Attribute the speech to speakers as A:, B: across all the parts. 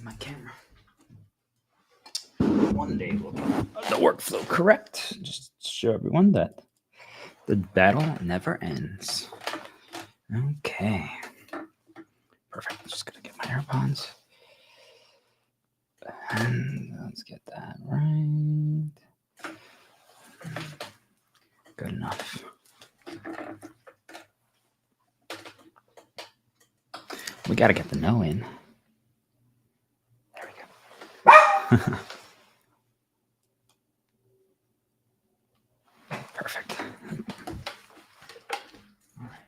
A: my camera. One day we'll get the workflow correct. Just to show everyone that the battle never ends. Okay. Perfect. Just gonna get my AirPods. And let's get that right. Good enough. We gotta get the no in. There we go. Perfect. All right.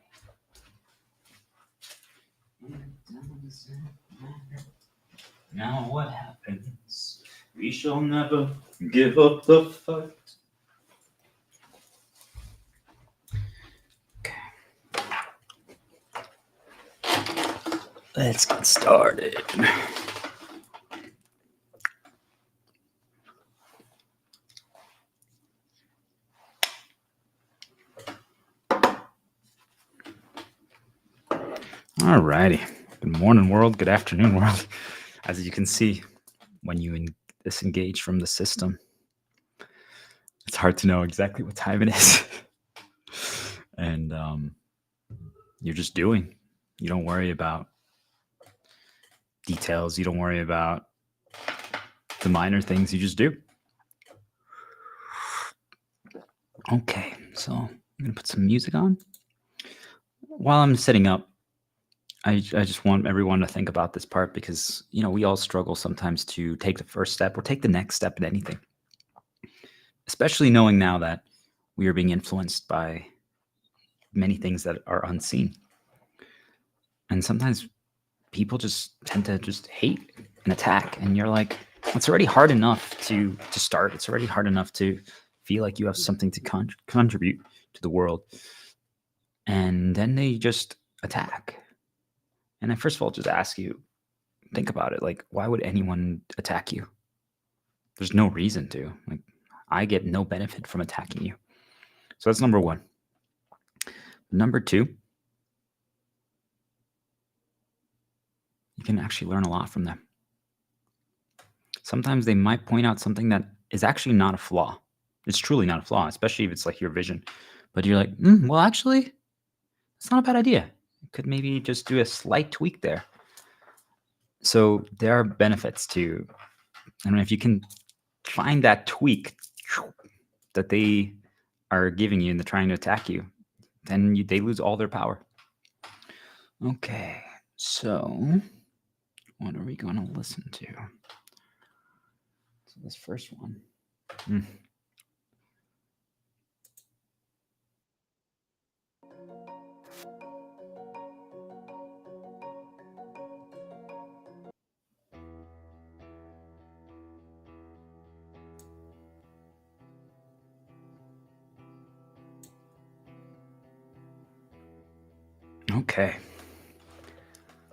A: Now what happens? We shall never give up the fight. Okay. Let's get started. All righty. Good morning, world. Good afternoon, world. As you can see, when you disengage from the system, it's hard to know exactly what time it is. And you're just doing. You don't worry about details. You don't worry about the minor things. You just do. Okay, so I'm going to put some music on. While I'm setting up, I just want everyone to think about this part because, we all struggle sometimes to take the first step or take the next step in anything. Especially knowing now that we are being influenced by many things that are unseen. And sometimes people just tend to just hate and attack. And you're like, it's already hard enough to start. It's already hard enough to feel like you have something to contribute to the world. And then they just attack. And I first of all just ask you, think about it. Like, why would anyone attack you? There's no reason to. Like, I get no benefit from attacking you. So that's number one. Number two, you can actually learn a lot from them. Sometimes they might point out something that is actually not a flaw. It's truly not a flaw, especially if it's like your vision. But you're like, well, actually, it's not a bad idea. Could maybe just do a slight tweak there. So there are benefits to, if you can find that tweak that they are giving you and they're trying to attack you, then they lose all their power. Okay, so what are we going to listen to? So this first one. Okay,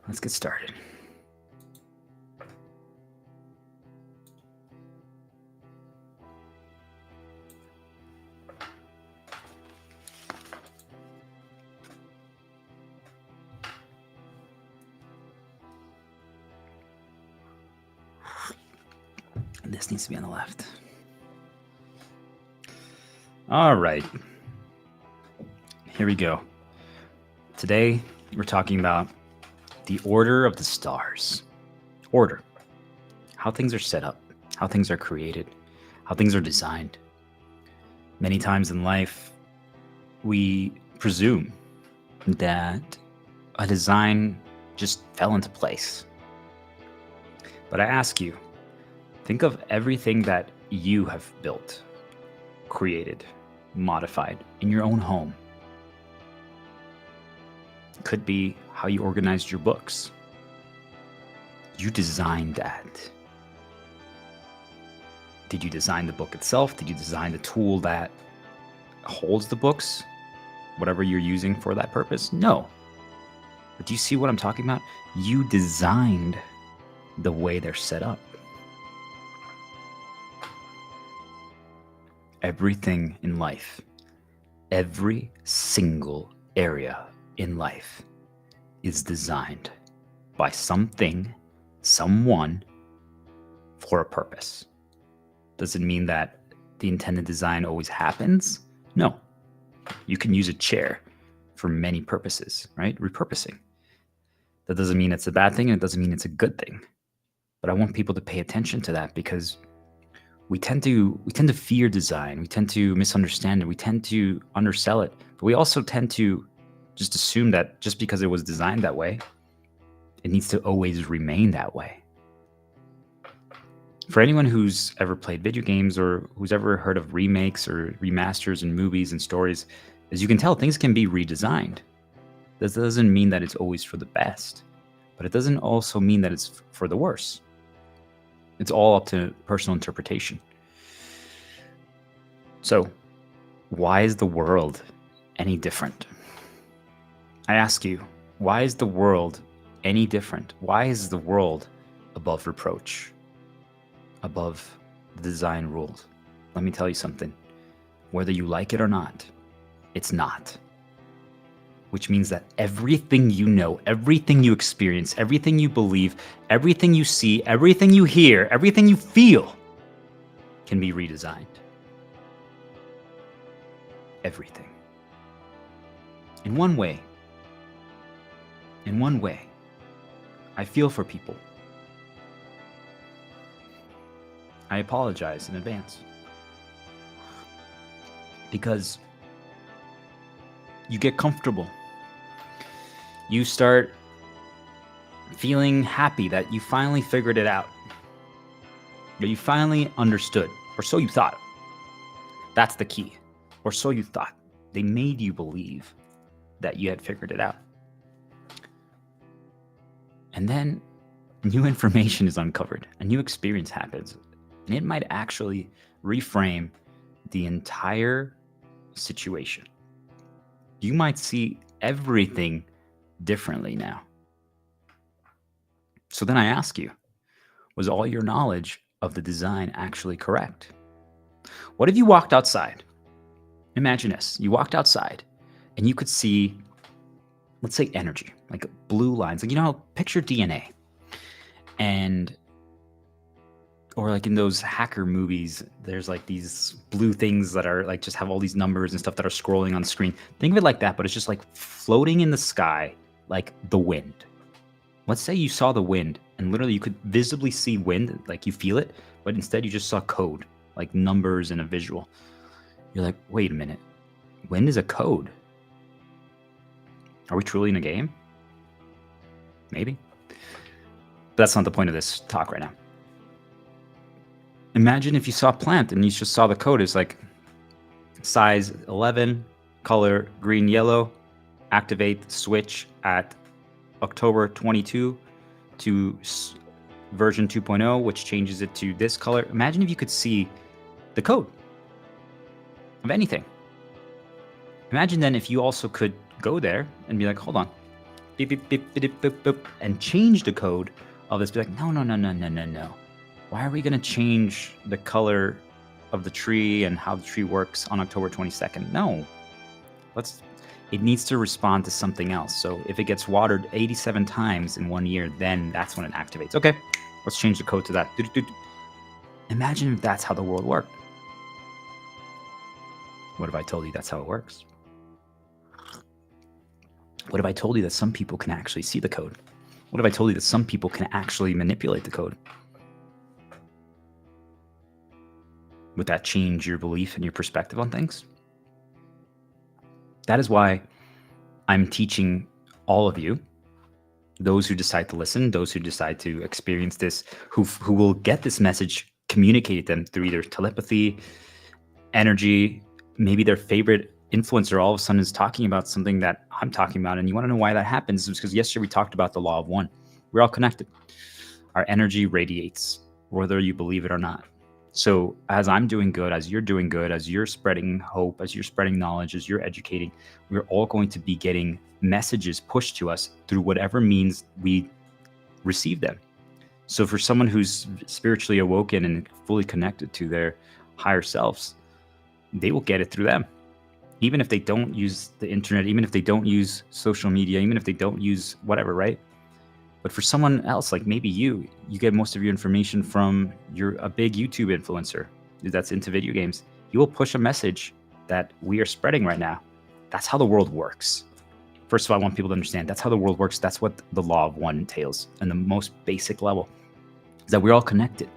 A: let's get started. This needs to be on the left. All right, here we go. Today, we're talking about the order of the stars. Order. How things are set up, how things are created, how things are designed. Many times in life, we presume that a design just fell into place. But I ask you, think of everything that you have built, created, modified in your own home. Could be how you organized your books. You designed that. Did you design the book itself? Did you design the tool that holds the books? Whatever you're using for that purpose? No. But do you see what I'm talking about? You designed the way they're set up. Everything in life, every single area in life is designed by something, someone, for a purpose. Does it mean that the intended design always happens? No. You can use a chair for many purposes, right? Repurposing. That doesn't mean it's a bad thing, and it doesn't mean it's a good thing. But I want people to pay attention to that, because we tend to fear design. We tend to misunderstand it. We tend to undersell it. But we also tend to just assume that just because it was designed that way, it needs to always remain that way. For anyone who's ever played video games or who's ever heard of remakes or remasters in movies and stories, as you can tell, things can be redesigned. This doesn't mean that it's always for the best, but it doesn't also mean that it's for the worse. It's all up to personal interpretation. So, why is the world any different? I ask you, why is the world any different? Why is the world above reproach, above the design rules? Let me tell you something. Whether you like it or not, it's not. Which means that everything you know, everything you experience, everything you believe, everything you see, everything you hear, everything you feel can be redesigned. Everything. In one way, I feel for people. I apologize in advance. Because you get comfortable. You start feeling happy that you finally figured it out. That you finally understood, or so you thought. That's the key. Or so you thought. They made you believe that you had figured it out. And then new information is uncovered. A new experience happens. And it might actually reframe the entire situation. You might see everything differently now. So then I ask you, was all your knowledge of the design actually correct? What if you walked outside? Imagine this. You walked outside and you could see, let's say, energy, like blue lines. Like, picture DNA. Or like in those hacker movies, there's like these blue things that are like just have all these numbers and stuff that are scrolling on the screen. Think of it like that, but it's just like floating in the sky, like the wind. Let's say you saw the wind and literally you could visibly see wind, like you feel it, but instead you just saw code, like numbers and a visual. You're like, wait a minute, wind is a code. Are we truly in a game? Maybe. But that's not the point of this talk right now. Imagine if you saw a plant and you just saw the code. It's like size 11, color green, yellow, activate switch at October 22 to version 2.0, which changes it to this color. Imagine if you could see the code of anything. Imagine then if you also could go there and be like, hold on, beep, beep, beep, beep, beep, beep, and change the code of this. Be like, no. Why are we going to change the color of the tree and how the tree works on October 22nd? No. It needs to respond to something else. So if it gets watered 87 times in 1 year, then that's when it activates. Okay, let's change the code to that. Imagine if that's how the world worked. What if I told you that's how it works? What if I told you that some people can actually see the code? What if I told you that some people can actually manipulate the code? Would that change your belief and your perspective on things? That is why I'm teaching all of you, those who decide to listen, those who decide to experience this, who will get this message communicated to them through either telepathy, energy, maybe their favorite influencer all of a sudden is talking about something that I'm talking about. And you want to know why that happens? It's because yesterday we talked about the law of one. We're all connected. Our energy radiates, whether you believe it or not. So as I'm doing good, as you're doing good, as you're spreading hope, as you're spreading knowledge, as you're educating, we're all going to be getting messages pushed to us through whatever means we receive them. So for someone who's spiritually awoken and fully connected to their higher selves, they will get it through them. Even if they don't use the internet, even if they don't use social media, even if they don't use whatever, right? But for someone else, like maybe you get most of your information from a big YouTube influencer that's into video games. You will push a message that we are spreading right now. That's how the world works. First of all, I want people to understand that's how the world works. That's what the law of one entails. And the most basic level is that we're all connected.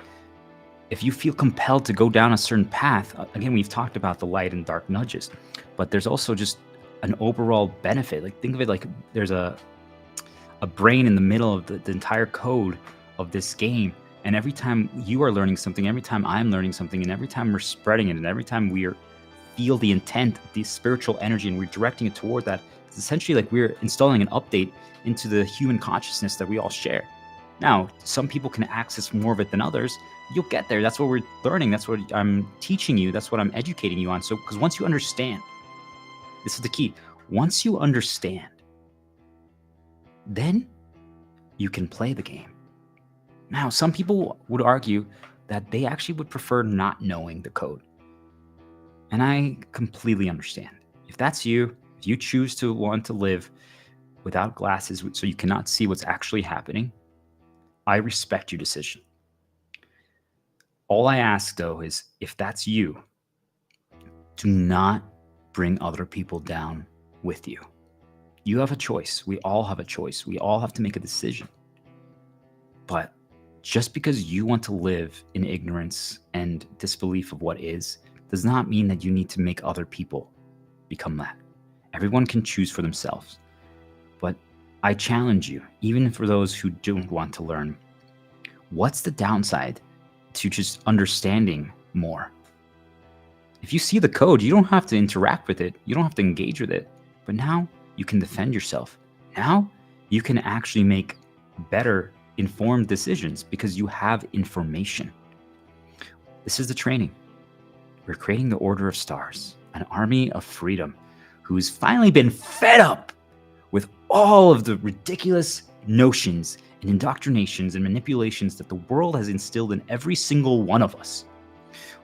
A: If you feel compelled to go down a certain path, again, we've talked about the light and dark nudges, but there's also just an overall benefit. Like think of it like there's a brain in the middle of the entire code of this game. And every time you are learning something, every time I'm learning something, and every time we're spreading it, and every time we feel the intent, the spiritual energy, and we're directing it toward that, it's essentially like we're installing an update into the human consciousness that we all share. Now, some people can access more of it than others. You'll get there. That's what we're learning. That's what I'm teaching you. That's what I'm educating you on. So, because once you understand, this is the key. Once you understand, then you can play the game. Now, some people would argue that they actually would prefer not knowing the code. And I completely understand. If that's you, if you choose to want to live without glasses so you cannot see what's actually happening, I respect your decision. All I ask, though, is if that's you, do not bring other people down with you. You have a choice. We all have a choice. We all have to make a decision. But just because you want to live in ignorance and disbelief of what is, does not mean that you need to make other people become that. Everyone can choose for themselves. But I challenge you, even for those who don't want to learn, what's the downside to just understanding more? If you see the code, you don't have to interact with it. You don't have to engage with it. But now you can defend yourself. Now you can actually make better informed decisions because you have information. This is the training. We're creating the Order of Stars, an army of freedom who's finally been fed up with all of the ridiculous notions and indoctrinations and manipulations that the world has instilled in every single one of us.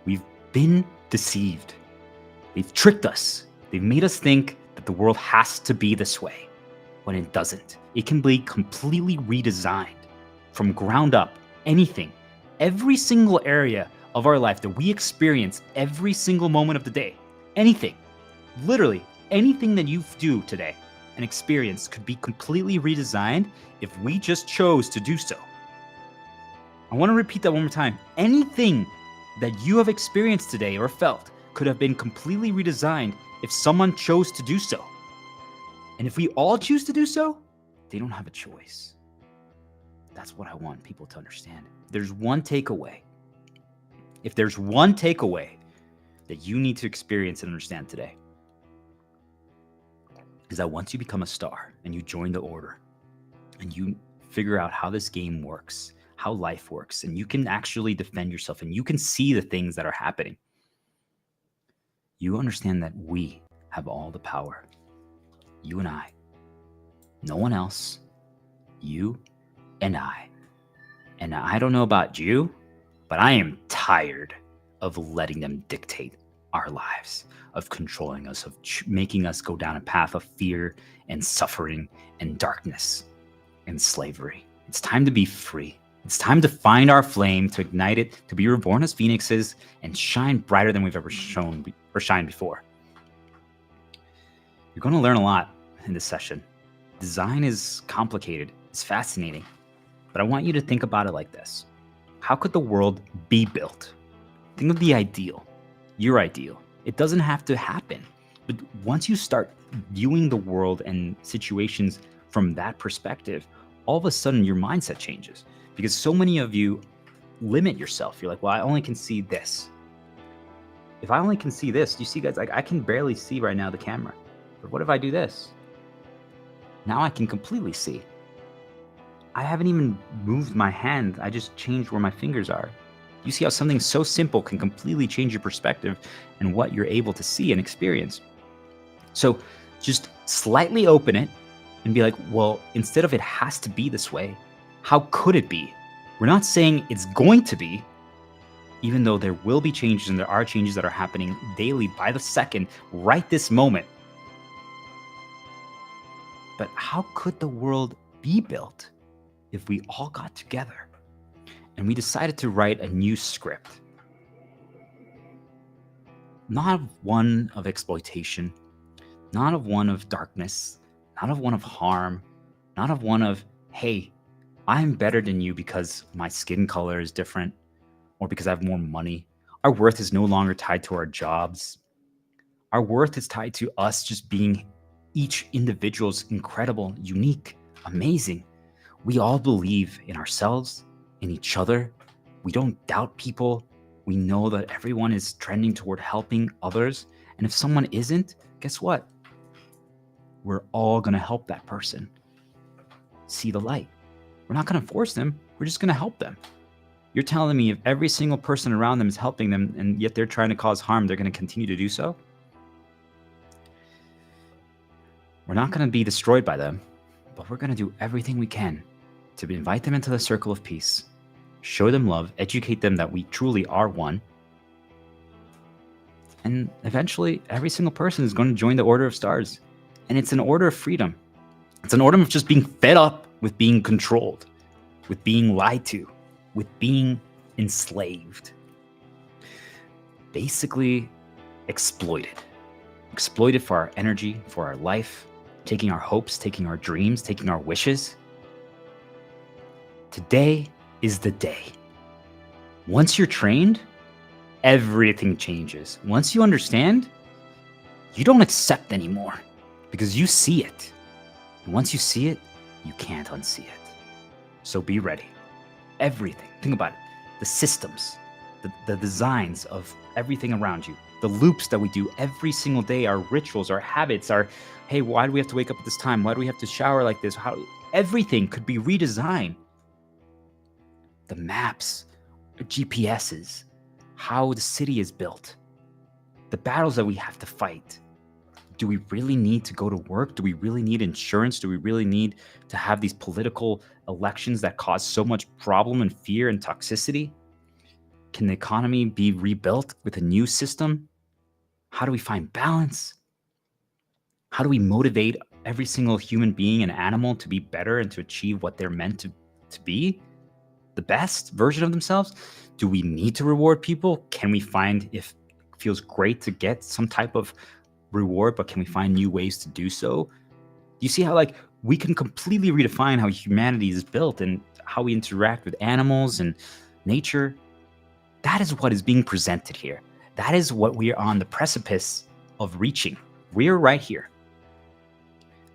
A: We've been deceived. They've tricked us. They've made us think that the world has to be this way when it doesn't. It can be completely redesigned from ground up. Anything, every single area of our life that we experience every single moment of the day, anything, literally anything that you do today and experience could be completely redesigned if we just chose to do so. I want to repeat that one more time. Anything that you have experienced today or felt could have been completely redesigned if someone chose to do so. And if we all choose to do so, they don't have a choice. That's what I want people to understand. There's one takeaway. If there's one takeaway that you need to experience and understand today, is that once you become a star and you join the order and you figure out how this game works, how life works, and you can actually defend yourself and you can see the things that are happening, you understand that we have all the power. You and I. No one else. You and I. And I don't know about you, but I am tired of letting them dictate our lives, of controlling us, of making us go down a path of fear and suffering and darkness and slavery. It's time to be free. It's time to find our flame, to ignite it, to be reborn as phoenixes and shine brighter than we've ever shone or shined before. You're going to learn a lot in this session. Design is complicated. It's fascinating. But I want you to think about it like this. How could the world be built? Think of the ideal, your ideal. It doesn't have to happen. But once you start viewing the world and situations from that perspective, all of a sudden your mindset changes. Because so many of you limit yourself. You're like, well, I only can see this. If I only can see this, you see, guys, like I can barely see right now the camera. But what if I do this? Now I can completely see. I haven't even moved my hand. I just changed where my fingers are. You see how something so simple can completely change your perspective and what you're able to see and experience. So just slightly open it and be like, well, instead of it has to be this way, how could it be? We're not saying it's going to be, even though there will be changes and there are changes that are happening daily by the second, right this moment. But how could the world be built? if we all got together and we decided to write a new script, not one of exploitation, not of one of darkness, not of one of harm, not of one of, hey, I'm better than you because my skin color is different or because I have more money. Our worth is no longer tied to our jobs. Our worth is tied to us just being each individual's incredible, unique, amazing. We all believe in ourselves, in each other. We don't doubt people. We know that everyone is trending toward helping others. And if someone isn't, guess what? We're all going to help that person see the light. We're not going to force them. We're just going to help them. You're telling me if every single person around them is helping them and yet they're trying to cause harm, they're going to continue to do so? We're not going to be destroyed by them, but we're going to do everything we can to invite them into the circle of peace, show them love, educate them that we truly are one. And eventually, every single person is going to join the Order of Stars. And it's an order of freedom. It's an order of just being fed up with being controlled, with being lied to, with being enslaved. Basically, exploited. Exploited for our energy, for our life, taking our hopes, taking our dreams, taking our wishes. Today is the day. Once you're trained, everything changes. Once you understand, you don't accept anymore because you see it. And once you see it, you can't unsee it. So be ready. Everything. Think about it. The systems, the designs of everything around you, the loops that we do every single day, our rituals, our habits, our, hey, why do we have to wake up at this time? Why do we have to shower like this? Everything could be redesigned. The maps, GPSs, how the city is built, the battles that we have to fight. Do we really need to go to work? Do we really need insurance? Do we really need to have these political elections that cause so much problem and fear and toxicity? Can the economy be rebuilt with a new system? How do we find balance? How do we motivate every single human being and animal to be better and to achieve what they're meant to be? The best version of themselves? Do we need to reward people? Can we find, if it feels great to get some type of reward, but can we find new ways to do so? You see how we can completely redefine how humanity is built and how we interact with animals and nature. That is what is being presented here. That is what we are on the precipice of reaching. We're right here.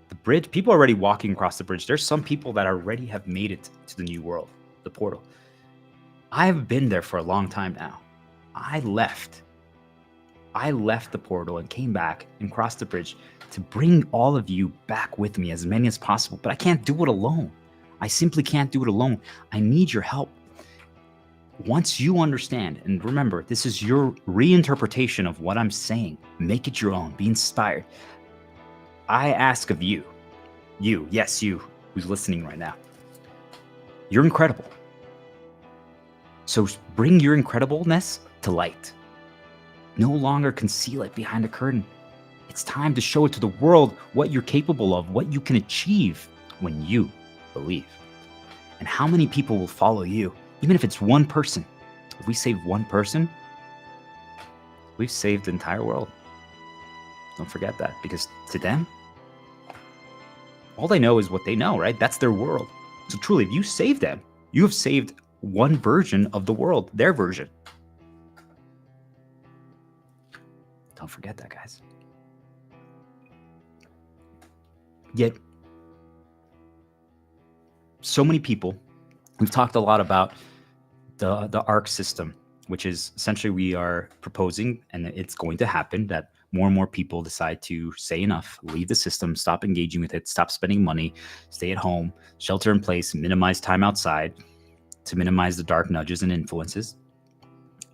A: The bridge, people are already walking across the bridge. There's some people that already have made it to the new world, the portal. I've been there for a long time now. I left the portal and came back and crossed the bridge to bring all of you back with me, as many as possible. But I can't do it alone. I simply can't do it alone. I need your help. Once you understand, and remember, this is your reinterpretation of what I'm saying. Make it your own. Be inspired. I ask of you, yes, you who's listening right now. You're incredible. So bring your incredibleness to light. No longer conceal it behind a curtain. It's time to show it to the world what you're capable of, what you can achieve when you believe. And how many people will follow you, even if it's one person. If we save one person, we've saved the entire world. Don't forget that, because to them, all they know is what they know, right? That's their world. So truly, if you save them, you have saved one version of the world, their version. Don't forget that, guys. Yet, so many people, we've talked a lot about the ARC system, which is essentially we are proposing, and it's going to happen, that more and more people decide to say enough, leave the system, stop engaging with it, stop spending money, stay at home, shelter in place, minimize time outside to minimize the dark nudges and influences.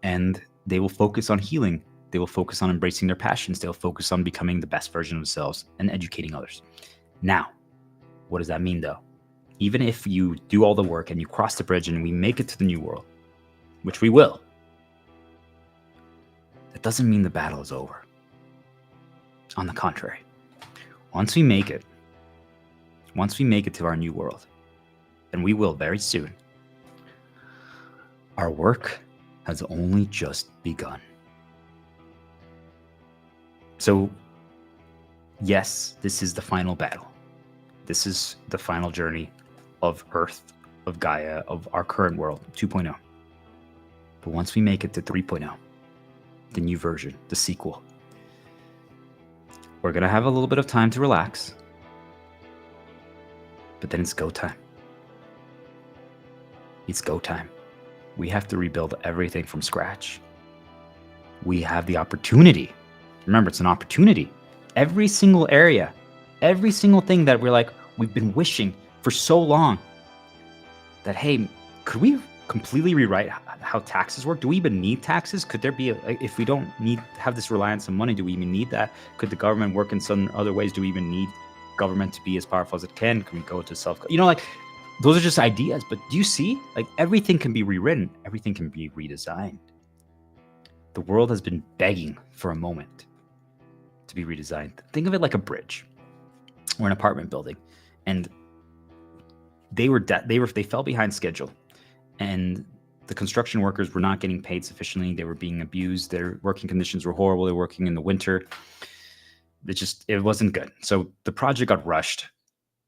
A: And they will focus on healing. They will focus on embracing their passions. They'll focus on becoming the best version of themselves and educating others. Now, what does that mean though? Even if you do all the work and you cross the bridge and we make it to the new world, which we will, that doesn't mean the battle is over. On the contrary, once we make it to our new world, and we will very soon, our work has only just begun. So, yes, this is the final battle. This is the final journey of Earth, of Gaia, of our current world, 2.0. But once we make it to 3.0, the new version, the sequel, we're going to have a little bit of time to relax. But then it's go time. It's go time. We have to rebuild everything from scratch. We have the opportunity. Remember, it's an opportunity. Every single area, every single thing that we've been wishing for so long that, hey, could we completely rewrite how taxes work? Do we even need taxes? Could there be, if we don't have this reliance on money, do we even need that? Could the government work in some other ways? Do we even need government to be as powerful as it can? Can we go to those are just ideas, but do you see? Everything can be rewritten. Everything can be redesigned. The world has been begging for a moment to be redesigned. Think of it like a bridge or an apartment building, and they fell behind schedule, and the construction workers were not getting paid sufficiently. They were being abused. Their working conditions were horrible. They were working in the winter. It wasn't good. So the project got rushed.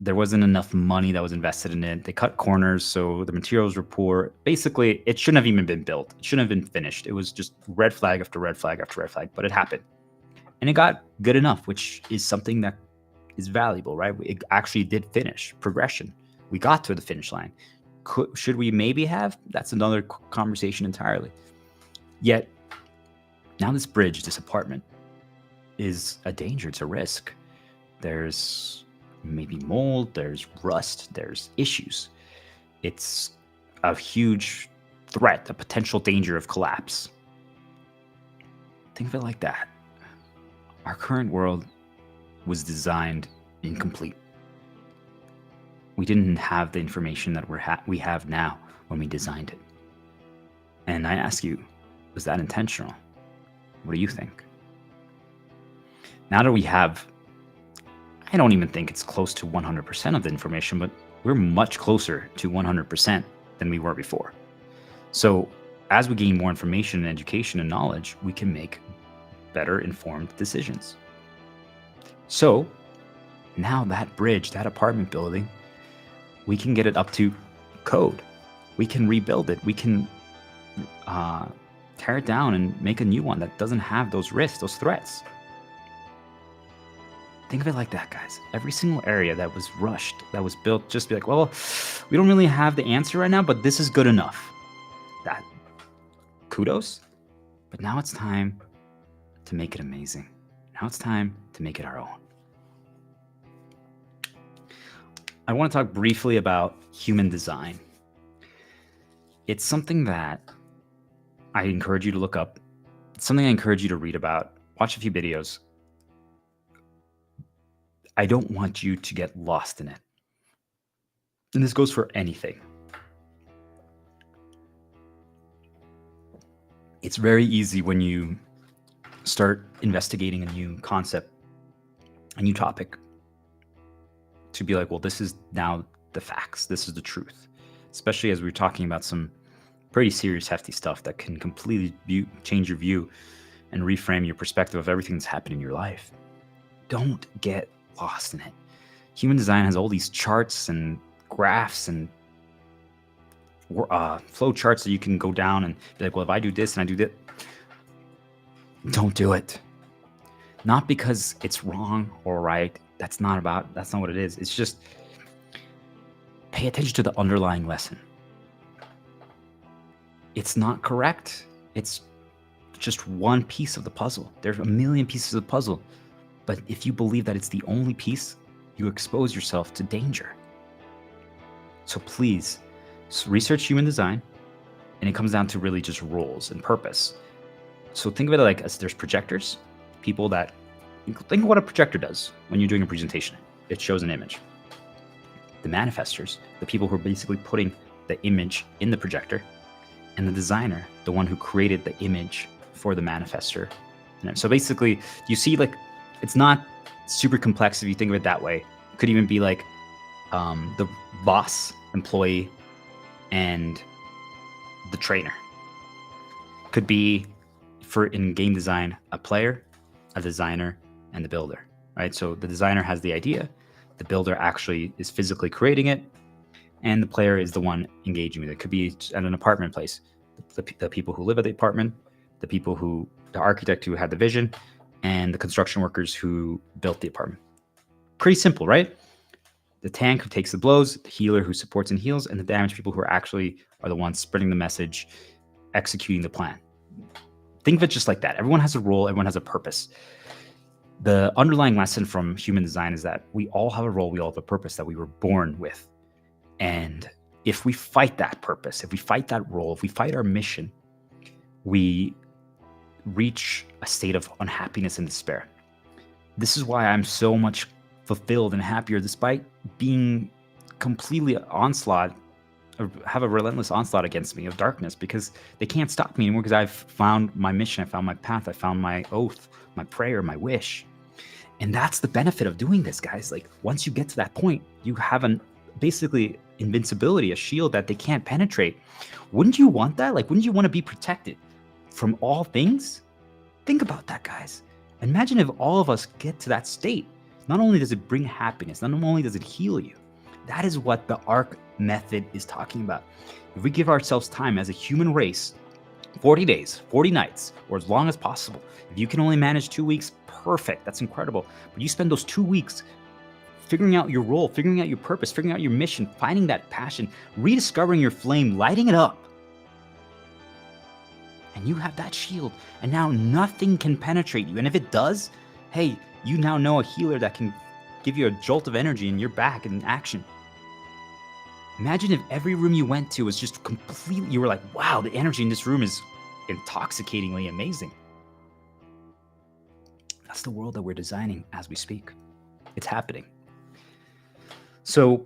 A: There wasn't enough money that was invested in it. They cut corners, so the materials were poor. Basically, it shouldn't have even been built. It shouldn't have been finished. It was just red flag after red flag after red flag, but it happened. And it got good enough, which is something that is valuable, right? It actually did finish. Progression. We got to the finish line. Should we maybe have? That's another conversation entirely. Yet, now this bridge, this apartment, is a danger. It's a risk. There's maybe mold, there's rust, there's issues. It's a huge threat, a potential danger of collapse. Think of it like that. Our current world was designed incomplete. We didn't have the information that we have now when we designed it. And I ask you, was that intentional? What do you think? Now that we have, I don't even think it's close to 100% of the information, but we're much closer to 100% than we were before. So as we gain more information and education and knowledge, we can make better informed decisions. So now that bridge, that apartment building, we can get it up to code. We can rebuild it. We can tear it down and make a new one that doesn't have those risks, those threats. Think of it like that, guys. Every single area that was rushed, that was built, just be like, well, we don't really have the answer right now, but this is good enough. That kudos. But now it's time to make it amazing. Now it's time to make it our own. I want to talk briefly about human design. It's something that I encourage you to look up. It's something I encourage you to read about. Watch a few videos. I don't want you to get lost in it. And this goes for anything. It's very easy when you start investigating a new concept, a new topic, to be like, well, this is now the facts. This is the truth. Especially as we're talking about some pretty serious, hefty stuff that can completely change your view and reframe your perspective of everything that's happened in your life. Don't get lost in it. Human design has all these charts and graphs and flow charts that you can go down and be like, well, if I do this and I do that, don't do it. Not because it's wrong or right. That's not what it is. It's just pay attention to the underlying lesson. It's not correct. It's just one piece of the puzzle. There's a million pieces of the puzzle. But if you believe that it's the only piece, you expose yourself to danger. So please, research human design, and it comes down to really just rules and purpose. So think of it like as there's projectors, people that, think of what a projector does when you're doing a presentation. It shows an image. The manifestors, the people who are basically putting the image in the projector, and the designer, the one who created the image for the manifestor. And so basically, you see, like, it's not super complex if you think of it that way. It could even be like the boss, employee, and the trainer. Could be, for in game design, a player, a designer, and the builder, right? So the designer has the idea, the builder actually is physically creating it, and the player is the one engaging with it. It could be at an apartment place, the people who live at the apartment, the architect who had the vision, and the construction workers who built the apartment. Pretty simple, right? The tank who takes the blows, the healer who supports and heals, and the damage people who are the ones spreading the message, executing the plan. Think of it just like that. Everyone has a role, everyone has a purpose. The underlying lesson from human design is that we all have a role, we all have a purpose that we were born with. And if we fight that purpose, if we fight that role, if we fight our mission, we reach a state of unhappiness and despair. This is why I'm so much fulfilled and happier despite being completely onslaught, or have a relentless onslaught against me of darkness, because they can't stop me anymore, because I've found my mission, I found my path, I found my oath, my prayer, my wish. And that's the benefit of doing this, guys. Like, once you get to that point, you have basically invincibility, a shield that they can't penetrate. Wouldn't you want that? Like, wouldn't you want to be protected from all things? Think about that, guys. Imagine if all of us get to that state. Not only does it bring happiness, not only does it heal you, that is what the ARC method is talking about. If we give ourselves time as a human race, 40 days, 40 nights, or as long as possible. If you can only manage 2 weeks, perfect, that's incredible. But you spend those 2 weeks figuring out your role, figuring out your purpose, figuring out your mission, finding that passion, rediscovering your flame, lighting it up. And you have that shield, and now nothing can penetrate you. And if it does, hey, you now know a healer that can give you a jolt of energy and you're back in action. Imagine if every room you went to was just completely, you were like, wow, the energy in this room is intoxicatingly amazing. That's the world that we're designing as we speak. It's happening. So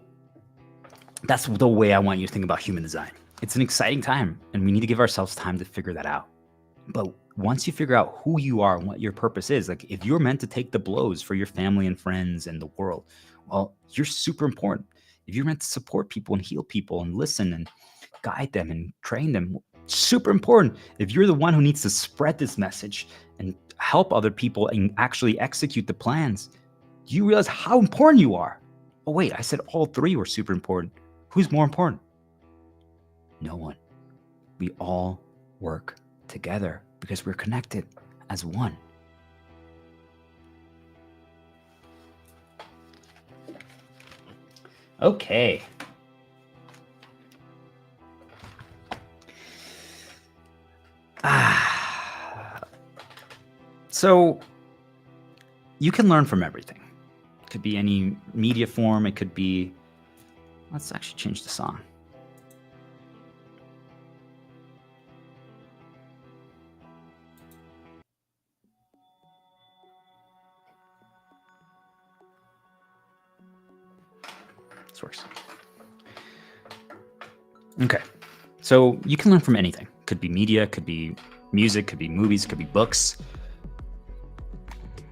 A: that's the way I want you to think about human design. It's an exciting time, and we need to give ourselves time to figure that out. But once you figure out who you are and what your purpose is, like if you're meant to take the blows for your family and friends and the world, well, you're super important. If you're meant to support people and heal people and listen and guide them and train them, super important. If you're the one who needs to spread this message and help other people and actually execute the plans, do you realize how important you are? Oh, wait, I said all three were super important. Who's more important? No one. We all work together because we're connected as one. Okay. So you can learn from everything. It could be any media form. It could be, let's actually change the song. This works. Okay. So you can learn from anything. Could be media, could be music, could be movies, could be books.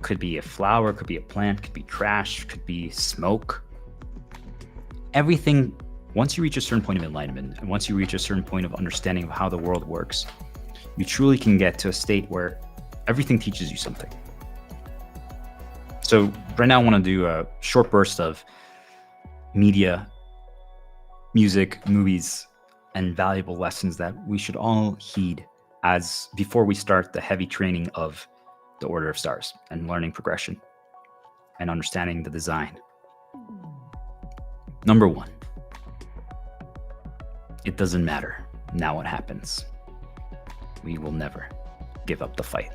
A: Could be a flower, could be a plant, could be trash, could be smoke. Everything, once you reach a certain point of enlightenment, and once you reach a certain point of understanding of how the world works, you truly can get to a state where everything teaches you something. So right now I want to do a short burst of media, music, movies, and valuable lessons that we should all heed as before we start the heavy training of the Order of Stars and learning progression and understanding the design. Number one, it doesn't matter now what happens. We will never give up the fight.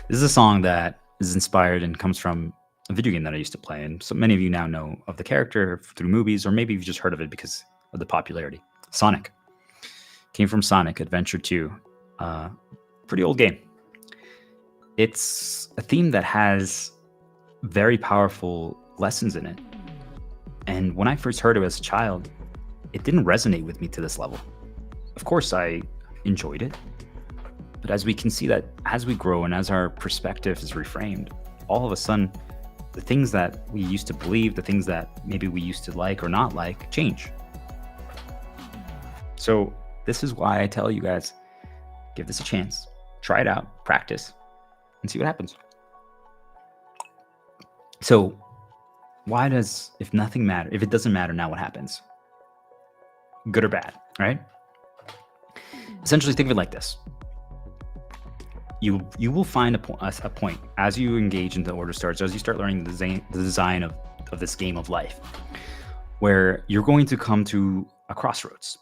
A: This is a song that is inspired and comes from a video game that I used to play, and so many of you now know of the character through movies, or maybe you've just heard of it because of the popularity. Sonic. Came from Sonic Adventure 2. Pretty old game. It's a theme that has very powerful lessons in it. And when I first heard it as a child, it didn't resonate with me to this level. Of course, I enjoyed it. But as we can see that as we grow and as our perspective is reframed, all of a sudden, the things that we used to believe, the things that maybe we used to like or not like, change. So this is why I tell you guys, give this a chance, try it out, practice, and see what happens. So why does, if it doesn't matter now, what happens? Good or bad, right? Essentially, think of it like this. You will find a point as you engage into order stars, as you start learning the design of this game of life, where you're going to come to a crossroads.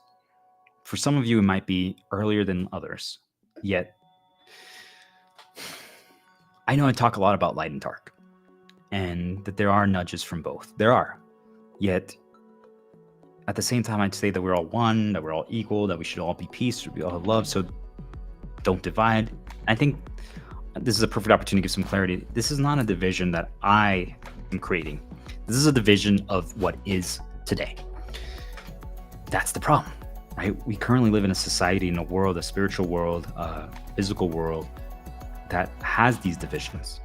A: For some of you, it might be earlier than others. Yet, I know I talk a lot about light and dark, and that there are nudges from both. There are. Yet, at the same time, I'd say that we're all one, that we're all equal, that we should all be peace, we all have love, so don't divide. I think this is a perfect opportunity to give some clarity. This is not a division that I am creating. This is a division of what is today. That's the problem, right? We currently live in a society, in a world, a spiritual world, a physical world that has these divisions.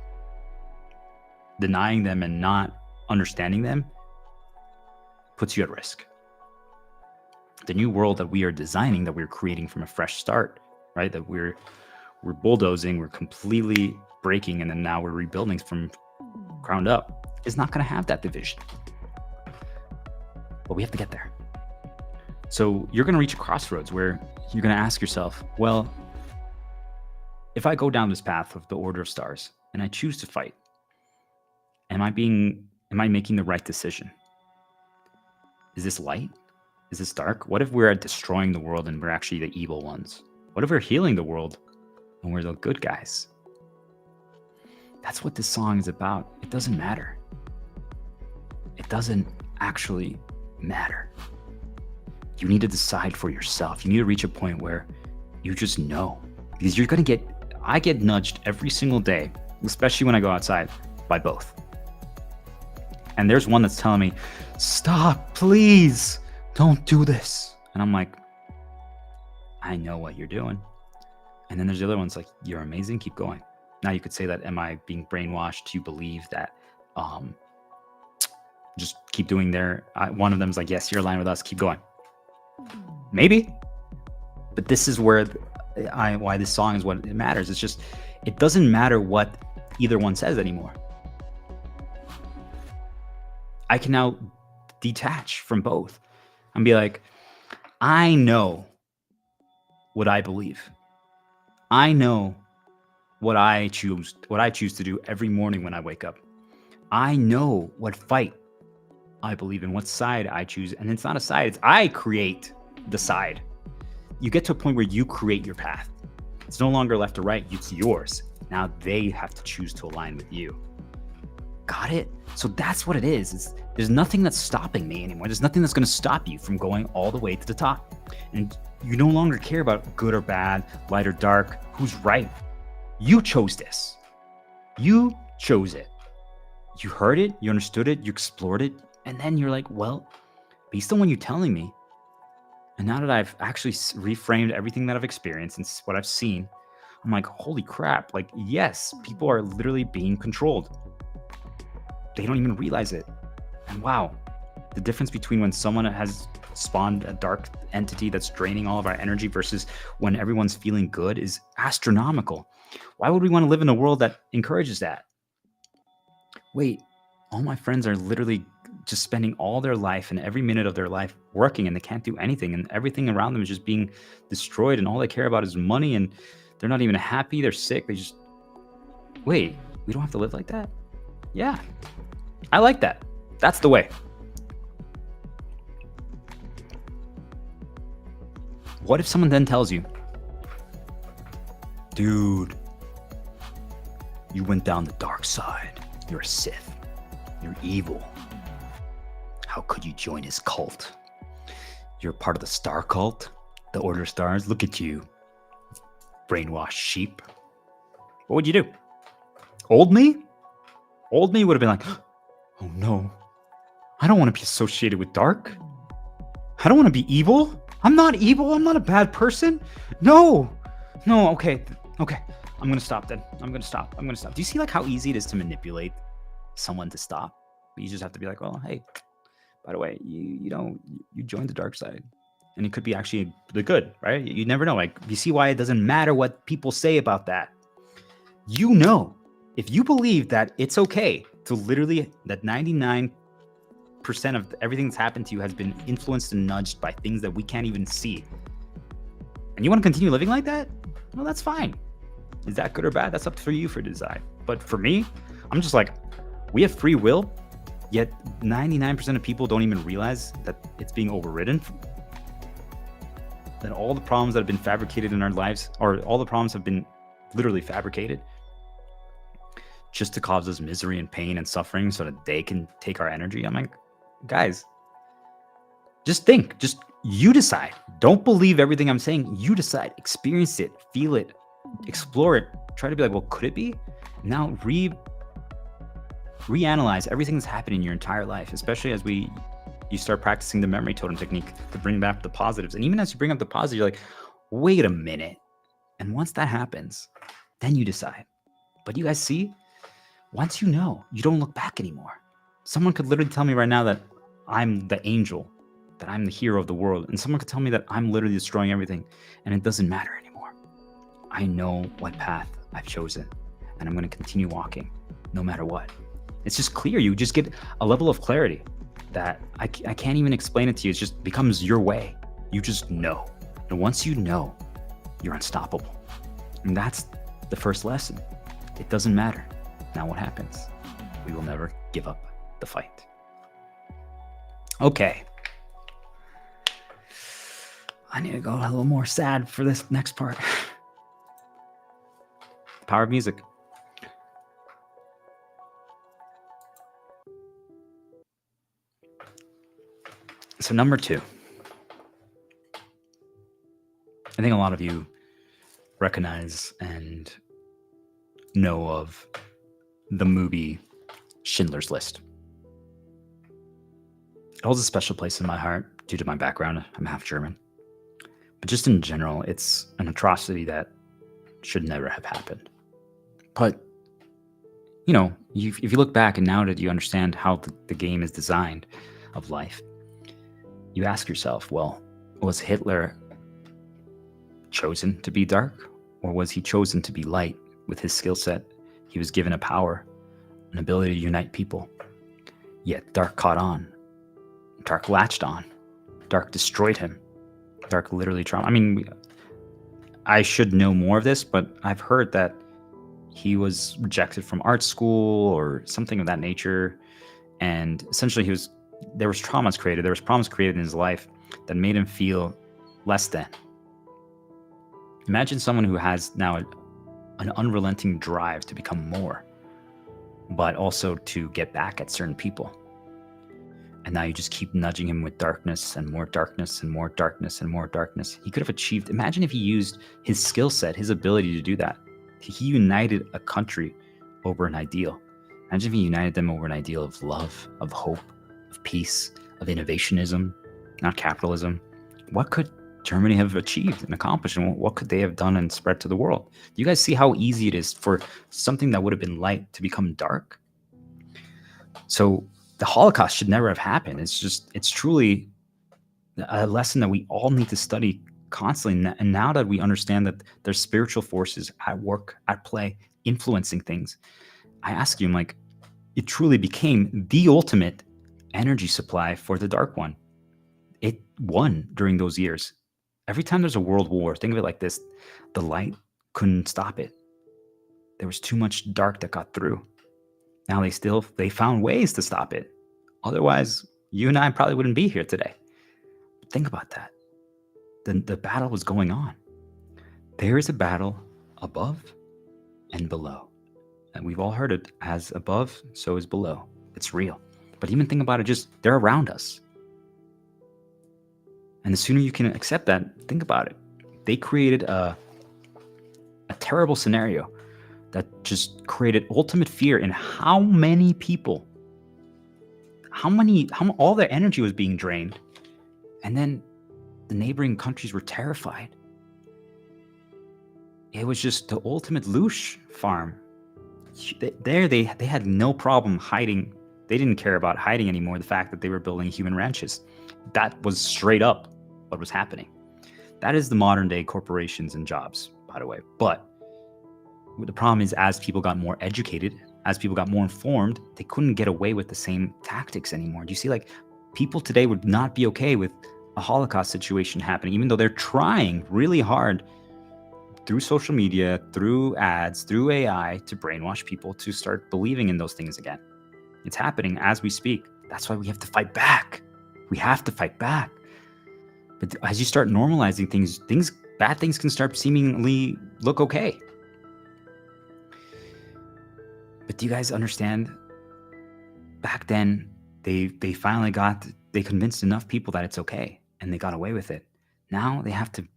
A: Denying them and not understanding them puts you at risk. The new world that we are designing, that we're creating from a fresh start, right? That we're bulldozing, we're completely breaking, and then now we're rebuilding from ground up, is not going to have that division. But we have to get there. So you're going to reach a crossroads where you're going to ask yourself, well, if I go down this path of the order of stars and I choose to fight, am I making the right decision? Is this light? Is this dark? What if we're destroying the world and we're actually the evil ones? What if we're healing the world and we're the good guys? That's what this song is about. It doesn't matter. It doesn't actually matter. You need to decide for yourself. You need to reach a point where you just know. Because I get nudged every single day, especially when I go outside, by both. And there's one that's telling me, stop, please, don't do this. And I'm like, I know what you're doing. And then there's the other one's like, you're amazing, keep going. Now you could say that, am I being brainwashed to believe that just keep doing there? One of them is like, yes, you're aligned with us, keep going. Maybe. But this is where why this song is what it matters. It's just, it doesn't matter what either one says anymore. I can now detach from both and be like, I know what I believe. I know what I choose to do every morning when I wake up. I know what fight I believe in, what side I choose. And it's not a side, it's I create the side. You get to a point where you create your path. It's no longer left or right, it's yours. Now they have to choose to align with you. Got it? So that's what it is. There's nothing that's stopping me anymore. There's nothing that's going to stop you from going all the way to the top. And you no longer care about good or bad, light or dark, who's right. You chose this. You chose it. You heard it, you understood it, you explored it, and then you're like, well, based on what you're telling me, and now that I've actually reframed everything that I've experienced and what I've seen, I'm like, holy crap. Like, yes, people are literally being controlled. They don't even realize it. And wow, the difference between when someone has spawned a dark entity that's draining all of our energy versus when everyone's feeling good is astronomical. Why would we want to live in a world that encourages that? Wait, all my friends are literally just spending all their life and every minute of their life working, and they can't do anything, and everything around them is just being destroyed, and all they care about is money, and they're not even happy, they're sick, they just... Wait, we don't have to live like that? Yeah, I like that. That's the way. What if someone then tells you, dude, you went down the dark side. You're a Sith. You're evil. How could you join his cult? You're part of the Star Cult, the Order of Stars. Look at you, brainwashed sheep. What would you do? Old me? Old me would have been like, oh no, I don't want to be associated with dark. I don't want to be evil. I'm not evil. I'm not a bad person. No, okay. I'm going to stop then. I'm going to stop. Do you see like how easy it is to manipulate someone to stop. But you just have to be like, well, hey, by the way, you joined the dark side. And it could be actually the good, right? You never know. Like, you see why it doesn't matter what people say about that. You know, if you believe that it's okay to literally, that 99% of everything that's happened to you has been influenced and nudged by things that we can't even see, and you want to continue living like that, well, that's fine. Is that good or bad? That's up for you to decide. But for me, I'm just like, we have free will, yet 99% of people don't even realize that it's being overridden. That all the problems that have been fabricated in our lives, or all the problems have been literally fabricated just to cause us misery and pain and suffering so that they can take our energy. I'm like, guys, just think, just you decide. Don't believe everything I'm saying. You decide, experience it, feel it, explore it. Try to be like, well, could it be? Now reanalyze everything that's happened in your entire life, especially as you start practicing the memory totem technique to bring back the positives. And even as you bring up the positives, you're like, wait a minute. And once that happens, then you decide. But you guys see, once you know, you don't look back anymore. Someone could literally tell me right now that I'm the angel, that I'm the hero of the world. And someone could tell me that I'm literally destroying everything, and it doesn't matter anymore. I know what path I've chosen, and I'm going to continue walking no matter what. It's just clear. You just get a level of clarity that I can't even explain it to you. It just becomes your way. You just know. And once you know, you're unstoppable. And that's the first lesson. It doesn't matter. Now what happens? We will never give up the fight. Okay. I need to go a little more sad for this next part. Power of music. So number 2. I think a lot of you recognize and know of the movie Schindler's List. It holds a special place in my heart due to my background. I'm half German. But just in general, it's an atrocity that should never have happened. But, if you look back and now that you understand how the game is designed of life, you ask yourself, well, was Hitler chosen to be dark, or was he chosen to be light? With his skill set, he was given a power, an ability to unite people. Yet dark caught on. Dark latched on. Dark destroyed him. Dark literally trauma. I mean, I should know more of this, but I've heard that he was rejected from art school or something of that nature. And essentially there was traumas created. There was problems created in his life that made him feel less than. Imagine someone who has now an unrelenting drive to become more, but also to get back at certain people. And now you just keep nudging him with darkness and more darkness and more darkness and more darkness. He could have achieved, imagine if he used his skill set, his ability to do that. He united a country over an ideal. Imagine if he united them over an ideal of love, of hope, of peace, of innovationism, not capitalism. What could Germany have achieved and accomplished, and what could they have done and spread to the world? Do you guys see how easy it is for something that would have been light to become dark? So the Holocaust should never have happened. It's truly a lesson that we all need to study constantly. And now that we understand that there's spiritual forces at work, at play, influencing things, I ask you, I'm like, it truly became the ultimate energy supply for the Dark One. It won during those years. Every time there's a world war, think of it like this: the light couldn't stop it. There was too much dark that got through. Now they found ways to stop it. Otherwise, you and I probably wouldn't be here today. Think about that. The battle was going on. There is a battle above and below. And we've all heard it, as above, so is below. It's real. But even think about it, they're around us. And the sooner you can accept that, think about it. They created a terrible scenario that just created ultimate fear in how many people, how all their energy was being drained. And then the neighboring countries were terrified. It was just the ultimate loosh farm They had no problem hiding. They didn't care about hiding anymore the fact that they were building human ranches. That was straight up what was happening. That is the modern day corporations and jobs, by the way. But the problem is, as people got more educated, as people got more informed, they couldn't get away with the same tactics anymore. Do you see, like, people today would not be okay with a Holocaust situation happening, even though they're trying really hard through social media, through ads, through AI to brainwash people to start believing in those things again. It's happening as we speak. That's why we have to fight back. We have to fight back. But as you start normalizing things, bad things can start seemingly look okay. But do you guys understand? Back then, they finally they convinced enough people that it's okay, and they got away with it. Now they have to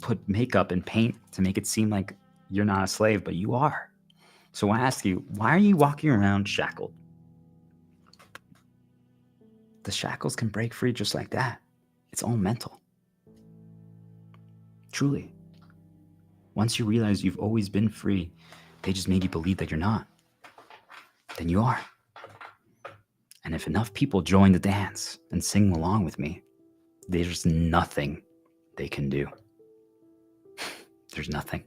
A: put makeup and paint to make it seem like you're not a slave, but you are. So I ask you, why are you walking around shackled? The shackles can break free just like that. It's all mental. Truly. Once you realize you've always been free, they just made you believe that you're not. Then you are. And if enough people join the dance and sing along with me, there's nothing they can do. There's nothing.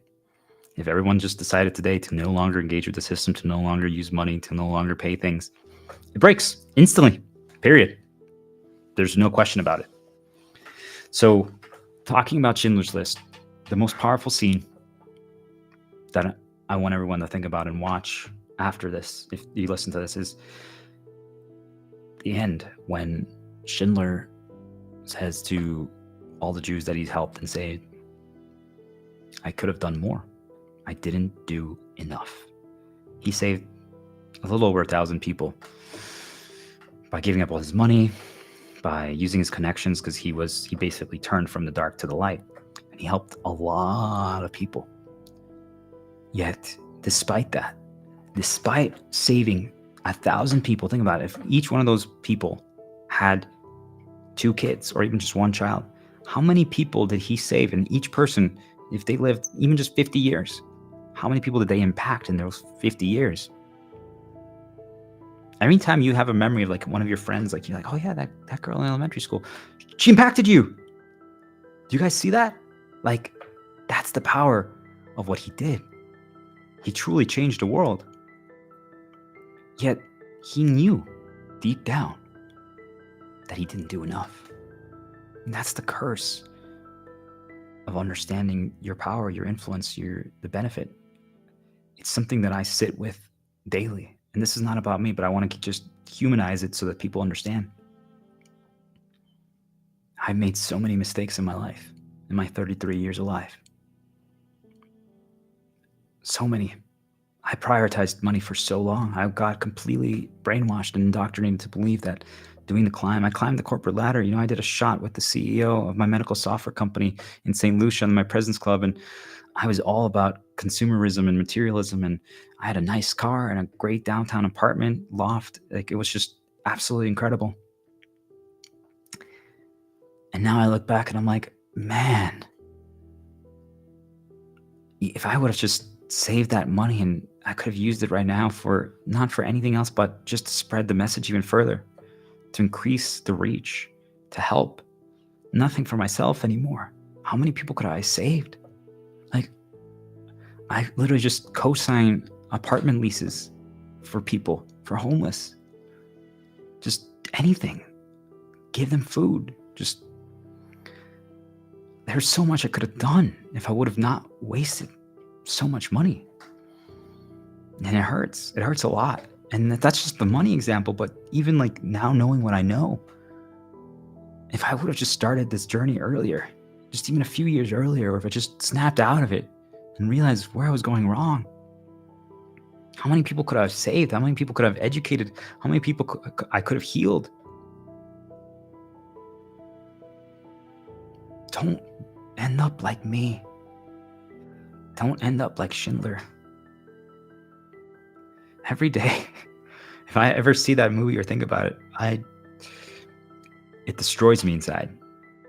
A: If everyone just decided today to no longer engage with the system, to no longer use money, to no longer pay things, it breaks instantly, period. There's no question about it. So, talking about Schindler's List, the most powerful scene that I want everyone to think about and watch after this, if you listen to this, is the end, when Schindler says to all the Jews that he's helped and saved, I could have done more. I didn't do enough. He saved a little over 1,000 people by giving up all his money, by using his connections, because he basically turned from the dark to the light, and he helped a lot of people. Yet, despite that, despite saving 1,000 people, think about it, if each one of those people had 2 kids or even just 1 child, how many people did he save? And each person, if they lived even just 50 years, how many people did they impact in those 50 years? Every time you have a memory of like one of your friends, like you're like, oh yeah, that girl in elementary school, she impacted you. Do you guys see that? Like, that's the power of what he did. He truly changed the world. Yet he knew deep down that he didn't do enough. And that's the curse of understanding your power, your influence, the benefit. It's something that I sit with daily. And this is not about me, but I want to just humanize it so that people understand. I've made so many mistakes in my life, in my 33 years alive. So many. I prioritized money for so long. I got completely brainwashed and indoctrinated to believe that doing the climb, I climbed the corporate ladder. I did a shot with the CEO of my medical software company in St. Lucia in my President's Club, and I was all about consumerism and materialism, and I had a nice car and a great downtown apartment loft. Like, it was just absolutely incredible. And now I look back and I'm like, man, if I would have just saved that money, and I could have used it right now for not for anything else, but just to spread the message even further, to increase the reach, to help. Nothing for myself anymore. How many people could I have saved? Like, I literally just co-sign apartment leases for people, for homeless. Just anything. Give them food. Just, there's so much I could have done if I would have not wasted so much money. And it hurts. It hurts a lot. And that's just the money example. But even like now, knowing what I know, if I would have just started this journey earlier, just even a few years earlier, or if I just snapped out of it and realized where I was going wrong, how many people could I have saved? How many people could I have educated? How many people I could have healed? Don't end up like me. Don't end up like Schindler. Every day, if I ever see that movie or think about it, it destroys me inside,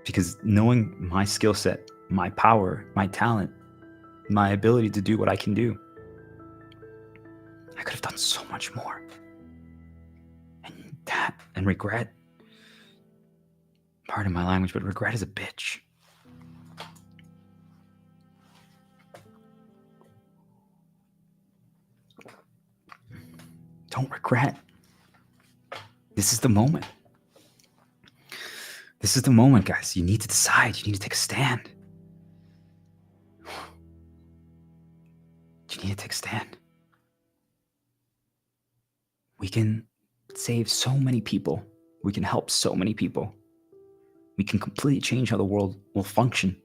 A: because knowing my skill set, my power, my talent, my ability to do what I can do, I could so much more. And regret, pardon my language, but regret is a bitch. Don't regret. This is the moment. This is the moment, guys. You need to decide. You need to take a stand. You need to take a stand. We can save so many people. We can help so many people. We can completely change how the world will function.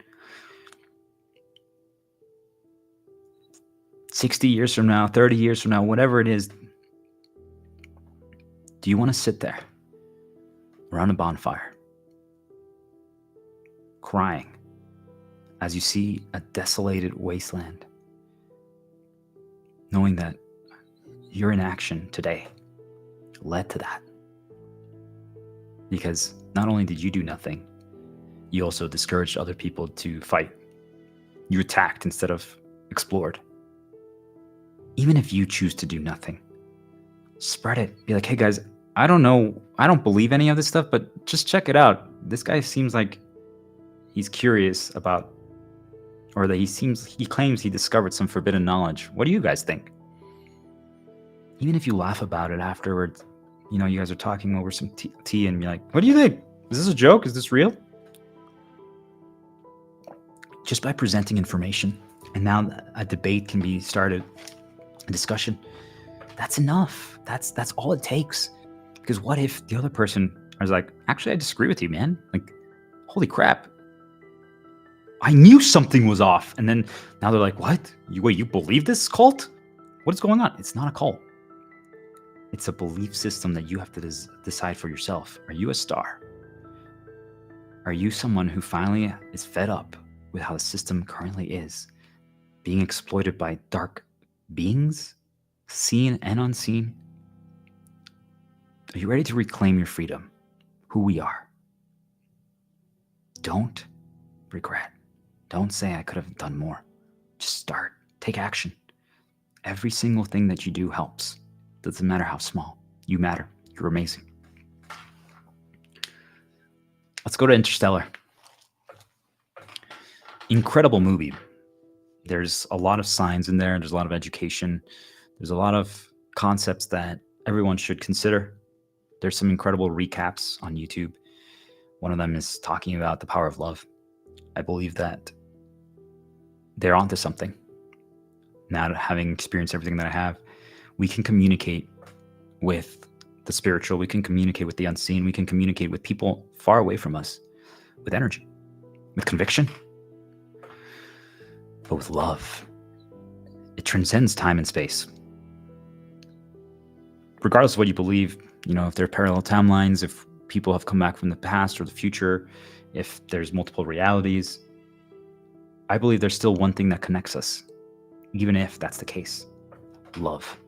A: 60 years from now, 30 years from now, whatever it is, do you want to sit there around a bonfire, crying as you see a desolated wasteland, knowing that your inaction today led to that? Because not only did you do nothing, you also discouraged other people to fight. You attacked instead of explored. Even if you choose to do nothing, spread it. Be like, hey guys, I don't know, I don't believe any of this stuff, but just check it out. This guy seems like he's curious about, or that he claims he discovered some forbidden knowledge. What do you guys think? Even if you laugh about it afterwards, you guys are talking over some tea and be like, what do you think? Is this a joke? Is this real? Just by presenting information, and now a debate can be started, a discussion, that's enough. That's all it takes. Because what if the other person is like, actually, I disagree with you, man. Like, holy crap. I knew something was off. And then now they're like, what? You believe this cult? What is going on? It's not a cult. It's a belief system that you have to decide for yourself. Are you a star? Are you someone who finally is fed up with how the system currently is, being exploited by dark beings, seen and unseen? Are you ready to reclaim your freedom, who we are? Don't regret. Don't say I could have done more. Just start. Take action. Every single thing that you do helps. Doesn't matter how small. You matter. You're amazing. Let's go to Interstellar. Incredible movie. There's a lot of signs in there. There's a lot of education. There's a lot of concepts that everyone should consider. There's some incredible recaps on YouTube. One of them is talking about the power of love. I believe that they're onto something. Now, having experienced everything that I have, we can communicate with the spiritual. We can communicate with the unseen. We can communicate with people far away from us with energy, with conviction, but with love. It transcends time and space. Regardless of what you believe, if there are parallel timelines, if people have come back from the past or the future, if there's multiple realities, I believe there's still one thing that connects us, even if that's the case: love.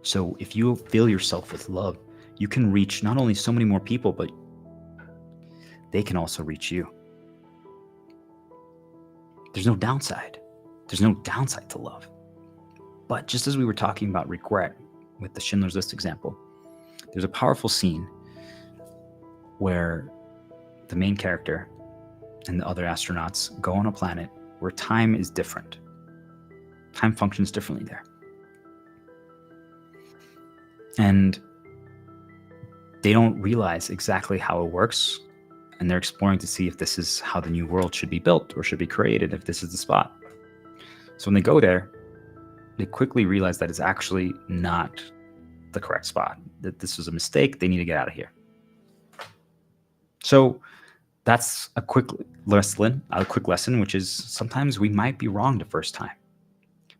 A: So if you fill yourself with love, you can reach not only so many more people, but they can also reach you. There's no downside. There's no downside to love. But just as we were talking about regret with the Schindler's List example, there's a powerful scene where the main character and the other astronauts go on a planet where time is different. Time functions differently there. And they don't realize exactly how it works, and they're exploring to see if this is how the new world should be built or should be created, if this is the spot. So when they go there, they quickly realize that it's actually not the correct spot, that this was a mistake. They need to get out of here. So that's a quick lesson, which is sometimes we might be wrong the first time.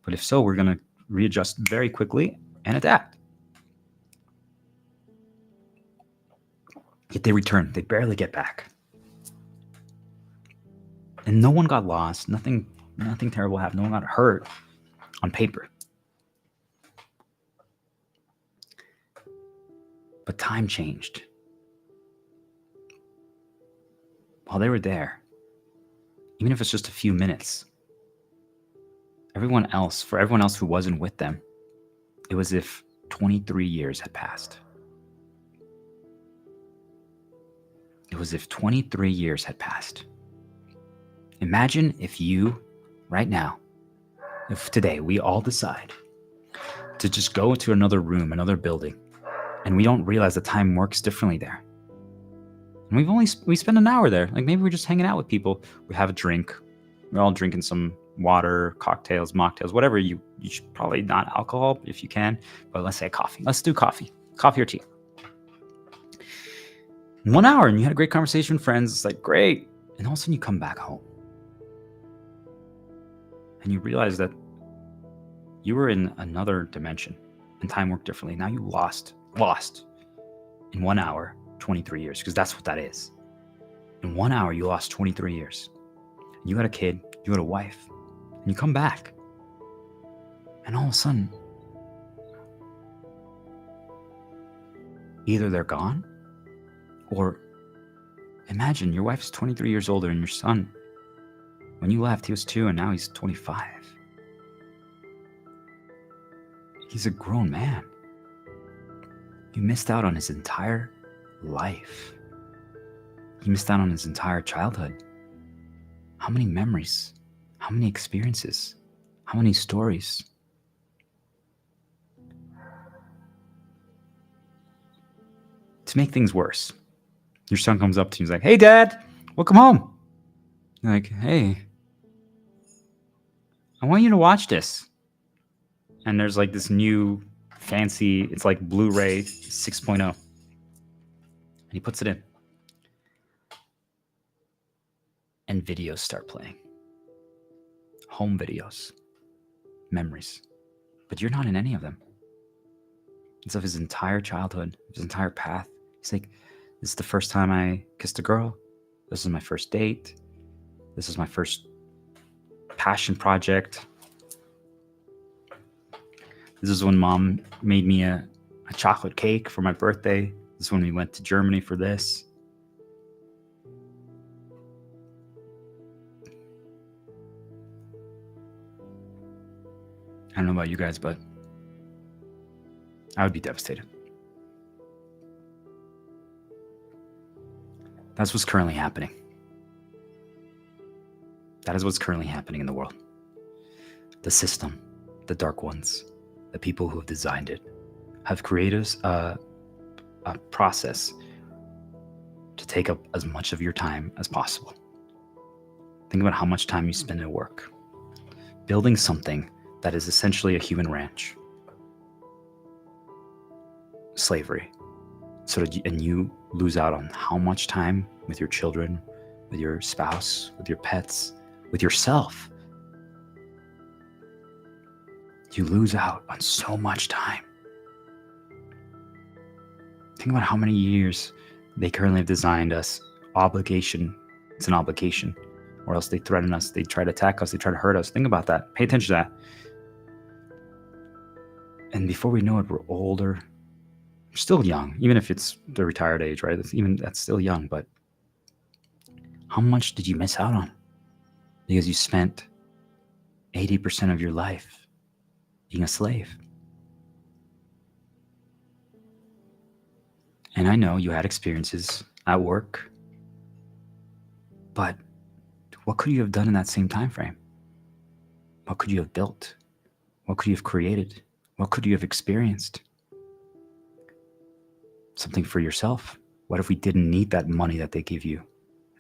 A: But if so, we're going to readjust very quickly and adapt. Yet they return. They barely get back. And no one got lost. Nothing terrible happened. No one got hurt on paper. But time changed. While they were there, even if it's just a few minutes, for everyone else who wasn't with them, it was as if 23 years had passed. It was as if 23 years had passed. Imagine if you, right now, if today we all decide to just go into another room, another building, and we don't realize that time works differently there. And we spend an hour there. Like maybe we're just hanging out with people. We have a drink. We're all drinking some water, cocktails, mocktails, whatever you should probably not alcohol if you can, but let's say coffee. Let's do coffee or tea. 1 hour and you had a great conversation with friends. It's like, great. And all of a sudden you come back home and you realize that you were in another dimension and time worked differently. Now you lost in 1 hour, 23 years, because that's what that is. In 1 hour, you lost 23 years. You had a kid, you had a wife, and you come back. And all of a sudden, either they're gone, or imagine your wife's 23 years older and your son, when you left, he was 2 and now he's 25. He's a grown man. You missed out on his entire life. You missed out on his entire childhood. How many memories? How many experiences? How many stories? To make things worse, your son comes up to you and he's like, "Hey, Dad, welcome home." You're like, "Hey, I want you to watch this." And there's like this new fancy, it's like Blu-ray 6.0. And he puts it in. And videos start playing. Home videos. Memories. But you're not in any of them. It's of his entire childhood, his entire path. He's like, "This is the first time I kissed a girl. This is my first date. This is my first passion project. This is when Mom made me a chocolate cake for my birthday. This is when we went to Germany for this." I don't know about you guys, but I would be devastated. That's what's currently happening. That is what's currently happening in the world. The system, the dark ones, the people who have designed it, have created a process to take up as much of your time as possible. Think about how much time you spend at work, building something that is essentially a human ranch. Slavery. And you lose out on how much time with your children, with your spouse, with your pets, with yourself. You lose out on so much time. Think about how many years they currently have designed us. Obligation. It's an obligation. Or else they threaten us. They try to attack us. They try to hurt us. Think about that. Pay attention to that. And before we know it, we're older. We're still young, even if it's the retired age, right? That's still young. But how much did you miss out on? Because you spent 80% of your life being a slave. And I know you had experiences at work, but what could you have done in that same time frame? What could you have built? What could you have created? What could you have experienced? Something for yourself. What if we didn't need that money that they give you?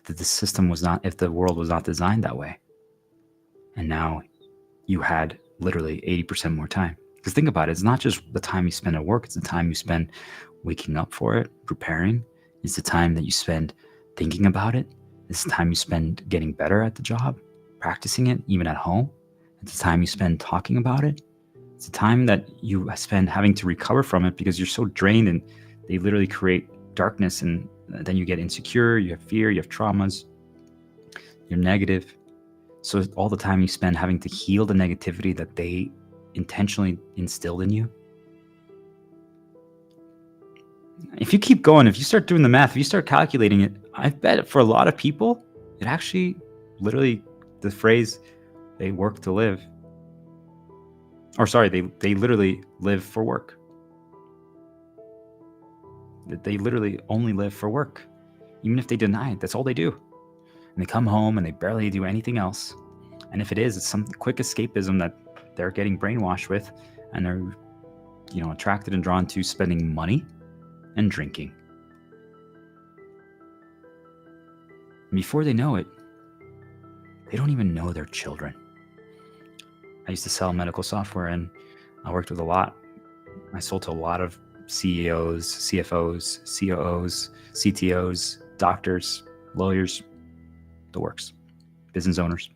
A: If the world was not designed that way? And now you had literally 80% more time. Because think about it, it's not just the time you spend at work, it's the time you spend waking up for it, preparing. It's the time that you spend thinking about it. It's the time you spend getting better at the job, practicing it, even at home. It's the time you spend talking about it. It's the time that you spend having to recover from it because you're so drained, and they literally create darkness, and then you get insecure, you have fear, you have traumas, you're negative. So all the time you spend having to heal the negativity that they intentionally instilled in you. If you keep going, if you start doing the math, if you start calculating it, I bet for a lot of people, it actually literally, the phrase, they work to live. Or sorry, they literally live for work. They literally only live for work. Even if they deny it, that's all they do. And they come home and they barely do anything else. And if it is, it's some quick escapism that they're getting brainwashed with, and they're, attracted and drawn to spending money and drinking. And before they know it, they don't even know their children. I used to sell medical software, and I worked with a lot. I sold to a lot of CEOs, CFOs, COOs, CTOs, doctors, lawyers, the works, business owners.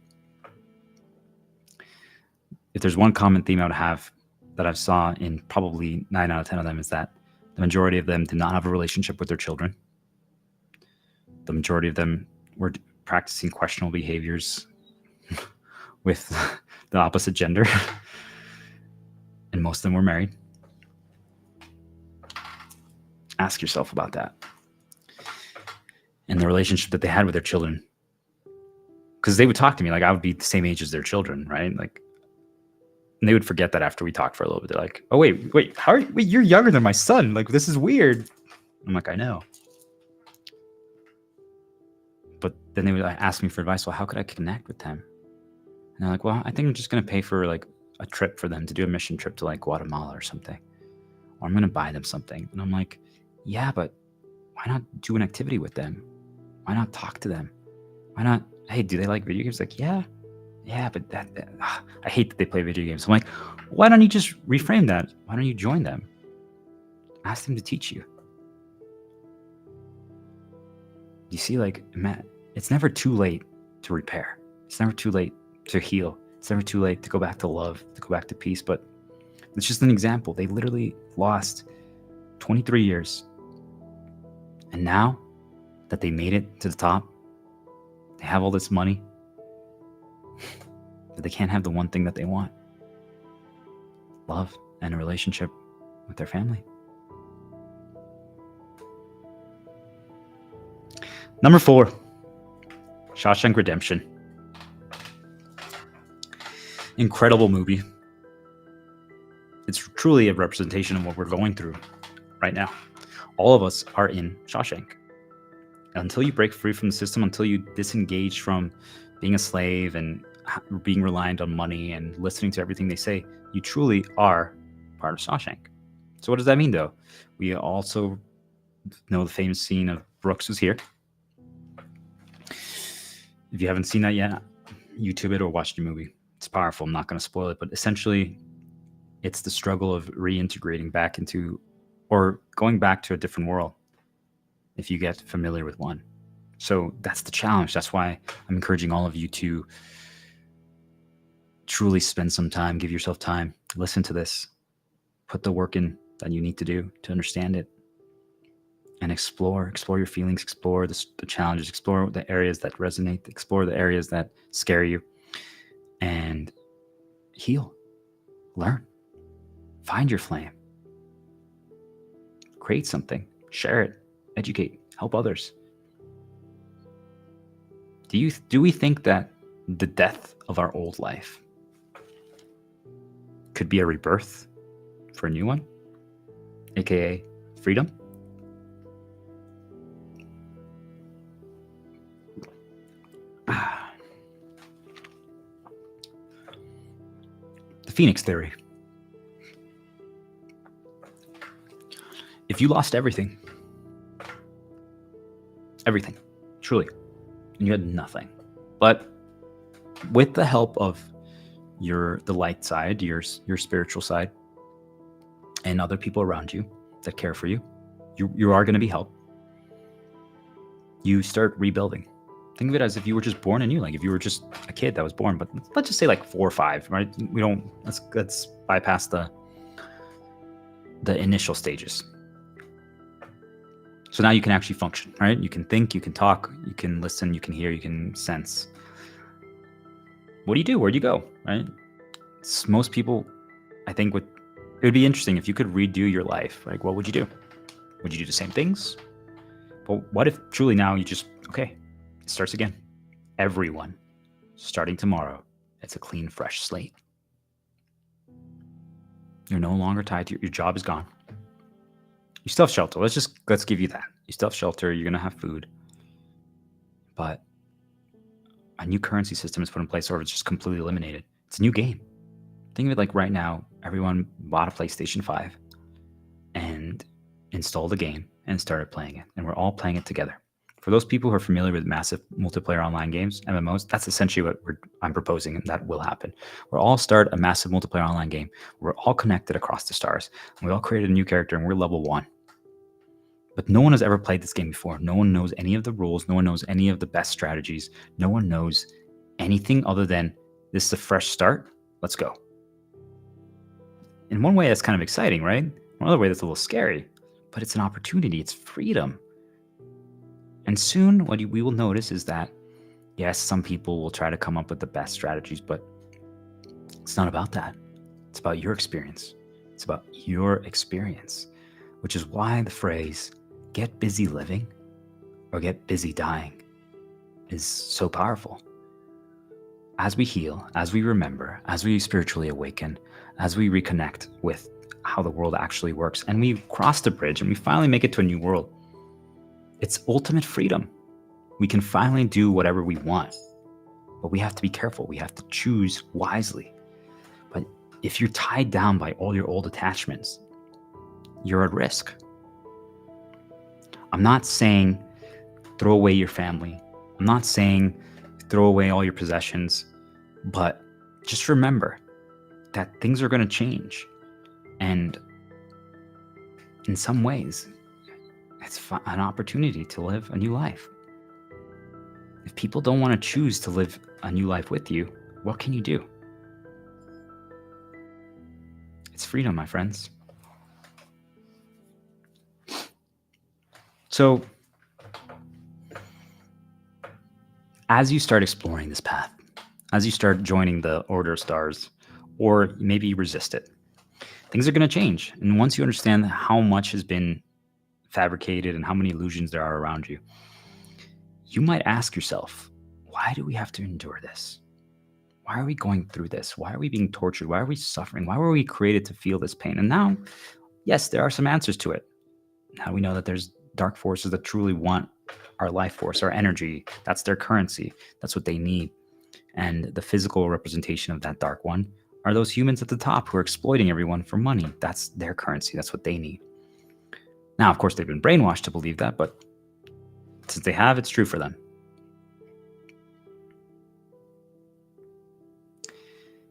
A: If there's one common theme I would have that I've saw in probably 9 out of 10 of them, is that the majority of them did not have a relationship with their children. The majority of them were practicing questionable behaviors with the opposite gender. And most of them were married. Ask yourself about that. And the relationship that they had with their children. Because they would talk to me like I would be the same age as their children, right? Like, and they would forget that after we talked for a little bit. They're like, "Oh, wait, how are you? Wait, you're younger than my son. Like, this is weird." I'm like, "I know." But then they would ask me for advice. Well, how could I connect with them? And they're like, "Well, I think I'm just going to pay for like a trip for them to do a mission trip to like Guatemala or something. Or I'm going to buy them something." And I'm like, "Yeah, but why not do an activity with them? Why not talk to them? Why not, hey, do they like video games?" Like, yeah, but I hate that they play video games. I'm like, why don't you just reframe that? Why don't you join them? Ask them to teach you. You see, like, Matt, it's never too late to repair. It's never too late to heal. It's never too late to go back to love, to go back to peace. But it's just an example. They literally lost 23 years. And now that they made it to the top, they have all this money, but they can't have the one thing that they want: love and a relationship with their family. Number 4, Shawshank Redemption. Incredible movie. It's truly a representation of what we're going through right now. All of us are in Shawshank. Until you break free from the system, until you disengage from being a slave and being reliant on money and listening to everything they say, you truly are part of Shawshank. So what does that mean, though? We also know the famous scene of Brooks was here. If you haven't seen that yet, YouTube it or watch the movie. It's powerful. I'm not going to spoil it, but essentially it's the struggle of reintegrating back into, or going back to a different world if you get familiar with one. So that's the challenge. That's why I'm encouraging all of you to truly spend some time, give yourself time, listen to this, put the work in that you need to do to understand it, and explore your feelings, explore the challenges, explore the areas that resonate, explore the areas that scare you, and heal, learn, find your flame, create something, share it, educate, help others. Do we think that the death of our old life could be a rebirth for a new one, aka freedom? The Phoenix theory. If you lost everything, truly, and you had nothing, but with the help of the light side, your spiritual side, and other people around you that care for you, you are going to be helped. You start rebuilding. Think of it as if you were just born anew, like if you were just a kid that was born, but let's just say like 4 or 5, right? Let's bypass the initial stages. So now you can actually function, right? You can think, you can talk, you can listen, you can hear, you can sense. What do you do? Where do you go, right? Most people, I think it would be interesting if you could redo your life. Like, what would you do? Would you do the same things? But what if truly now you just, okay, it starts again. Everyone, starting tomorrow, it's a clean, fresh slate. You're no longer tied to your job is gone. You still have shelter. Let's give you that. You still have shelter. You're going to have food. But a new currency system is put in place, or it's just completely eliminated. It's a new game. Think of it like right now, everyone bought a PlayStation 5 and installed the game and started playing it. And we're all playing it together. For those people who are familiar with massive multiplayer online games, MMOs, that's essentially what I'm proposing, and that will happen. We'll all start a massive multiplayer online game. We're all connected across the stars. And we all created a new character, and we're level 1. But no one has ever played this game before. No one knows any of the rules. No one knows any of the best strategies. No one knows anything other than this is a fresh start. Let's go. In one way, that's kind of exciting, right? Another way, that's a little scary. But it's an opportunity. It's freedom. And soon, what we will notice is that, yes, some people will try to come up with the best strategies, but it's not about that. It's about your experience. It's about your experience, which is why the phrase, get busy living or get busy dying, is so powerful. As we heal, as we remember, as we spiritually awaken, as we reconnect with how the world actually works, and we cross the bridge and we finally make it to a new world, it's ultimate freedom. We can finally do whatever we want, but we have to be careful. We have to choose wisely. But if you're tied down by all your old attachments, you're at risk. I'm not saying throw away your family. I'm not saying throw away all your possessions, but just remember that things are going to change. And in some ways, it's an opportunity to live a new life. If people don't want to choose to live a new life with you, what can you do? It's freedom, my friends. So, as you start exploring this path, as you start joining the Order of Stars, or maybe you resist it, things are going to change. And once you understand how much has been fabricated and how many illusions there are around you, you might ask yourself, why do we have to endure this? Why are we going through this? Why are we being tortured? Why are we suffering? Why were we created to feel this pain? And now, yes, there are some answers to it. Now we know that there's dark forces that truly want our life force, our energy. That's their currency. That's what they need. And the physical representation of that dark one are those humans at the top who are exploiting everyone for money. That's their currency. That's what they need. Now, of course, they've been brainwashed to believe that, but since they have, it's true for them.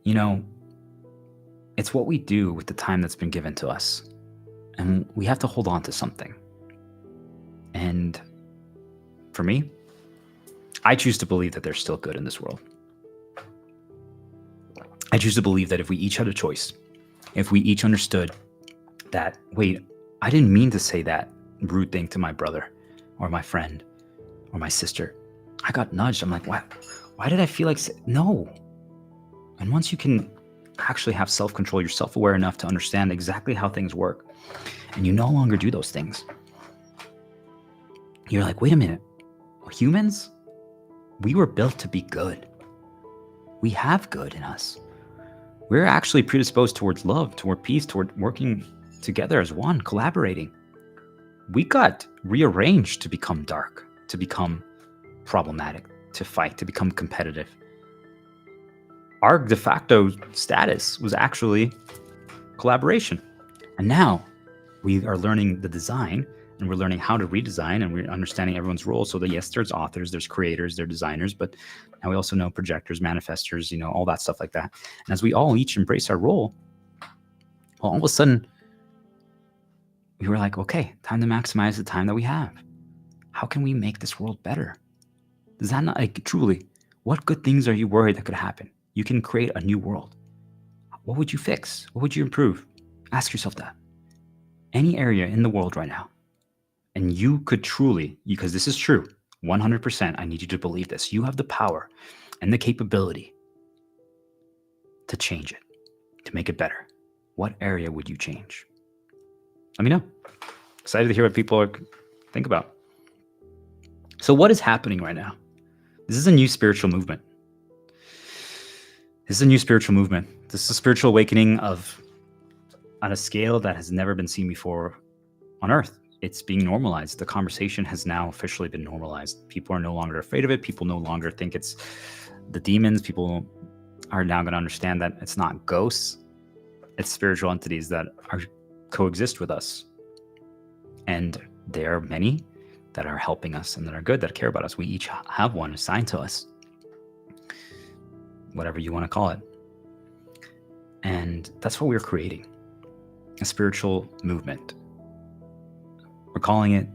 A: You know, it's what we do with the time that's been given to us. And we have to hold on to something. And for me, I choose to believe that there's still good in this world. I choose to believe that if we each had a choice, if we each understood that, wait, I didn't mean to say that rude thing to my brother or my friend or my sister. I got nudged. I'm like, why did I feel like, no. And once you can actually have self-control, you're self-aware enough to understand exactly how things work, and you no longer do those things. You're like, wait a minute, humans, we were built to be good. We have good in us. We're actually predisposed towards love, toward peace, toward working together as one, collaborating. We got rearranged to become dark, to become problematic, to fight, to become competitive. Our de facto status was actually collaboration. And now we are learning the design, and we're learning how to redesign, and we're understanding everyone's role. So that, yes, there's authors, there's creators, there's designers, but now we also know projectors, manifestors, all that stuff like that. And as we all each embrace our role, well, all of a sudden, we were like, okay, time to maximize the time that we have. How can we make this world better? Does that not, like, truly, what good things are you worried that could happen? You can create a new world. What would you fix? What would you improve? Ask yourself that. Any area in the world right now, and you could truly, because this is true, 100%, I need you to believe this. You have the power and the capability to change it, to make it better. What area would you change? Let me know. Excited to hear what people think about. So what is happening right now? This is a new spiritual movement. This is a new spiritual movement. This is a spiritual awakening on a scale that has never been seen before on Earth. It's being normalized. The conversation has now officially been normalized. People are no longer afraid of it. People no longer think it's the demons. People are now going to understand that it's not ghosts. It's spiritual entities that are coexist with us. And there are many that are helping us and that are good, that care about us. We each have one assigned to us, whatever you want to call it. And that's what we're creating, a spiritual movement. We're calling it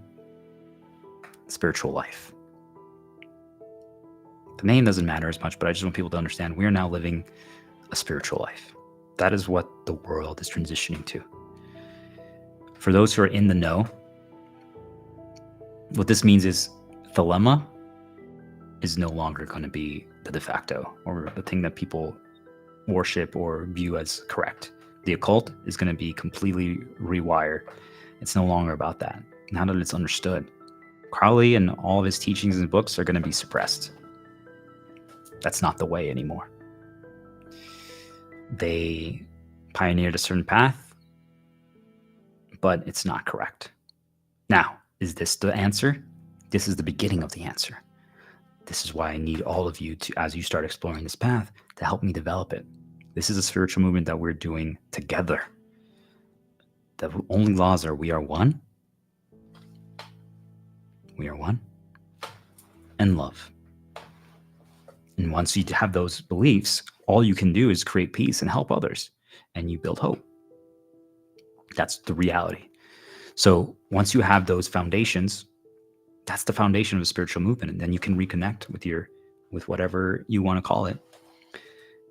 A: spiritual life. The name doesn't matter as much, but I just want people to understand we are now living a spiritual life. That is what the world is transitioning to. For those who are in the know, what this means is Thelema is no longer going to be the de facto or the thing that people worship or view as correct. The occult is going to be completely rewired. It's no longer about that. Now that it's understood, Crowley and all of his teachings and books are going to be suppressed. That's not the way anymore. They pioneered a certain path, but it's not correct. Now, is this the answer? This is the beginning of the answer. This is why I need all of you to, as you start exploring this path, to help me develop it. This is a spiritual movement that we're doing together. The only laws are we are one. We are one. And love. And once you have those beliefs, all you can do is create peace and help others. And you build hope. That's the reality. So once you have those foundations, that's the foundation of a spiritual movement. And then you can reconnect with whatever you want to call it.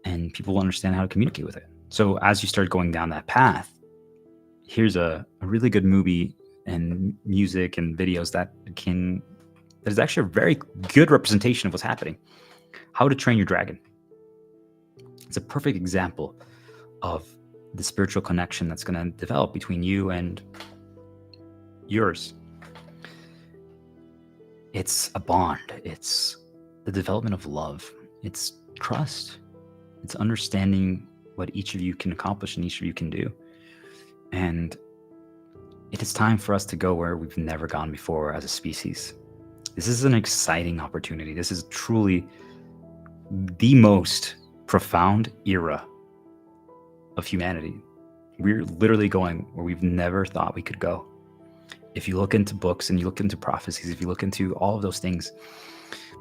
A: And people will understand how to communicate with it. So as you start going down that path, here's a really good movie and music and videos that is actually a very good representation of what's happening. How to Train Your Dragon. It's a perfect example of the spiritual connection that's going to develop between you and yours. It's a bond. It's the development of love. It's trust. It's understanding what each of you can accomplish and each of you can do. And it is time for us to go where we've never gone before as a species. This is an exciting opportunity. This is truly the most profound era of humanity. We're literally going where we've never thought we could go. If you look into books and you look into prophecies, if you look into all of those things,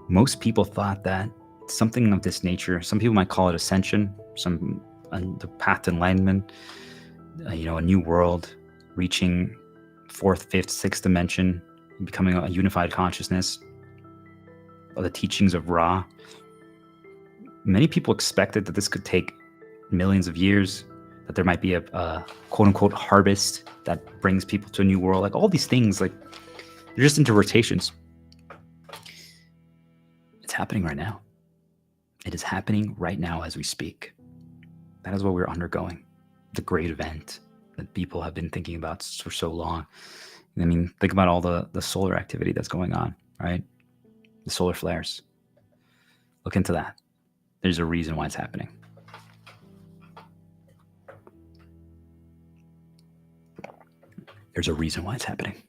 A: most people thought that something of this nature, some people might call it ascension, the path to enlightenment, a new world, reaching fourth, fifth, sixth dimension, becoming a unified consciousness, the teachings of Ra. Many people expected that this could take millions of years, that there might be a quote unquote harvest that brings people to a new world. Like all these things, like they're just interpretations. It's happening right now. It is happening right now as we speak. That is what we're undergoing. The great event that people have been thinking about for so long. I mean, think about all the solar activity that's going on, right? The solar flares. Look into that. There's a reason why it's happening. There's a reason why it's happening.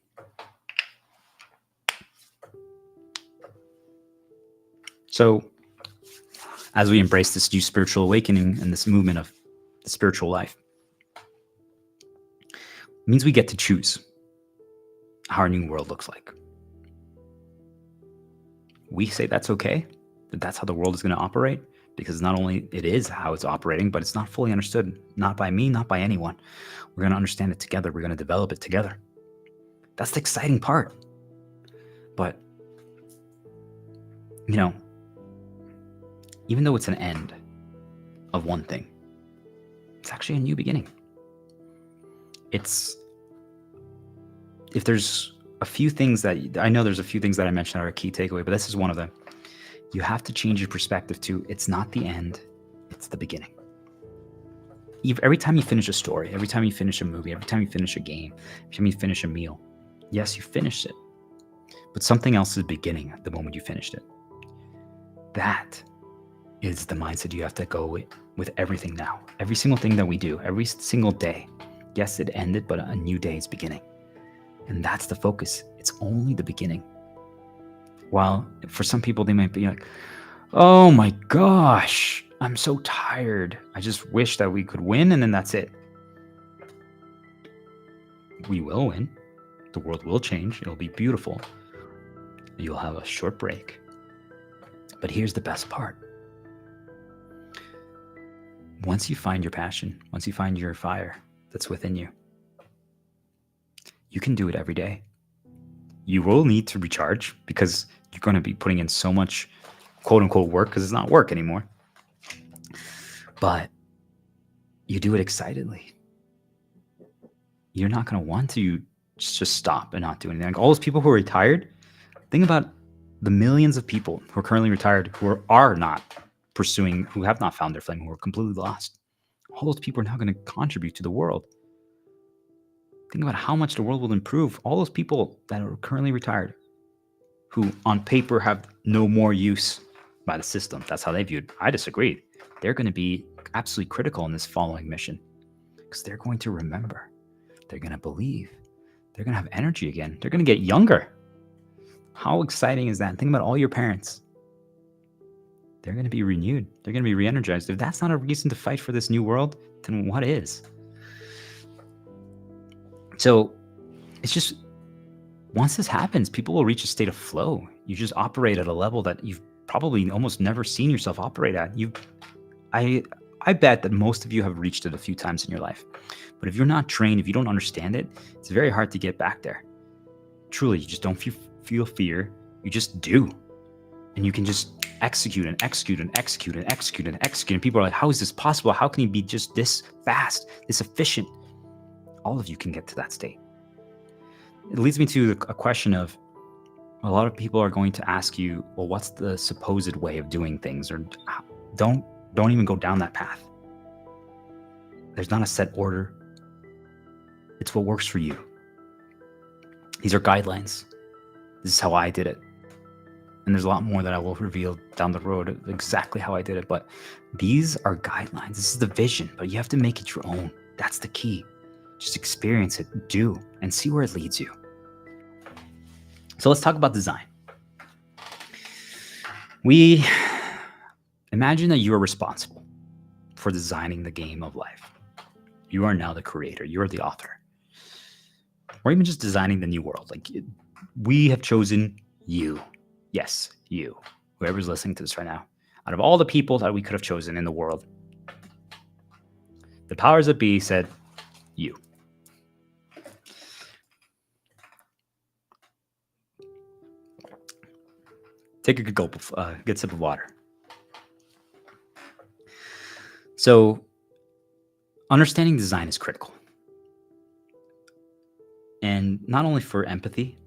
A: So, as we embrace this new spiritual awakening and this movement of the spiritual life, it means we get to choose how our new world looks like. We say that's okay, that that's how the world is going to operate, because not only it is how it's operating, but it's not fully understood, not by me, not by anyone. We're going to understand it together. We're going to develop it together. That's the exciting part. But, even though it's an end of one thing, it's actually a new beginning. If there's a few things that, I know there's a few things that I mentioned are a key takeaway, but this is one of them. You have to change your perspective to, it's not the end, it's the beginning. Every time you finish a story, every time you finish a movie, every time you finish a game, every time you finish a meal, yes, you finished it, but something else is beginning at the moment you finished it. That is the mindset you have to go with everything now. Every single thing that we do, every single day. Yes, it ended, but a new day is beginning. And that's the focus. It's only the beginning. While for some people, they might be like, oh my gosh, I'm so tired. I just wish that we could win, and then that's it. We will win. The world will change. It'll be beautiful. You'll have a short break. But here's the best part. Once you find your passion, once you find your fire that's within you, you can do it every day. You will need to recharge because you're going to be putting in so much quote unquote work because it's not work anymore. But you do it excitedly. You're not going to want to just stop and not do anything. Like all those people who are retired, think about the millions of people who are currently retired who are not pursuing, who have not found their flame, who are completely lost. All those people are now going to contribute to the world. Think about how much the world will improve. All those people that are currently retired, who on paper have no more use by the system. That's how they viewed. I disagreed. They're going to be absolutely critical in this following mission because they're going to remember. They're going to believe. They're going to have energy again. They're going to get younger. How exciting is that? Think about all your parents. They're going to be renewed. They're going to be re-energized. If that's not a reason to fight for this new world, then what is? So it's just, once this happens, people will reach a state of flow. You just operate at a level that you've probably almost never seen yourself operate at. I bet that most of you have reached it a few times in your life. But if you're not trained, if you don't understand it, it's very hard to get back there. Truly, you just don't feel fear. You just do. And you can just execute and execute and execute and execute and execute. And people are like, how is this possible? How can you be just this fast, this efficient? All of you can get to that state. It leads me to a question of, a lot of people are going to ask you, well, what's the supposed way of doing things? Or don't even go down that path. There's not a set order. It's what works for you. These are guidelines. This is how I did it. And there's a lot more that I will reveal down the road, exactly how I did it. But these are guidelines. This is the vision, but you have to make it your own. That's the key. Just experience it, do, and see where it leads you. So let's talk about design. We imagine that you are responsible for designing the game of life. You are now the creator. You are the author. Or even just designing the new world. Like, we have chosen you. Yes, you. Whoever's listening to this right now. Out of all the people that we could have chosen in the world, the powers that be said, you. Take a good gulp of, good sip of water. So, understanding design is critical. And not only for empathy,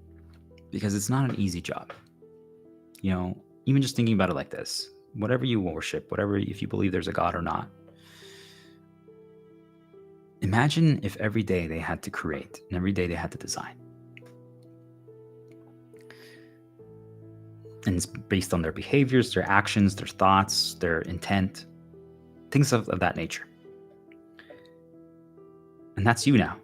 A: because it's not an easy job. You know, even just thinking about it like this, whatever you worship, whatever, if you believe there's a God or not, imagine if every day they had to create and every day they had to design. And it's based on their behaviors, their actions, their thoughts, their intent, things of that nature. And that's you now.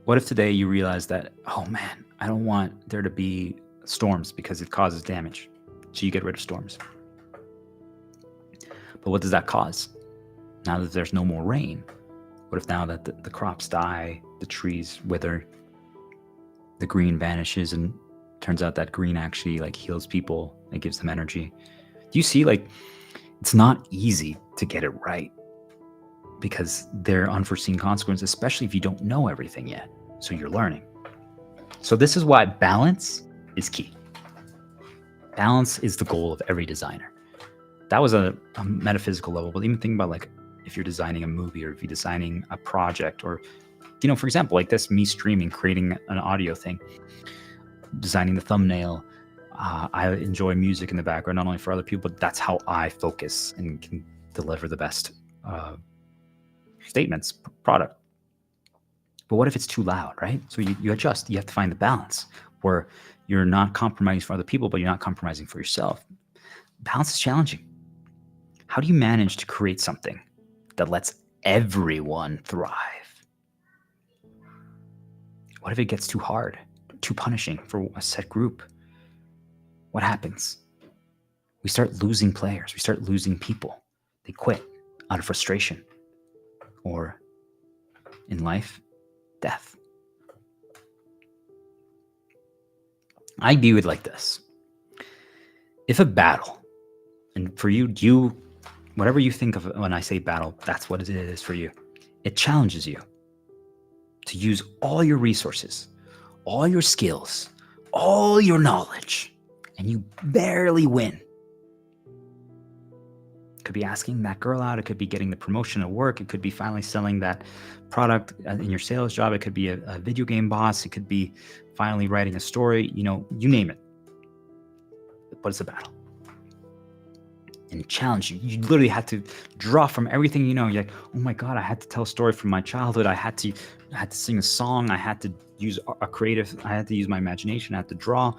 A: What if today you realize that, oh man, I don't want there to be storms because it causes damage. So you get rid of storms. But what does that cause? Now that there's no more rain, what if now that the crops die, the trees wither, the green vanishes, and turns out that green actually like heals people, it gives them energy. Do you see, like, it's not easy to get it right because there are unforeseen consequences, especially if you don't know everything yet. So you're learning. So this is why balance is key. Balance is the goal of every designer. That was a metaphysical level, but even think about, like, if you're designing a movie or if you're designing a project, or, you know, for example, like this, me streaming, creating an audio thing, designing the thumbnail. I enjoy music in the background, not only for other people, but that's how I focus and can deliver the best statements, product. But what if it's too loud, right? So you adjust. You have to find the balance where you're not compromising for other people, but you're not compromising for yourself. Balance is challenging. How do you manage to create something that lets everyone thrive What if it gets too hard, too punishing for a set group? What happens? We start losing players. We start losing people. They quit out of frustration. Or in life, death. I view it like this. If a battle, and for you, whatever you think of when I say battle, that's what it is for you. It challenges you to use all your resources, all your skills, all your knowledge, and you barely win. It could be asking that girl out. It could be getting the promotion at work. It could be finally selling that product in your sales job. It could be a video game boss. It could be finally writing a story. You name it. But it's a battle. And it challenged you. You literally had to draw from everything you know. You're like, oh my God, I had to tell a story from my childhood. I had to sing a song. I had to use I had to use my imagination. I had to draw.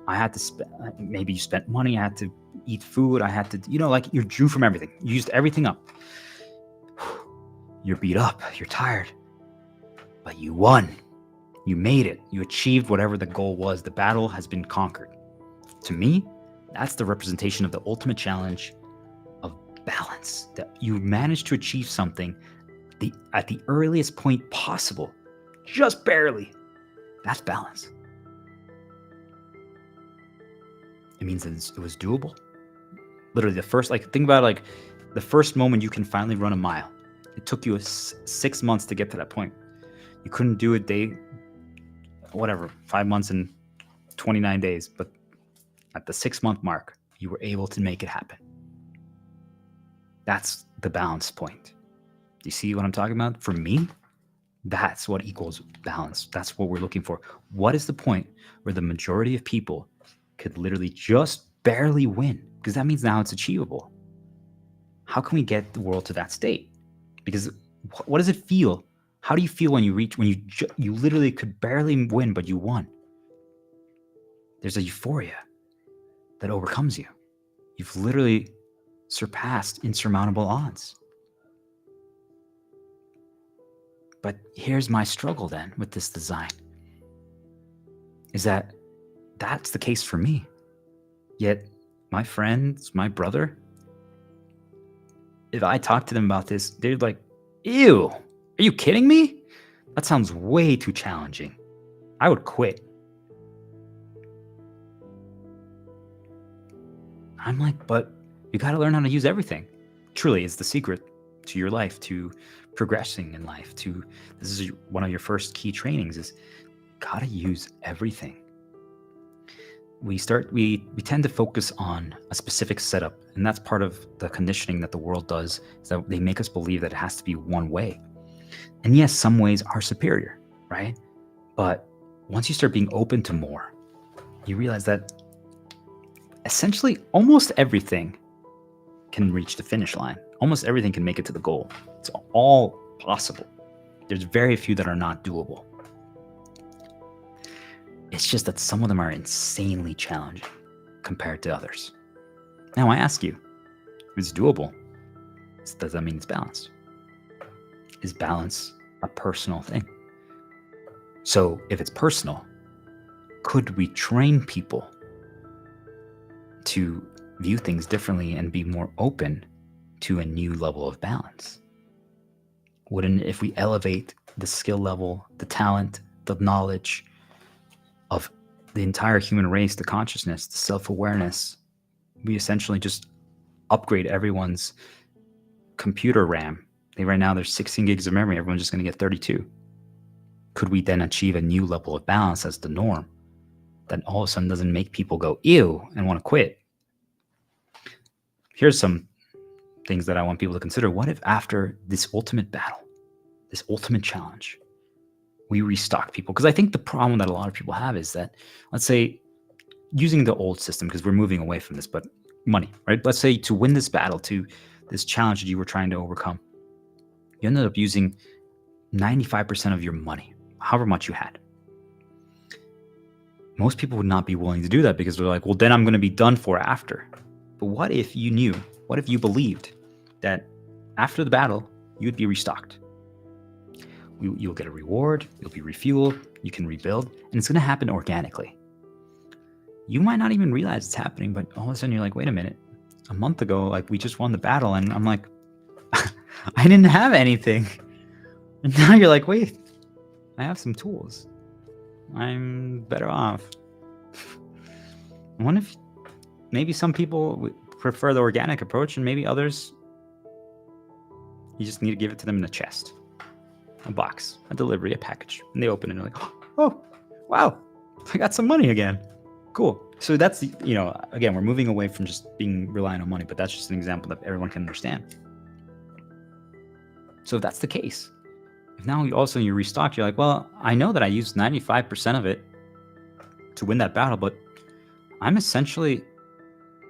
A: I had to maybe you spent money. I had to eat food. I had to, you drew from everything. You used everything up. You're beat up. You're tired. But you won. You made it. You achieved whatever the goal was. The battle has been conquered. To me, that's the representation of the ultimate challenge of balance. That you managed to achieve something at the earliest point possible, just barely. That's balance. It means that it was doable. Literally, think about it, the first moment you can finally run a mile. It took you 6 months to get to that point. You couldn't do it 5 months and 29 days, but at the 6-month mark, you were able to make it happen. That's the balance point. Do you see what I'm talking about? For me, that's what equals balance. That's what we're looking for. What is the point where the majority of people could literally just barely win? Because that means now it's achievable. How can we get the world to that state? Because what does it feel? How do you feel when you literally could barely win, but you won? There's a euphoria that overcomes you. You've literally surpassed insurmountable odds. But here's my struggle then with this design, is that that's the case for me. Yet my friends, my brother, if I talk to them about this, they're like, ew, are you kidding me? That sounds way too challenging. I would quit. I'm like, but you got to learn how to use everything. Truly, it's the secret to your life, to progressing in life. This is one of your first key trainings is got to use everything. We tend to focus on a specific setup, and that's part of the conditioning that the world does, is that they make us believe that it has to be one way. And yes, some ways are superior, right? But once you start being open to more, you realize that essentially almost everything can reach the finish line. Almost everything can make it to the goal. It's all possible. There's very few that are not doable. It's just that some of them are insanely challenging compared to others. Now I ask you, if it's doable, does that mean it's balanced? Is balance a personal thing? So if it's personal, could we train people to view things differently and be more open to a new level of balance? If we elevate the skill level, the talent, the knowledge of the entire human race, the consciousness, the self-awareness, we essentially just upgrade everyone's computer RAM. Right now there's 16 gigs of memory. Everyone's just going to get 32. Could we then achieve a new level of balance as the norm that all of a sudden doesn't make people go, ew, and want to quit? Here's some things that I want people to consider. What if after this ultimate battle, this ultimate challenge, we restock people? Because I think the problem that a lot of people have is that, let's say, using the old system, because we're moving away from this, but money, right? Let's say to win this battle, to this challenge that you were trying to overcome, you ended up using 95% of your money, however much you had. Most people would not be willing to do that because they're like, well, then I'm going to be done for after. But what if you believed that after the battle, you would be restocked? you'll get a reward, you'll be refueled, you can rebuild, and it's going to happen organically. You might not even realize it's happening, but all of a sudden you're like, wait a minute, a month ago, like we just won the battle, and I'm like, I didn't have anything. And now you're like, wait, I have some tools. I'm better off. I wonder if maybe some people prefer the organic approach, and maybe others, you just need to give it to them in a chest, a box, a delivery, a package. And they open it and they're like, oh, wow, I got some money again. Cool. So that's, again, we're moving away from just being reliant on money, but that's just an example that everyone can understand. So if that's the case, if now all of a sudden you're restocked, you're like, well, I know that I used 95% of it to win that battle, but I'm essentially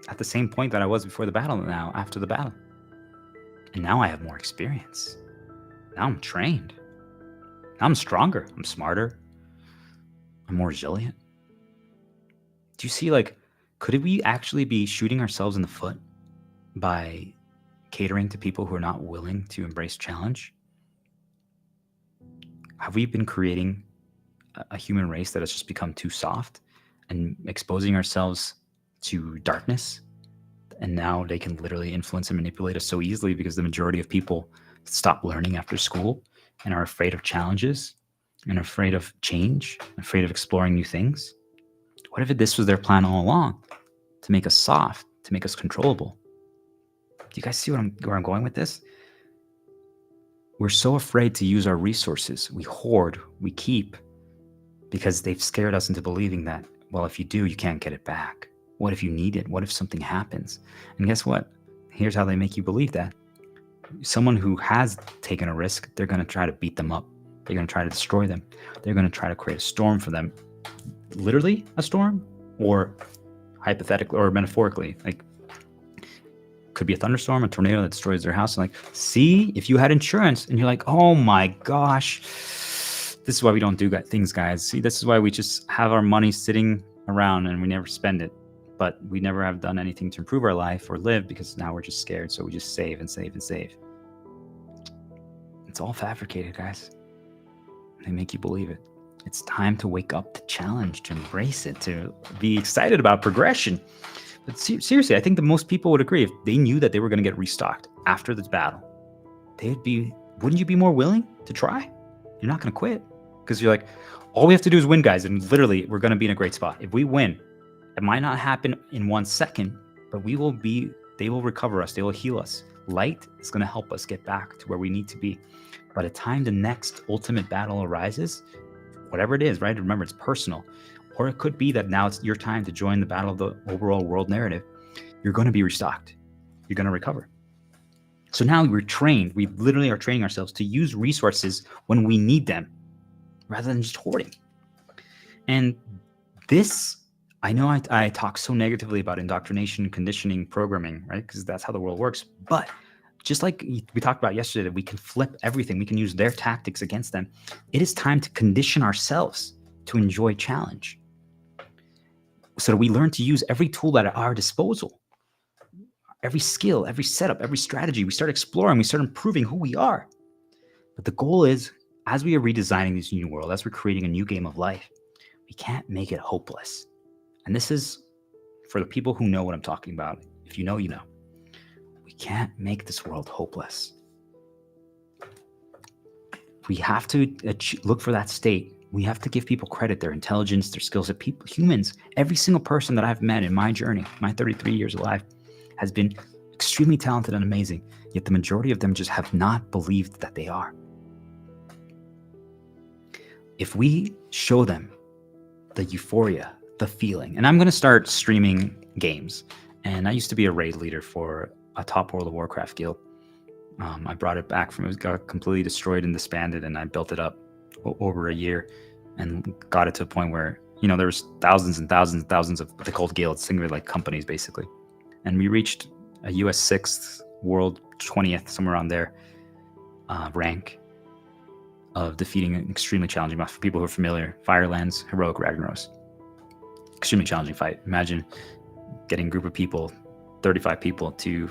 A: at the same point that I was before the battle now, after the battle. And now I have more experience. Now I'm trained. Now I'm stronger. I'm smarter. I'm more resilient. Do you see, like, could we actually be shooting ourselves in the foot by catering to people who are not willing to embrace challenge? Have we been creating a human race that has just become too soft and exposing ourselves to darkness? And now they can literally influence and manipulate us so easily because the majority of people stop learning after school and are afraid of challenges and afraid of change, afraid of exploring new things. What if this was their plan all along? To make us soft, to make us controllable. Do you guys see where I'm going with this? We're so afraid to use our resources. We hoard, we keep, because they've scared us into believing that, well, if you do, you can't get it back. What if you need it? What if something happens? And guess what? Here's how they make you believe that. Someone who has taken a risk, they're going to try to beat them up. They're going to try to destroy them. They're going to try to create a storm for them. Literally a storm, or hypothetically or metaphorically, like could be a thunderstorm, a tornado that destroys their house. And like, see, if you had insurance, and you're like, oh my gosh, this is why we don't do things, guys. See, this is why we just have our money sitting around and we never spend it, but we never have done anything to improve our life or live because now we're just scared. So we just save and save and save. It's all fabricated, guys. They make you believe it. It's time to wake up to challenge, to embrace it, to be excited about progression. But seriously, I think that most people would agree if they knew that they were going to get restocked after this battle, wouldn't you be more willing to try? You're not going to quit because you're like, all we have to do is win, guys. And literally, we're going to be in a great spot. If we win, it might not happen in 1 second, but they will recover us. They will heal us. Light is going to help us get back to where we need to be. By the time the next ultimate battle arises, whatever it is, right? Remember, it's personal. Or it could be that now it's your time to join the battle of the overall world narrative. You're going to be restocked. You're going to recover. So now we're trained. We literally are training ourselves to use resources when we need them rather than just hoarding. And this, I know I talk so negatively about indoctrination, conditioning, programming, right? Because that's how the world works. But just like we talked about yesterday, that we can flip everything. We can use their tactics against them. It is time to condition ourselves to enjoy challenge so that we learn to use every tool at our disposal, every skill, every setup, every strategy. We start exploring, we start improving who we are. But the goal is, as we are redesigning this new world, as we're creating a new game of life, we can't make it hopeless. And this is for the people who know what I'm talking about. If you know, you know. We can't make this world hopeless. We have to look for that state. We have to give people credit, their intelligence, their skills. That people, humans, every single person that I've met in my journey, my 33 years alive, has been extremely talented and amazing. Yet the majority of them just have not believed that they are. If we show them the euphoria, the feeling, and I'm going to start streaming games. And I used to be a raid leader for a top World of Warcraft guild. I brought it back from it got completely destroyed and disbanded, and I built it up over a year and got it to a point where, there was thousands and thousands and thousands of what they called guilds, singular like companies basically. And we reached a US 6th, world 20th, somewhere around there, rank of defeating an extremely challenging boss. For people who are familiar, Firelands, Heroic Ragnaros. Extremely challenging fight. Imagine getting a group of people, 35 people, to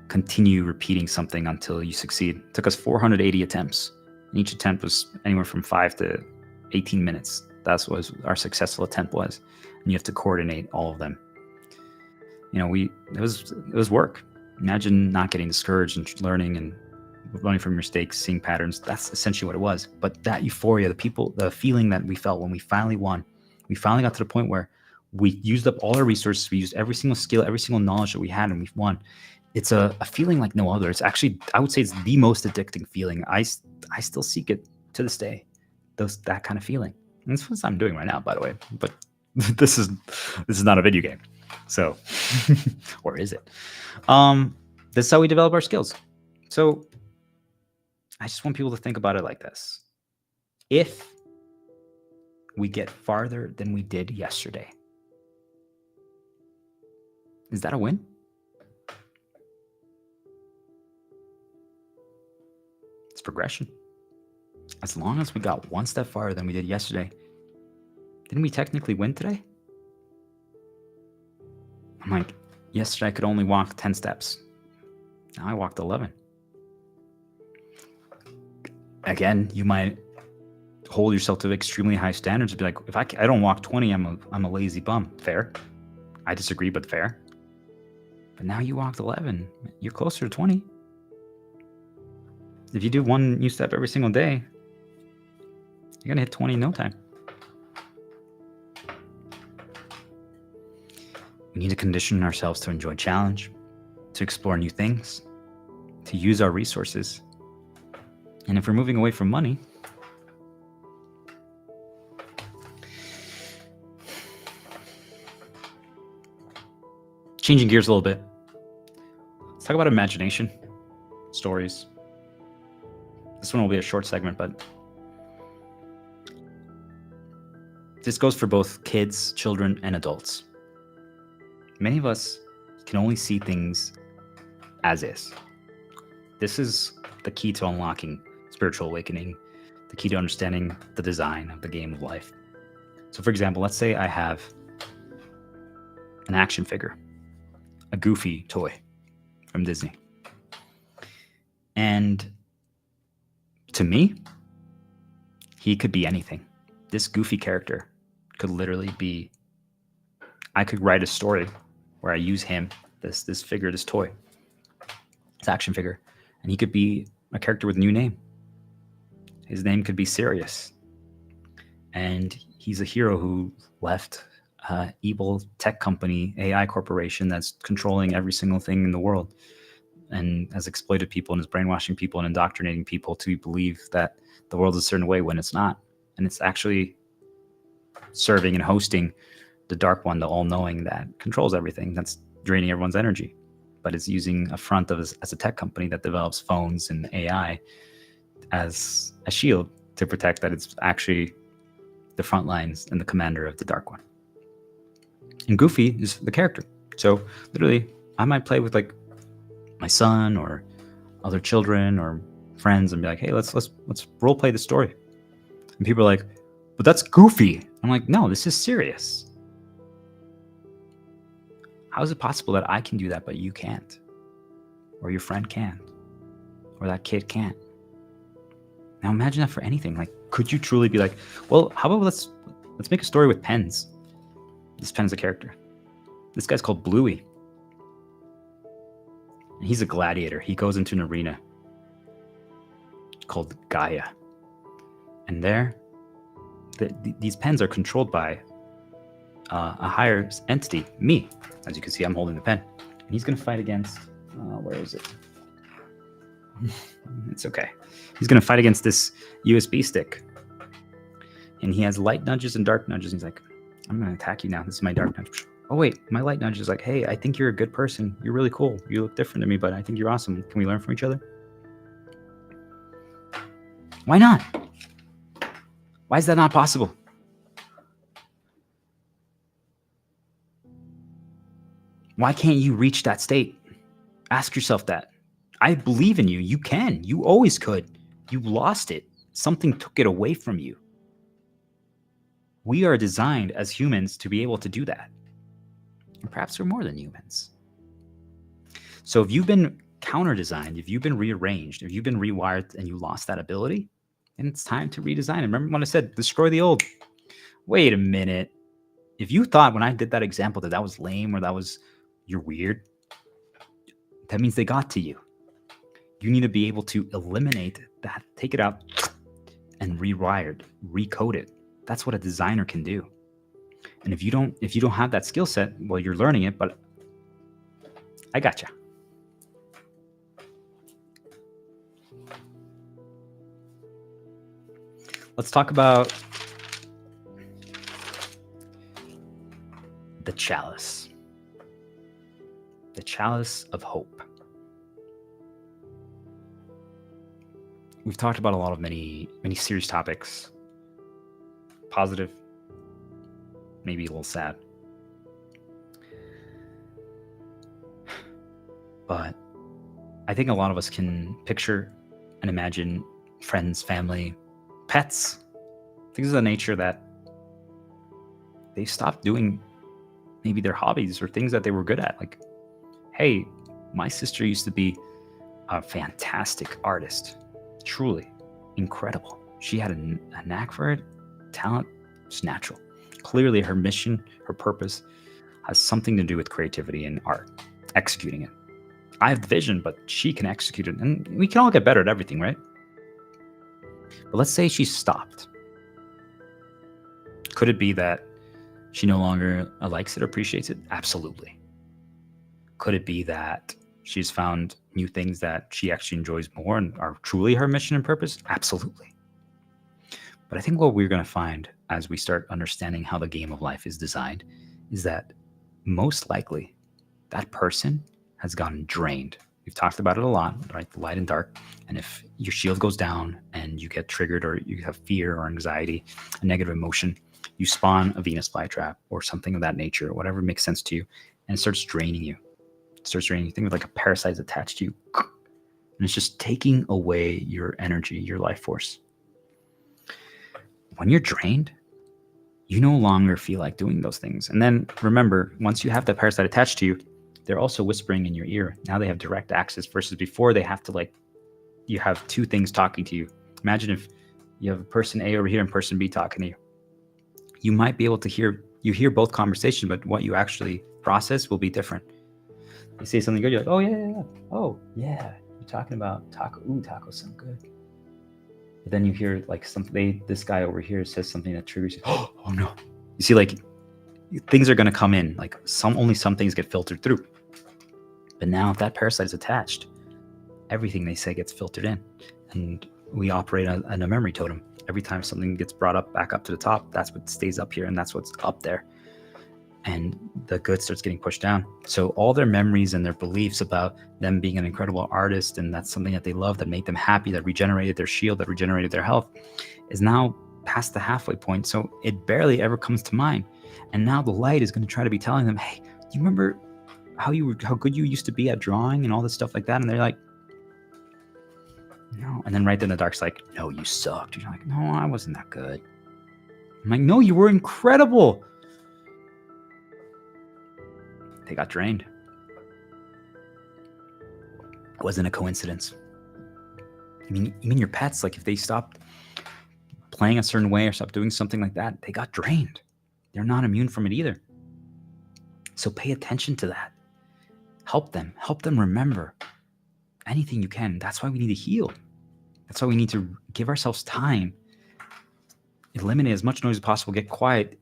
A: continue repeating something until you succeed. It took us 480 attempts And each attempt was anywhere from 5 to 18 minutes. That's what our successful attempt was. And you have to coordinate all of them. It was work. Imagine not getting discouraged and learning and learning from mistakes, seeing patterns. That's essentially what it was. But that euphoria, the feeling that we felt when we finally won, we finally got to the point where we used up all our resources. We used every single skill, every single knowledge that we had, and we won. It's a feeling like no other. It's actually, I would say, it's the most addicting feeling. I still seek it to this day. That kind of feeling. And that's what I'm doing right now, by the way. But this is not a video game. So, or is it? This is how we develop our skills. So I just want people to think about it like this. If we get farther than we did yesterday, is that a win? It's progression. As long as we got one step farther than we did yesterday, didn't we technically win today? I'm like, yesterday I could only walk 10 steps. Now I walked 11. Again, you might hold yourself to extremely high standards and be like, if I don't walk 20, I'm a lazy bum. Fair. I disagree, but fair. But now you walked 11. You're closer to 20. If you do one new step every single day, you're going to hit 20 in no time. We need to condition ourselves to enjoy challenge, to explore new things, to use our resources. And if we're moving away from money, changing gears a little bit, let's talk about imagination, stories. This one will be a short segment, but this goes for both kids, children, and adults. Many of us can only see things as is. This is the key to unlocking spiritual awakening, the key to understanding the design of the game of life. So for example, let's say I have an action figure, a Goofy toy from Disney. And to me, he could be anything. This Goofy character could literally be, I could write a story where I use him, this figure, this toy, this action figure, and he could be a character with a new name. His name could be Sirius. And he's a hero who left evil tech company, AI corporation that's controlling every single thing in the world and has exploited people and is brainwashing people and indoctrinating people to believe that the world is a certain way when it's not. And it's actually serving and hosting the dark one, the all-knowing that controls everything, that's draining everyone's energy, but it's using a front of as a tech company that develops phones and AI as a shield to protect that it's actually the front lines and the commander of the dark one. And Goofy is the character. So literally, I might play with like my son or other children or friends and be like, hey, let's role play the story. And people are like, but that's Goofy. I'm like, no, this is serious. How is it possible that I can do that, but you can't? Or your friend can? Or that kid can't? Now imagine that for anything. Like, could you truly be like, well, how about let's make a story with pens. This pen's a character. This guy's called Bluey. And he's a gladiator. He goes into an arena called Gaia. And there, these pens are controlled by a higher entity, me. As you can see, I'm holding the pen. And he's going to fight against, where is it? It's okay. He's going to fight against this USB stick. And he has light nudges and dark nudges. He's like, I'm going to attack you now. This is my dark nudge. Oh, wait. My light nudge is like, hey, I think you're a good person. You're really cool. You look different to me, but I think you're awesome. Can we learn from each other? Why not? Why is that not possible? Why can't you reach that state? Ask yourself that. I believe in you. You can. You always could. You lost it. Something took it away from you. We are designed as humans to be able to do that. And perhaps we're more than humans. So if you've been counter-designed, if you've been rearranged, if you've been rewired and you lost that ability, And it's time to redesign it. Remember when I said destroy the old? Wait a minute. If you thought when I did that example that was lame or that was you're weird, that means they got to you. You need to be able to eliminate that, take it out, and rewire it, recode it. That's what a designer can do. And if you don't have that skill set, well, you're learning it, but I gotcha. Let's talk about the chalice. The chalice of hope. We've talked about a lot of many serious topics. Positive, maybe a little sad. But I think a lot of us can picture and imagine friends, family, pets, things of the nature that they stopped doing maybe their hobbies or things that they were good at. Like, hey, my sister used to be a fantastic artist, truly incredible. She had a knack for it, talent, it's natural. Clearly her mission, her purpose has something to do with creativity and art, executing it. I have the vision, but she can execute it, and we can all get better at everything, right? But let's say she stopped. Could it be that she no longer likes it or appreciates it? Absolutely. Could it be that she's found new things that she actually enjoys more and are truly her mission and purpose? Absolutely. But I think what we're going to find as we start understanding how the game of life is designed is that most likely that person has gotten drained. We've talked about it a lot, right? The light and dark. And if your shield goes down and you get triggered or you have fear or anxiety, a negative emotion, you spawn a Venus flytrap or something of that nature, or whatever makes sense to you, and it starts draining you. It starts draining you. Think of like a parasite attached to you. And it's just taking away your energy, your life force. When you're drained, you no longer feel like doing those things. And then remember, once you have that parasite attached to you, they're also whispering in your ear. Now they have direct access versus before they have to you have two things talking to you. Imagine if you have person A over here and person B talking to you. You might be able to hear both conversations, but what you actually process will be different. They say something good, you're like, oh yeah. Oh yeah, you're talking about taco. Ooh, tacos sound good. But then you hear this guy over here says something that triggers you. Oh no. You see, things are going to come in. Only some things get filtered through. But now if that parasite is attached, everything they say gets filtered in. And we operate on a memory totem. Every time something gets brought up back up to the top, that's what stays up here and that's what's up there. And the good starts getting pushed down. So all their memories and their beliefs about them being an incredible artist and that's something that they love, that made them happy, that regenerated their shield, that regenerated their health, is now past the halfway point. So it barely ever comes to mind. And now the light is going to try to be telling them, hey, do you remember how good you used to be at drawing and all this stuff like that? And they're like, no. And then right then the dark's like, no, you sucked. You're like, no, I wasn't that good. I'm like, no, you were incredible. They got drained. It wasn't a coincidence. I mean, even your pets, if they stopped playing a certain way or stopped doing something like that, they got drained. They're not immune from it either. So pay attention to that. Help them remember anything you can. That's why we need to heal. That's why we need to give ourselves time, eliminate as much noise as possible, get quiet,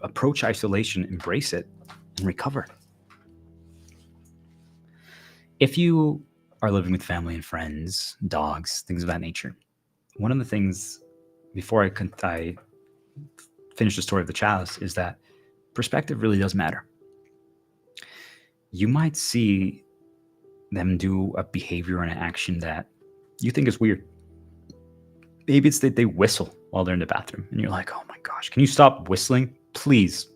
A: approach isolation, embrace it, and recover. If you are living with family and friends, dogs, things of that nature, one of the things, before I finish the story of the chalice, is that perspective really does matter. You might see them do a behavior and an action that you think is weird. Maybe it's that they whistle while they're in the bathroom and you're like, oh my gosh, can you stop whistling? Please.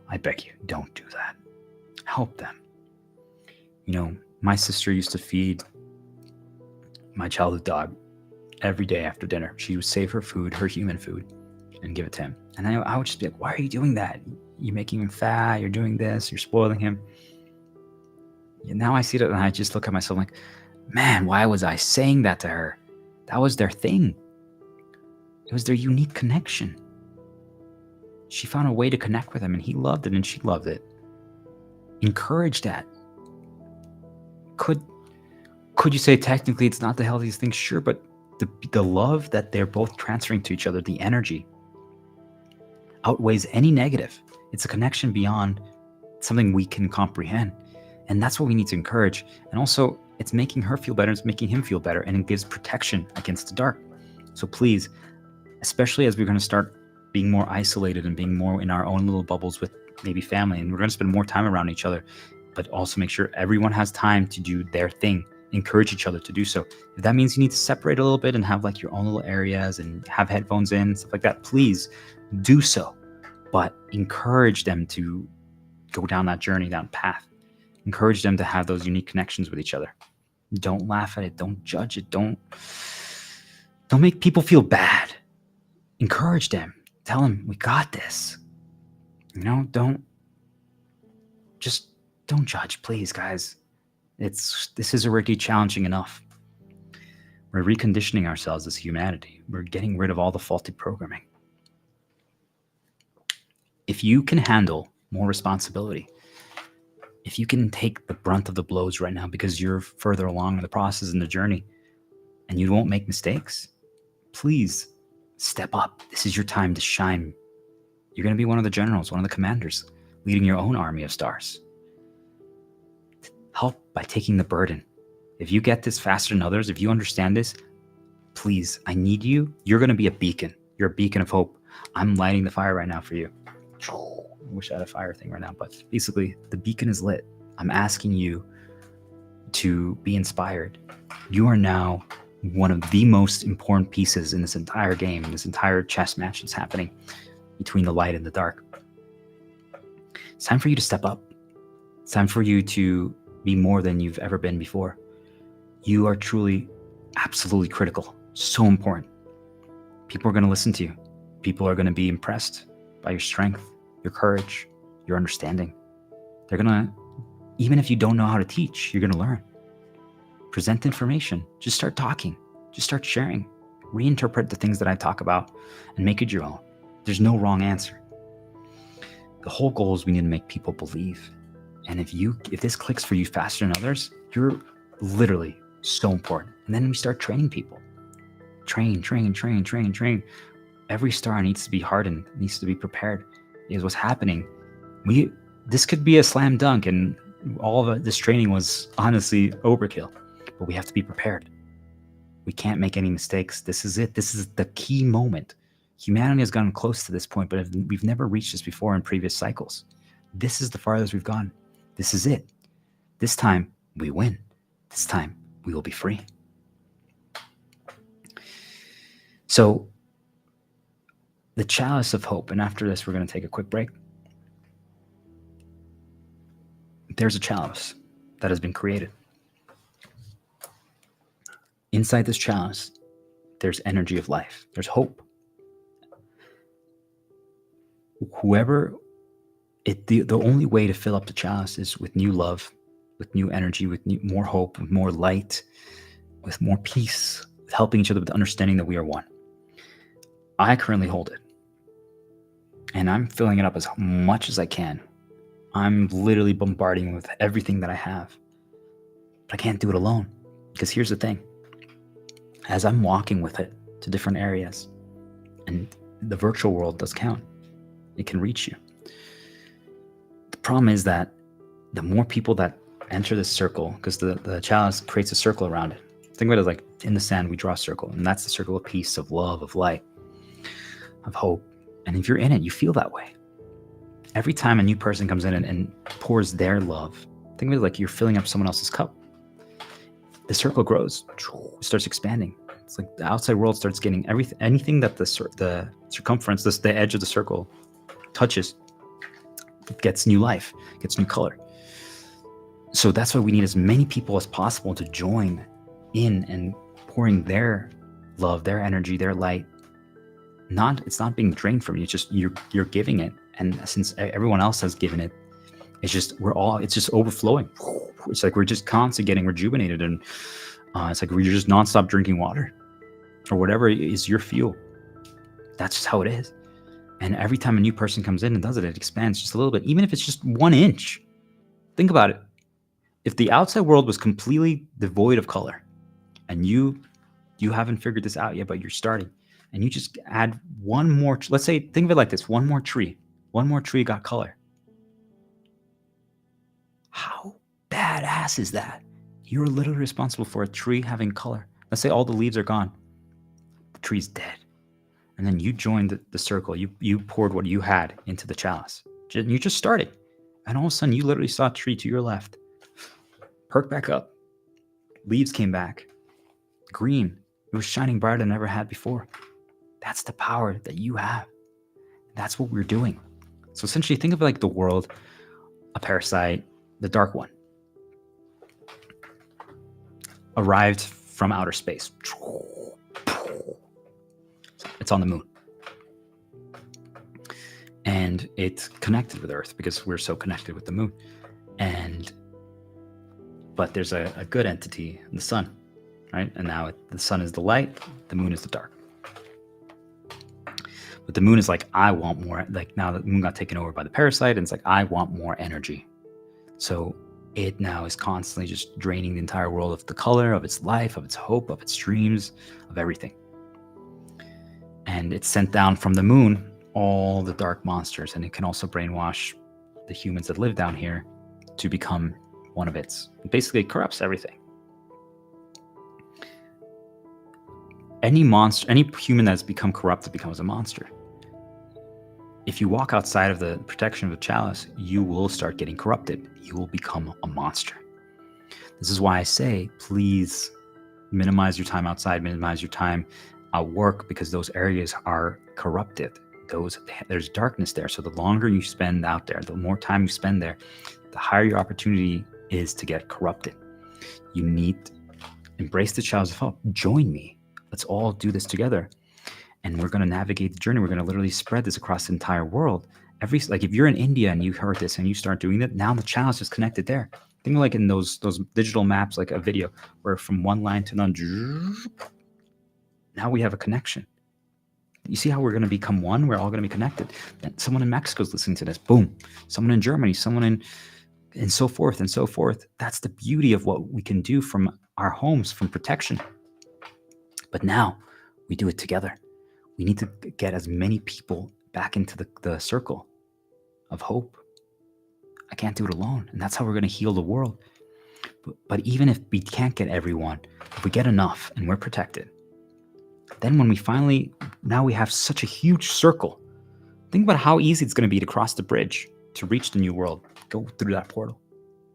A: I beg you, don't do that. Help them. My sister used to feed my childhood dog every day after dinner. She would save her food, her human food, and give it to him. And I would just be like, why are you doing that? You're making him fat. You're doing this. You're spoiling him. And now I see that and I just look at myself like, man, why was I saying that to her? That was their thing. It was their unique connection. She found a way to connect with him, and he loved it, and she loved it. Encourage that. Could you say technically it's not the healthiest thing? Sure, but the love that they're both transferring to each other, the energy, outweighs any negative. It's a connection beyond something we can comprehend. And that's what we need to encourage. And also, it's making her feel better, it's making him feel better, and it gives protection against the dark. So please, especially as we're going to start being more isolated and being more in our own little bubbles with maybe family, and we're going to spend more time around each other, but also make sure everyone has time to do their thing. Encourage each other to do so. If that means you need to separate a little bit and have like your own little areas and have headphones in, stuff like that, please do so. But encourage them to go down that journey, that path. Encourage them to have those unique connections with each other. Don't laugh at it. Don't judge it. Don't make people feel bad. Encourage them. Tell them, we got this. Don't judge, please, guys. This is already challenging enough. We're reconditioning ourselves as humanity. We're getting rid of all the faulty programming. If you can handle more responsibility, if you can take the brunt of the blows right now because you're further along in the process and the journey and you won't make mistakes, please step up. This is your time to shine. You're going to be one of the generals, one of the commanders, leading your own army of stars. Help by taking the burden. If you get this faster than others, if you understand this, please, I need you. You're going to be a beacon. You're a beacon of hope. I'm lighting the fire right now for you. I wish I had a fire thing right now, but basically the beacon is lit. I'm asking you to be inspired. You are now one of the most important pieces in this entire game, in this entire chess match that's happening between the light and the dark. It's time for you to step up. It's time for you to be more than you've ever been before. You are truly, absolutely critical. So important. People are going to listen to you. People are going to be impressed by your strength, your courage, your understanding. They're going to, even if you don't know how to teach, you're going to learn. Present information. Just start talking. Just start sharing. Reinterpret the things that I talk about and make it your own. There's no wrong answer. The whole goal is we need to make people believe. And if this clicks for you faster than others, you're literally so important. And then we start training people. Train. Every star needs to be hardened, needs to be prepared. Is what's happening. This could be a slam dunk, and all of this training was honestly overkill. But we have to be prepared. We can't make any mistakes. This is it. This is the key moment. Humanity has gotten close to this point, but we've never reached this before in previous cycles. This is the farthest we've gone. This is it. This time we win. This time we will be free. So the chalice of hope, and after this we're going to take a quick break. There's a chalice that has been created. Inside this chalice, there's energy of life. There's hope. The only way to fill up the chalice is with new love, with new energy, with more hope, with more light, with more peace, with helping each other, with the understanding that we are one. I currently hold it. And I'm filling it up as much as I can. I'm literally bombarding with everything that I have. But I can't do it alone. Because here's the thing. As I'm walking with it to different areas, and the virtual world does count. It can reach you. The problem is that the more people that enter this circle, because the chalice creates a circle around it. Think about it like in the sand, we draw a circle. And that's the circle of peace, of love, of light, of hope. And if you're in it, you feel that way. Every time a new person comes in and pours their love, think of it like you're filling up someone else's cup. The circle grows, it starts expanding. It's like the outside world starts getting anything that the circumference, the edge of the circle touches, it gets new life, gets new color. So that's why we need as many people as possible to join in and pouring their love, their energy, their light. It's not being drained from you. It's just you're giving it, and since everyone else has given it, it's just overflowing. It's like we're just constantly getting rejuvenated, and it's like we're just nonstop drinking water. or whatever is your fuel. That's just how it is. And every time a new person comes in and does it, it expands just a little bit, even if it's just 1 inch. Think about it. If the outside world was completely devoid of color, and you haven't figured this out yet, but you're starting, and you just add one more, let's say, think of it like this: one more tree got color. How badass is that? You're literally responsible for a tree having color. Let's say all the leaves are gone, the tree's dead, and then you joined the circle. You poured what you had into the chalice. You just started, and all of a sudden you literally saw a tree to your left perk back up. Leaves came back green. It was shining brighter than it ever had before. That's the power that you have. That's what we're doing. So essentially, think of it like the world, a parasite, the dark one, arrived from outer space. It's on the moon. And it's connected with Earth because we're so connected with the moon. But there's a good entity, the sun, right? And now the sun is the light, the moon is the dark. But the moon is like, I want more. Like now the moon got taken over by the parasite, and it's like, I want more energy. So it now is constantly just draining the entire world of the color, of its life, of its hope, of its dreams, of everything. And it's sent down from the moon all the dark monsters, and it can also brainwash the humans that live down here to become one of its. Basically, it corrupts everything. Any monster, any human that's become corrupted becomes a monster. If you walk outside of the protection of the chalice, you will start getting corrupted. You will become a monster. This is why I say, please minimize your time outside, minimize your time at work, because those areas are corrupted. There's darkness there. So the longer you spend out there, the more time you spend there, the higher your opportunity is to get corrupted. You need to embrace the chalice of hope. Join me. Let's all do this together. And we're going to navigate the journey. We're going to literally spread this across the entire world. Like if you're in India and you heard this and you start doing that, now the chalice is connected there. Think like in those digital maps, like a video where from one line to another, now we have a connection. You see how we're going to become one? We're all going to be connected. Someone in Mexico is listening to this. Boom. Someone in Germany, someone and so forth and so forth. That's the beauty of what we can do from our homes, from protection. But now we do it together. We need to get as many people back into the circle of hope. I can't do it alone. And that's how we're going to heal the world. But even if we can't get everyone, if we get enough and we're protected, then when now we have such a huge circle. Think about how easy it's going to be to cross the bridge, to reach the new world, go through that portal.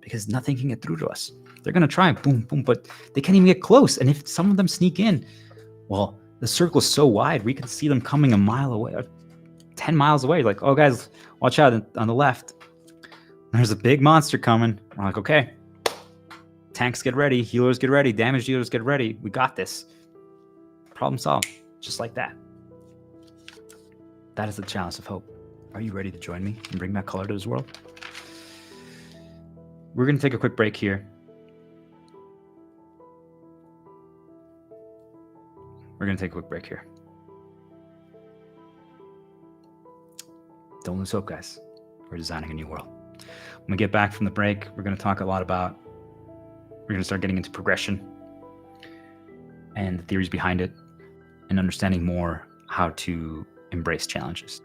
A: Because nothing can get through to us. They're going to try, boom, boom, but they can't even get close. And if some of them sneak in, well, the circle is so wide, we can see them coming a mile away, 10 miles away. Like, oh, guys, watch out on the left. There's a big monster coming. We're like, okay, tanks get ready, healers get ready, damage dealers get ready. We got this. Problem solved, just like that. That is the chalice of hope. Are you ready to join me and bring back color to this world? We're going to take a quick break here. Don't lose hope, guys. We're designing a new world. When we get back from the break, we're going to talk a lot about, we're going to start getting into progression and the theories behind it and understanding more how to embrace challenges.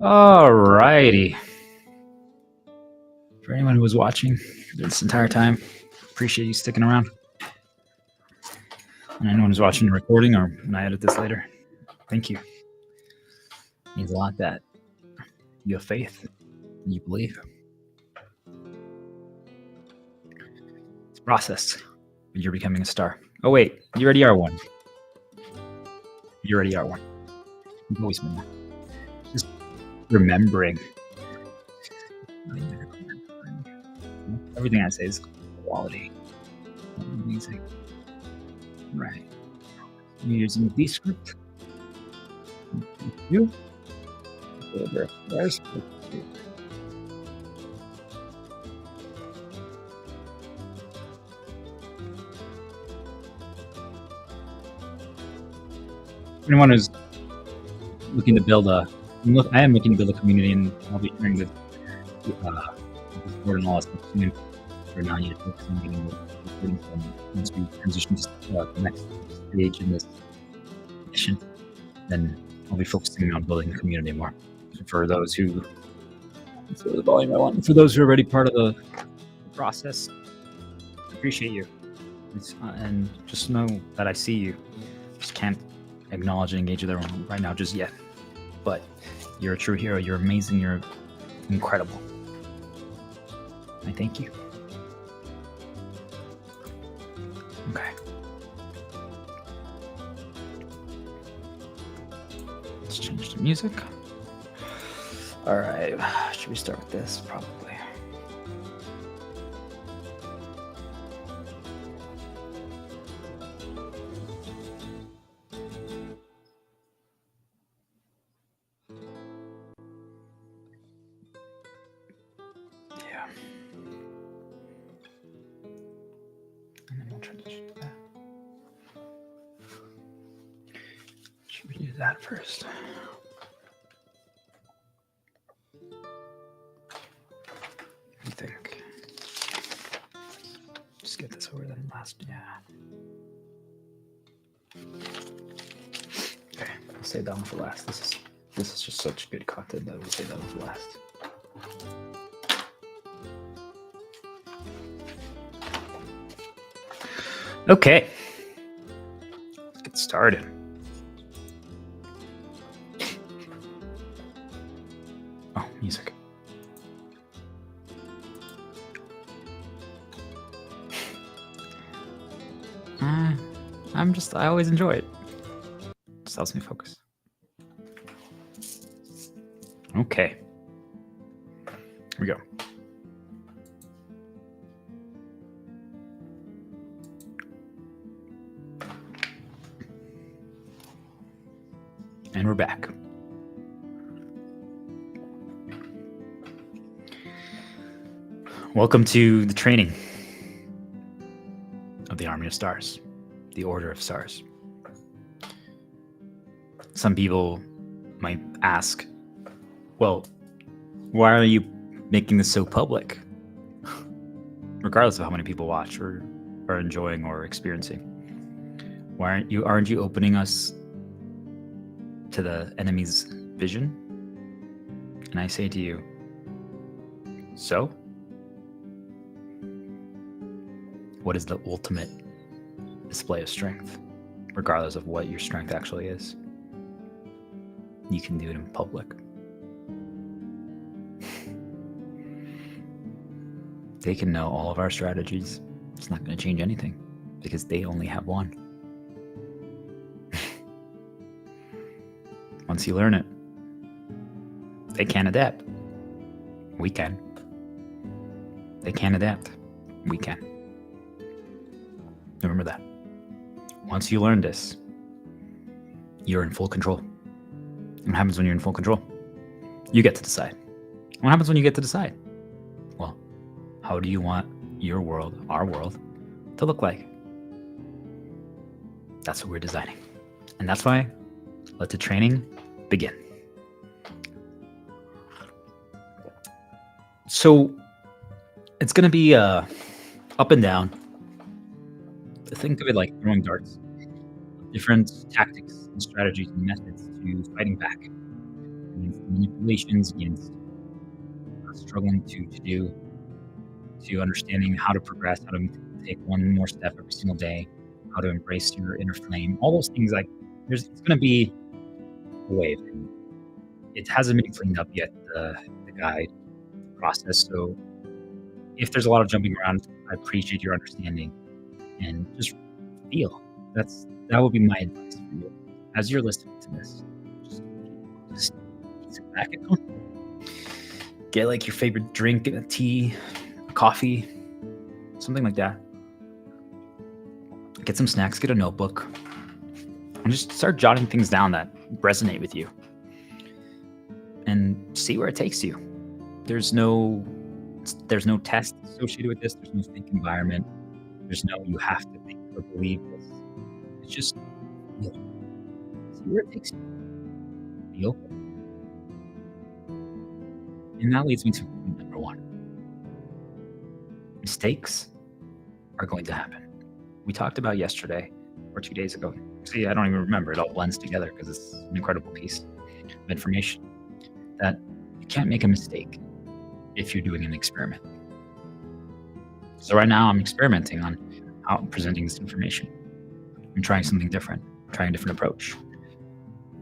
A: All righty. For anyone who was watching this entire time, appreciate you sticking around. And anyone who's watching the recording or when I edit this later, thank you. It means a lot that you have faith and you believe. It's a process when you're becoming a star. Oh wait, you already are one. You already are one. You've always been one. Just remembering. Everything I say is quality. Amazing. Right. You're using B script. You. There's. Anyone who's looking to build I am looking to build a community, and I'll be sharing this board and all that stuff soon. For now, you need to focus on getting the recording done. Once we transition to the next stage in this mission, then I'll be focusing on building the community more. For those who, let's go to the volume I want. For those who are already part of the process, I appreciate you. And just know that I see you. Just can't acknowledge and engage with everyone right now just yet. But you're a true hero. You're amazing. You're incredible. I thank you. Okay. Let's change the music. All right. Should we start with this? Probably. Yeah. And then we'll transition to that. Should we do that first? I think. Just get this over then last. Yeah. Okay, I'll save that one for last. This is just such good content that we'll save that one for last. Okay. Let's get started. Oh, music. I always enjoy it. Just helps me focus. Okay. Here we go. And we're back. Welcome to the training of the Army of Stars, the Order of Stars. Some people might ask, well, why are you making this so public? Regardless of how many people watch or are enjoying or experiencing. Why aren't you opening us to the enemy's vision? And I say to you, so? What is the ultimate display of strength? Regardless of what your strength actually is. You can do it in public. They can know all of our strategies. It's not going to change anything because they only have one. Once you learn it, they can't adapt. We can. They can't adapt. We can. Remember that. Once you learn this, you're in full control. What happens when you're in full control? You get to decide. What happens when you get to decide? Well, how do you want your world, our world, to look like? That's what we're designing. And that's why let the training begin. So it's going to be up and down. Think of it like throwing darts, different tactics and strategies and methods to fighting back against manipulations, against struggling to do, to understanding how to progress, how to take one more step every single day, how to embrace your inner flame, all those things. Like it's going to be a wave. And it hasn't been cleaned up yet, the guide process. So if there's a lot of jumping around, I appreciate your understanding and just feel. That would be my advice for you as you're listening to this. Just sit back and get like your favorite drink, a tea, a coffee, something like that. Get some snacks, get a notebook, and just start jotting things down that resonate with you, and see where it takes you. There's no test associated with this. There's no fake environment. There's no you have to think or believe this. It's just feel. See where it takes you. Feel. And that leads me to number one. Mistakes are going to happen. We talked about yesterday or 2 days ago. See, I don't even remember. It all blends together because it's an incredible piece of information that you can't make a mistake if you're doing an experiment. So right now I'm experimenting on how I'm presenting this information. I'm trying something different, trying a different approach,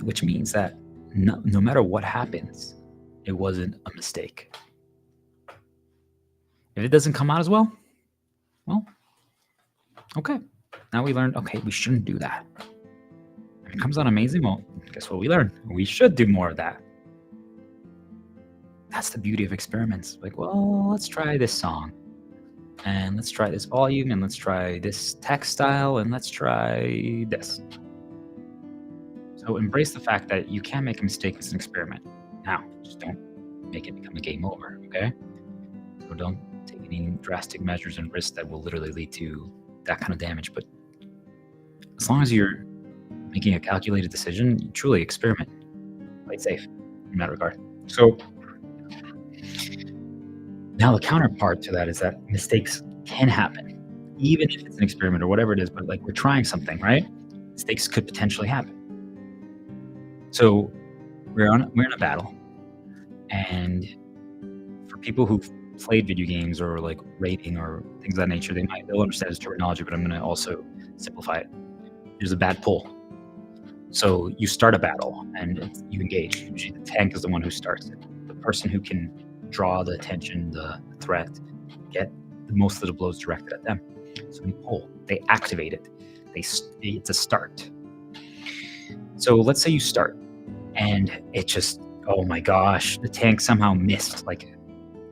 A: which means that no matter what happens, it wasn't a mistake. If it doesn't come out as well, okay. Now we learned, okay, we shouldn't do that. If it comes out amazing, well, guess what we learned? We should do more of that. That's the beauty of experiments. Like, well, let's try this song, and let's try this volume, and let's try this text style, and let's try this. So embrace the fact that you can make a mistake as an experiment. Now, just don't make it become a game over, okay? So don't take any drastic measures and risks that will literally lead to that kind of damage. But as long as you're making a calculated decision, you truly experiment. Play it safe in that regard. So now the counterpart to that is that mistakes can happen, even if it's an experiment or whatever it is, but like we're trying something, right? Mistakes could potentially happen. So we're in a battle, and for people who've played video games or like raiding or things of that nature, they'll understand this terminology, but I'm going to also simplify it. There's a bad pull. So you start a battle and you engage. Usually the tank is the one who starts it. The person who can draw the attention, the threat, get the most of the blows directed at them. So they pull, they activate it. It's a start. So let's say you start and it just, oh my gosh, the tank somehow missed. Like,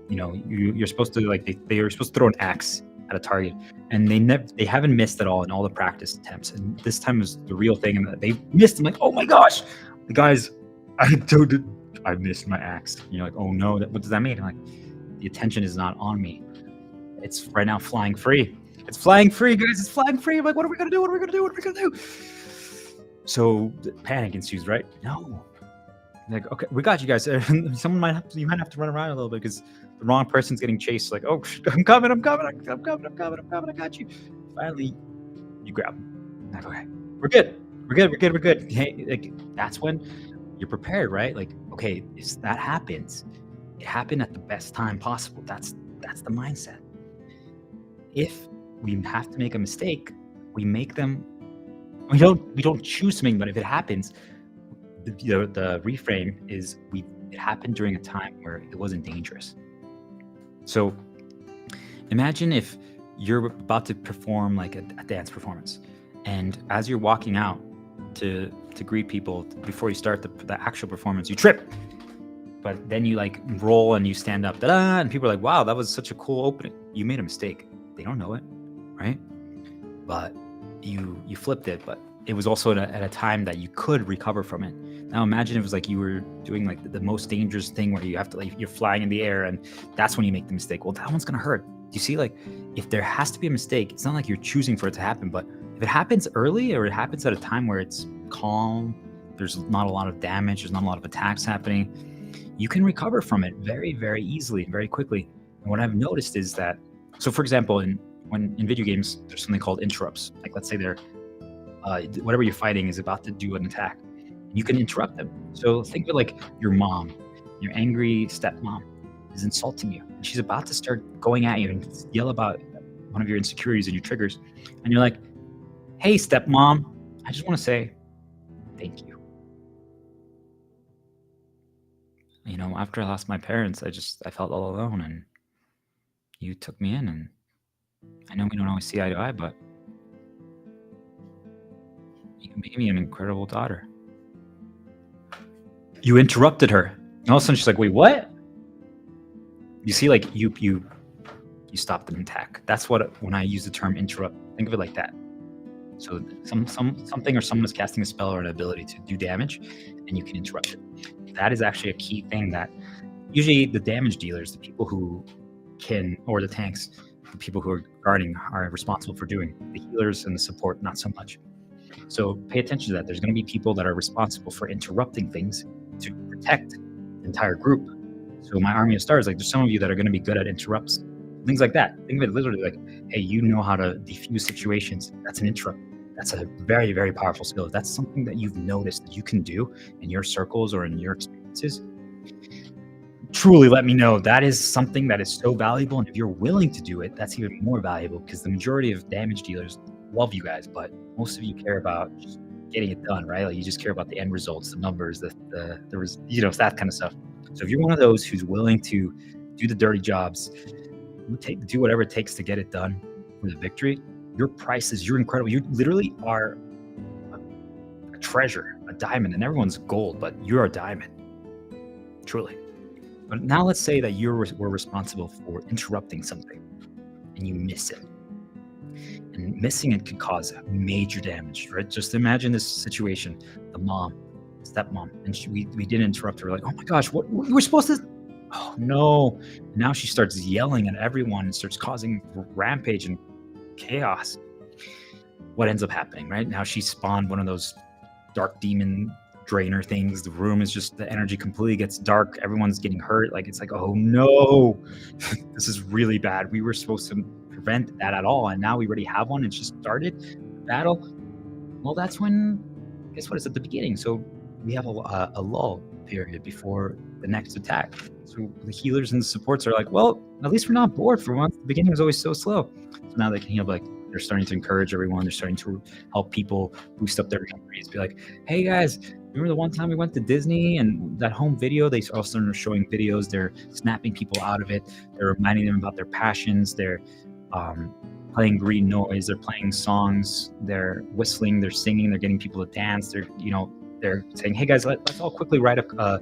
A: you know, you're supposed to like they are supposed to throw an axe at a target, and they haven't missed at all in all the practice attempts. And this time was the real thing, and they missed. I'm like, oh my gosh, the guys, I missed my axe. And you're like, oh no, what does that mean? I'm like, the attention is not on me. It's right now flying free. It's flying free, guys. It's flying free. I'm like, what are we gonna do? What are we gonna do? What are we gonna do? So the panic ensues, right? No. Like, okay, we got you guys. You might have to run around a little bit because the wrong person's getting chased. Like, oh, I'm coming, I got you. Finally, you grab them. Like, okay, we're good. Hey, like, that's when you're prepared, right? Like, okay, if that happens, it happened at the best time possible. That's the mindset. If we have to make a mistake, we make them. We don't choose something, but if it happens, the reframe is it happened during a time where it wasn't dangerous. So imagine if you're about to perform like a dance performance, and as you're walking out to greet people before you start the actual performance, you trip, but then you like roll and you stand up, da-da, and people are like, wow, that was such a cool opening. You made a mistake. They don't know it, right? But you flipped it, but it was also at a time that you could recover from it. Now imagine it was like you were doing like the most dangerous thing where you have to like you're flying in the air, and that's when you make the mistake. Well, that one's gonna hurt. You see, like if there has to be a mistake, it's not like you're choosing for it to happen, but if it happens early or it happens at a time where it's calm, there's not a lot of damage, there's not a lot of attacks happening, you can recover from it very, very easily, very quickly. And what I've noticed is that, so for example, in video games, there's something called interrupts. Like let's say they're whatever you're fighting is about to do an attack. You can interrupt them. So think of it like your mom, your angry stepmom is insulting you, and she's about to start going at you and yell about one of your insecurities and your triggers, and you're like, "Hey, stepmom, I just want to say thank you." You know, after I lost my parents, I felt all alone, and you took me in, and I know we don't always see eye to eye, but you made me an incredible daughter. You interrupted her. And all of a sudden she's like, wait, what? You see, like you stopped an attack. That's what, when I use the term interrupt, think of it like that. So something or someone is casting a spell or an ability to do damage, and you can interrupt it. That is actually a key thing that usually the damage dealers, the people who can, or the tanks, the people who are guarding are responsible for doing. The healers and the support, not so much. So pay attention to that. There's going to be people that are responsible for interrupting things to protect the entire group. So my army of stars, like there's some of you that are going to be good at interrupts, things like that. Think of it literally like, hey, you know how to defuse situations. That's an interrupt. That's a very, very powerful skill. If that's something that you've noticed that you can do in your circles or in your experiences, truly let me know. That is something that is so valuable. And if you're willing to do it, that's even more valuable, because the majority of damage dealers love you guys, but most of you care about just getting it done, right? Like you just care about the end results, the numbers, the that kind of stuff. So if you're one of those who's willing to do the dirty jobs, do whatever it takes to get it done for the victory, your prices, you're incredible. You literally are a treasure, a diamond, and everyone's gold, but you're a diamond, truly. But now let's say that we're responsible for interrupting something and you miss it. And missing it could cause major damage, right? Just imagine this situation: the stepmom, and we didn't interrupt her. We're like, oh my gosh, what you were supposed to? Oh no! And now she starts yelling at everyone and starts causing rampage and chaos. What ends up happening, right? Now she spawned one of those dark demon drainer things. The room is just, the energy completely gets dark. Everyone's getting hurt. Like it's like, oh no, this is really bad. We were supposed to prevent that at all, and now we already have one. It's just started battle. Well, that's when, guess what? It's at the beginning. So we have a lull period before the next attack. So the healers and the supports are like, well, at least we're not bored for once. The beginning was always so slow. So now they can heal. Like they're starting to encourage everyone. They're starting to help people boost up their memories. Be like, hey guys, remember the one time we went to Disney and that home video? They also are showing videos. They're snapping people out of it. They're reminding them about their passions. They're playing green noise. They're playing songs. They're whistling. They're singing. They're getting people to dance. They're saying, hey guys, let's all quickly write a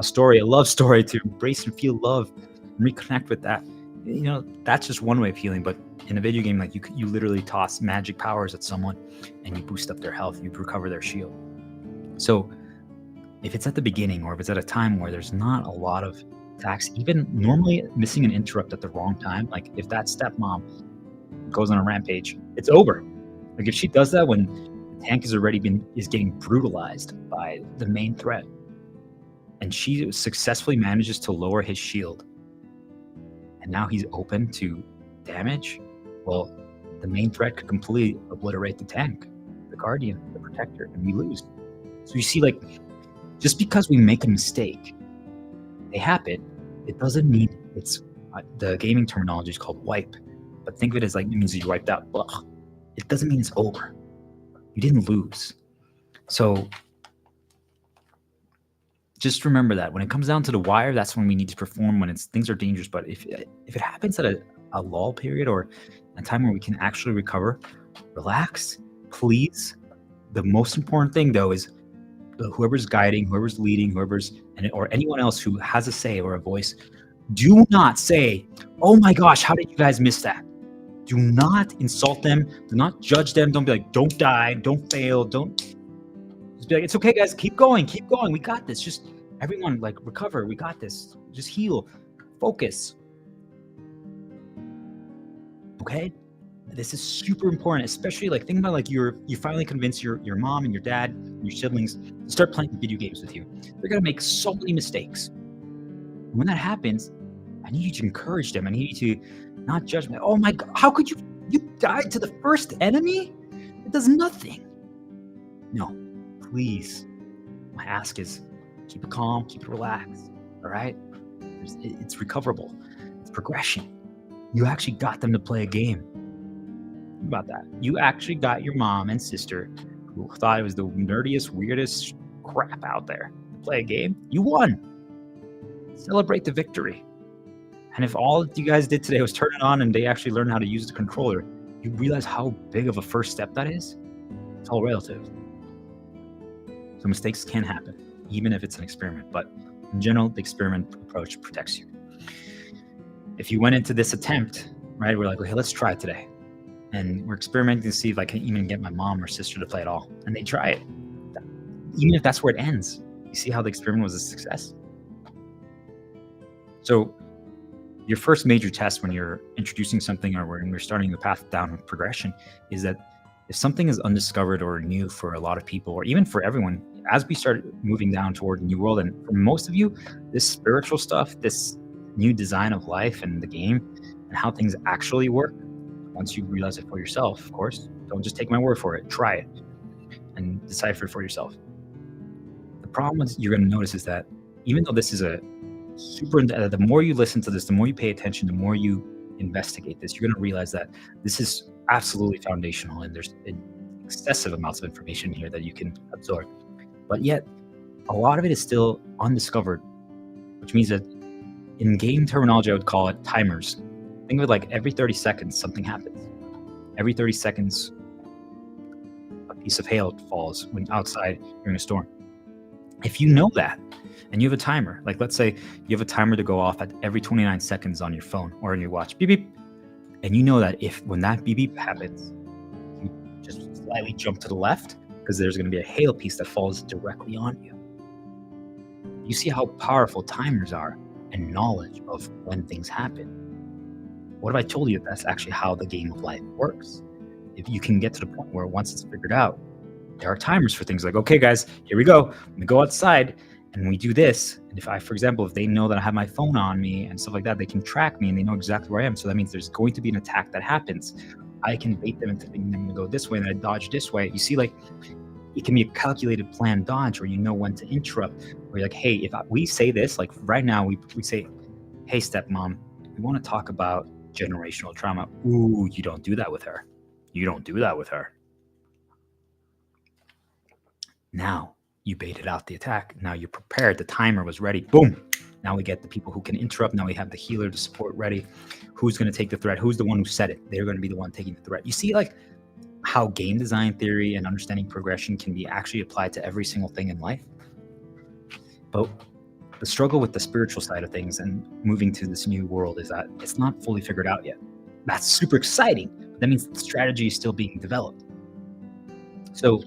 A: story, a love story, to embrace and feel love and reconnect with that. That's just one way of healing. But in a video game, like you literally toss magic powers at someone and you boost up their health. You recover their shield. So if it's at the beginning, or if it's at a time where there's not a lot of attacks, even normally missing an interrupt at the wrong time, like if that stepmom goes on a rampage, it's over. Like if she does that when the tank is getting brutalized by the main threat, and she successfully manages to lower his shield, and now he's open to damage, well, the main threat could completely obliterate the tank, the guardian, the protector, and we lose. So you see, like, just because we make a mistake, they happen, it doesn't mean it's, the gaming terminology is called wipe, but think of it as like, it means you wiped out. Ugh. It doesn't mean it's over. You didn't lose. So just remember that when it comes down to the wire, that's when we need to perform, when things are dangerous. But if it happens at a lull period, or a time where we can actually recover, relax, please. The most important thing though is whoever's guiding, whoever's leading, or anyone else who has a say or a voice, do not say, oh my gosh, how did you guys miss that? Do not insult them. Do not judge them. Don't be like, don't die, don't fail, don't. Just be like, it's okay guys, keep going, we got this. Just everyone, like, recover, we got this. Just heal, focus. Okay? This is super important, especially like think about like you finally convince your mom and your dad and your siblings to start playing video games with you. They're gonna make so many mistakes. When that happens, I need you to encourage them. I need you to not judge me. Oh my God, how could you died to the first enemy? It does nothing. No, please. My ask is keep it calm, keep it relaxed. All right? It's recoverable. It's progression. You actually got them to play a game. Think about that. You actually got your mom and sister who thought it was the nerdiest, weirdest crap out there to play a game. You won. Celebrate the victory. And if all you guys did today was turn it on and they actually learned how to use the controller, you realize how big of a first step that is? It's all relative. So mistakes can happen, even if it's an experiment. But in general, the experiment approach protects you. If you went into this attempt, right, we're like, okay, let's try it today. And we're experimenting to see if I can even get my mom or sister to play at all. And they try it. Even if that's where it ends, you see how the experiment was a success? So your first major test when you're introducing something or when you're starting the path down progression is that if something is undiscovered or new for a lot of people, or even for everyone, as we start moving down toward a new world, and for most of you, this spiritual stuff, this new design of life and the game and how things actually work, once you realize it for yourself, of course, don't just take my word for it, try it and decipher it for yourself. The problem you're going to notice is that even though this is a the more you listen to this, the more you pay attention, the more you investigate this, you're going to realize that this is absolutely foundational and there's excessive amounts of information here that you can absorb. But yet, a lot of it is still undiscovered, which means that in game terminology, I would call it timers. Think of it like every 30 seconds, something happens. Every 30 seconds, a piece of hail falls when outside during a storm. If you know that, and you have a timer, like let's say you have a timer to go off at every 29 seconds on your phone or on your watch, beep, beep. And you know that if when that beep, beep happens, you just slightly jump to the left because there's going to be a hail piece that falls directly on you. You see how powerful timers are and knowledge of when things happen. What if I told you that's actually how the game of life works? If you can get to the point where once it's figured out, there are timers for things like, okay, guys, here we go. We go outside and we do this. And if I, for example, if they know that I have my phone on me and stuff like that, they can track me and they know exactly where I am. So that means there's going to be an attack that happens. I can bait them into thinking I'm going to go this way and I dodge this way. You see, like, it can be a calculated planned dodge where you know when to interrupt. Where you're like, hey, if we say this, like right now, we say, hey, stepmom, we want to talk about generational trauma. Ooh, you don't do that with her. You don't do that with her. Now you baited out the attack. Now you're prepared. The timer was ready. Boom. Now we get the people who can interrupt. Now we have the healer, the support ready. Who's going to take the threat? Who's the one who said it? They're going to be the one taking the threat. You see, like, how game design theory and understanding progression can be actually applied to every single thing in life. But the struggle with the spiritual side of things and moving to this new world is that it's not fully figured out yet. That's super exciting. But that means the strategy is still being developed. So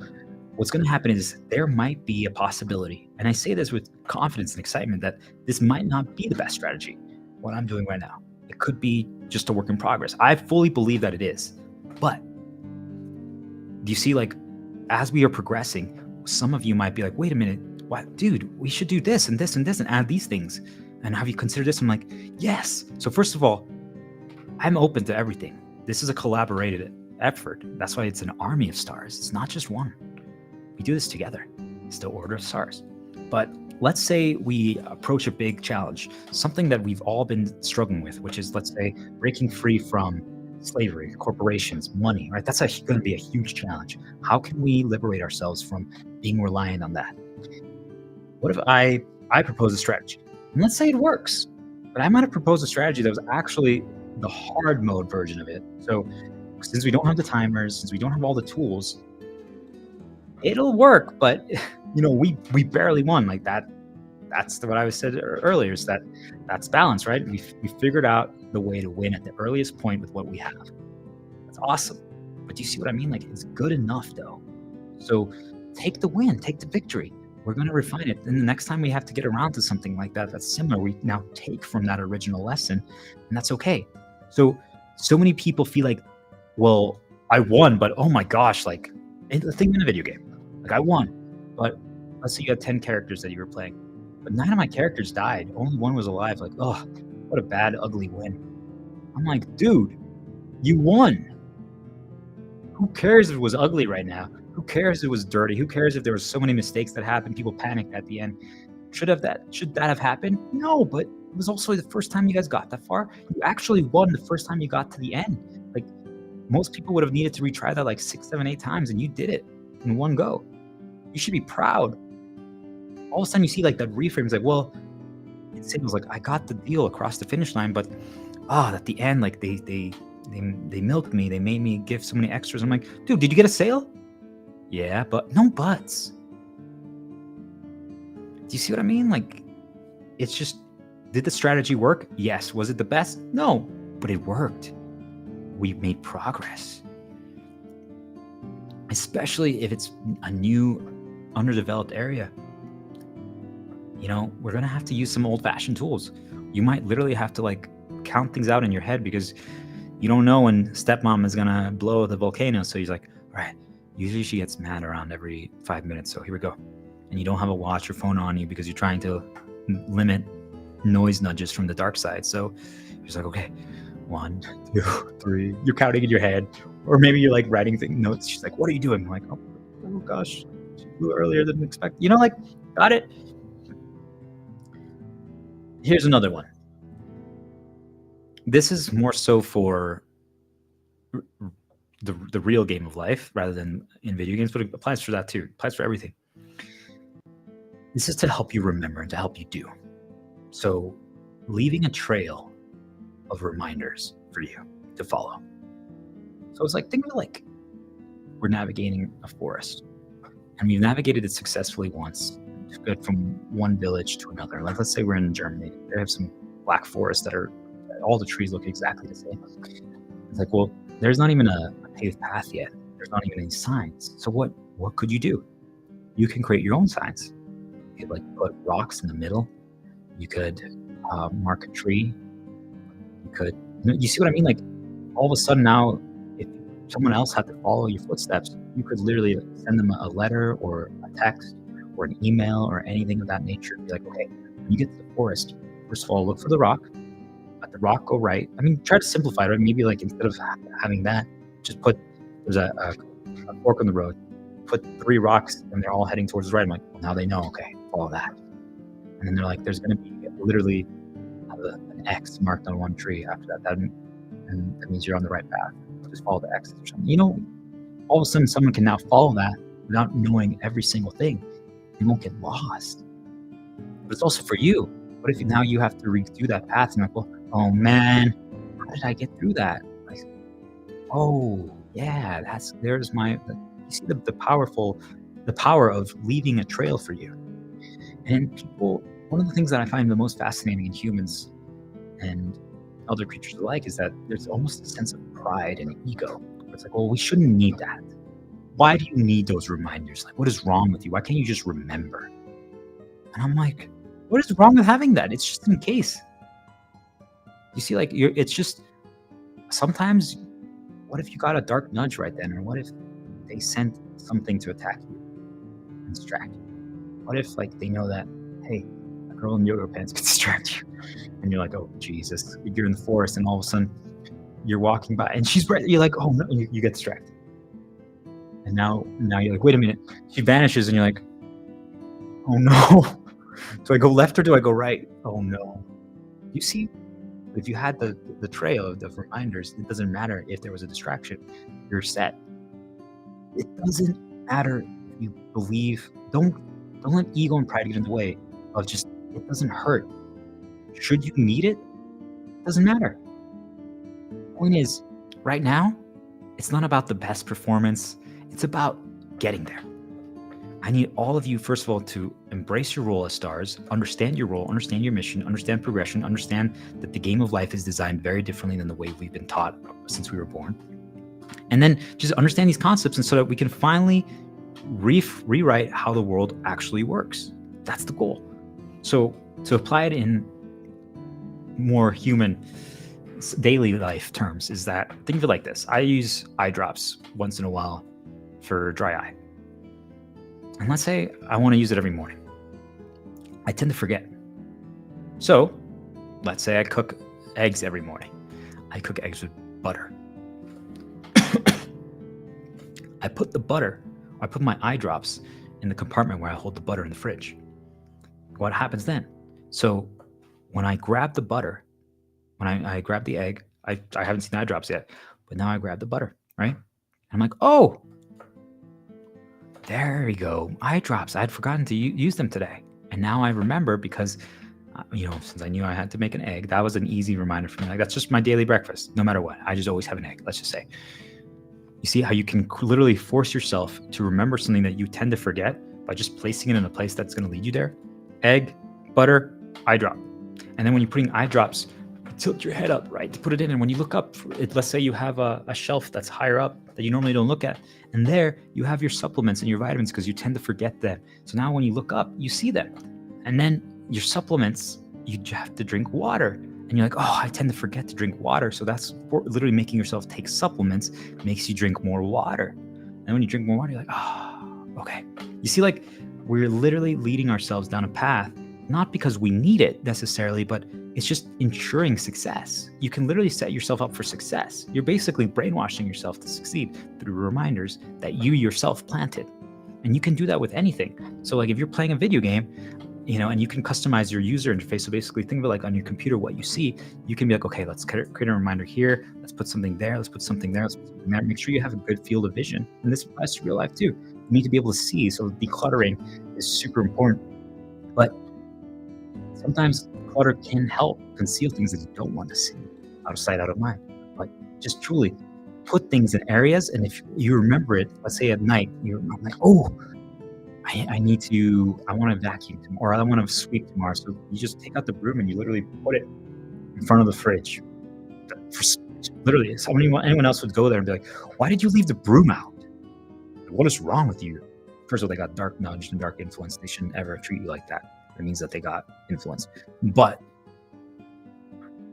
A: what's going to happen is there might be a possibility, and I say this with confidence and excitement, that this might not be the best strategy, what I'm doing right now. It could be just a work in progress. I fully believe that it is. But do you see, like, as we are progressing, some of you might be like, wait a minute, what, dude, we should do this and this and this and add these things. And have you considered this? I'm like, yes. So first of all, I'm open to everything. This is a collaborated effort. That's why it's an army of stars. It's not just one. We do this together. It's the order of stars. But let's say we approach a big challenge, something that we've all been struggling with, which is, let's say, breaking free from slavery, corporations, money, right? That's going to be a huge challenge. How can we liberate ourselves from being reliant on that? What if I propose a strategy? And let's say it works, but I might have proposed a strategy that was actually the hard mode version of it. So since we don't have the timers, since we don't have all the tools, it'll work, but we barely won. Like that. That's what I said earlier, is that's balance, right? We figured out the way to win at the earliest point with what we have. That's awesome. But do you see what I mean? Like, it's good enough though. So take the win, take the victory. We're going to refine it. And the next time we have to get around to something like that, that's similar, we now take from that original lesson, and that's okay. So many people feel like, well, I won, but oh my gosh, like, think in a video game. Like, I won, but let's say you had 10 characters that you were playing. but 9 of my characters died. Only 1 was alive. Like, oh, what a bad, ugly win. I'm like, dude, you won. Who cares if it was ugly right now? Who cares if it was dirty? Who cares if there were so many mistakes that happened? People panicked at the end. Should that have happened? No, but it was also the first time you guys got that far. You actually won the first time you got to the end. Like, most people would have needed to retry that like 6, 7, 8 times, and you did it in one go. You should be proud. All of a sudden you see like that reframe. It's like, well, it signals like I got the deal across the finish line, but at the end, like they milked me. They made me give so many extras. I'm like, dude, did you get a sale? Yeah, but no buts. Do you see what I mean? Like, it's just, did the strategy work? Yes. Was it the best? No, but it worked. We made progress. Especially if it's a new, underdeveloped area. You know, we're going to have to use some old-fashioned tools. You might literally have to like count things out in your head because you don't know when stepmom is going to blow the volcano. So he's like, all right, usually she gets mad around every 5 minutes. So here we go. And you don't have a watch or phone on you because you're trying to limit noise nudges from the dark side. So he's like, okay, 1, 2, 3. You're counting in your head. Or maybe you're like writing notes. She's like, what are you doing? I'm like, oh gosh, she flew earlier than expected. You know, like, got it. Here's another one. This is more so for the real game of life rather than in video games, but it applies for that too. It applies for everything. This is to help you remember and to help you do. So leaving a trail of reminders for you to follow. So it's like, think of it like we're navigating a forest and we've navigated it successfully once to get from one village to another. Like, let's say we're in Germany. They have some black forests that all the trees look exactly the same. It's like, well, there's not even a paved path yet. There's not even any signs. So what could you do? You can create your own signs. You could like put rocks in the middle. You could mark a tree. You see what I mean? Like, all of a sudden now, if someone else had to follow your footsteps, you could literally send them a letter or a text or an email or anything of that nature. Be like, okay, when you get to the forest, first of all, look for the rock. At the rock, go right. I mean, try to simplify it. Right? Maybe like instead of having that, just there's a fork on the road. Put 3 rocks and they're all heading towards the right. I'm like, well, now they know, okay, follow that. And then they're like, there's going to be literally an X marked on one tree after that. And that means you're on the right path. Just follow the X or something. You know, all of a sudden someone can now follow that without knowing every single thing. You won't get lost. But it's also for you. What if now you have to redo that path and like, well, oh man, how did I get through that? Like, oh yeah, there's my. You see the power of leaving a trail for you. And people, one of the things that I find the most fascinating in humans and other creatures alike is that there's almost a sense of pride and ego. It's like, well, we shouldn't need that. Why do you need those reminders? Like, what is wrong with you? Why can't you just remember? And I'm like, what is wrong with having that? It's just in case. You see, like, it's just, sometimes, what if you got a dark nudge right then? Or what if they sent something to attack you and distract you? What if, like, they know that, hey, a girl in yoga pants could distract you? And you're like, oh, Jesus. You're in the forest and all of a sudden you're walking by and she's right. You're like, oh, no, you get distracted. And now you're like, wait a minute. She vanishes and you're like, oh, no. Do I go left or do I go right? Oh, no. You see, if you had the trail of the reminders, it doesn't matter if there was a distraction. You're set. It doesn't matter if you believe. Don't let ego and pride get in the way of just, it doesn't hurt. Should you need it? Doesn't matter. The point is, right now, it's not about the best performance. It's about getting there. I need all of you, first of all, to embrace your role as stars, understand your role, understand your mission, understand progression, understand that the game of life is designed very differently than the way we've been taught since we were born. And then just understand these concepts, and so that we can finally rewrite how the world actually works. That's the goal. So to apply it in more human daily life terms is that, think of it like this. I use eye drops once in a while for dry eye. And let's say I want to use it every morning. I tend to forget. So let's say I cook eggs every morning. I cook eggs with butter. I put my eye drops in the compartment where I hold the butter in the fridge. What happens then? So when I grab the butter, when I grab the egg, I haven't seen eye drops yet, but now I grab the butter, right? And I'm like, oh, there we go. Eye drops. I'd forgotten to use them today. And now I remember because, since I knew I had to make an egg, that was an easy reminder for me. Like, that's just my daily breakfast, no matter what. I just always have an egg, let's just say. You see how you can literally force yourself to remember something that you tend to forget by just placing it in a place that's going to lead you there? Egg, butter, eye drop. And then when you're putting eye drops, tilt your head up, right, to put it in. And when you look up, let's say you have a shelf that's higher up that you normally don't look at. And there you have your supplements and your vitamins because you tend to forget them. So now when you look up, you see them. And then your supplements, you have to drink water. And you're like, oh, I tend to forget to drink water. So that's literally making yourself take supplements, makes you drink more water. And when you drink more water, you're like, oh, okay. You see, like, we're literally leading ourselves down a path, not because we need it necessarily, but it's just ensuring success. You can literally set yourself up for success. You're basically brainwashing yourself to succeed through reminders that you yourself planted. And you can do that with anything. So like if you're playing a video game, and you can customize your user interface. So basically think of it like on your computer, what you see, you can be like, okay, let's create a reminder here. Let's put something there. Let's put something there. Let's put something there. Make sure you have a good field of vision. And this applies to real life too. You need to be able to see. So decluttering is super important. But sometimes clutter can help conceal things that you don't want to see. Out of sight, out of mind. But just truly put things in areas. And if you remember it, let's say at night, I'm like, oh, I want to vacuum tomorrow, or I want to sweep tomorrow. So you just take out the broom and you literally put it in front of the fridge. Literally, anyone else would go there and be like, why did you leave the broom out? What is wrong with you? First of all, they got dark nudged and dark influence. They shouldn't ever treat you like that. It means that they got influence. But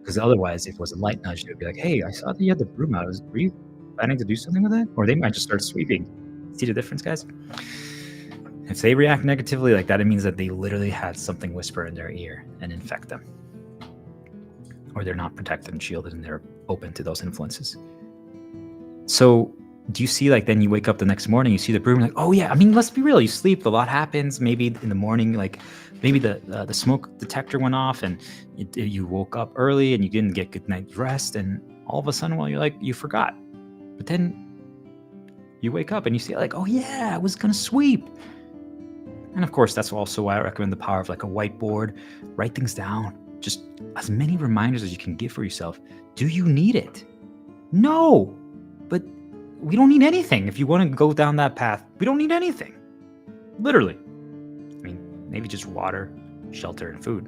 A: because otherwise, if it was a light nudge, they'd be like, hey, I saw that you had the broom out. Were you planning to do something with it? Or they might just start sweeping. See the difference, guys? If they react negatively like that, it means that they literally had something whisper in their ear and infect them. Or they're not protected and shielded and they're open to those influences. So do you see, like, then you wake up the next morning, you see the broom, like, oh yeah, I mean, let's be real, you sleep, a lot happens. Maybe in the morning, like maybe the smoke detector went off and you woke up early and you didn't get good night's rest. And all of a sudden, well, you're like, you forgot. But then you wake up and you see, like, oh yeah, I was gonna sweep. And of course, that's also why I recommend the power of like a whiteboard. Write things down. Just as many reminders as you can give for yourself. Do you need it? No, but we don't need anything. If you want to go down that path, we don't need anything. Literally. I mean, maybe just water, shelter, and food.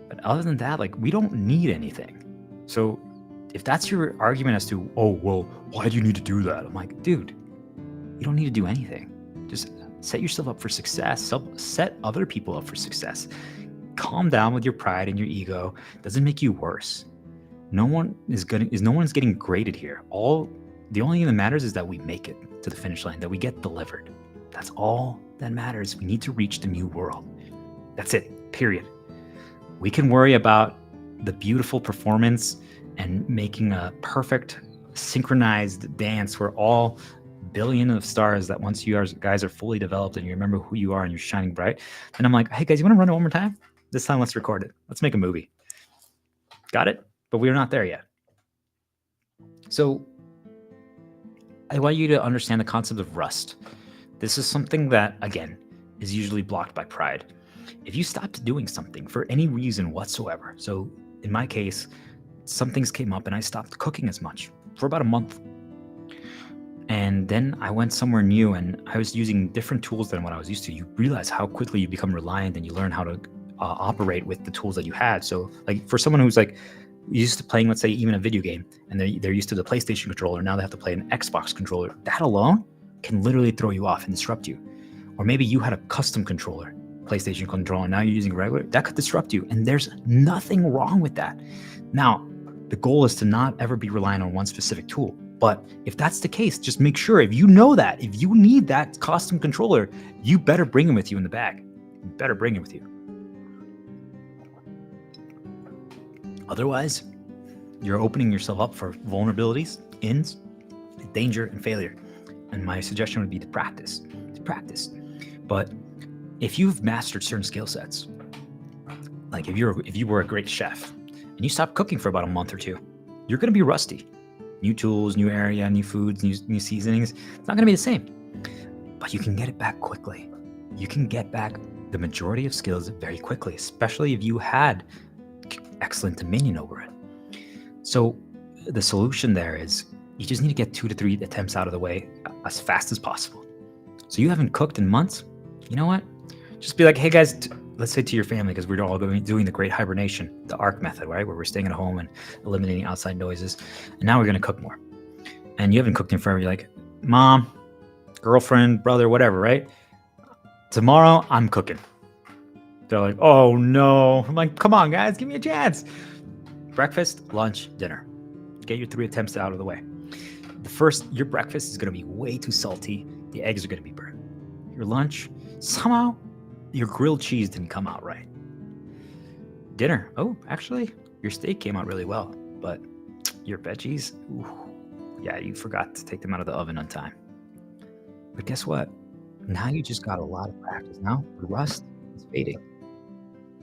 A: But other than that, like, we don't need anything. So if that's your argument as to, oh, well, why do you need to do that? I'm like, dude, you don't need to do anything. Just set yourself up for success. Set other people up for success. Calm down with your pride and your ego. Doesn't make you worse. No one is getting graded here. The only thing that matters is that we make it to the finish line, that we get delivered. That's all that matters. We need to reach the new world. That's it, period. We can worry about the beautiful performance and making a perfect synchronized dance where all billion of stars, that once you guys are fully developed and you remember who you are and you're shining bright. And I'm like, hey guys, you want to run it one more time? This time, let's record it. Let's make a movie. Got it? But we're not there yet. So I want you to understand the concept of rust. This is something that, again, is usually blocked by pride. If you stopped doing something for any reason whatsoever, so in my case, some things came up and I stopped cooking as much for about a month. And then I went somewhere new and I was using different tools than what I was used to. You realize how quickly you become reliant and you learn how to operate with the tools that you had. So like for someone who's like used to playing, let's say even a video game, and they're used to the PlayStation controller, now they have to play an Xbox controller, that alone can literally throw you off and disrupt you. Or maybe you had a custom controller, PlayStation controller, and now you're using regular, that could disrupt you. And there's nothing wrong with that. Now, the goal is to not ever be reliant on one specific tool. But if that's the case, just make sure, if you know that, if you need that custom controller, you better bring it with you in the bag. You better bring it with you. Otherwise, you're opening yourself up for vulnerabilities, ins, danger, and failure. And my suggestion would be to practice. But if you've mastered certain skill sets, like if you were a great chef and you stop cooking for about a month or two, you're going to be rusty. New tools, new area, new foods, new seasonings. It's not going to be the same. But you can get it back quickly. You can get back the majority of skills very quickly, especially if you had excellent dominion over it. So the solution there is you just need to get 2 to 3 attempts out of the way as fast as possible. So you haven't cooked in months. You know what? Just be like, hey guys, let's say to your family, because we're all doing the great hibernation, the ARC method, right? Where we're staying at home and eliminating outside noises. And now we're going to cook more. And you haven't cooked in forever. You're like, mom, girlfriend, brother, whatever, right? Tomorrow I'm cooking. They're like, oh no. I'm like, come on guys, give me a chance. Breakfast, lunch, dinner. Get your 3 attempts out of the way. Your breakfast is going to be way too salty. The eggs are going to be burnt. Your lunch, somehow your grilled cheese didn't come out right. Dinner, oh, actually, your steak came out really well, but your veggies, ooh, yeah, you forgot to take them out of the oven on time. But guess what? Now you just got a lot of practice. Now the rust is fading.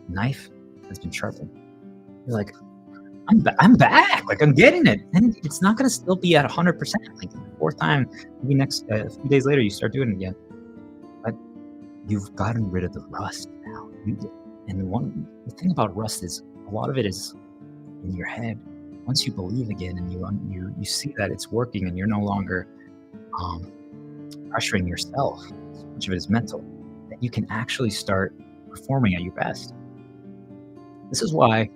A: The knife has been sharpened. You're like, I'm back. Like, I'm getting it. And it's not going to still be at 100%. Like, the 4th time, maybe a few days later, you start doing it again. But you've gotten rid of the rust now. And the thing about rust is a lot of it is in your head. Once you believe again and you see that it's working and you're no longer pressuring yourself, so much of it is mental, that you can actually start performing at your best. This is why,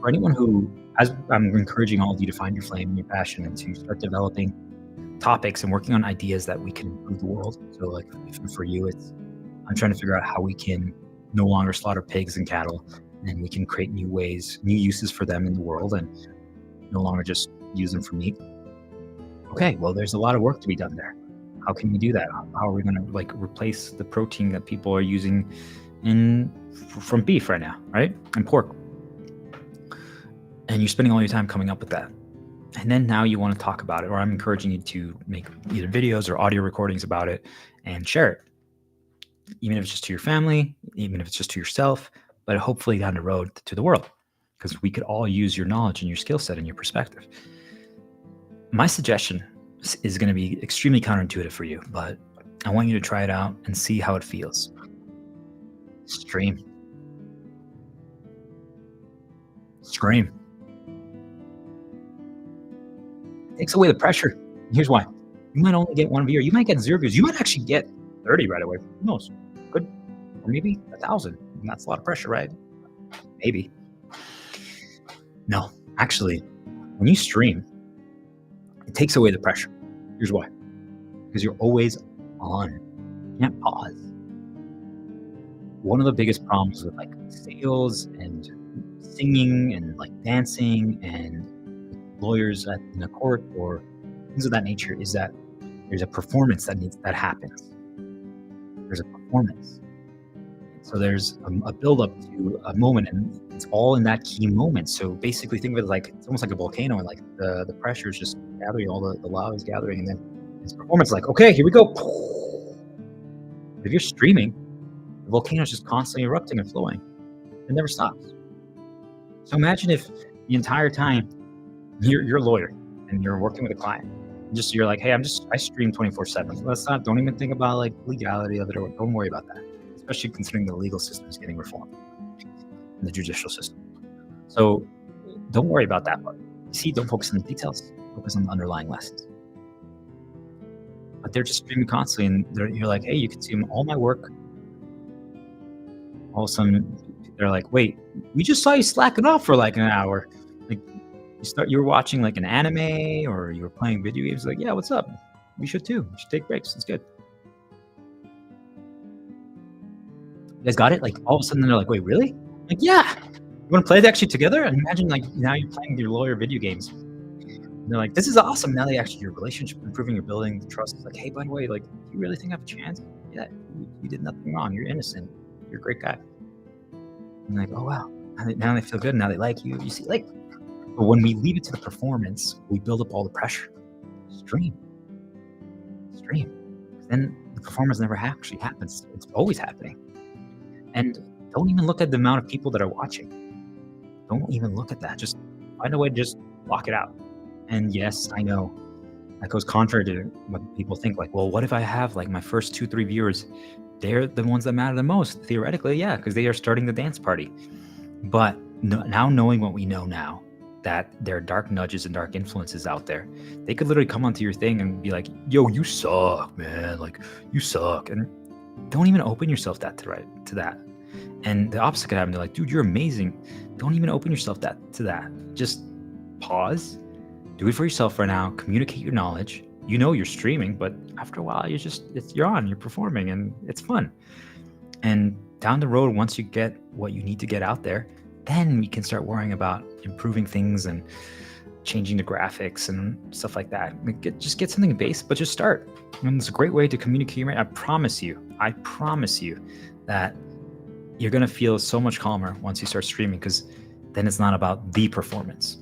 A: for anyone who, as I'm encouraging all of you to find your flame and your passion and to start developing topics and working on ideas that we can improve the world. So like for you, I'm trying to figure out how we can no longer slaughter pigs and cattle, and we can create new uses for them in the world and no longer just use them for meat. Okay, well, there's a lot of work to be done there. How can we do that? How are we going to replace the protein that people are using from beef right now, right? And pork. And you're spending all your time coming up with that. And then now you want to talk about it, or I'm encouraging you to make either videos or audio recordings about it and share it. Even if it's just to your family, even if it's just to yourself, but hopefully down the road to the world, because we could all use your knowledge and your skill set and your perspective. My suggestion is going to be extremely counterintuitive for you, but I want you to try it out and see how it feels. Scream. It takes away the pressure. Here's why. You might only get 1 viewer. You might get 0 views. You might actually get 30 right away. Who knows? Good. Or maybe 1,000. And that's a lot of pressure, right? Maybe. No, actually, when you stream, it takes away the pressure. Here's why. Because you're always on. You can't pause. One of the biggest problems with sales and singing and dancing and lawyers in a court or things of that nature is that there's a performance that happens. There's a performance. So there's a build-up to a moment, and it's all in that key moment. So basically think of it it's almost like a volcano, and the pressure is just gathering, all the lava is gathering, and then it's performance okay, here we go. If you're streaming, the volcano is just constantly erupting and flowing. It never stops. So imagine if the entire time you're a lawyer and you're working with a client. You're like, hey, I stream 24/7. Don't even think about legality of it, or don't worry about that. Especially considering the legal system is getting reformed and the judicial system. So don't worry about that part. You see, don't focus on the details, focus on the underlying lessons. But they're just streaming constantly, and you're like, hey, you can see all my work. All of a sudden, they're like, wait, we just saw you slacking off for an hour. You were watching an anime, or you were playing video games. Yeah, what's up? We should too. We should take breaks. It's good. You guys got it? All of a sudden they're like, wait, really? Yeah. You want to play it actually together? And imagine now you're playing your lawyer video games. And they're like, this is awesome. Now your relationship improving, you're building trust. It's hey, by the way, do you really think I have a chance? Yeah, you did nothing wrong. You're innocent. You're a great guy. And oh wow. Now they feel good. Now they like you. You see, But when we leave it to the performance, we build up all the pressure. Stream, stream. Then the performance never actually happens. It's always happening. And don't even look at the amount of people that are watching. Don't even look at that. Just find a way to just block it out. And yes, I know that goes contrary to what people think. Like, well, what if I have like my first 2-3 viewers? They're the ones that matter the most. Theoretically, yeah, because they are starting the dance party. But now knowing what we know now, that there are dark nudges and dark influences out there, they could literally come onto your thing and be like, yo, you suck, man. Like, you suck. And don't even open yourself to that. And the opposite could happen. They're like, dude, you're amazing. Don't even open yourself to that. Just pause. Do it for yourself right now. Communicate your knowledge. You know you're streaming, but after a while, you're performing, and it's fun. And down the road, once you get what you need to get out there, then we can start worrying about improving things and changing the graphics and stuff like that. Just get something base, but just start. And it's a great way to communicate. I promise you that you're going to feel so much calmer once you start streaming, because then it's not about the performance.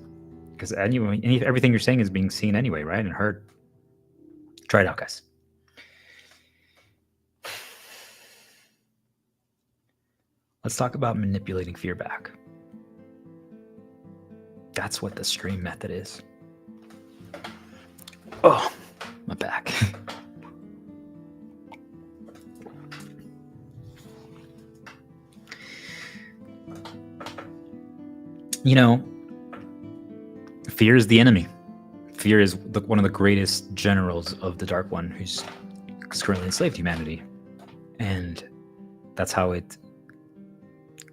A: Because anyway, everything you're saying is being seen anyway, right? And heard. Try it out, guys. Let's talk about manipulating fear back. That's what the stream method is. Oh, my back. You know, fear is the enemy. Fear is one of the greatest generals of the Dark One, who's currently enslaved humanity. And that's how it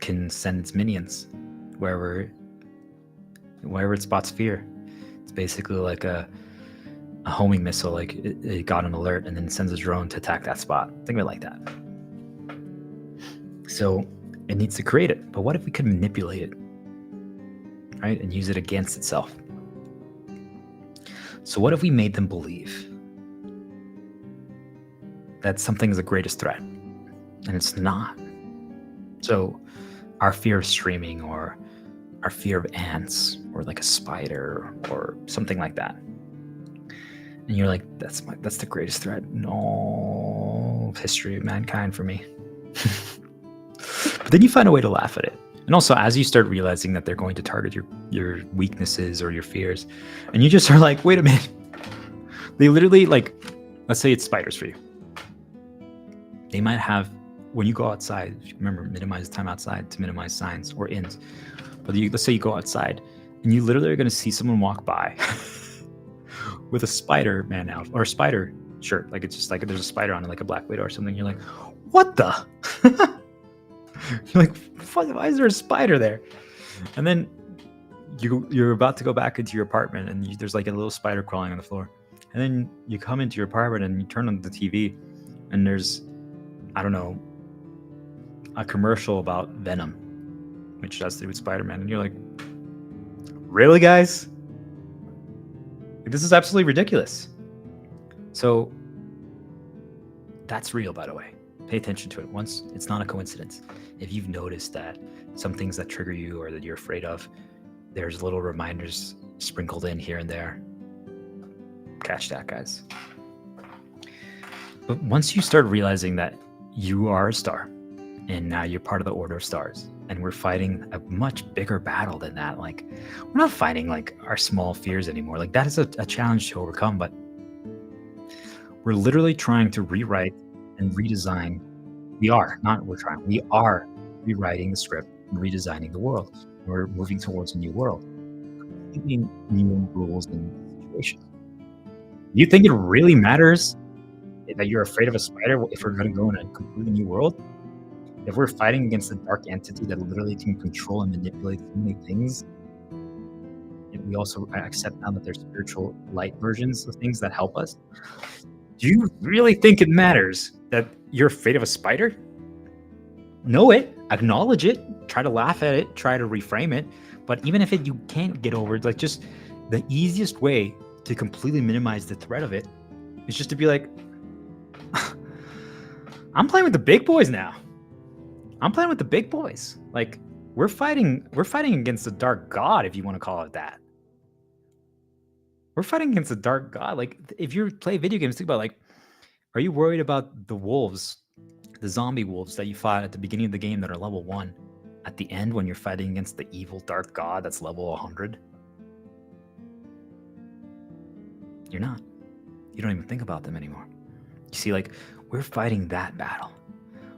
A: can send its minions wherever it spots fear. It's basically like a homing missile. Like it got an alert and then sends a drone to attack that spot. Think of it like that. So it needs to create it. But what if we could manipulate it, right, and use it against itself? So what if we made them believe that something is the greatest threat, and it's not? So our fear of streaming, or our fear of ants, or like a spider, or something like that, and you're like, that's the greatest threat in all of history of mankind for me. But then you find a way to laugh at it. And also, as you start realizing that they're going to target your weaknesses or your fears, and you just are like, wait a minute. They literally, like, let's say it's spiders for you. They might have, when you go outside, remember, minimize time outside to minimize signs or ins. But let's say you go outside, and you literally are going to see someone walk by with a Spider-Man out, or a spider shirt. Like, it's just like there's a spider on it, like a Black Widow or something. You're like, what the? You're like, why is there a spider there? And then you're about to go back into your apartment, and there's like a little spider crawling on the floor. And then you come into your apartment and you turn on the TV, and there's, I don't know, a commercial about Venom, which has to do with Spider-Man. And you're like, really, guys? This is absolutely ridiculous. So that's real, by the way. Pay attention to it. Once, it's not a coincidence. If you've noticed that some things that trigger you or that you're afraid of, there's little reminders sprinkled in here and there. Catch that, guys. But once you start realizing that you are a star, and now you're part of the Order of Stars, and we're fighting a much bigger battle than that. Like, we're not fighting like our small fears anymore. Like, that is a challenge to overcome, but we're literally trying to rewrite and redesign. We are rewriting the script and redesigning the world. We're moving towards a new world, completely new rules and situations. You think it really matters that you're afraid of a spider if we're going to go in a completely new world? If we're fighting against a dark entity that literally can control and manipulate so many things, and we also accept now that there's spiritual light versions of things that help us, do you really think it matters that you're afraid of a spider? Know it, acknowledge it, try to laugh at it, try to reframe it. But even if you can't get over it, like, just the easiest way to completely minimize the threat of it is just to be like, I'm playing with the big boys now. I'm playing with the big boys. Like, we're fighting against the dark god, if you want to call it that. We're fighting against a dark god. Like, if you play video games, think about, like, are you worried about the wolves, the zombie wolves that you fought at the beginning of the game that are level 1? At the end, when you're fighting against the evil dark god that's level 100? You're not. You don't even think about them anymore. You see, like, we're fighting that battle.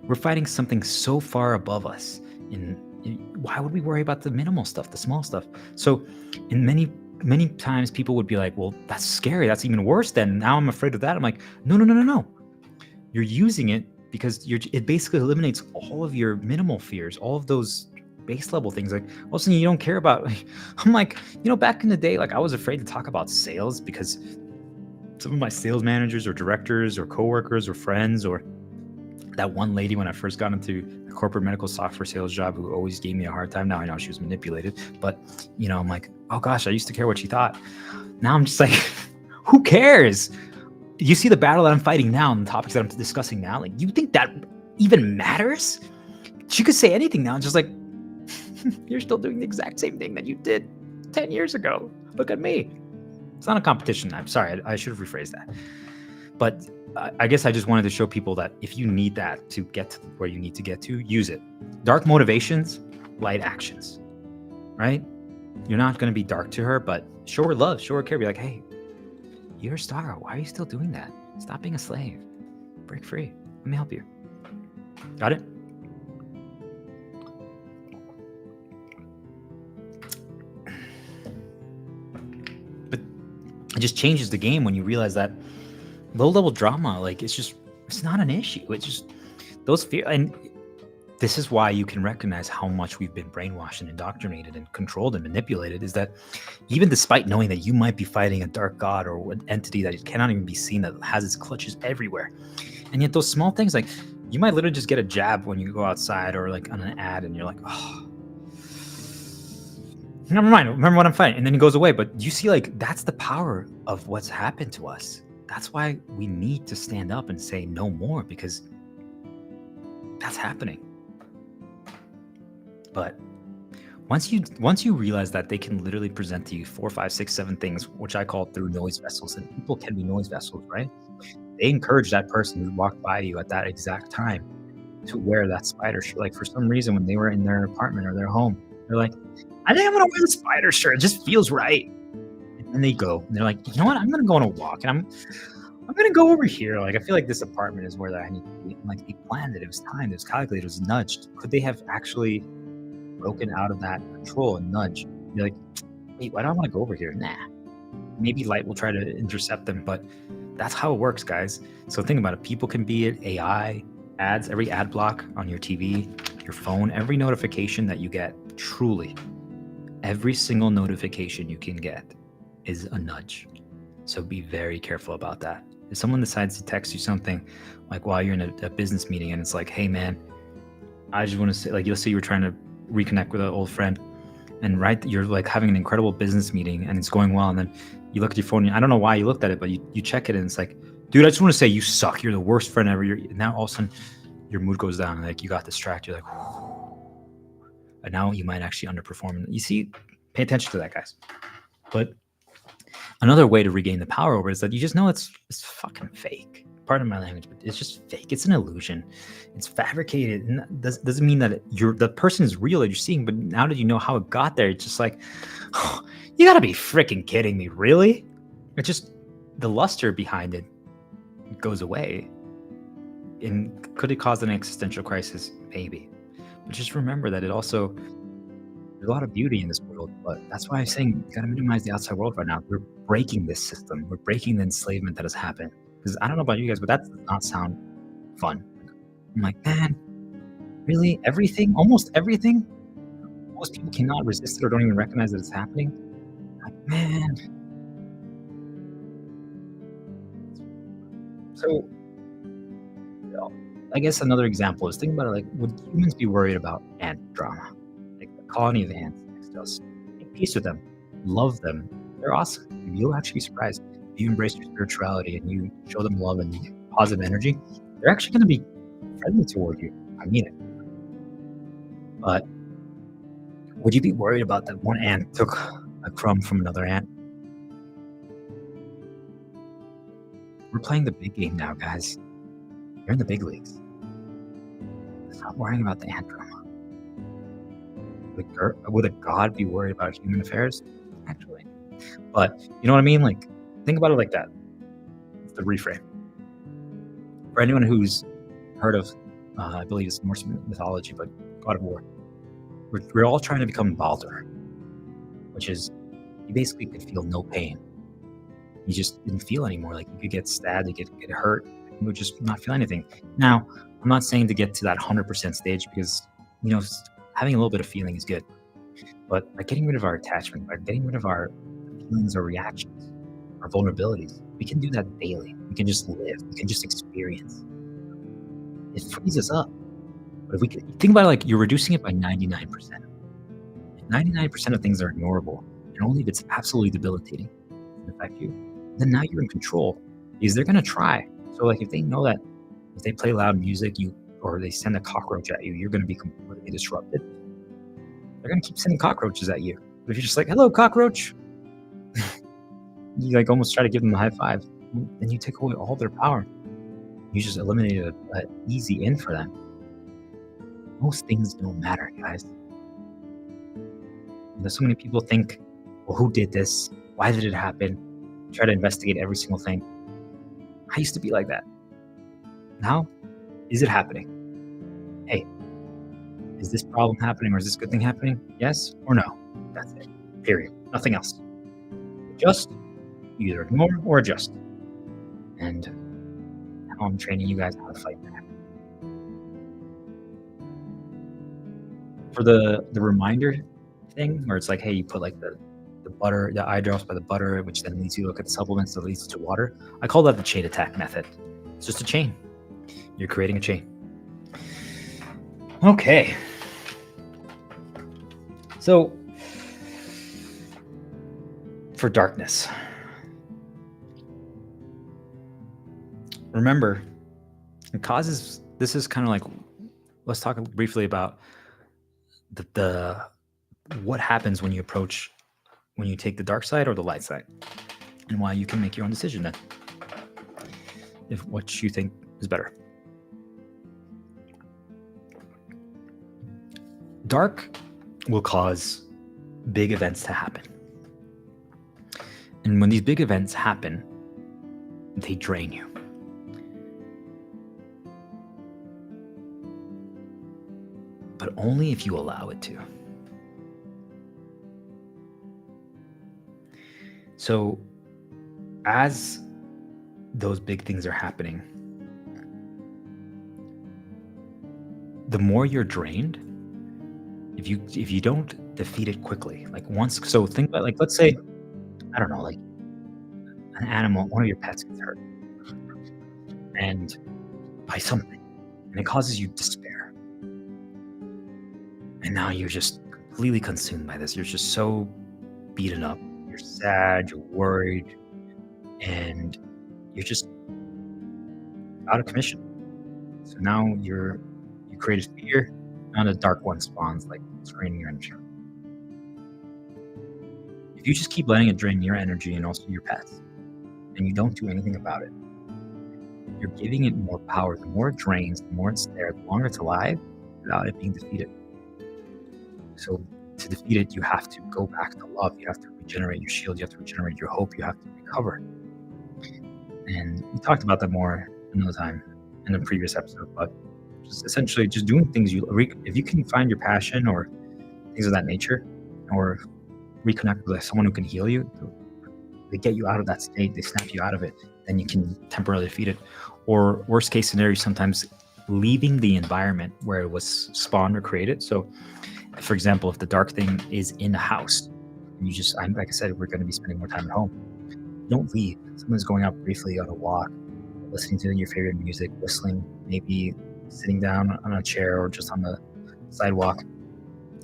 A: We're fighting something so far above us. Why would we worry about the minimal stuff, the small stuff? So in many times people would be like, well, that's scary. That's even worse then. Now I'm afraid of that. I'm like, no. You're using it because it basically eliminates all of your minimal fears, all of those base level things. Like, all of a sudden you don't care about, I'm like, back in the day, like, I was afraid to talk about sales because some of my sales managers or directors or coworkers or friends, or that one lady when I first got into the corporate medical software sales job who always gave me a hard time. Now I know she was manipulated, but I'm like, oh gosh, I used to care what she thought. Now I'm just like, who cares? You see the battle that I'm fighting now and the topics that I'm discussing now, like, you think that even matters? She could say anything now. It's just like, you're still doing the exact same thing that you did 10 years ago. Look at me. It's not a competition. I'm sorry. I should have rephrased that. But I guess I just wanted to show people that if you need that to get to where you need to get to, use it. Dark motivations, light actions, right? You're not going to be dark to her, but show her love, show her care. Be like, hey, you're a star. Why are you still doing that? Stop being a slave. Break free. Let me help you. Got it? But it just changes the game when you realize that low-level drama, like, it's not an issue. It's just those fear. And this is why you can recognize how much we've been brainwashed and indoctrinated and controlled and manipulated, is that even despite knowing that you might be fighting a dark god or an entity that cannot even be seen, that has its clutches everywhere, and yet those small things, like, you might literally just get a jab when you go outside or like on an ad and you're like, oh, never mind, remember what I'm fighting, and then it goes away. But you see, like, that's the power of what's happened to us. That's why we need to stand up and say no more, because that's happening. But once you realize that they can literally present to you 4, 5, 6, 7 things, which I call through noise vessels, and people can be noise vessels, right? They encourage that person who walked by you at that exact time to wear that spider shirt. Like, for some reason, when they were in their apartment or their home, they're like, I think I'm gonna wear the spider shirt. It just feels right. And they go, and they're like, you know what? I'm gonna go on a walk, and I'm gonna go over here. Like, I feel like this apartment is where I need to be. And, like, they planned it. It was timed. It was calculated. It was nudged. Could they have actually broken out of that control and nudge? Be like, wait, why do I want to go over here? Nah. Maybe light will try to intercept them, but that's how it works, guys. So think about it. People can be it. AI, ads, every ad block on your TV, your phone, every notification that you get, truly, every single notification you can get is a nudge. So be very careful about that. If someone decides to text you something, like while you're in a business meeting, and it's like, hey man, I just want to say, like, you'll say you were trying to reconnect with an old friend, and you're like having an incredible business meeting and it's going well, and then you look at your phone, and I don't know why you looked at it, but you check it, and it's like, dude, I just want to say you suck. You're the worst friend ever. Now all of a sudden your mood goes down, and like, you got distracted. You're like, whew. And now you might actually underperform. You see, pay attention to that, guys. But another way to regain the power over it is that you just know it's fucking fake. Pardon my language, but it's just fake. It's an illusion. It's fabricated. And that doesn't mean that the person is real that you're seeing, but now that you know how it got there, it's just like, oh, you gotta be freaking kidding me, really? It's just the luster behind it goes away. And could it cause an existential crisis? Maybe. But just remember that there's a lot of beauty in this world, but that's why I'm saying you gotta minimize the outside world right now. We're breaking this system. We're breaking the enslavement that has happened. Because I don't know about you guys, but that does not sound fun. I'm like, man, really? Everything? Almost everything? Most people cannot resist it or don't even recognize that it's happening. Like, man. So, I guess another example is, think about it, like, would humans be worried about ant drama? Like a colony of ants next to us. Make peace with them. Love them. They're awesome. You'll actually be surprised. If you embrace your spirituality and you show them love and positive energy, they're actually going to be friendly toward you. I mean it. But would you be worried about that one ant took a crumb from another ant? We're playing the big game now, guys. You're in the big leagues. Stop worrying about the ant drama. Would a god be worried about human affairs? Actually. But you know what I mean? Like, think about it like that. It's the reframe. For anyone who's heard of, I believe it's Norse mythology, but God of War, we're all trying to become Baldur, which is you basically could feel no pain. You just didn't feel anymore. Like you could get stabbed, you could get hurt, you would just not feel anything. Now, I'm not saying to get to that 100% stage because, having a little bit of feeling is good. But by getting rid of our attachment, by getting rid of our feelings or reactions, our vulnerabilities, we can do that daily. We can just live. We can just experience. It frees us up. But if we could think about it like you're reducing it by 99%. If 99% of things are ignorable, and only if it's absolutely debilitating and affect you, then now you're in control because they're going to try. So like if they know that if they play loud music, or they send a cockroach at you, you're going to be completely disrupted. They're going to keep sending cockroaches at you. But if you're just like, hello, cockroach, you like almost try to give them a high five, then you take away all their power. You just eliminated an easy in for them. Most things don't matter, guys. So many people think, well, who did this? Why did it happen? Try to investigate every single thing. I used to be like that. Now, is it happening? Hey, is this problem happening or is this good thing happening? Yes or no? That's it. Period. Nothing else. Just either ignore or adjust. And now I'm training you guys how to fight back. For the reminder thing, where it's like, hey, you put like the butter, the eye drops by the butter, which then leads you to look at the supplements that leads to water. I call that the chain attack method. It's just a chain. You're creating a chain. Okay. So for darkness, remember, it causes, this is kind of like, let's talk briefly about the what happens when you take the dark side or the light side, and why you can make your own decision then, if what you think is better. Dark will cause big events to happen. And when these big events happen, they drain you. But only if you allow it to. So, as those big things are happening, the more you're drained, if you don't defeat it quickly, like once, so think about, like, let's say, I don't know, like an animal, one of your pets gets hurt, and by something, and it causes you despair, and now you're just completely consumed by this. You're just so beaten up. You're sad. You're worried, and you're just out of commission. So now you created fear. Now the dark one spawns, like it's draining your energy. If you just keep letting it drain your energy and also your pets, and you don't do anything about it, you're giving it more power. The more it drains, the more it's there, the longer it's alive without it being defeated. So to defeat it, you have to go back to love. You have to regenerate your shield. You have to regenerate your hope. You have to recover. And we talked about that more another time in the previous episode, but just essentially just doing things if you can find your passion or things of that nature, or reconnect with someone who can heal you, they get you out of that state, they snap you out of it, then you can temporarily defeat it. Or worst case scenario, sometimes leaving the environment where it was spawned or created. So for example, if the dark thing is in a house, and like I said, we're going to be spending more time at home, don't leave. Someone's going out briefly on a walk, listening to your favorite music, whistling, maybe sitting down on a chair or just on the sidewalk.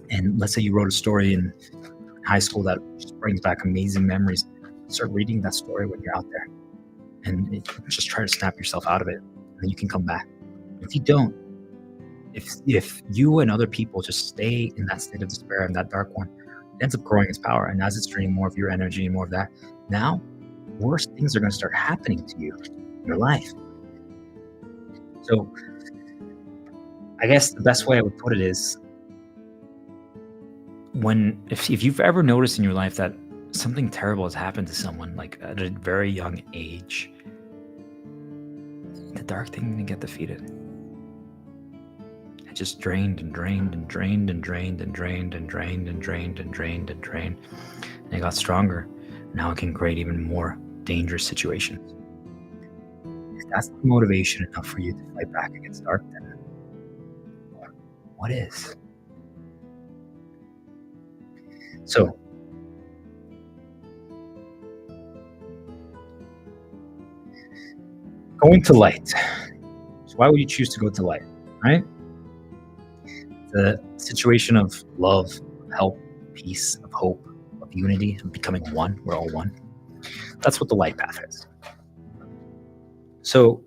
A: And let's say you wrote a story in high school that just brings back amazing memories. Start reading that story when you're out there, and just try to snap yourself out of it, and then you can come back. If you don't, if you and other people just stay in that state of despair and that dark one, it ends up growing its power. And as it's draining more of your energy and more of that, now worse things are going to start happening to you. your life. So I guess the best way I would put it is if you've ever noticed in your life that something terrible has happened to someone, like at a very young age, the dark thing didn't get defeated. It just drained and drained and drained and drained and drained and drained and drained and drained and drained. And it got stronger. Now it can create even more dangerous situations. If that's not motivation enough for you to fight back against dark, then what is? So going to light. So why would you choose to go to light, right? The situation of love, help, peace, of hope, of unity, of becoming one. We're all one. That's what the light path is. So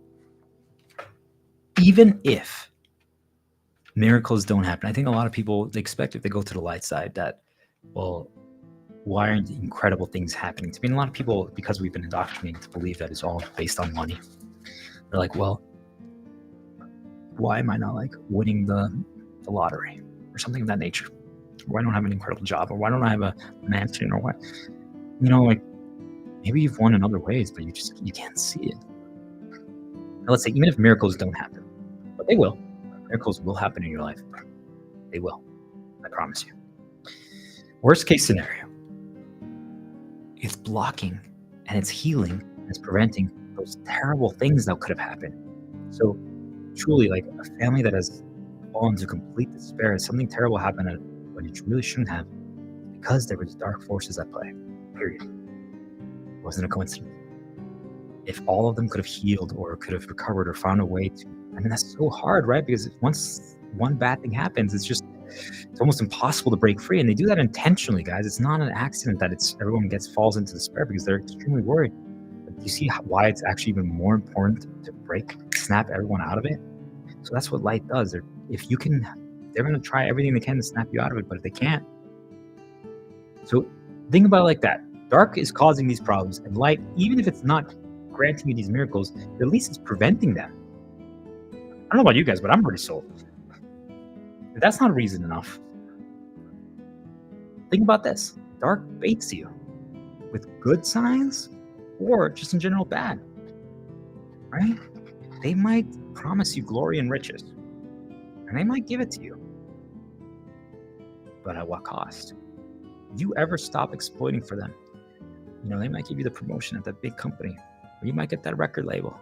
A: even if miracles don't happen, I think a lot of people expect if they go to the light side that, well, why aren't incredible things happening to me? And a lot of people, because we've been indoctrinated to believe that it's all based on money, they're like, well, why am I not like winning the lottery or something of that nature? Why don't I have an incredible job? Or why don't I have a mansion? Or what? Like maybe you've won in other ways, but you can't see it. Now, let's say even if miracles don't happen, but they will. Miracles will happen in your life. They will. I promise you. Worst case scenario, it's blocking and it's healing and it's preventing those terrible things that could have happened. So truly, like a family that has fallen to complete despair, something terrible happened when it really shouldn't have, because there was dark forces at play, period. It wasn't a coincidence. If all of them could have healed or could have recovered or found a way to, that's so hard, right? Because once one bad thing happens, it's almost impossible to break free. And they do that intentionally, guys. It's not an accident that everyone falls into despair because they're extremely worried. But do you see why it's actually even more important to snap everyone out of it? So that's what light does. They're going to try everything they can to snap you out of it, but if they can't. So think about it like that. Dark is causing these problems, and light, even if it's not granting you these miracles, at least it's preventing them. I don't know about you guys, but I'm pretty sold. If that's not reason enough, think about this. Dark baits you with good signs or just in general bad, right? They might promise you glory and riches, and they might give it to you. But at what cost? If you ever stop exploiting for them, they might give you the promotion at that big company, or you might get that record label.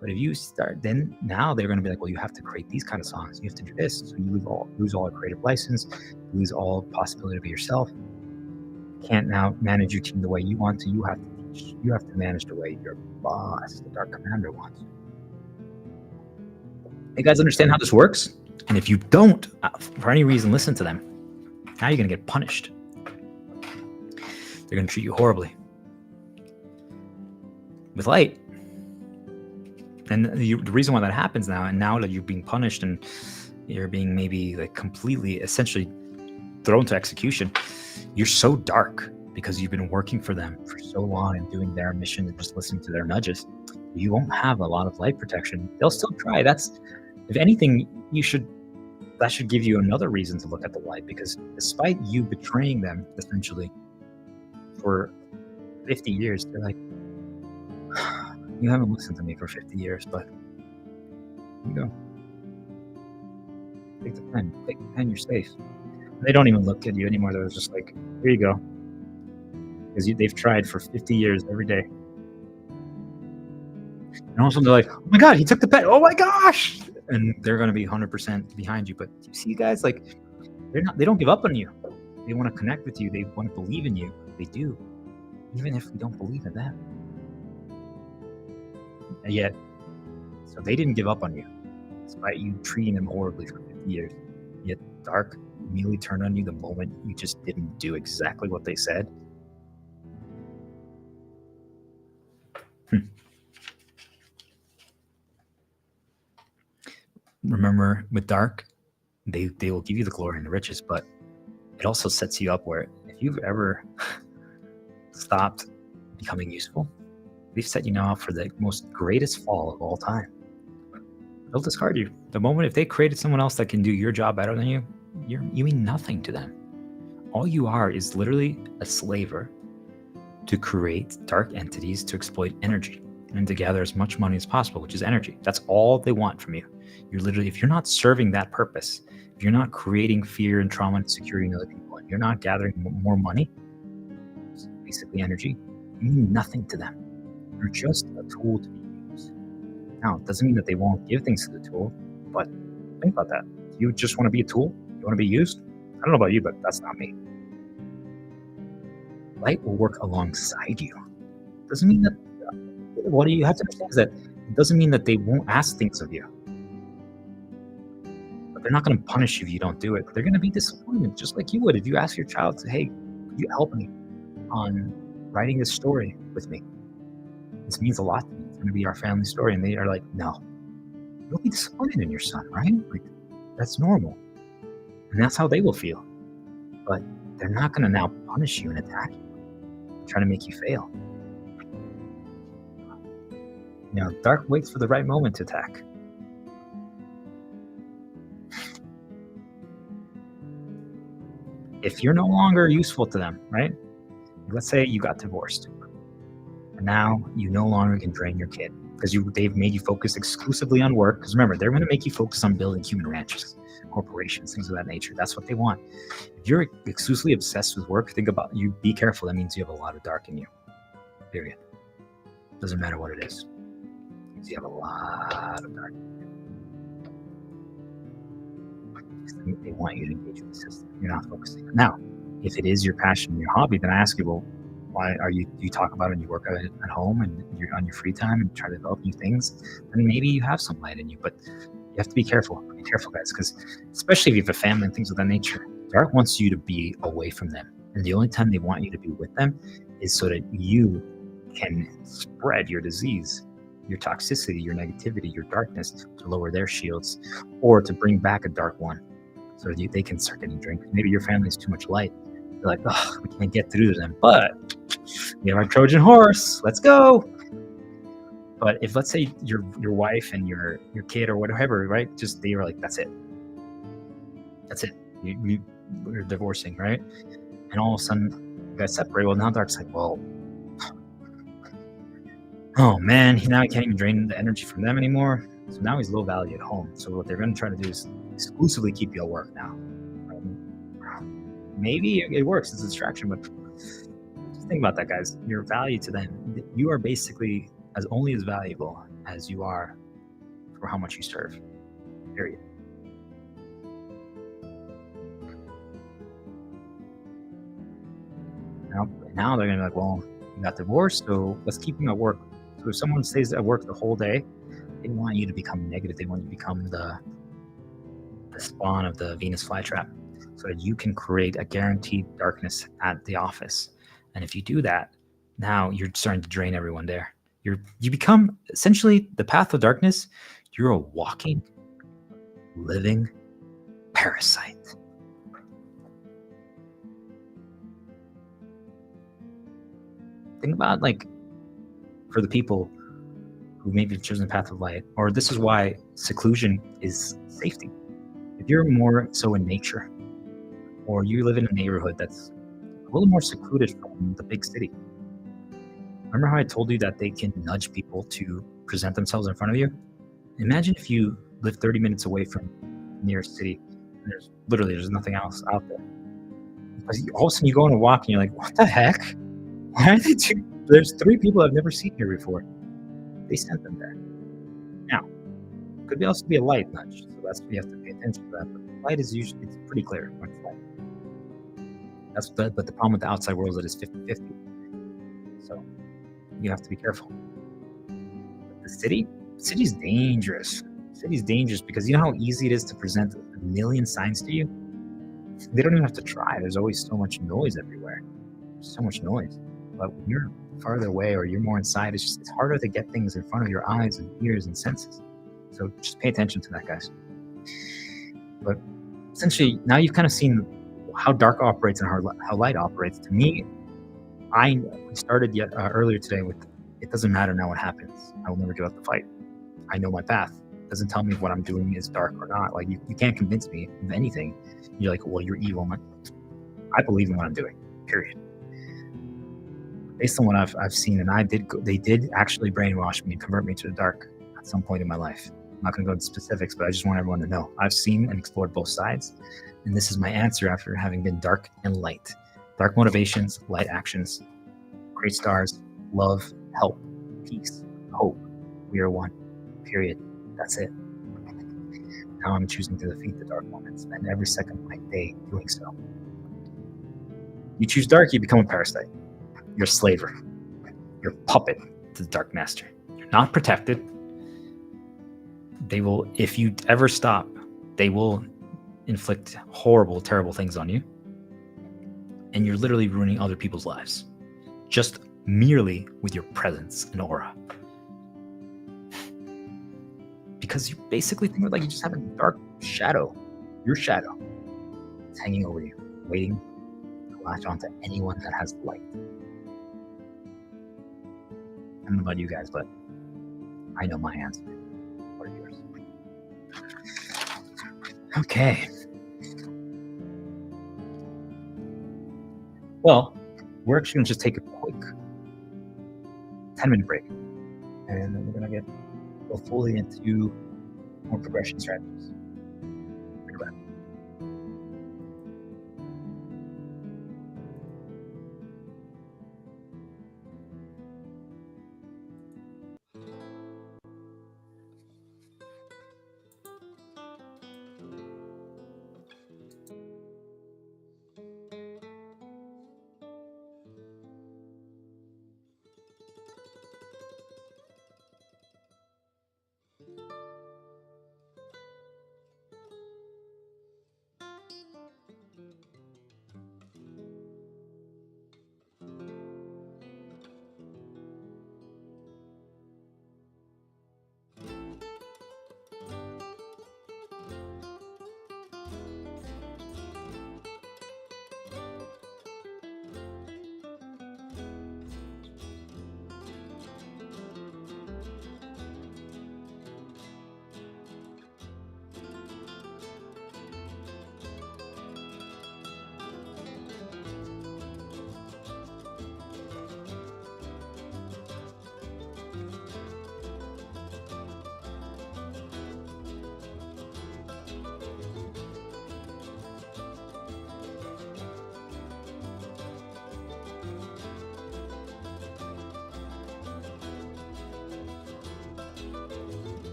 A: But if you start, then now they're going to be like, well, you have to create these kind of songs. You have to do this. So you lose all creative license, lose all possibility of yourself. You can't now manage your team the way you want to. You have to teach. You have to manage the way your boss, the Dark Commander, wants. You guys understand how this works? And if you don't, for any reason, listen to them, now you're going to get punished. They're going to treat you horribly. With light. And the reason why that happens now, and now that you're being punished and you're being maybe like completely, essentially thrown to execution, you're so dark because you've been working for them for so long and doing their mission and just listening to their nudges. You won't have a lot of light protection. They'll still try. If anything, that should give you another reason to look at the light, because despite you betraying them essentially for 50 years, they're like, you haven't listened to me for 50 years, but here you go. Take the pen, you're safe. And they don't even look at you anymore. They're just like, here you go. Because they've tried for 50 years every day. And all of a sudden they're like, oh my God, he took the pen. Oh my gosh. And they're going to be 100% behind you. But you see, guys, like, they don't give up on you. They want to connect with you. They want to believe in you. They do. Even if we don't believe in them. And yet, so they didn't give up on you, despite you treating them horribly for 50 years. Yet Dark immediately turned on you the moment you just didn't do exactly what they said. Remember, with Dark, they will give you the glory and the riches, but it also sets you up where if you've ever stopped becoming useful, They've set you now up for the most greatest fall of all time. They'll discard you. The moment if they created someone else that can do your job better than you, you mean nothing to them. All you are is literally a slaver to create dark entities to exploit energy and to gather as much money as possible, which is energy. That's all they want from you. You're literally, if you're not serving that purpose, if you're not creating fear and trauma and insecurity in other people, and you're not gathering more money, basically energy, you mean nothing to them. You're just a tool to be used. Now, it doesn't mean that they won't give things to the tool, but think about that. You just want to be a tool? You want to be used? I don't know about you, but that's not me. Light will work alongside you. Doesn't mean that, what you have to understand is that it doesn't mean that they won't ask things of you. But they're not going to punish you if you don't do it. They're going to be disappointed, just like you would if you ask your child to, hey, could you help me on writing this story with me? This means a lot to me. It's going to be our family story. And they are like, no. You'll be disappointed in your son, right? Like, that's normal. And that's how they will feel. But they're not going to now punish you and attack you, trying to make you fail. You know, dark waits for the right moment to attack. If you're no longer useful to them, right? Let's say you got divorced, and now you no longer can drain your kid because they've made you focus exclusively on work. Because remember, they're going to make you focus on building human ranches, corporations, things of that nature. That's what they want. If you're exclusively obsessed with work, think about you. Be careful. That means you have a lot of dark in you. Period. Doesn't matter what it is. It means you have a lot of dark. They want you to engage with the system. You're not focusing. Now, if it is your passion and your hobby, then I ask you, well, why do you talk about it and you work at home and you're on your free time and try to develop new things? Then maybe you have some light in you, but you have to be careful. Be careful, guys, because especially if you have a family and things of that nature, dark wants you to be away from them. And the only time they want you to be with them is so that you can spread your disease, your toxicity, your negativity, your darkness to lower their shields or to bring back a dark one so that they can start getting drinks. Maybe your family has too much light. They're like, oh, we can't get through to them, but we have our Trojan horse. Let's go. But if, let's say, your wife and your kid or whatever, right? Just they were like, that's it. That's it. We're divorcing, right? And all of a sudden, you guys separate. Well, now Dark's like, well, oh man, now he can't even drain the energy from them anymore. So now he's low value at home. So what they're going to try to do is exclusively keep you at work now. Maybe it works as a distraction, but just think about that, guys. Your value to them, you are basically only as valuable as you are for how much you serve. Period. Now they're gonna be like, well, you got divorced, so let's keep him at work. So if someone stays at work the whole day, they want you to become negative. They want you to become the spawn of the Venus flytrap, so that you can create a guaranteed darkness at the office. And if you do that, now you're starting to drain everyone there. You become essentially the path of darkness. You're a walking, living parasite. Think about, like, for the people who maybe have chosen the path of light, or this is why seclusion is safety. If you're more so in nature, or you live in a neighborhood that's a little more secluded from the big city. Remember how I told you that they can nudge people to present themselves in front of you? Imagine if you live 30 minutes away from the nearest city, and there's nothing else out there. Because all of a sudden you go on a walk and you're like, what the heck? Why are they there's 3 people I've never seen here before. They sent them there. Now, could also be a light nudge, so that's what you have to pay attention to that. But light is usually, it's pretty clear when it's light. But the problem with the outside world is that it's 50-50. So you have to be careful. But the city's dangerous. The city's dangerous because you know how easy it is to present a million signs to you? They don't even have to try. There's always so much noise everywhere. There's so much noise. But when you're farther away or you're more inside, it's harder to get things in front of your eyes and ears and senses. So just pay attention to that, guys. But essentially, now you've kind of seen how dark operates and how light operates. To me, we started earlier today with It doesn't matter now what happens. I will never give up the fight. I know my path. It doesn't tell me if what I'm doing is dark or not. Like, you can't convince me of anything. You're like, well, you're evil. I'm like, I believe in what I'm doing, period. Based on what I've seen, and they did actually brainwash me and convert me to the dark at some point in my life. I'm not going to go into specifics, but I just want everyone to know I've seen and explored both sides, and this is my answer after having been dark and light. Dark motivations, light actions. Great stars, love, help, peace, hope. We are one, period. That's it. Now I'm choosing to defeat the dark one and spend every second of my day doing so. You choose dark, you become a parasite. You're a slaver. You're a puppet to the Dark Master. You're not protected. They will, if you ever stop, they will inflict horrible, terrible things on you. And you're literally ruining other people's lives. Just merely with your presence and aura. Because you basically think like you just have a dark shadow. Your shadow. It's hanging over you, waiting to latch onto anyone that has light. I don't know about you guys, but I know my answer. What are yours? Okay. Well, we're actually going to just take a quick 10-minute break. And then we're going to go fully into more progression strategies. Be right back.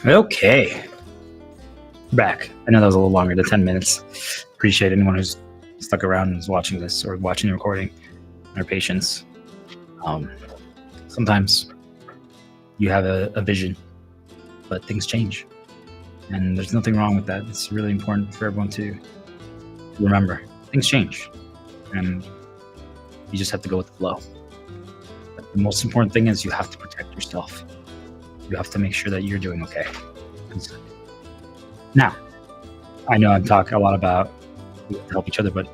A: Okay, back. I know that was a little longer than 10 minutes. Appreciate anyone who's stuck around and is watching this or watching the recording and are patients. Sometimes you have a vision, but things change. And there's nothing wrong with that. It's really important for everyone to remember. Things change. And you just have to go with the flow. But the most important thing is you have to protect yourself. You have to make sure that you're doing okay. Now, I know I'm talking a lot about we have to help each other, but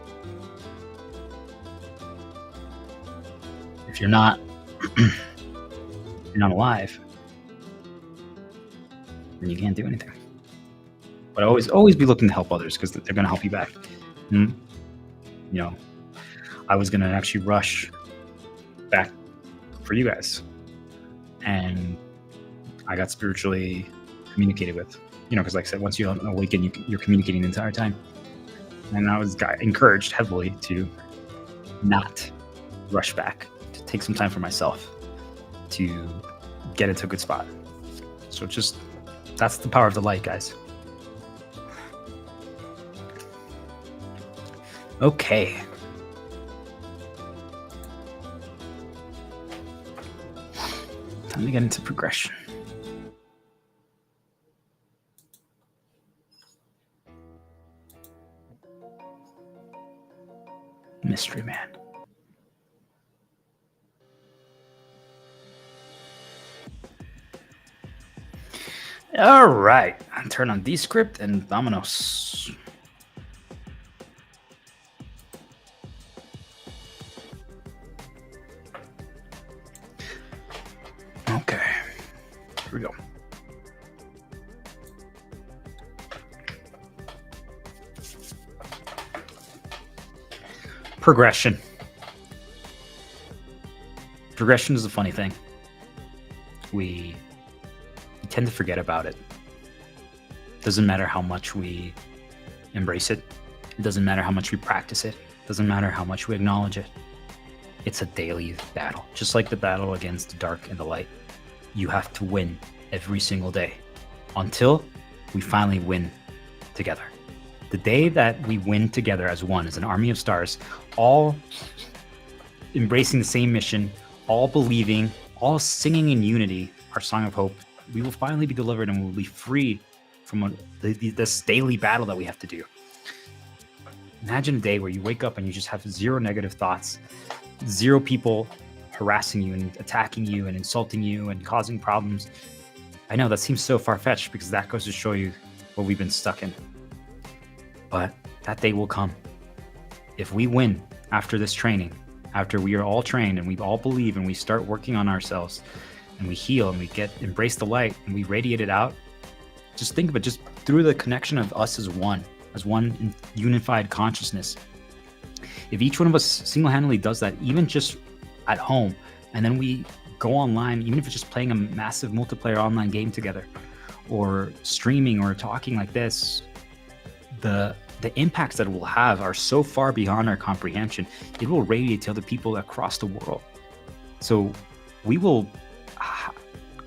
A: if you're not alive, then you can't do anything. But always be looking to help others because they're going to help you back. You know, I was going to actually rush back for you guys, and I got spiritually communicated with. Because like I said, once you awaken, you're communicating the entire time. And I was encouraged heavily to not rush back, to take some time for myself to get into a good spot. So that's the power of the light, guys. Okay. Time to get into progression. Mystery Man. All right. Turn on Descript and vámonos. Okay. Here we go. Progression. Progression is a funny thing. We tend to forget about it. Doesn't matter how much we embrace it. It doesn't matter how much we practice it. It doesn't matter how much we acknowledge it. It's a daily battle. Just like the battle against the dark and the light. You have to win every single day until we finally win together. The day that we win together as one, as an army of stars, all embracing the same mission, all believing, all singing in unity our song of hope, we will finally be delivered and we'll be free from this daily battle that we have to do. Imagine a day where you wake up and you just have zero negative thoughts, zero people harassing you and attacking you and insulting you and causing problems. I know that seems so far-fetched because that goes to show you what we've been stuck in. But that day will come. If we win after this training, after we are all trained and we all believe and we start working on ourselves and we heal and we embrace the light and we radiate it out, just think of it just through the connection of us as one unified consciousness. If each one of us single-handedly does that, even just at home, and then we go online, even if it's just playing a massive multiplayer online game together or streaming or talking like this, the impacts that it will have are so far beyond our comprehension. It will radiate to other people across the world. So we will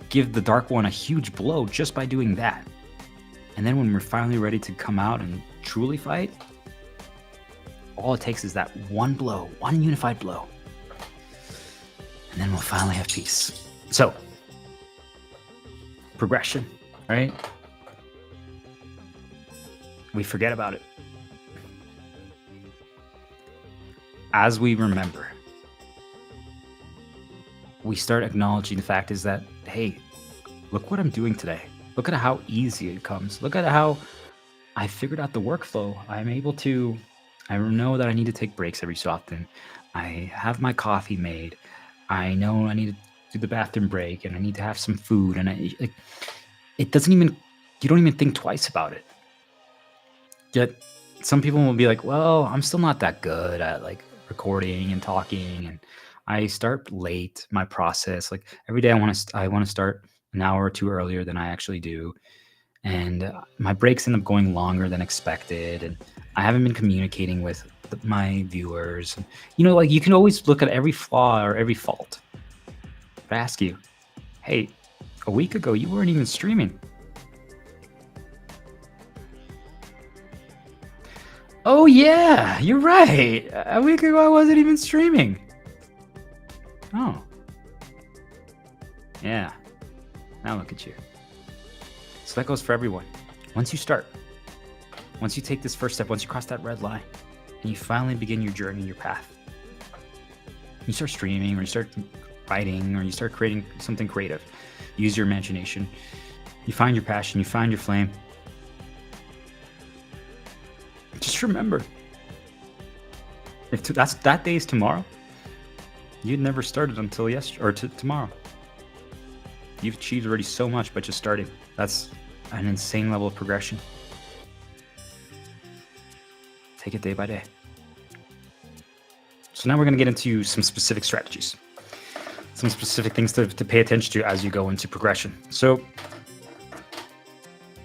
A: give the Dark One a huge blow just by doing that. And then when we're finally ready to come out and truly fight, all it takes is that one blow, one unified blow. And then we'll finally have peace. So, progression, right? We forget about it. As we remember, we start acknowledging the fact is that, hey, look what I'm doing today. Look at how easy it comes. Look at how I figured out the workflow. I know that I need to take breaks every so often. I have my coffee made. I know I need to do the bathroom break and I need to have some food. And you don't even think twice about it. Yet some people will be like, well, I'm still not that good at like recording and talking. And I start late, my process. Like every day I want to start an hour or two earlier than I actually do. And my breaks end up going longer than expected. And I haven't been communicating with my viewers. And, you can always look at every flaw or every fault. But I ask you, hey, a week ago, you weren't even streaming. Oh yeah, you're right. A week ago I wasn't even streaming. Oh. Yeah. Now look at you. So that goes for everyone. Once you start, once you take this first step, once you cross that red line, and you finally begin your journey, your path, you start streaming, or you start writing, or you start creating something creative. Use your imagination. You find your passion, you find your flame. Just remember, if that day is tomorrow, you'd never started until yesterday or tomorrow. You've achieved already so much by just starting. That's an insane level of progression. Take it day by day. So now we're going to get into some specific strategies, some specific things to pay attention to as you go into progression. So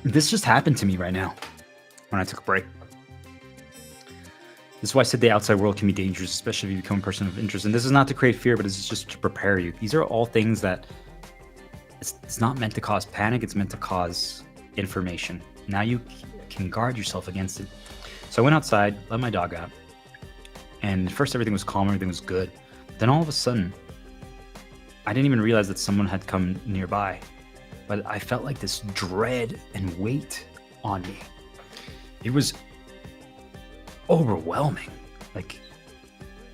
A: this just happened to me right now when I took a break. This is why I said the outside world can be dangerous, especially if you become a person of interest. And this is not to create fear, but it's just to prepare you. These are all things that it's not meant to cause panic. It's meant to cause information. Now you can guard yourself against it. So I went outside, let my dog out. And at first everything was calm, everything was good. Then all of a sudden, I didn't even realize that someone had come nearby. But I felt like this dread and weight on me. It was overwhelming. Like,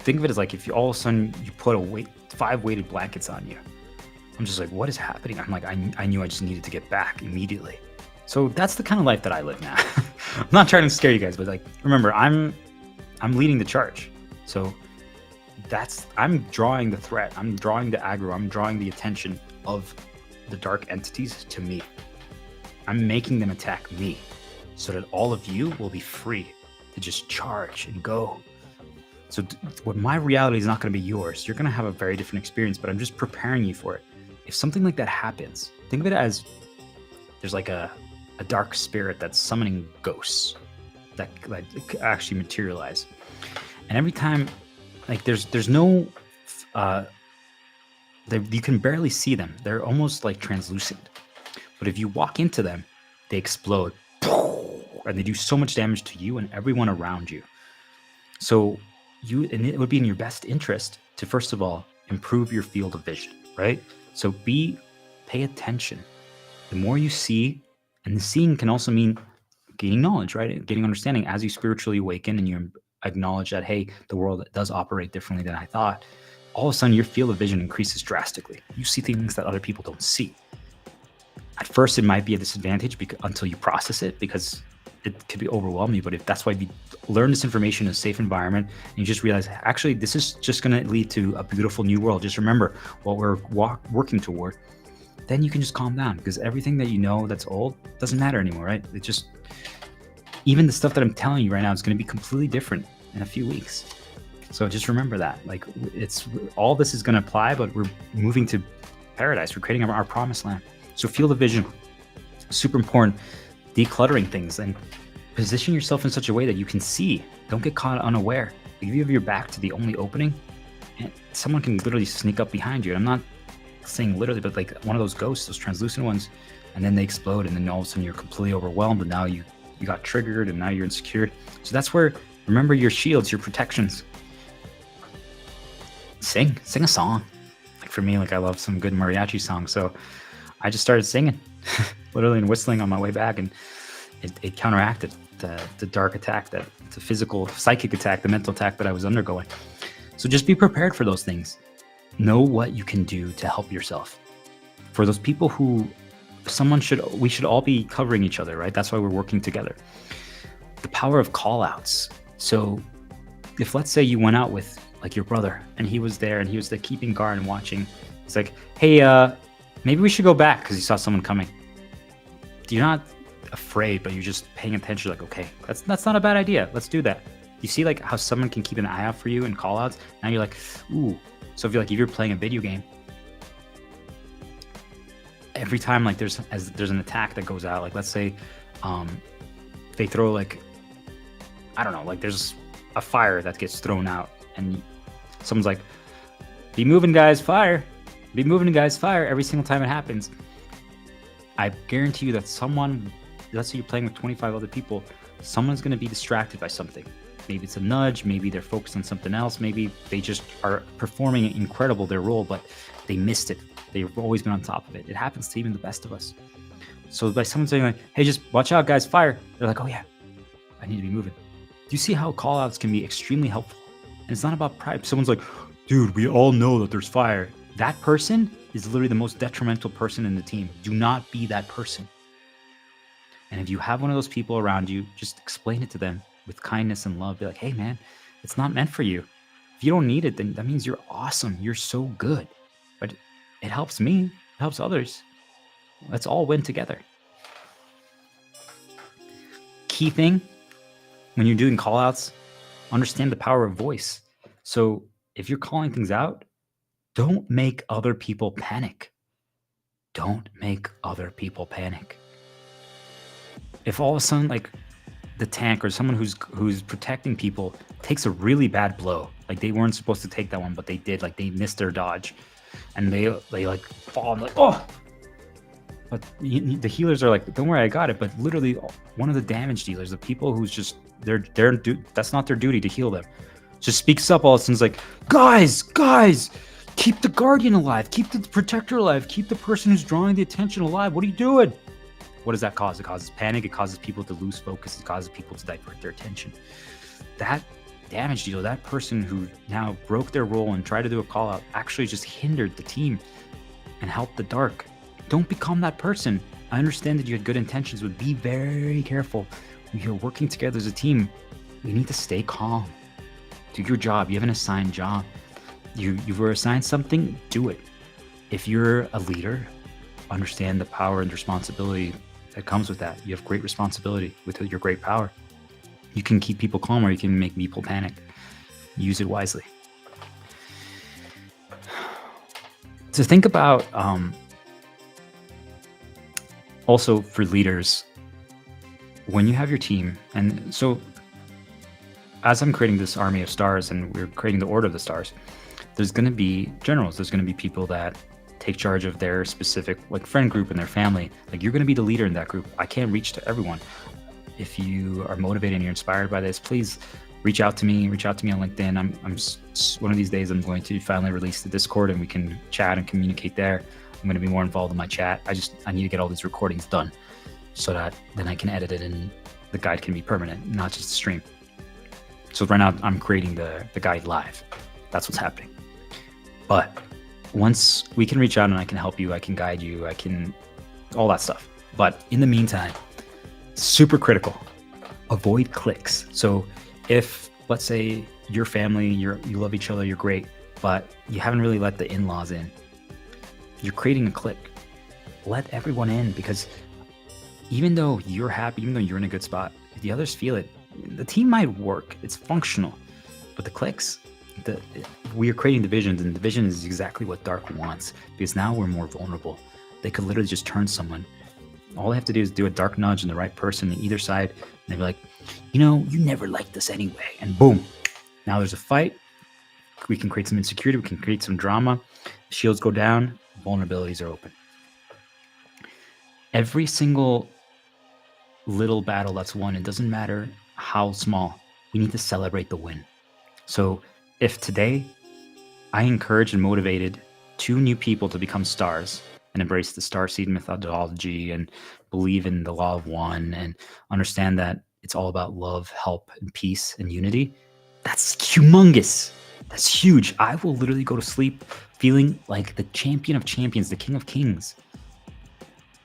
A: think of it as like if you all of a sudden you put 5 weighted blankets on you. I'm just like, what is happening? I'm like, I knew I just needed to get back immediately. So that's the kind of life that I live now. I'm not trying to scare you guys, but like, remember, I'm leading the charge. So I'm drawing the threat. I'm drawing the aggro. I'm drawing the attention of the dark entities to me. I'm making them attack me so that all of you will be free to just charge and go. So what my reality is not going to be yours. You're going to have a very different experience, but I'm just preparing you for it. If something like that happens, think of it as there's like a dark spirit that's summoning ghosts that actually materialize. And every time, like there's no, you can barely see them. They're almost like translucent. But if you walk into them, they explode. And they do so much damage to you and everyone around you. So and it would be in your best interest to, first of all, improve your field of vision, right? So pay attention. The more you see, and the seeing can also mean gaining knowledge, right? Getting understanding as you spiritually awaken and you acknowledge that, hey, the world does operate differently than I thought. All of a sudden, your field of vision increases drastically. You see things that other people don't see. At first, it might be a disadvantage until you process it, because it could be overwhelming. But if that's why you learn this information in a safe environment, and you just realize, actually, this is just going to lead to a beautiful new world. Just remember what we're working toward. Then you can just calm down, because everything that you know that's old doesn't matter anymore, right? It just, even the stuff that I'm telling you right now is going to be completely different in a few weeks. So just remember that, like, it's all this is going to apply, but we're moving to paradise. We're creating our promised land. So field of vision, super important. Decluttering things and position yourself in such a way that you can see. Don't get caught unaware. If you have your back to the only opening, someone can literally sneak up behind you. I'm not saying literally, but like one of those ghosts, those translucent ones, and then they explode, and then all of a sudden you're completely overwhelmed, and now you got triggered, and now you're insecure. So that's where, remember your shields, your protections. Sing a song. Like for me, like I love some good mariachi songs, so I just started singing, literally, and whistling on my way back, and it counteracted the dark attack, the physical, psychic attack, the mental attack that I was undergoing. So just be prepared for those things. Know what you can do to help yourself. For those people who we should all be covering each other, right? That's why we're working together. The power of call outs. So if, let's say, you went out with like your brother and he was there and he was the keeping guard and watching, it's like, hey, maybe we should go back because you saw someone coming. You're not afraid, but you're just paying attention. Like, okay, that's not a bad idea. Let's do that. You see like how someone can keep an eye out for you and call outs. Now you're like, ooh. So if you're playing a video game, every time like there's an attack that goes out, like let's say they throw like, I don't know, like there's a fire that gets thrown out and someone's like, be moving guys, fire. Be moving guys, fire. Every single time it happens, I guarantee you that someone, let's say you're playing with 25 other people, someone's going to be distracted by something. Maybe it's a nudge, maybe they're focused on something else, maybe they just are performing incredible their role, but they missed it. They've always been on top of it. It happens to even the best of us. So by someone saying like, hey, just watch out, guys, fire, they're like, oh yeah, I need to be moving. Do you see how call-outs can be extremely helpful? And it's not about pride. Someone's like, dude, we all know that there's fire. That person is literally the most detrimental person in the team. Do not be that person. And if you have one of those people around you, just explain it to them with kindness and love. Be like, hey man, it's not meant for you. If you don't need it, then that means you're awesome. You're so good. But it helps me, it helps others. Let's all win together. Key thing, when you're doing call outs, understand the power of voice. So if you're calling things out, don't make other people panic. Don't make other people panic. If all of a sudden, like the tank or someone who's protecting people takes a really bad blow, like they weren't supposed to take that one, but they did, like they missed their dodge, and they like fall, and like, oh. But the healers are like, don't worry, I got it. But literally, one of the damage dealers, the people who's just that's not their duty to heal them, just speaks up all of a sudden, like, guys, keep the guardian alive, keep the protector alive, keep the person who's drawing the attention alive. What are you doing? What does that cause? It causes panic. It causes people to lose focus. It causes people to divert their attention. That damage dealer, that person who now broke their role and tried to do a call out, actually just hindered the team and helped the dark. Don't become that person. I understand that you had good intentions, but be very careful. When you're working together as a team, you need to stay calm. Do your job. You have an assigned job. You were assigned something, do it. If you're a leader, understand the power and responsibility that comes with that. You have great responsibility with your great power. You can keep people calm or you can make people panic. Use it wisely. To think about, also for leaders, when you have your team, and so as I'm creating this army of stars and we're creating the order of the stars, there's going to be generals. There's going to be people that take charge of their specific like friend group and their family. Like you're going to be the leader in that group. I can't reach to everyone. If you are motivated and you're inspired by this, please reach out to me on LinkedIn. I'm one of these days I'm going to finally release the Discord and we can chat and communicate there. I'm going to be more involved in my chat. I need to get all these recordings done so that then I can edit it and the guide can be permanent, not just a stream. So right now I'm creating the guide live. That's what's happening. But once we can reach out and I can help you, I can guide you, I can, all that stuff. But in the meantime, super critical, avoid cliques. So if, let's say your family, you love each other, you're great, but you haven't really let the in-laws in, you're creating a clique. Let everyone in, because even though you're happy, even though you're in a good spot, if the others feel it, the team might work, it's functional, but the cliques, we are creating divisions, and division is exactly what Dark wants, because now we're more vulnerable. They could literally just turn someone. All they have to do is do a dark nudge in the right person on either side, and they'd be like, you never liked us anyway, and boom, now there's a fight. We can create some insecurity, we can create some drama, shields go down, vulnerabilities are open. Every single little battle that's won, it doesn't matter how small, we need to celebrate the win. So if today I encouraged and motivated 2 new people to become stars and embrace the starseed methodology and believe in the law of one and understand that it's all about love, help, and peace and unity, that's humongous. That's huge. I will literally go to sleep feeling like the champion of champions, the king of kings.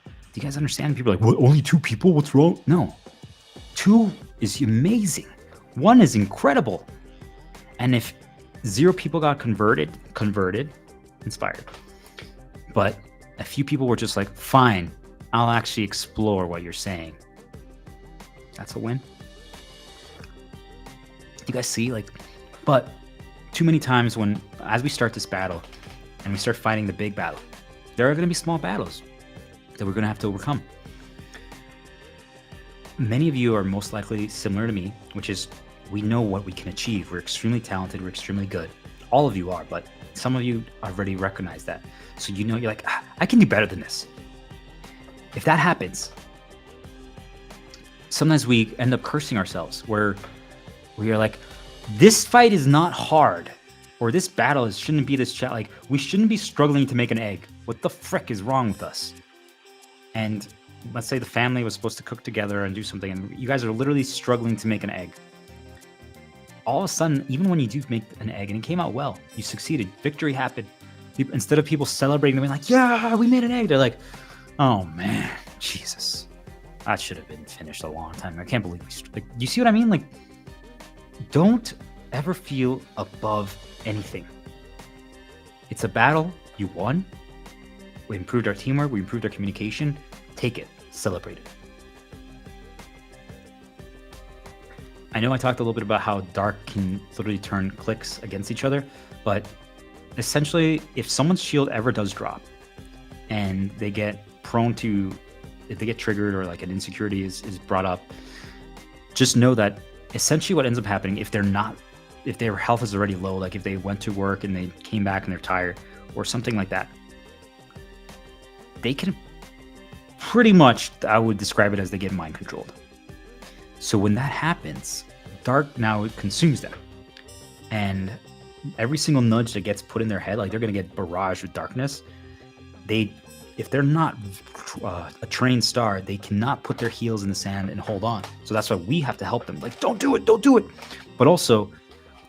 A: Do you guys understand? People are like, what, only 2 people? What's wrong? No. 2 is amazing. 1 is incredible. And if 0 people got converted, inspired. But a few people were just like, fine, I'll actually explore what you're saying. That's a win. You guys see, but too many times as we start this battle and we start fighting the big battle, there are going to be small battles that we're going to have to overcome. Many of you are most likely similar to me, which is we know what we can achieve. We're extremely talented. We're extremely good. All of you are, but some of you already recognize that. So you're like, I can do better than this. If that happens, sometimes we end up cursing ourselves, where we are like, this fight is not hard, or this battle shouldn't be this like, we shouldn't be struggling to make an egg. What the frick is wrong with us? And let's say the family was supposed to cook together and do something, and you guys are literally struggling to make an egg. All of a sudden, even when you do make an egg and it came out well, you succeeded, victory happened. Instead of people celebrating and being like, yeah, we made an egg, they're like, oh man, Jesus, that should have been finished a long time. I can't believe we, like, you see what I mean? Like, don't ever feel above anything. It's a battle, you won. We improved our teamwork, we improved our communication. Take it, celebrate it. I know I talked a little bit about how dark can literally turn cliques against each other, but essentially, if someone's shield ever does drop and they get prone to, if they get triggered or like an insecurity is brought up, just know that essentially what ends up happening, if their health is already low, like if they went to work and they came back and they're tired or something like that, they can pretty much, I would describe it as they get mind controlled. So when that happens, dark now consumes them. And every single nudge that gets put in their head, like they're going to get barraged with darkness. If they're not a trained star, they cannot put their heels in the sand and hold on. So that's why we have to help them. Like, don't do it. But also,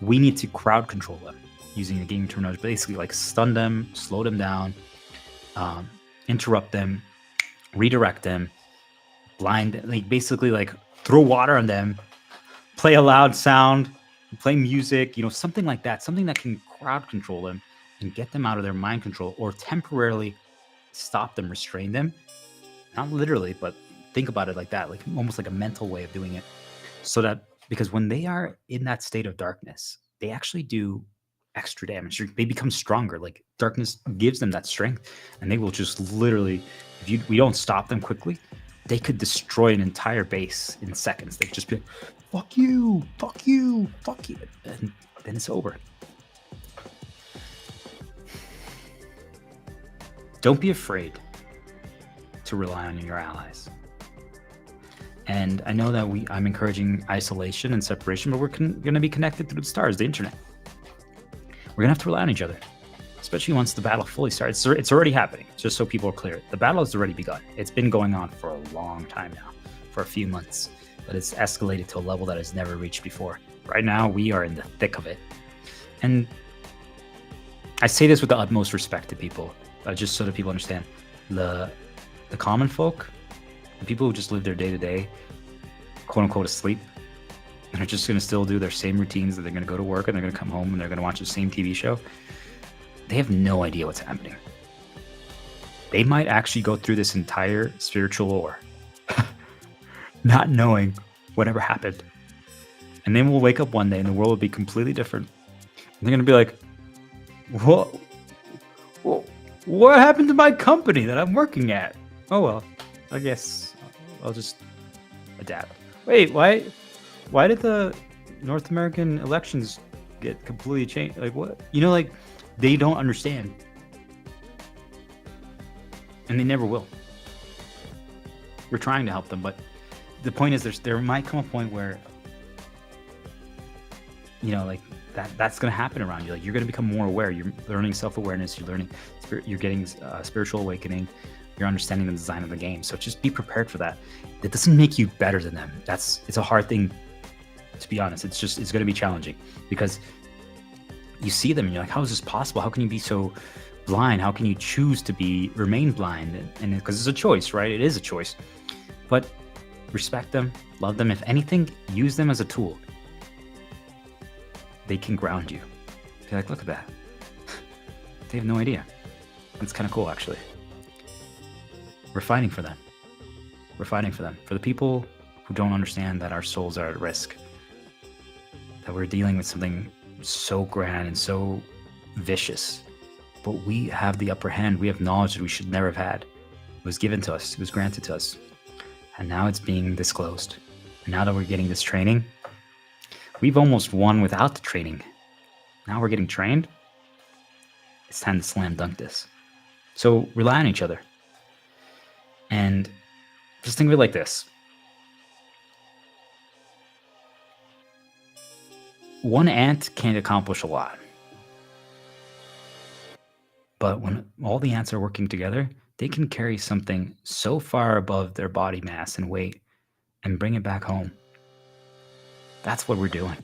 A: we need to crowd control them using a gaming terminology. Basically, like stun them, slow them down, interrupt them, redirect them, blind, like basically like throw water on them, play a loud sound, play music, something like that, something that can crowd control them and get them out of their mind control, or temporarily stop them, restrain them. Not literally, but think about it like that, like almost like a mental way of doing it. So that, because when they are in that state of darkness, they actually do extra damage. They become stronger. Like darkness gives them that strength, and they will just literally, if we don't stop them quickly, they could destroy an entire base in seconds. They'd just be like, fuck you, and then it's over. Don't be afraid to rely on your allies. And I know that I'm encouraging isolation and separation, but we're going to be connected through the stars, the internet. We're going to have to rely on each other, especially once the battle fully starts. It's already happening, just so people are clear. The battle has already begun. It's been going on for a long time now, for a few months, but it's escalated to a level that has never reached before. Right now, we are in the thick of it. And I say this with the utmost respect to people, just so that people understand. The common folk, the people who just live their day-to-day, quote-unquote, asleep, and are just going to still do their same routines, that they're going to go to work and they're going to come home and they're going to watch the same TV show, they have no idea what's happening. They might actually go through this entire spiritual war not knowing whatever happened. And then we'll wake up one day and the world will be completely different. And they're going to be like, what happened to my company that I'm working at? Oh, well, I guess I'll just adapt. Wait, why did the North American elections get completely changed? Like, what? Like, they don't understand. And they never will. We're trying to help them, but the point is there might come a point where, like that's going to happen around you. Like, you're going to become more aware. You're learning self-awareness. You're getting spiritual awakening. You're understanding the design of the game. So just be prepared for that. That doesn't make you better than them. It's a hard thing, to be honest. It's going to be challenging, because you see them and you're like, how is this possible? How can you be so blind? How can you choose to remain blind? And because it's a choice, right? It is a choice. But respect them, love them. If anything, use them as a tool. They can ground you. Be like, look at that. They have no idea. It's kind of cool, actually. We're fighting for them. We're fighting for them. For the people who don't understand that our souls are at risk. That we're dealing with something so grand and so vicious. But we have the upper hand. We have knowledge that we should never have had. It was given to us. It was granted to us. And now it's being disclosed. And now that we're getting this training, we've almost won without the training. Now we're getting trained. It's time to slam dunk this. So rely on each other. And just think of it like this. one ant can't accomplish a lot. But when all the ants are working together, they can carry something so far above their body mass and weight and bring it back home. That's what we're doing.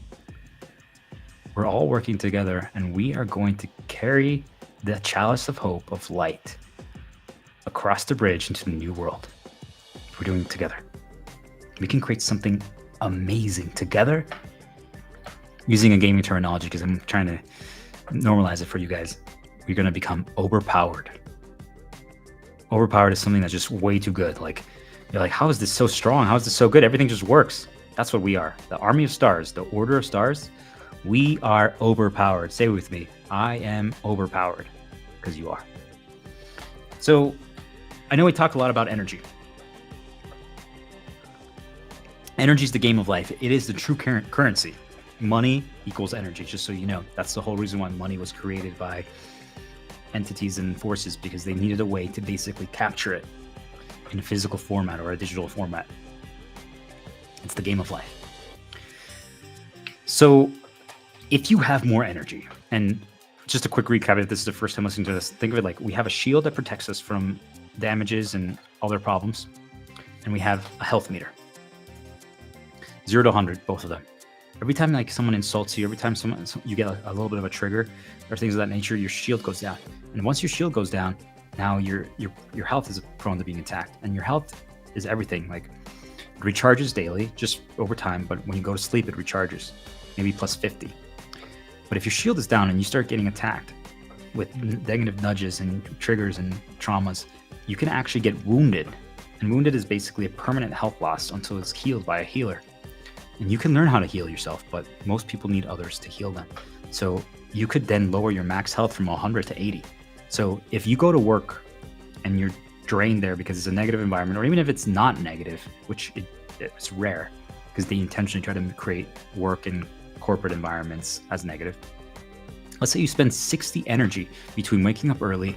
A: We're all working together, and we are going to carry the chalice of hope, of light, across the bridge into the new world. We're doing it together. We can create something amazing together, using a gaming terminology because I'm trying to normalize it for you guys. We're going to become overpowered. Overpowered is something that's just way too good. Like, you're like, how is this so strong? How is this so good? Everything just works. That's what we are. The army of stars, the order of stars. We are overpowered. Say it with me. I am overpowered, because you are. So I know we talked a lot about energy. Energy is the game of life. It is the true currency. Money equals energy, just so you know. That's the whole reason why money was created by entities and forces, because they needed a way to basically capture it in a physical format or a digital format. It's the game of life. So if you have more energy, and just a quick recap, if this is the first time listening to this, think of it like we have a shield that protects us from damages and other problems, and we have a health meter. 0 to 100, both of them. Every time like someone insults you, every time you get a little bit of a trigger or things of that nature, your shield goes down. And once your shield goes down, now your health is prone to being attacked. And your health is everything. Like, it recharges daily, just over time, but when you go to sleep, it recharges, maybe plus 50. But if your shield is down and you start getting attacked with negative nudges and triggers and traumas, you can actually get wounded. And wounded is basically a permanent health loss until it's healed by a healer. And you can learn how to heal yourself, but most people need others to heal them. So you could then lower your max health from 100 to 80. So if you go to work and you're drained there because it's a negative environment, or even if it's not negative, which it's rare because they intentionally try to create work in corporate environments as negative. Let's say you spend 60 energy between waking up early,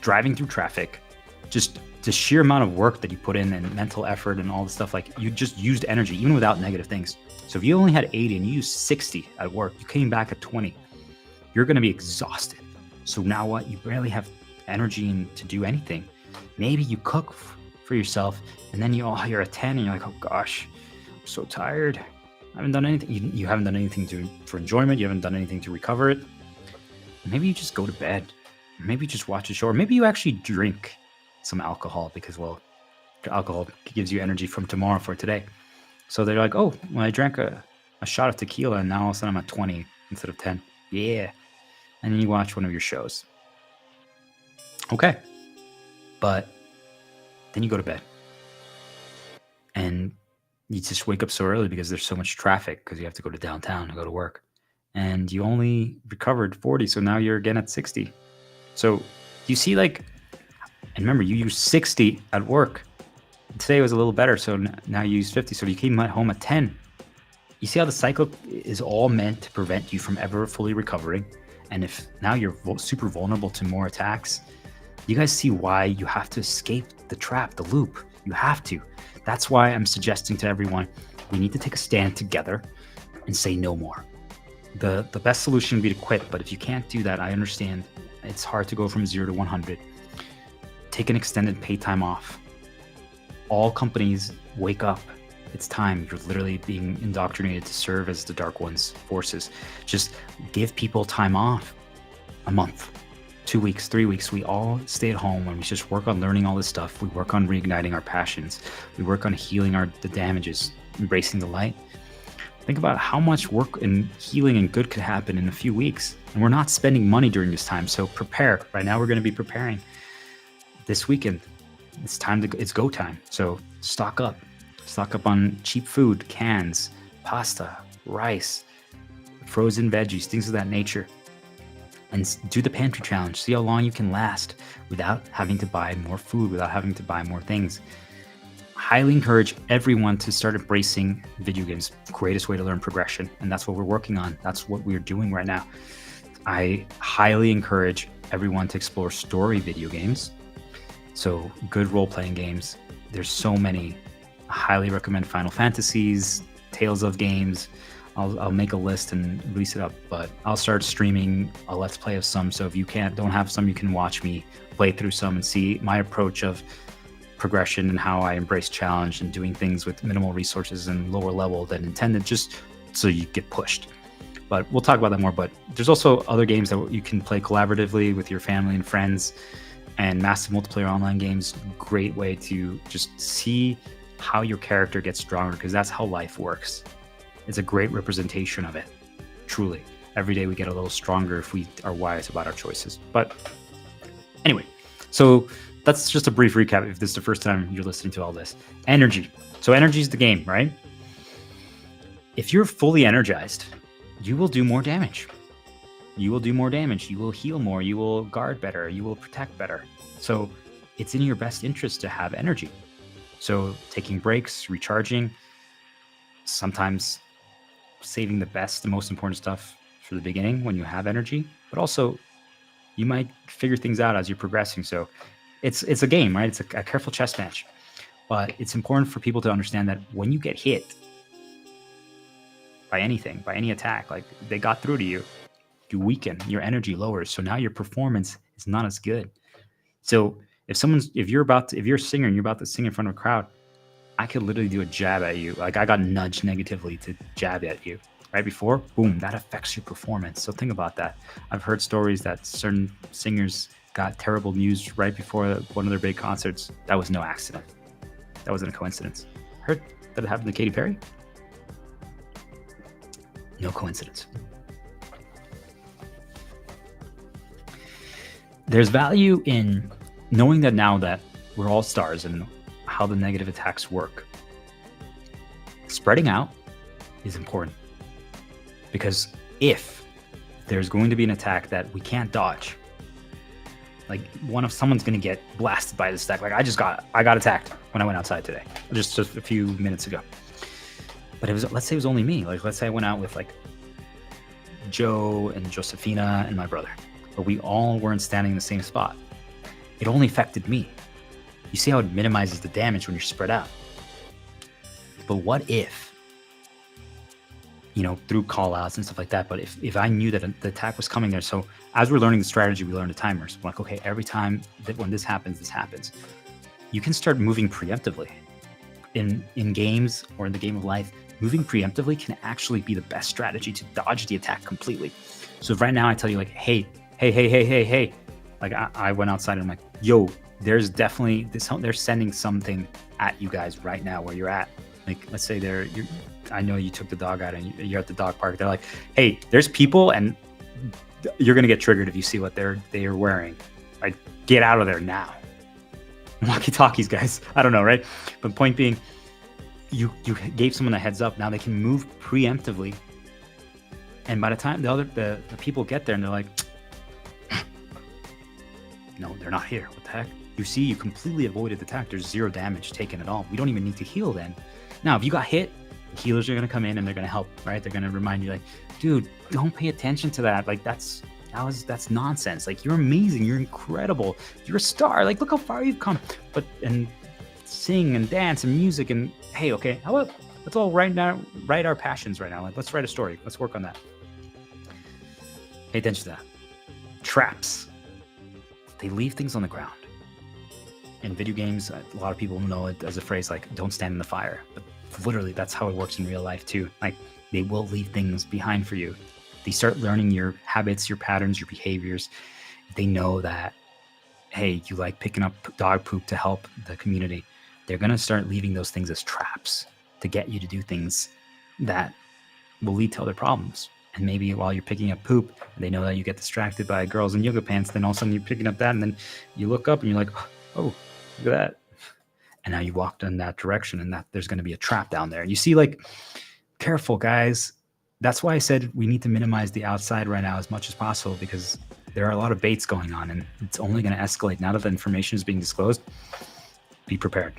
A: driving through traffic, just the sheer amount of work that you put in and mental effort and all the stuff, like you just used energy even without negative things. So if you only had 80 and you used 60 at work, you came back at 20, you're going to be exhausted. So now what? You barely have energy to do anything. Maybe you cook for yourself and then you're at 10 and you're like, oh gosh, I'm so tired. I haven't done anything. You haven't done anything for enjoyment. You haven't done anything to recover it. Maybe you just go to bed. Maybe you just watch a show, or maybe you actually drink some alcohol because, well, alcohol gives you energy from tomorrow for today. So they're like, oh, well, I drank a shot of tequila and now all of a sudden I'm at 20 instead of 10. Yeah. And then you watch one of your shows. Okay. But then you go to bed. And you just wake up so early because there's so much traffic because you have to go to downtown to go to work. And you only recovered 40, so now you're again at 60. So you see, like, and remember, you used 60 at work. Today was a little better, so now you use 50, so you came home at 10. You see how the cycle is all meant to prevent you from ever fully recovering. And if now you're super vulnerable to more attacks, you guys see why you have to escape the trap, the loop. You have to. That's why I'm suggesting to everyone, we need to take a stand together and say no more. The best solution would be to quit, but if you can't do that, I understand. It's hard to go from 0 to 100. Take an extended paid time off. All companies, wake up. It's time. You're literally being indoctrinated to serve as the Dark One's forces. Just give people time off. A month, 2 weeks, 3 weeks. We all stay at home and we just work on learning all this stuff. We work on reigniting our passions. We work on healing the damages, embracing the light. Think about how much work and healing and good could happen in a few weeks. And we're not spending money during this time. So prepare. Right now we're going to be preparing this weekend. It's go time. So stock up. Stock up on cheap food, cans, pasta, rice, frozen veggies, things of that nature. And do the pantry challenge. See how long you can last without having to buy more food, without having to buy more things. Highly encourage everyone to start embracing video games. Greatest way to learn progression. And that's what we're working on. That's what we're doing right now. I highly encourage everyone to explore story video games. So good role-playing games. There's so many. I highly recommend Final Fantasies, Tales of games, I'll make a list and release it up, but I'll start streaming a Let's Play of some. So if you don't have some, you can watch me play through some and see my approach of progression and how I embrace challenge and doing things with minimal resources and lower level than intended, just so you get pushed. But we'll talk about that more. But there's also other games that you can play collaboratively with your family and friends, and massive multiplayer online games, great way to just see how your character gets stronger, because that's how life works. It's a great representation of it, truly. Every day we get a little stronger if we are wise about our choices. But anyway, so that's just a brief recap if this is the first time you're listening to all this. Energy. So energy is the game, right? If you're fully energized, you will do more damage. You will do more damage. You will heal more. You will guard better. You will protect better. So it's in your best interest to have energy. So taking breaks, recharging, sometimes saving the most important stuff for the beginning when you have energy, but also you might figure things out as you're progressing. So it's a game, right? It's a careful chess match. But it's important for people to understand that when you get hit by anything, by any attack, like they got through to you, you weaken, your energy lowers. So now your performance is not as good. So if you're a singer and you're about to sing in front of a crowd, I could literally do a jab at you. Like I got nudged negatively to jab at you right before, boom, that affects your performance. So think about that. I've heard stories that certain singers got terrible news right before one of their big concerts. That was no accident. That wasn't a coincidence. Heard that it happened to Katy Perry? No coincidence. There's value in knowing that now that we're all stars and how the negative attacks work. Spreading out is important, because if there's going to be an attack that we can't dodge, like someone's going to get blasted by this attack. Like I got attacked when I went outside today, just a few minutes ago. But let's say it was only me. Like let's say I went out with like Joe and Josefina and my brother, but we all weren't standing in the same spot. It only affected me. You see how it minimizes the damage when you're spread out. But what if, through call outs and stuff like that, but if I knew that the attack was coming there, so as we're learning the strategy, we learn the timers. We're like, okay, every time that when this happens, this happens. You can start moving preemptively. In games or in the game of life, moving preemptively can actually be the best strategy to dodge the attack completely. So if right now I tell you like, hey, like I went outside and I'm like, yo, there's definitely they're sending something at you guys right now where you're at. Like, let's say I know you took the dog out and you're at the dog park. They're like, hey, there's people and you're going to get triggered if you see what they're wearing. Like, get out of there now. Walkie-talkies, guys. I don't know, right? But point being, you gave someone a heads up. Now they can move preemptively. And by the time the people get there and they're like, no, they're not here. What the heck? You see, you completely avoided the attack. There's zero damage taken at all. We don't even need to heal then. Now, if you got hit, healers are going to come in and they're going to help, right? They're going to remind you like, dude, don't pay attention to that. Like that's nonsense. Like you're amazing. You're incredible. You're a star. Like look how far you've come. And sing and dance and music and hey, okay, how about let's all write our passions right now. Like let's write a story. Let's work on that. Pay attention to that. Traps. They leave things on the ground. In video games, a lot of people know it as a phrase like, don't stand in the fire. But literally, that's how it works in real life too. Like, they will leave things behind for you. They start learning your habits, your patterns, your behaviors. They know that, hey, you like picking up dog poop to help the community. They're going to start leaving those things as traps to get you to do things that will lead to other problems. And maybe while you're picking up poop, they know that you get distracted by girls in yoga pants. Then all of a sudden you're picking up that, and then you look up and you're like, oh, look at that. And now you walked in that direction, and that there's going to be a trap down there. And you see, like, careful, guys. That's why I said we need to minimize the outside right now as much as possible, because there are a lot of baits going on, and it's only going to escalate. Now that the information is being disclosed, be prepared.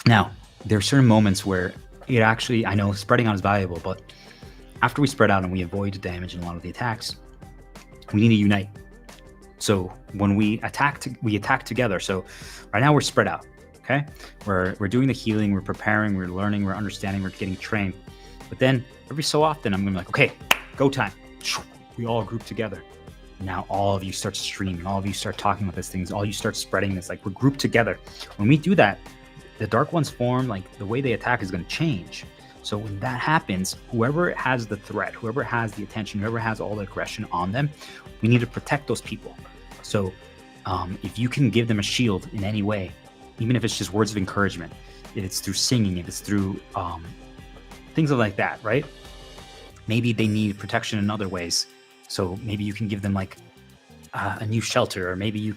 A: Now, there are certain moments where it actually, I know spreading out is valuable, but after we spread out and we avoid damage in a lot of the attacks, we need to unite. So when we attack together. So right now we're spread out. Okay, we're doing the healing, we're preparing, we're learning, we're understanding, we're getting trained. But then every so often, I'm gonna be like, okay, go time. We all group together. Now all of you start streaming, all of you start talking about these things, all you start spreading this. Like, we're grouped together. When we do that, the Dark Ones form, like the way they attack is going to change. So when that happens, whoever has the threat, whoever has the attention, whoever has all the aggression on them, we need to protect those people. So if you can give them a shield in any way, even if it's just words of encouragement, if it's through singing, if it's through things like that, right? Maybe they need protection in other ways. So maybe you can give them like a new shelter, or maybe you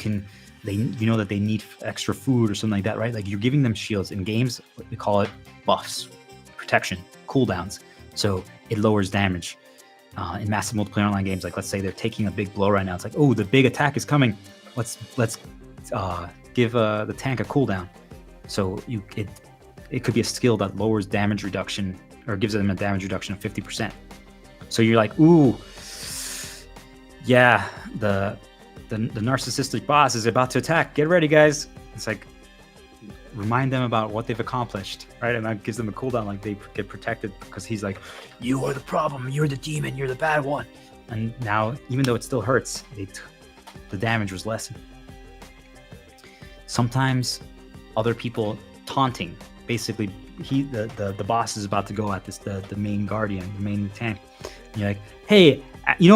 A: know that they need extra food or something like that, right? Like, you're giving them shields. In games, we call it buffs, protection, cooldowns. So it lowers damage. In massive multiplayer online games, like let's say they're taking a big blow right now. It's like, oh, the big attack is coming. Let's give the tank a cooldown. So it could be a skill that lowers damage reduction, or gives them a damage reduction of 50%. So you're like, ooh, yeah, the narcissistic boss is about to attack. Get ready, guys. It's like, remind them about what they've accomplished, right? And that gives them a cooldown, like they get protected, because he's like, you are the problem, you're the demon, you're the bad one. And now, even though it still hurts, the damage was lessened. Sometimes other people taunting, basically the boss is about to go at the main guardian, the main tank. And you're like, hey,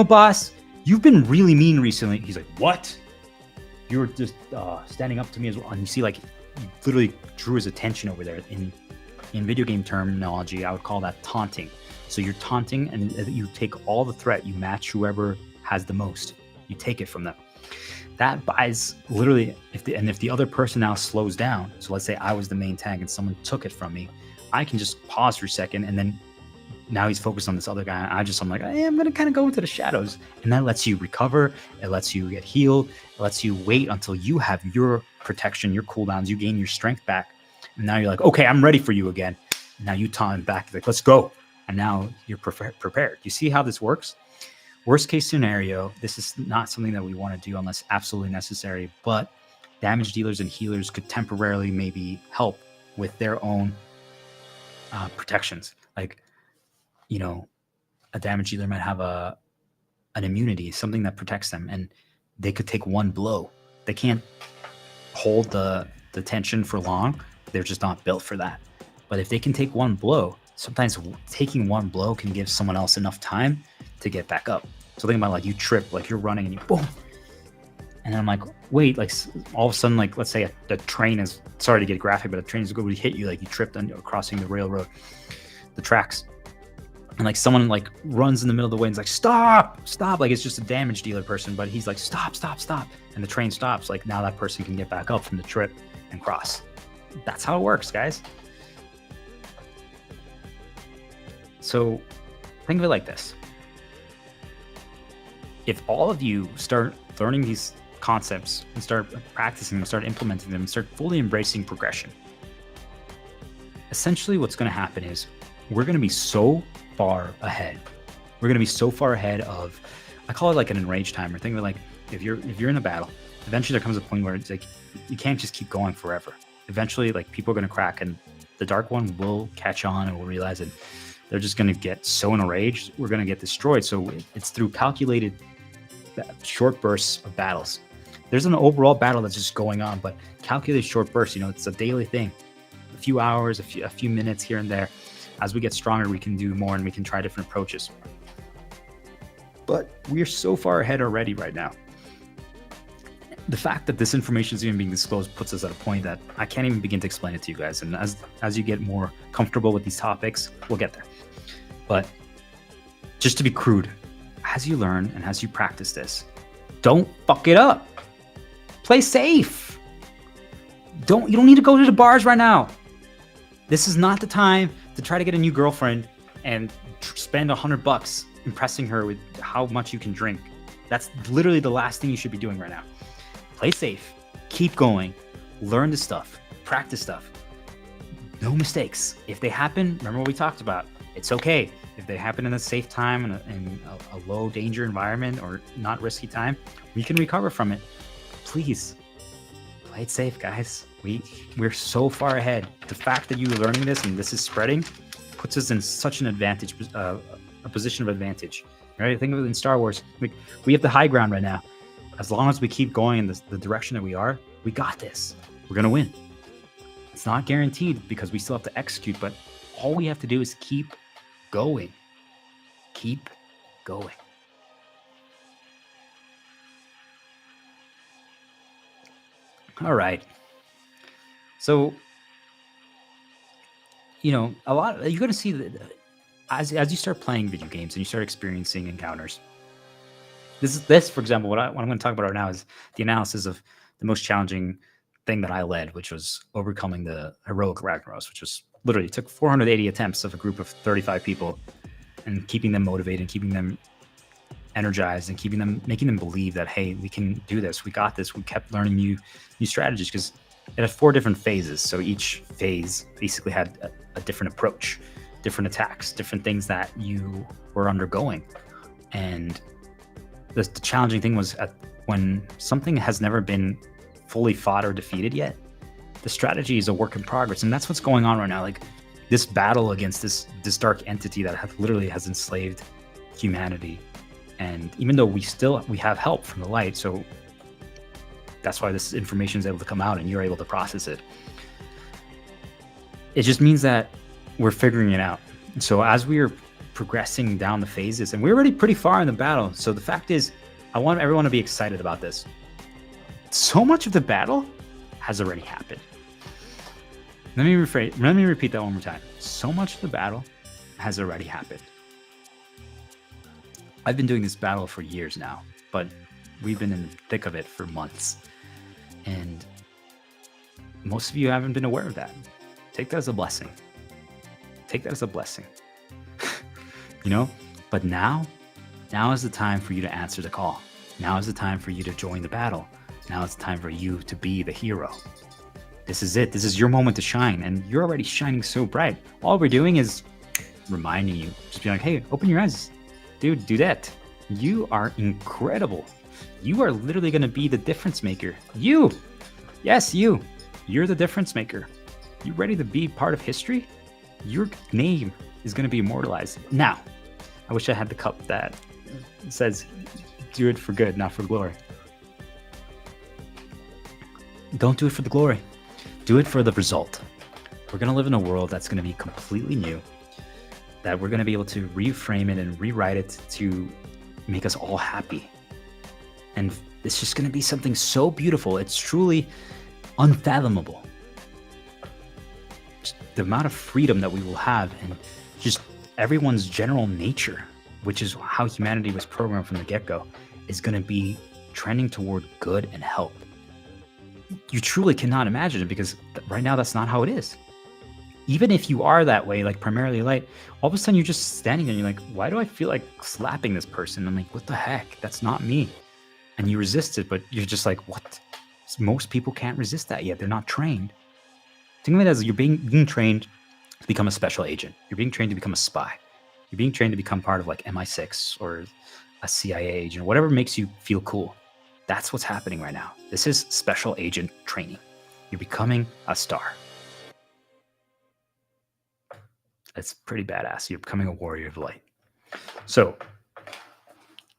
A: boss, you've been really mean recently. He's like, what? You were just standing up to me as well. And you see, like, you literally drew his attention over there. In video game terminology, I would call that taunting. So you're taunting, and you take all the threat, you match whoever has the most, you take it from them. That buys, literally, if the other person now slows down, so let's say I was the main tank and someone took it from me, I can just pause for a second, and then now he's focused on this other guy. I'm like, hey, I'm going to kind of go into the shadows. And that lets you recover. It lets you get healed. It lets you wait until you have your protection, your cooldowns, you gain your strength back. And now you're like, okay, I'm ready for you again. And now you taunt back, like, let's go. And now you're prepared. You see how this works? Worst case scenario, this is not something that we want to do unless absolutely necessary, but damage dealers and healers could temporarily maybe help with their own protections. Like, a damage dealer might have an immunity, something that protects them, and they could take one blow. They can't hold the tension for long. They're just not built for that. But if they can take one blow, sometimes taking one blow can give someone else enough time to get back up. So think about, like, you trip, like you're running and you boom. And then I'm like, wait, like all of a sudden, like, let's say the train is, sorry to get graphic, but a train is going to hit you, like you tripped on crossing the railroad, the tracks. And like someone like runs in the middle of the way and is like, stop. Like, it's just a damage dealer person, but he's like, stop. And the train stops. Like, now that person can get back up from the trip and cross. That's how it works, guys. So think of it like this. If all of you start learning these concepts and start practicing them, start implementing them, and start fully embracing progression, essentially what's going to happen is we're going to be so far ahead. We're going to be so far ahead of, I call it like an enrage timer. Think of it like, if you're in a battle, eventually there comes a point where it's like, you can't just keep going forever. Eventually, like, people are going to crack, and the Dark One will catch on and will realize it. They're just going to get so enraged, we're going to get destroyed. So it's through calculated short bursts of battles. There's an overall battle that's just going on, but calculated short bursts, it's a daily thing. A few hours, a few minutes here and there. As we get stronger, we can do more and we can try different approaches. But we are so far ahead already right now. The fact that this information is even being disclosed puts us at a point that I can't even begin to explain it to you guys. And as you get more comfortable with these topics, we'll get there. But just to be crude, as you learn and as you practice this, don't fuck it up. Play safe. You don't need to go to the bars right now. This is not the time to try to get a new girlfriend and spend $100 impressing her with how much you can drink. That's literally the last thing you should be doing right now. Play safe, keep going, learn the stuff, practice stuff. No mistakes. If they happen, remember what we talked about. It's okay. If they happen in a safe time, in a low danger environment or not risky time, we can recover from it. Please, play it safe, guys. We're so far ahead. The fact that you're learning this and this is spreading puts us in such an advantage, a position of advantage. Right? Think of it in Star Wars. We have the high ground right now. As long as we keep going in the direction that we are, we got this. We're gonna win. It's not guaranteed because we still have to execute, but all we have to do is keep going. Keep going. All right. So, you know, you're going to see that as you start playing video games and you start experiencing encounters. This, for example, what I'm going to talk about right now is the analysis of the most challenging thing that I led, which was overcoming the heroic Ragnaros, which was literally took 480 attempts of a group of 35 people and keeping them motivated, keeping them energized, and making them believe that, hey, we can do this, we got this. We kept learning new strategies because it had 4 different phases. So each phase basically had a different approach, different attacks, different things that you were undergoing. And the challenging thing was when something has never been fully fought or defeated yet, the strategy is a work in progress. And that's what's going on right now. Like this battle against this dark entity that literally has enslaved humanity. And even though we have help from the light, so that's why this information is able to come out and you're able to process it. It just means that we're figuring it out. So as we are progressing down the phases, and we're already pretty far in the battle. So the fact is, I want everyone to be excited about this. So much of the battle has already happened. Let me repeat that one more time. So much of the battle has already happened. I've been doing this battle for years now, but we've been in the thick of it for months. And most of you haven't been aware of that. Take that as a blessing. Take that as a blessing. You know? But now is the time for you to answer the call. Now is the time for you to join the battle. Now it's time for you to be the hero. This is it. This is your moment to shine. And you're already shining so bright. All we're doing is reminding you. Just be like, hey, open your eyes. Dude, do that. You are incredible. You are literally going to be the difference maker. You. Yes, you. You're the difference maker. You ready to be part of history? Your name is going to be immortalized. Now, I wish I had the cup that says, do it for good, not for glory. Don't do it for the glory. Do it for the result. We're going to live in a world that's going to be completely new, that we're going to be able to reframe it and rewrite it to make us all happy. And it's just going to be something so beautiful. It's truly unfathomable. Just the amount of freedom that we will have and just everyone's general nature, which is how humanity was programmed from the get-go, is going to be trending toward good and help. You truly cannot imagine it because right now that's not how it is. Even if you are that way, like primarily light, all of a sudden you're just standing there and you're like, why do I feel like slapping this person? I'm like, what the heck? That's not me. And you resist it, but you're just like, what? Most people can't resist that yet. They're not trained. Think of it as you're being trained to become a special agent. You're being trained to become a spy. You're being trained to become part of like MI6 or a CIA agent, whatever makes you feel cool. That's what's happening right now. This is special agent training. You're becoming a star. That's pretty badass. You're becoming a warrior of light. So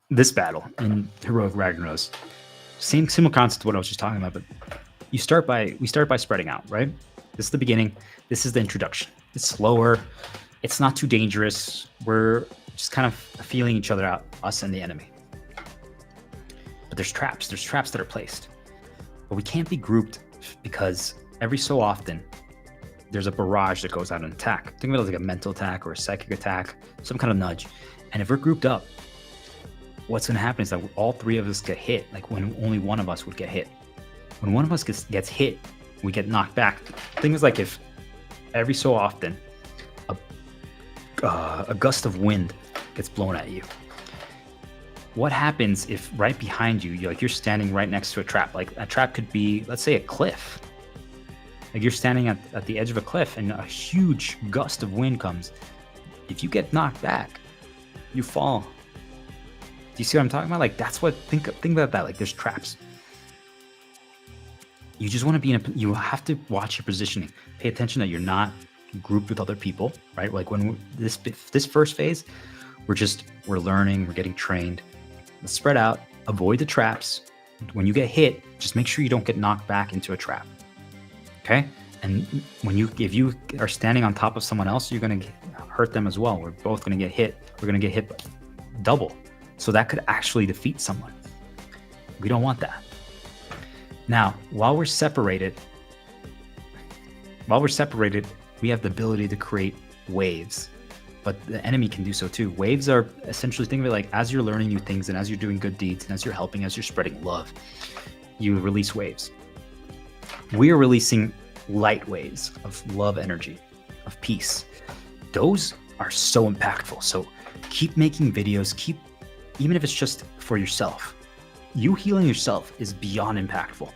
A: this battle in Heroic Ragnaros, similar concept to what I was just talking about, but we start by spreading out, right? This is the beginning. This is the introduction. It's slower. It's not too dangerous. We're just kind of feeling each other out, us and the enemy. But there's traps. There's traps that are placed. But we can't be grouped because every so often there's a barrage that goes out and attack. Think of it as like a mental attack or a psychic attack, some kind of nudge. And if we're grouped up, what's going to happen is that all 3 of us get hit, like when only one of us would get hit. When one of us gets hit, we get knocked back. Thing is like if every so often a gust of wind gets blown at you. What happens if right behind you, you're standing right next to a trap? Like a trap could be, let's say, a cliff. Like you're standing at the edge of a cliff and a huge gust of wind comes. If you get knocked back, you fall. Do you see what I'm talking about? Like that's what, think about that. Like there's traps. you just want to be you have to watch your positioning. Pay attention that you're not grouped with other people, right? Like when this first phase, we're learning, we're getting trained. Let's spread out, avoid the traps. When you get hit, just make sure you don't get knocked back into a trap. Okay? And if you are standing on top of someone else, you're going to hurt them as well. We're both going to get hit. We're going to get hit double. So that could actually defeat someone. We don't want that. Now, while we're separated, we have the ability to create waves, but the enemy can do so too. Waves are essentially, think of it like as you're learning new things and as you're doing good deeds and as you're helping, as you're spreading love, you release waves. We are releasing light waves of love energy, of peace. Those are so impactful. So keep making videos, even if it's just for yourself. You healing yourself is beyond impactful.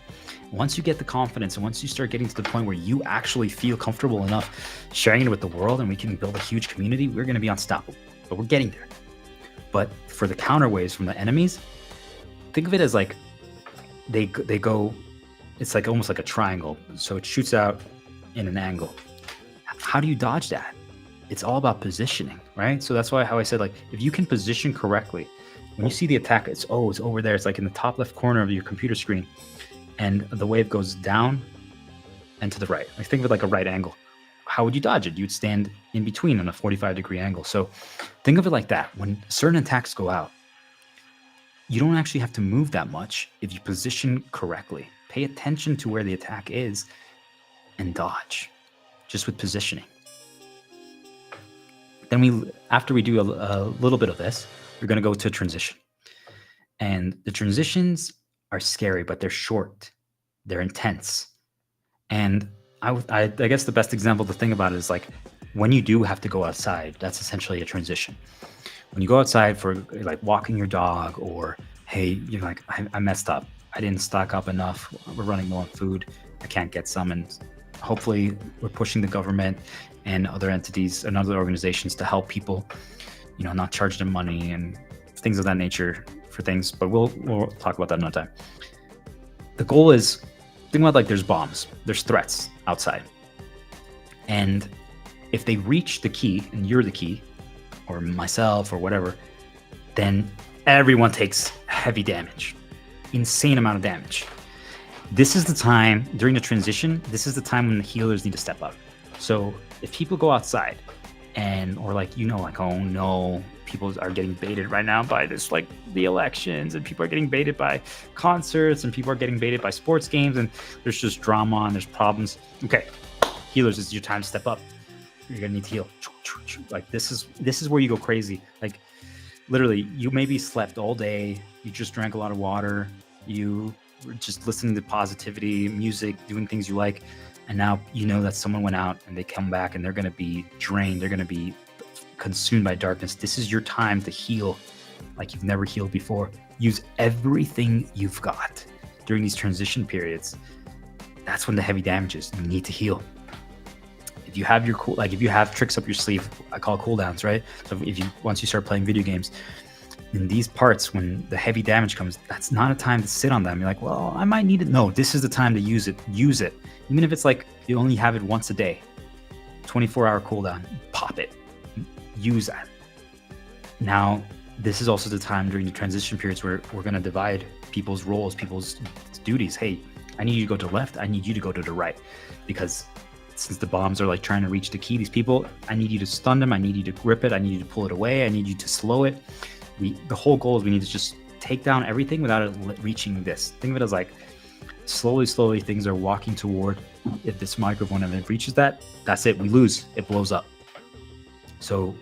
A: Once you get the confidence and once you start getting to the point where you actually feel comfortable enough sharing it with the world and we can build a huge community, we're going to be unstoppable. But we're getting there. But for the counter waves from the enemies, think of it as like they go, it's like almost like a triangle. So it shoots out in an angle. How do you dodge that? It's all about positioning, right? So that's how I said, like, if you can position correctly, when you see the attack, it's over there. It's like in the top left corner of your computer screen. And the wave goes down and to the right. Like, think of it like a right angle. How would you dodge it? You'd stand in between on a 45-degree angle. So think of it like that. When certain attacks go out, you don't actually have to move that much if you position correctly. Pay attention to where the attack is and dodge, just with positioning. Then after we do a little bit of this, we're going to go to transition. And the transitions are scary, but they're short. They're intense. And I guess the best example to think about it is like when you do have to go outside, that's essentially a transition. When you go outside for like walking your dog, or, hey, you're like, I messed up. I didn't stock up enough. We're running low on food. I can't get some. And hopefully we're pushing the government and other entities and other organizations to help people, not charge them money and things of that nature for things. But we'll talk about that another time. The goal is, think about like there's bombs, there's threats outside. And if they reach the key and you're the key, or myself or whatever, then everyone takes heavy damage, insane amount of damage. This is the time during the transition, this is the time when the healers need to step up. So if people go outside or like, oh no, people are getting baited right now by this, like the elections, and people are getting baited by concerts, and people are getting baited by sports games, and there's just drama and there's problems. Okay, healers, it's your time to step up. You're gonna need to heal. Like this is where you go crazy. Like literally, you maybe slept all day, you just drank a lot of water, you were just listening to positivity, music, doing things you like, and now you know that someone went out and they come back and they're gonna be drained, they're gonna be consumed by darkness. This is your time to heal like you've never healed before. Use everything you've got during these transition periods. That's when the heavy damage is. You need to heal. If you have if you have tricks up your sleeve, I call cooldowns, right? So once you start playing video games, in these parts when the heavy damage comes, that's not a time to sit on them. You're like, well, I might need it. No, this is the time to use it. Use it. Even if it's like you only have it once a day, 24-hour cooldown, pop it. Use that. Now, this is also the time during the transition periods where we're going to divide people's roles, people's duties. Hey, I need you to go to the left. I need you to go to the right. Because since the bombs are like trying to reach the key, these people, I need you to stun them. I need you to grip it. I need you to pull it away. I need you to slow it. The whole goal is we need to just take down everything without it reaching this. Think of it as like slowly things are walking toward if this microphone, and it reaches that's it. We lose. It blows up. So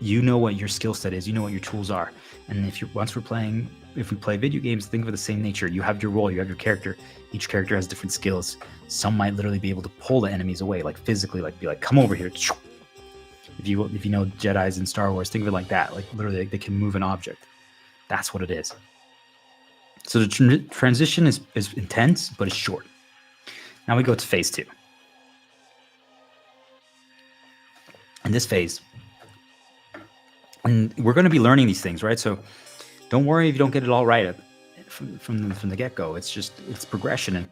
A: you know what your skill set is. You know what your tools are. And if we play video games, think of it the same nature. You have your role. You have your character. Each character has different skills. Some might literally be able to pull the enemies away, like physically, like be like, come over here. If you know Jedis in Star Wars, think of it like that. Like literally, they can move an object. That's what it is. So the transition is intense, but it's short. Now we go to phase 2. In this phase, and we're going to be learning these things, right? So don't worry if you don't get it all right from the get-go. It's progression, and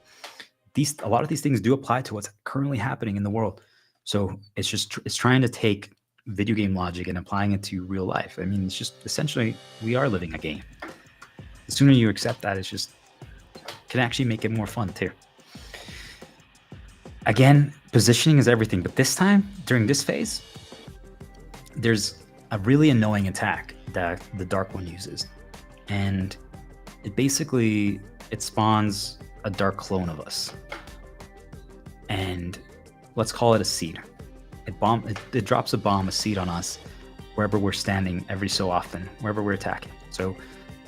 A: a lot of these things do apply to what's currently happening in the world. So it's trying to take video game logic and applying it to real life. I mean, it's just essentially we are living a game. The sooner you accept that, can actually make it more fun too. Again, positioning is everything, but this time during this phase, there's a really annoying attack that the Dark One uses, and it spawns a dark clone of us, and let's call it a seed. It drops a seed on us wherever we're standing every so often, wherever we're attacking. So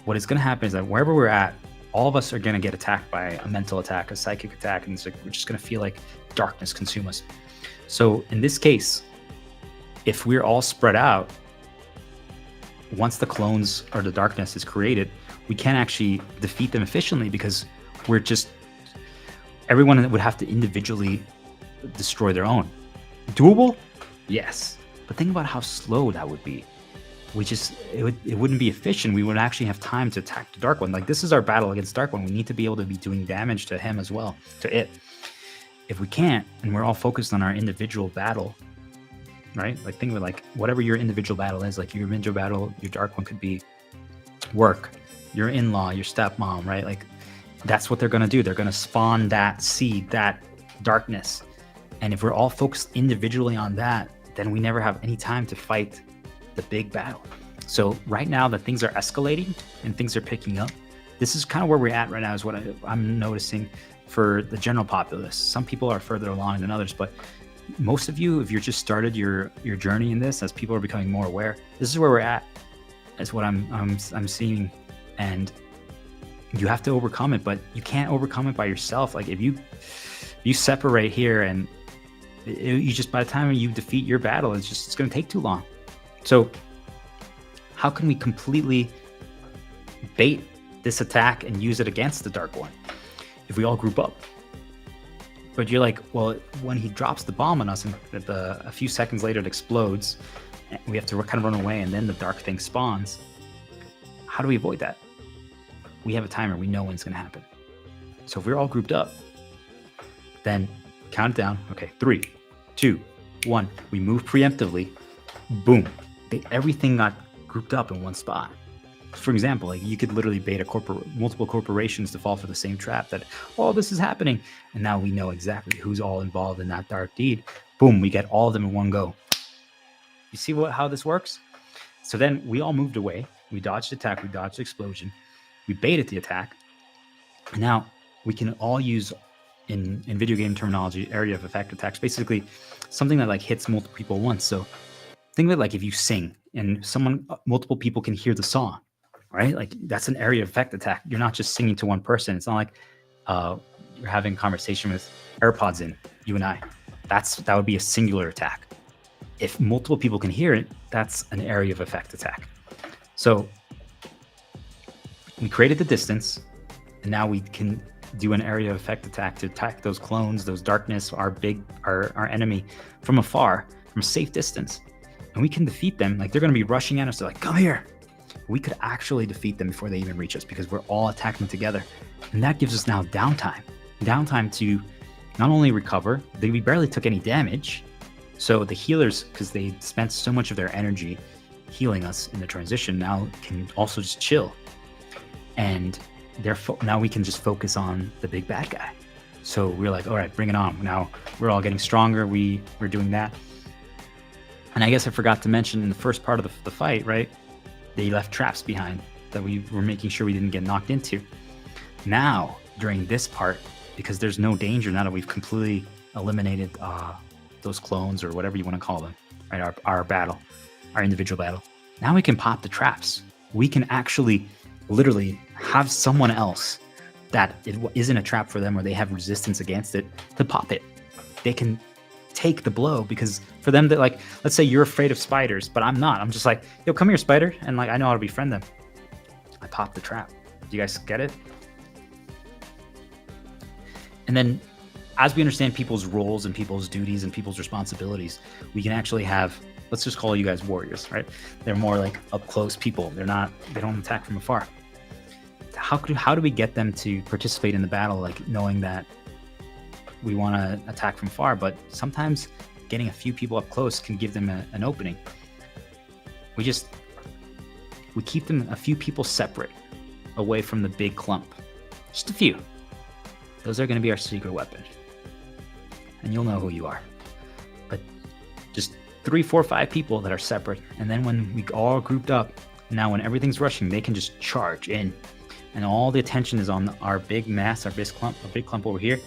A: what is going to happen is that wherever we're at, all of us are going to get attacked by a mental attack, a psychic attack, and we're just going to feel like darkness consume us. So in this case, if we're all spread out, once the clones or the darkness is created, we can't actually defeat them efficiently because everyone would have to individually destroy their own. Doable? Yes. But think about how slow that would be. It wouldn't be efficient. We wouldn't actually have time to attack the Dark One. Like, this is our battle against Dark One. We need to be able to be doing damage to him as well, to it. If we can't, and we're all focused on our individual battle, right? Like, think of it like whatever your individual battle is. Like, your individual battle, your Dark One could be work, your in-law, your stepmom, right? Like, that's what they're going to do. They're going to spawn that seed, that darkness. And if we're all focused individually on that, then we never have any time to fight the big battle. So right now that things are escalating and things are picking up, this is kind of where we're at right now, is what I'm noticing for the general populace. Some people are further along than others, but most of you, if you're just started your journey in this, as people are becoming more aware, this is where we're at. That's what I'm seeing, and you have to overcome it, but you can't overcome it by yourself. Like, if you separate here, and you just, by the time you defeat your battle, it's going to take too long. So how can we completely bait this attack and use it against the Dark One if we all group up? But you're like, well, when he drops the bomb on us and a few seconds later it explodes, we have to kind of run away, and then the dark thing spawns. How do we avoid that? We have a timer. We know when it's going to happen. So if we're all grouped up, then count it down. Okay, 3, 2, 1. We move preemptively. Boom. Everything got grouped up in one spot. For example, like, you could literally bait multiple corporations to fall for the same trap that, oh, this is happening. And now we know exactly who's all involved in that dark deed. Boom, we get all of them in one go. You see how this works? So then we all moved away. We dodged attack. We dodged explosion. We baited the attack. And now we can all use, in video game terminology, area of effect attacks. Basically, something that like hits multiple people once. So think of it like if you sing and multiple people can hear the song, right? Like, that's an area of effect attack. You're not just singing to one person. It's not like you're having a conversation with AirPods in, you and I. That would be a singular attack. If multiple people can hear it, that's an area of effect attack. So we created the distance, and now we can do an area of effect attack to attack those clones, those darkness, our enemy from afar, from a safe distance. And we can defeat them. Like, they're going to be rushing at us. They're like, come here. We could actually defeat them before they even reach us, because we're all attacking together. And that gives us now downtime to not only recover, we barely took any damage. So the healers, because they spent so much of their energy healing us in the transition, now can also just chill. And now we can just focus on the big bad guy. So we're like, all right, bring it on. Now we're all getting stronger. We're doing that. And I guess I forgot to mention in the first part of the fight, right? They left traps behind that we were making sure we didn't get knocked into. Now, during this part, because there's no danger now that we've completely eliminated those clones, or whatever you want to call them, right? Our battle, our individual battle. Now we can pop the traps. We can actually literally have someone else that it isn't a trap for them, or they have resistance against it, to pop it. They can take the blow, because for them, that, like, let's say you're afraid of spiders, but I'm not. I'm just like, yo, come here, spider, and like, I know how to befriend them. I pop the trap. Do you guys get it? And then, as we understand people's roles and people's duties and people's responsibilities, we can actually have, let's just call you guys warriors, right? They're more like up close people. They don't attack from afar. how do we get them to participate in the battle, like knowing that we want to attack from far, but sometimes getting a few people up close can give them an opening. We keep them a few people separate, away from the big clump. Just a few. Those are going to be our secret weapon. And you'll know who you are. But just 3, 4, 5 people that are separate. And then when we all grouped up, now when everything's rushing, they can just charge in. And all the attention is on our big mass, our big clump over here.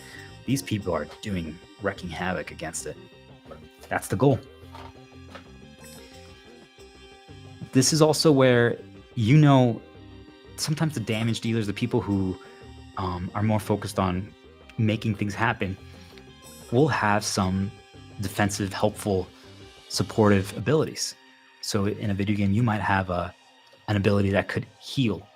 A: These people are wrecking havoc against it. That's the goal. This is also where, sometimes the damage dealers, the people who are more focused on making things happen, will have some defensive, helpful, supportive abilities. So in a video game, you might have an ability that could heal.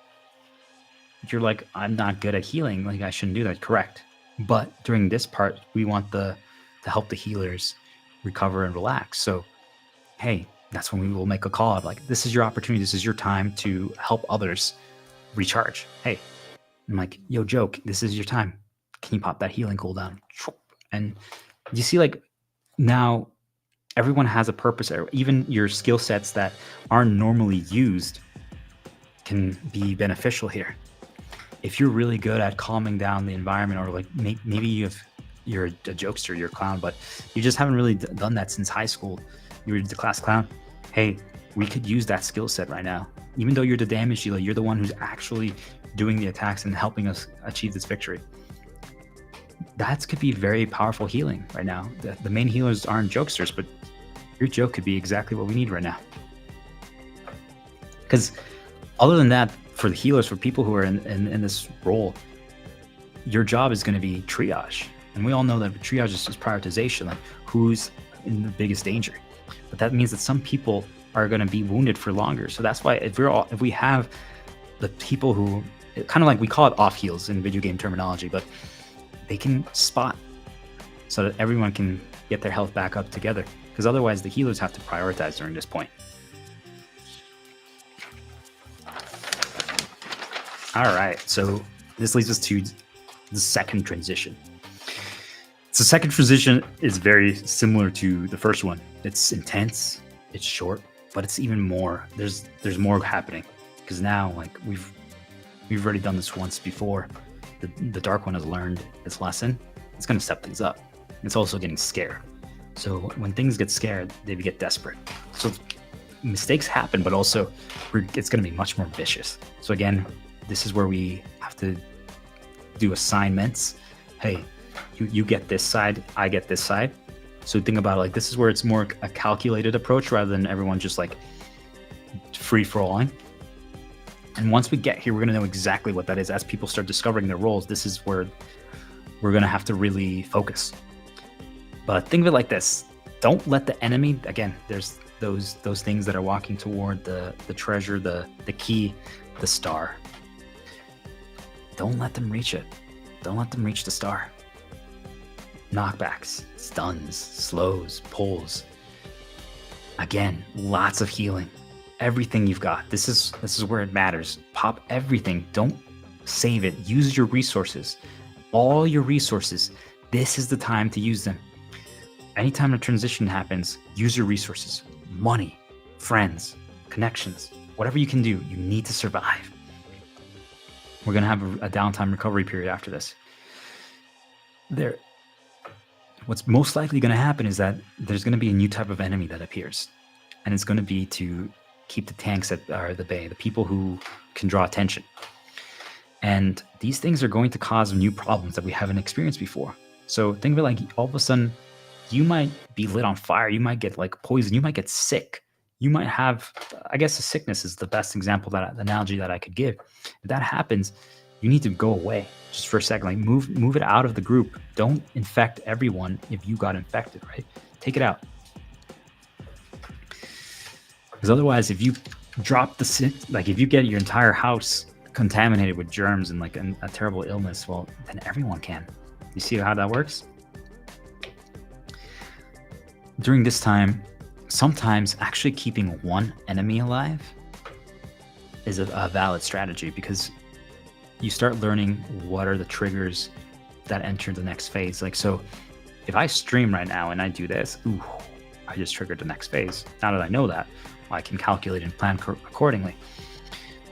A: If you're like, I'm not good at healing, like I shouldn't do that, correct. But during this part, we want to help the healers recover and relax. So, hey, that's when we will make a call out, like, this is your opportunity, this is your time to help others recharge. Hey, I'm like, yo, Joke, this is your time. Can you pop that healing cooldown? And you see, like, now everyone has a purpose. Even your skill sets that aren't normally used can be beneficial here. If you're really good at calming down the environment, or like maybe you're a jokester, you're a clown, but you just haven't really done that since high school. You were the class clown. Hey, we could use that skill set right now. Even though you're the damage dealer, you're the one who's actually doing the attacks and helping us achieve this victory. That could be very powerful healing right now. The main healers aren't jokesters, but your joke could be exactly what we need right now. Because other than that, for the healers, for people who are in this role, your job is going to be triage. And we all know that triage is just prioritization, like who's in the biggest danger. But that means that some people are going to be wounded for longer. So that's why if we have the people who, kind of like, we call it off heals in video game terminology, but they can spot so that everyone can get their health back up together. Because otherwise the healers have to prioritize during this point. All right, so this leads us to the second transition. So second transition is very similar to the first one. It's intense, it's short, but it's even more. There's more happening, because now, like, we've already done this once before. The Dark One has learned its lesson. It's going to step things up. It's also getting scared. So when things get scared, they get desperate. So mistakes happen, but also it's going to be much more vicious. So again, this is where we have to do assignments. Hey, you get this side, I get this side. So think about it, like, this is where it's more a calculated approach rather than everyone just like free-for-alling. And once we get here, we're going to know exactly what that is. As people start discovering their roles, this is where we're going to have to really focus. But think of it like this. Don't let the enemy, again, there's those things that are walking toward the treasure, the key, the star. Don't let them reach it. Don't let them reach the star. Knockbacks, stuns, slows, pulls. Again, lots of healing. Everything you've got. This is where it matters. Pop everything. Don't save it. Use your resources. All your resources. This is the time to use them. Anytime a transition happens, use your resources. Money, friends, connections, whatever you can do. You need to survive. We're going to have a downtime recovery period after this. What's most likely going to happen is that there's going to be a new type of enemy that appears. And it's going to be to keep the tanks at the bay, the people who can draw attention. And these things are going to cause new problems that we haven't experienced before. So think of it like, all of a sudden, you might be lit on fire. You might get like poison. You might get sick. You might have, I guess a sickness is the best example, that analogy that I could give. If that happens, you need to go away just for a second. Like, move it out of the group. Don't infect everyone if you got infected, right? Take it out. Because otherwise, if you drop if you get your entire house contaminated with germs and like a terrible illness, well, then everyone can. You see how that works? During this time, sometimes actually keeping one enemy alive is a valid strategy, because you start learning what are the triggers that enter the next phase. Like, so if I stream right now and I do this, ooh, I just triggered the next phase. Now that I know that, I can calculate and plan accordingly.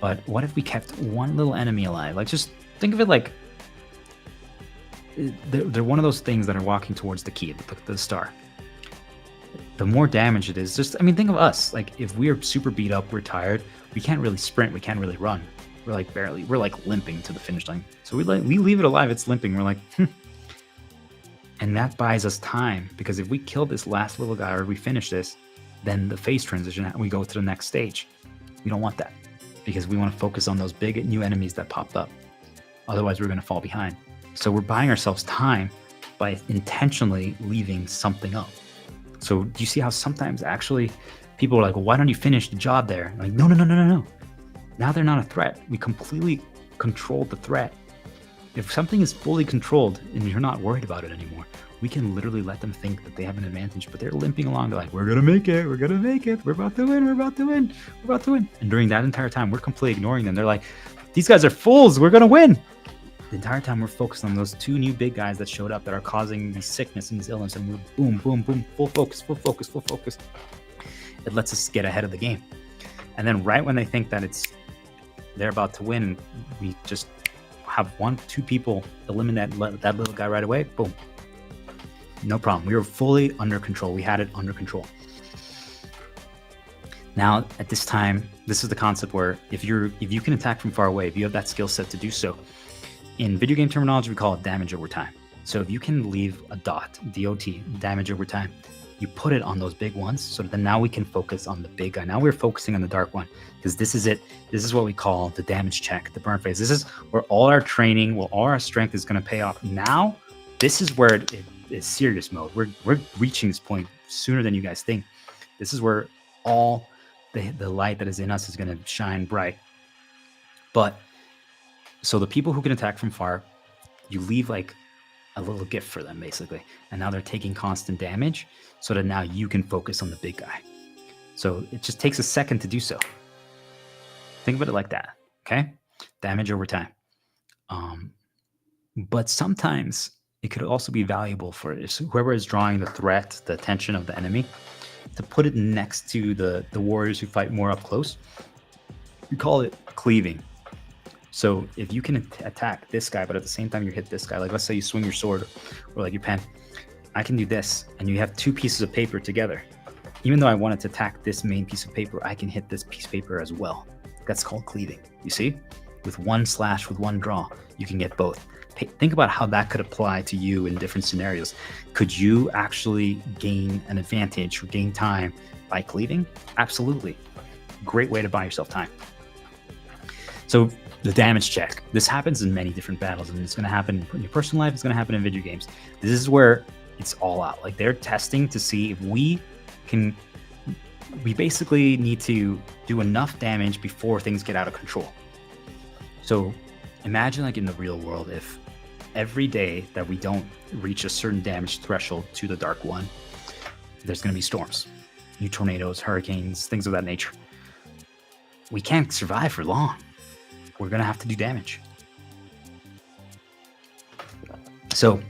A: But what if we kept one little enemy alive? Like, just think of it like they're one of those things that are walking towards the key, the star. The more damage it is, just, I mean, think of us. Like, if we're super beat up, we're tired, we can't really sprint, we can't really run. We're like we're like limping to the finish line. So we leave it alive, it's limping. We're like, And that buys us time, because if we kill this last little guy or we finish this, then the phase transition, we go to the next stage. We don't want that, because we want to focus on those big new enemies that popped up. Otherwise, we're going to fall behind. So we're buying ourselves time by intentionally leaving something up. So do you see how sometimes actually people are like, well, why don't you finish the job there? I'm like, no. Now they're not a threat. We completely controlled the threat. If something is fully controlled and you're not worried about it anymore, we can literally let them think that they have an advantage, but they're limping along. They're like, we're going to make it. We're going to make it. We're about to win. We're about to win. We're about to win. And during that entire time, we're completely ignoring them. They're like, these guys are fools. We're going to win. The entire time we're focused on those two new big guys that showed up that are causing this sickness and this illness, and we're boom, boom, boom, full focus. It lets us get ahead of the game. And then right when they think that they're about to win, we just have 1-2 people eliminate that little guy right away. Boom. No problem. We were fully under control. We had it under control. Now, at this time, this is the concept where if you can attack from far away, if you have that skill set to do so, in video game terminology, we call it damage over time. So if you can leave a dot, D-O-T, damage over time, you put it on those big ones, so that now we can focus on the big guy. Now we're focusing on the dark one, because this is it. This is what we call the damage check, the burn phase. This is where all our training, all our strength is going to pay off. Now, this is where it is serious mode. We're reaching this point sooner than you guys think. This is where all the light that is in us is going to shine bright. But so the people who can attack from far, you leave like a little gift for them, basically. And now they're taking constant damage, so that now you can focus on the big guy. So it just takes a second to do so. Think of it like that, okay? Damage over time. But sometimes it could also be valuable for whoever is drawing the threat, the attention of the enemy, to put it next to the warriors who fight more up close. We call it cleaving. So if you can attack this guy, but at the same time you hit this guy, like let's say you swing your sword or like your pen, I can do this, and you have 2 pieces of paper together. Even though I wanted to attack this main piece of paper, I can hit this piece of paper as well. That's called cleaving. You see? With one slash, with one draw, you can get both. Think about how that could apply to you in different scenarios. Could you actually gain an advantage or gain time by cleaving? Absolutely. Great way to buy yourself time. So the damage check. This happens in many different battles, and it's going to happen in your personal life. It's going to happen in video games. This is where it's all out. Like, they're testing to see if we basically need to do enough damage before things get out of control. So imagine, like, in the real world, if every day that we don't reach a certain damage threshold to the dark one, there's going to be storms, new tornadoes, hurricanes, things of that nature. We can't survive for long. We're going to have to do damage. So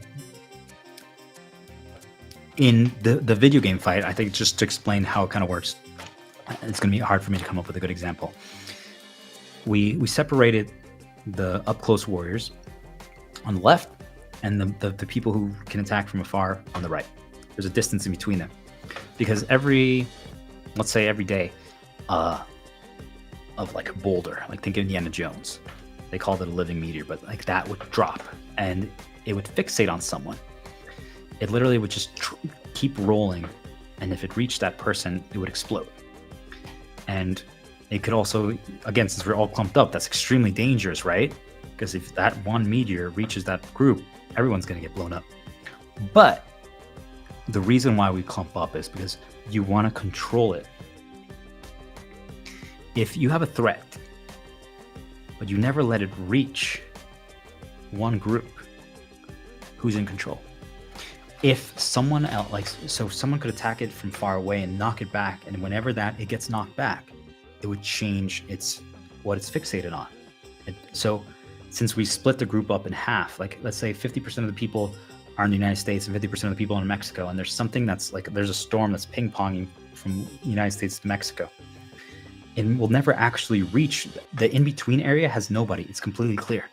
A: in the video game fight, I think just to explain how it kind of works, it's going to be hard for me to come up with a good example. We separated the up-close warriors on the left and the people who can attack from afar on the right. There's a distance in between them. Because let's say every day, of like a boulder, like think of Indiana Jones. They called it a living meteor, but like that would drop and it would fixate on someone. It literally would just keep rolling, and if it reached that person, it would explode. And it could also, again, since we're all clumped up, that's extremely dangerous, right? Because if that one meteor reaches that group, everyone's going to get blown up. But the reason why we clump up is because you want to control it. If you have a threat, but you never let it reach one group, who's in control? If someone else, so someone could attack it from far away and knock it back, and whenever it gets knocked back, it would change what it's fixated on. So since we split the group up in half, like let's say 50% of the people are in the United States and 50% of the people are in Mexico, and there's something that's like, there's a storm that's ping-ponging from the United States to Mexico, and we'll never actually reach the in-between area. Has nobody. It's completely clear.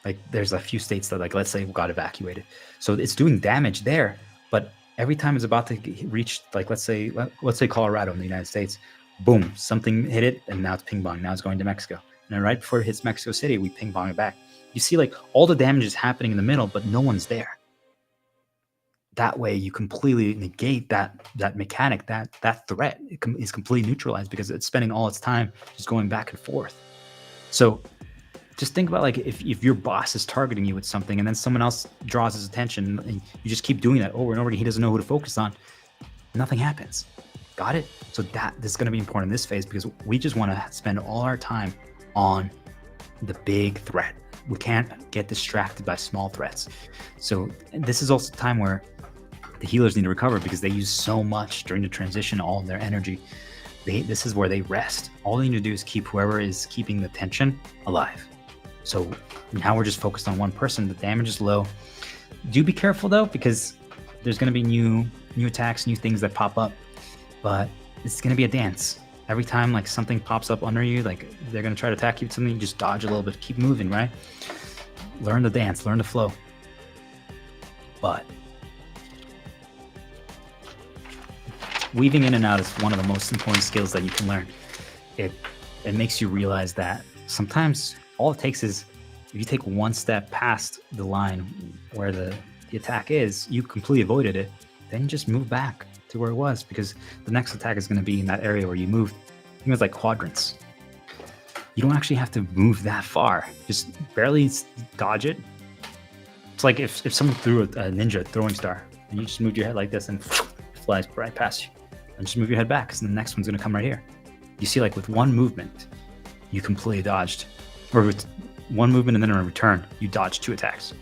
A: Like there's a few states that, like, let's say, got evacuated, so it's doing damage there, but every time it's about to reach, like, let's say Colorado in the United States, boom, something hit it, and now it's ping pong. Now it's going to Mexico, and then right before it hits Mexico City, we ping pong it back. You see, like, all the damage is happening in the middle, but no one's there. That way, you completely negate that mechanic, that threat is completely neutralized, because it's spending all its time just going back and forth. So just think about, like, if your boss is targeting you with something, and then someone else draws his attention, and you just keep doing that over and over again, he doesn't know who to focus on, nothing happens. Got it? So this is going to be important in this phase, because we just want to spend all our time on the big threat. We can't get distracted by small threats. So this is also a time where the healers need to recover, because they use so much during the transition, all of their energy. This is where they rest. All they need to do is keep whoever is keeping the tension alive. So now we're just focused on one person. The damage is low. Do be careful though, because there's going to be new attacks, new things that pop up, but it's going to be a dance. Every time, like, something pops up under you, like they're going to try to attack you with something, you just dodge a little bit, keep moving, right? Learn the dance, learn the flow. But weaving in and out is one of the most important skills that you can learn. It makes you realize that sometimes all it takes is, if you take one step past the line where the attack is, you completely avoided it, then just move back to where it was, because the next attack is going to be in that area where you moved. I think it's like quadrants. You don't actually have to move that far. Just barely dodge it. It's like if someone threw a ninja throwing star, and you just moved your head like this, and it flies right past you. And just move your head back, because the next one's going to come right here. You see, like, with one movement, you completely dodged. Or with one movement and then a return, you dodged 2 attacks.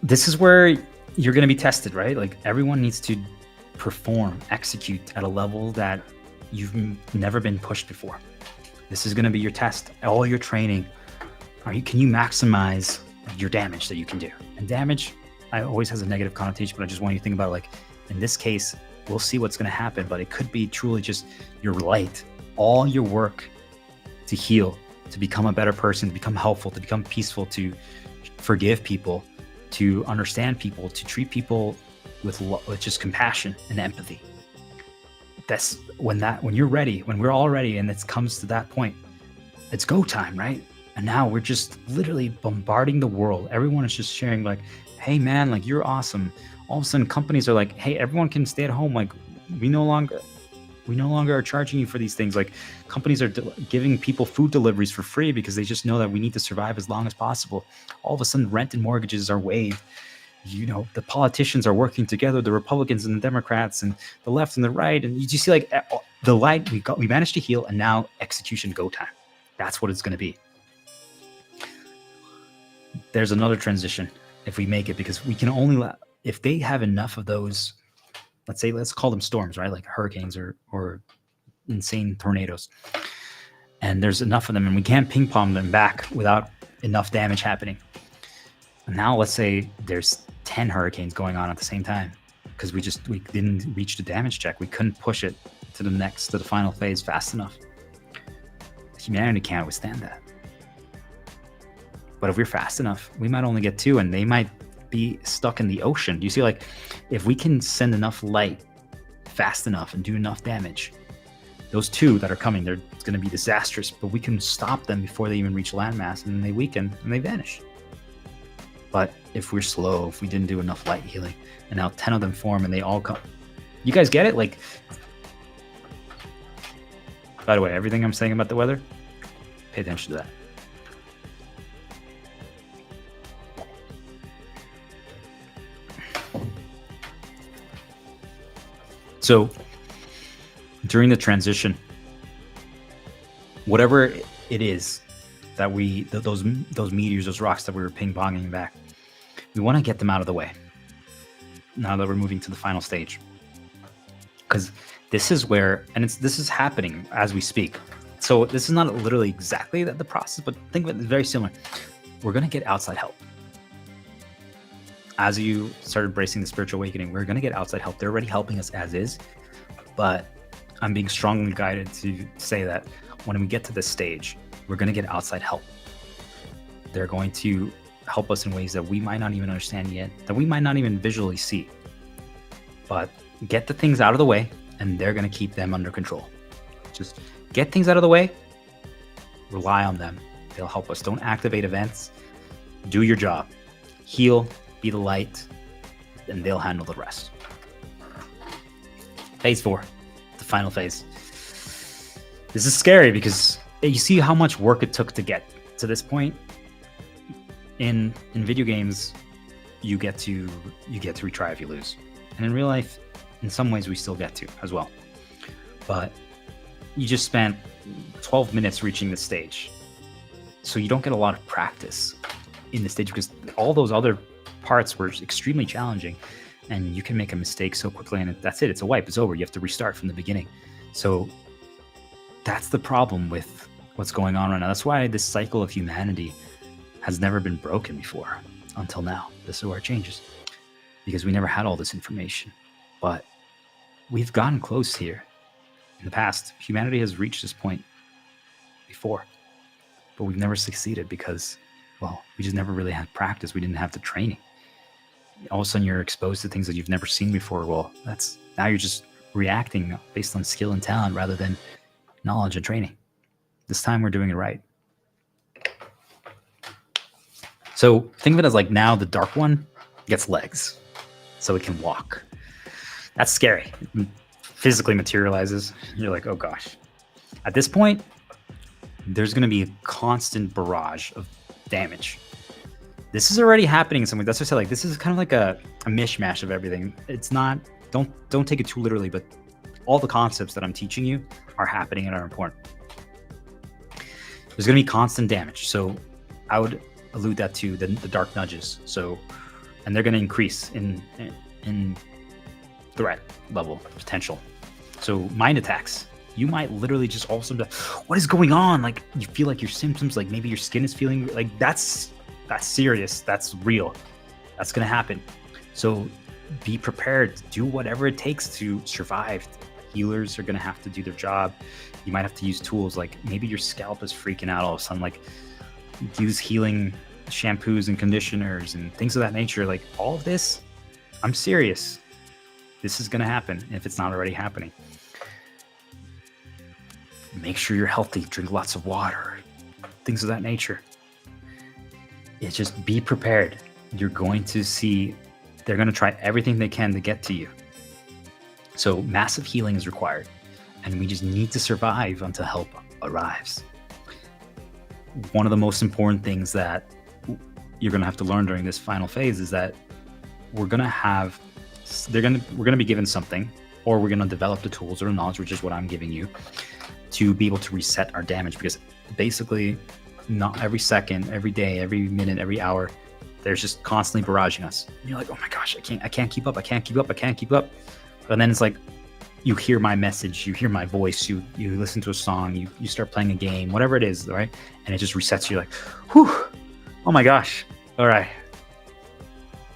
A: This is where you're going to be tested, right? Like, everyone needs to perform, execute at a level that you've never been pushed before. This is going to be your test. All your training. Can you maximize your damage that you can do? And damage, always has a negative connotation, but I just want you to think about it, like, in this case, we'll see what's going to happen, but it could be truly just your light, all your work to heal, to become a better person, to become helpful, to become peaceful, to forgive people, to understand people, to treat people with just compassion and empathy. That's when you're ready, when we're all ready, and it comes to that point, it's go time, right? And now we're just literally bombarding the world. Everyone is just sharing, like, hey man, like, you're awesome. All of a sudden companies are like, hey, everyone can stay at home. Like, we no longer are charging you for these things. Like, companies are giving people food deliveries for free, because they just know that we need to survive as long as possible. All of a sudden, rent and mortgages are waived. The politicians are working together, the Republicans and the Democrats and the left and the right. And you see, like, the light, we managed to heal, and now execution go time. That's what it's going to be. There's another transition if we make it, because we can only, if they have enough of those, let's call them storms, right? Like hurricanes or insane tornadoes. And there's enough of them, and we can't ping pong them back without enough damage happening. And now let's say there's 10 hurricanes going on at the same time, because we didn't reach the damage check. We couldn't push it to the final phase fast enough. Humanity can't withstand that. But if we're fast enough, we might only get 2, and they might be stuck in the ocean. Do you see, like, if we can send enough light fast enough and do enough damage, those 2 that are coming, it's going to be disastrous, but we can stop them before they even reach landmass, and then they weaken and they vanish. But if we're slow, if we didn't do enough light healing, and now 10 of them form and they all come. You guys get it? Like, by the way, everything I'm saying about the weather, pay attention to that. So during the transition, whatever it is that those meteors, those rocks that we were ping-ponging back, we want to get them out of the way now that we're moving to the final stage. because this is where, and this is happening as we speak. So this is not literally exactly the process, but think of it as very similar. We're going to get outside help. As you start embracing the spiritual awakening, we're going to get outside help. They're already helping us as is, but I'm being strongly guided to say that when we get to this stage, we're going to get outside help. They're going to help us in ways that we might not even understand yet, that we might not even visually see. But get the things out of the way, and they're going to keep them under control. Just get things out of the way, rely on them. They'll help us. Don't activate events. Do your job. Heal, be the light, and they'll handle the rest. Phase 4, the final phase. This is scary because you see how much work it took to get to this point. In video games, you get to retry if you lose. And in real life, in some ways, we still get to as well. But you just spent 12 minutes reaching this stage. So you don't get a lot of practice in the stage because all those other parts were extremely challenging, and you can make a mistake so quickly and that's it. It's a wipe. It's over. You have to restart from the beginning. So that's the problem with what's going on right now. That's why this cycle of humanity has never been broken before until now. This is where it changes, because we never had all this information. But we've gotten close here. In the past, humanity has reached this point before, but we've never succeeded because, well, we just never really had practice. We didn't have the training. All of a sudden, you're exposed to things that you've never seen before. Well, now you're just reacting based on skill and talent rather than knowledge and training. This time, we're doing it right. So think of it as like now the dark one gets legs, so it can walk. That's scary. It physically materializes. You're like, oh gosh. At this point, there's going to be a constant barrage of damage. This is already happening in some way. That's what I said. Like, this is kind of like a mishmash of everything. It's not. Don't take it too literally, but all the concepts that I'm teaching you are happening and are important. There's going to be constant damage. So I would allude that to the dark nudges. So, and they're going to increase in threat level potential. So mind attacks. You might literally just all of a sudden, what is going on? Like, you feel like your symptoms, like maybe your skin is feeling like that's serious. That's real. That's going to happen. So be prepared. Do whatever it takes to survive. Healers are going to have to do their job. You might have to use tools like maybe your scalp is freaking out all of a sudden. Like, use healing shampoos and conditioners and things of that nature. Like, all of this, I'm serious. This is going to happen if it's not already happening. Make sure you're healthy. Drink lots of water. Things of that nature. It's just be prepared. You're going to see they're going to try everything they can to get to you. So massive healing is required, and we just need to survive until help arrives. One of the most important things that you're going to have to learn during this final phase is that we're going to be given something, or we're going to develop the tools or the knowledge, which is what I'm giving you, to be able to reset our damage. Because basically, not every second, every day, every minute, every hour, there's just constantly barraging us. And you're like, oh my gosh, I can't keep up. And then it's like, you hear my message, you hear my voice, you listen to a song, you start playing a game, whatever it is, right? And it just resets you, like, whew, oh my gosh, all right.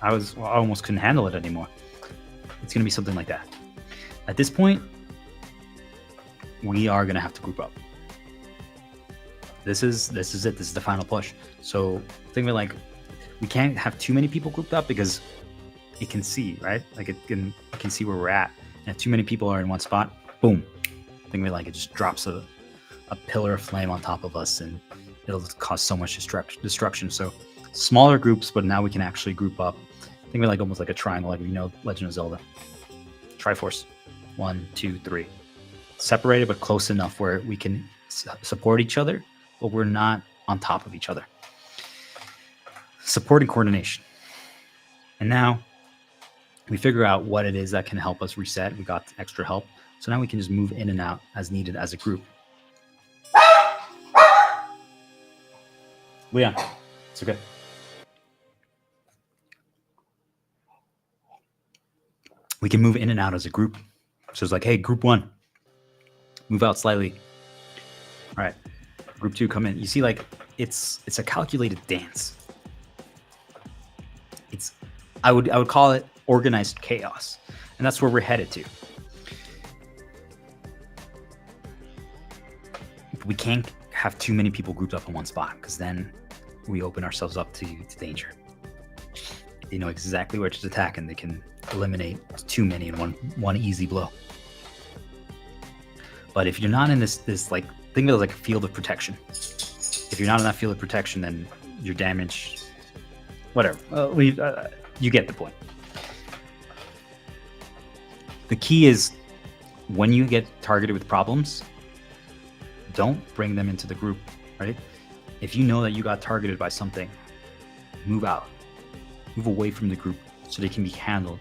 A: I almost couldn't handle it anymore. It's going to be something like that. At this point, we are going to have to group up. This is it. This is the final push. So think of it like, we can't have too many people grouped up because it can see, right? Like, it can see where we're at. And if too many people are in one spot, boom. Think of it like it just drops a pillar of flame on top of us, and it'll cause so much destruction. So smaller groups, but now we can actually group up. Think of it like almost like a triangle, like, Legend of Zelda. Triforce. 1, 2, 3. Separated but close enough where we can support each other, but we're not on top of each other. Support and coordination. And now we figure out what it is that can help us reset. We got extra help. So now we can just move in and out as needed as a group. Leon, it's okay. We can move in and out as a group. So it's like, hey, group 1, move out slightly. All right, group 2, come in. You see, like, it's a calculated dance. I would call it organized chaos, and that's where we're headed to. We can't have too many people grouped up in one spot, because then we open ourselves up to danger. They know exactly where to attack, and they can eliminate too many in one easy blow. But if you're not in this like, think of it like a field of protection. If you're not in that field of protection, then your damage, whatever. You get the point. The key is, when you get targeted with problems, don't bring them into the group, right? If you know that you got targeted by something, move out. Move away from the group so they can be handled,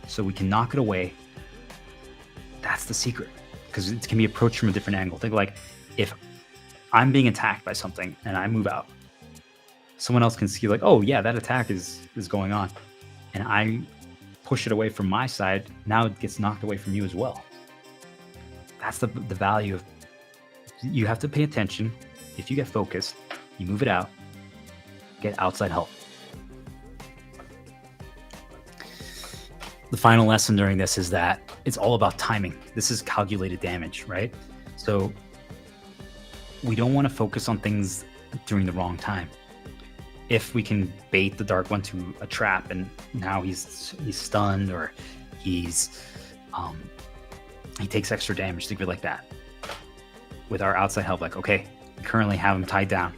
A: so we can knock it away. That's the secret, because it can be approached from a different angle. Think like, if I'm being attacked by something and I move out, someone else can see like, oh yeah, that attack is going on, and I push it away from my side. Now it gets knocked away from you as well. That's the value of, you have to pay attention. If you get focused, you move it out, get outside help. The final lesson during this is that it's all about timing. This is calculated damage, right? So we don't want to focus on things during the wrong time. If we can bait the Dark One to a trap, and now he's stunned, or he takes extra damage, think of it like that. With our outside help, like, okay, we currently have him tied down.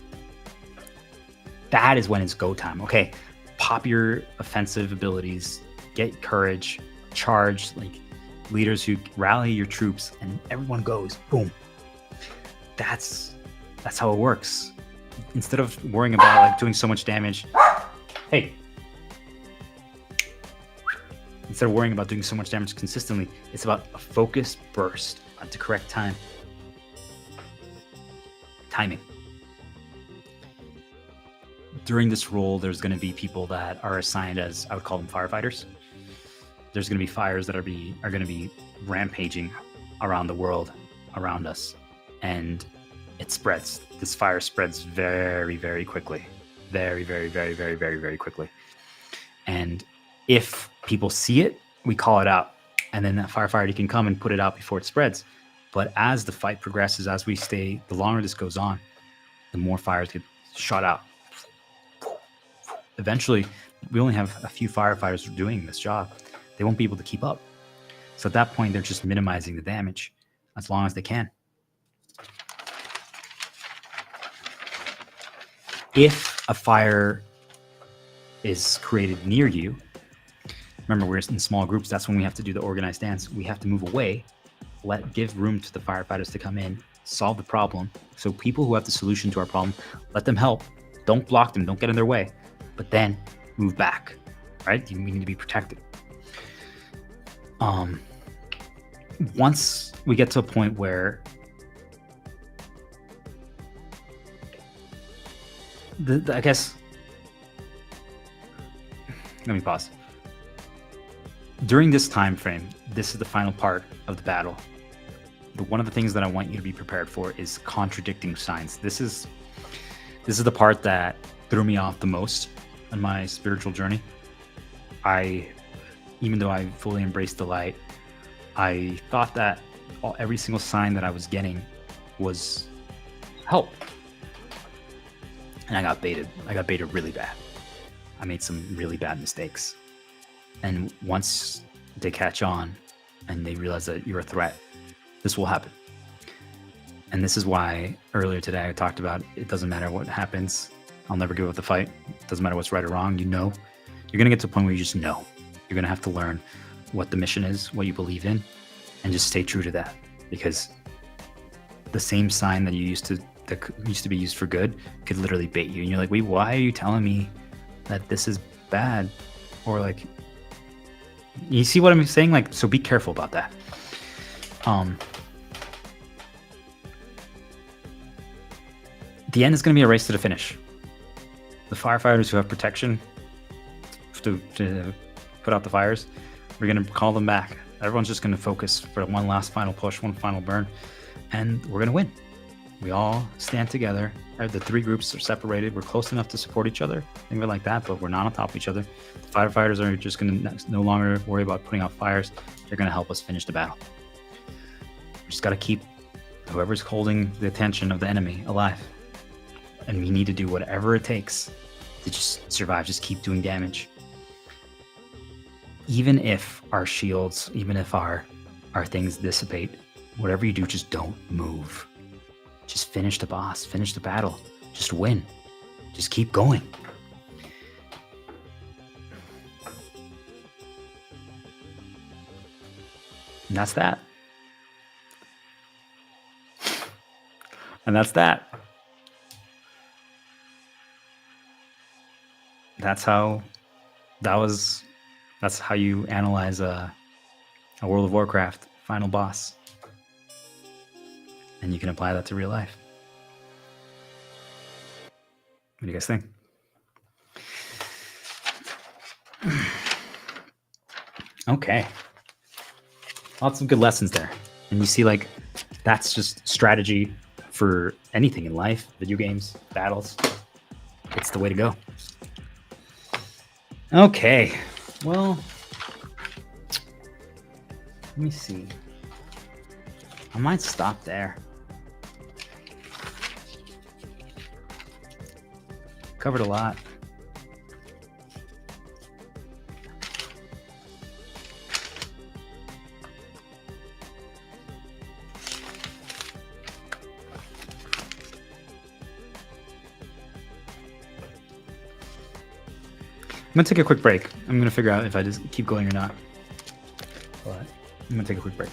A: That is when it's go time. Okay, pop your offensive abilities, get courage, charge, like leaders who rally your troops, and everyone goes, boom. That's how it works. Instead of worrying about like doing so much damage, instead of worrying about doing so much damage consistently, it's about a focused burst at the correct time. Timing. During this role, there's going to be people that are assigned as, I would call them firefighters. There's going to be fires that are going to be rampaging around the world, around us, and it spreads. This fire spreads very, very quickly. Very, very, very, very, very, very quickly. And if people see it, we call it out, and then that firefighter can come and put it out before it spreads. But as the fight progresses, as we stay, the longer this goes on, the more fires get shot out. Eventually, we only have a few firefighters doing this job. They won't be able to keep up. So at that point, they're just minimizing the damage as long as they can. If a fire is created near you, remember, we're in small groups. That's when we have to do the organized dance. We have to move away, give room to the firefighters to come in, solve the problem. So people who have the solution to our problem, let them help. Don't block them. Don't get in their way. But then move back, right? We need to be protected. Once we get to a point where I guess, let me pause. During this time frame, this is the final part of the battle. One of the things that I want you to be prepared for is contradicting signs. This is the part that threw me off the most on my spiritual journey. Even though I fully embraced the light, I thought that every single sign that I was getting was help. And I got baited. I got baited really bad. I made some really bad mistakes. And once they catch on and they realize that you're a threat, this will happen. And this is why earlier today I talked about, it doesn't matter what happens. I'll never give up the fight. It doesn't matter what's right or wrong. You know, you're going to get to a point where you just know. You're going to have to learn what the mission is, what you believe in, and just stay true to that. Because the same sign that used to be used for good could literally bait you. And you're like, wait, why are you telling me that this is bad? Or like, you see what I'm saying? Like, so be careful about that. The end is going to be a race to the finish. The firefighters who have protection to put out the fires, we're going to call them back. Everyone's just going to focus for one last final push, one final burn, and we're going to win. We all stand together. The 3 groups are separated. We're close enough to support each other. Think of it like that, but we're not on top of each other. The firefighters are just going to no longer worry about putting out fires. They're going to help us finish the battle. We just got to keep whoever's holding the attention of the enemy alive. And we need to do whatever it takes to just survive, just keep doing damage. Even if our shields, even if our things dissipate, whatever you do, just don't move. Just finish the boss, finish the battle, just win. Just keep going. And that's that. And that's that. That's how you analyze a World of Warcraft final boss. And you can apply that to real life. What do you guys think? Okay. Lots of good lessons there. And you see, like, that's just strategy for anything in life, video games, battles. It's the way to go. Okay. Well, let me see. I might stop there. Covered a lot. I'm gonna take a quick break. I'm gonna figure out if I just keep going or not. But I'm gonna take a quick break.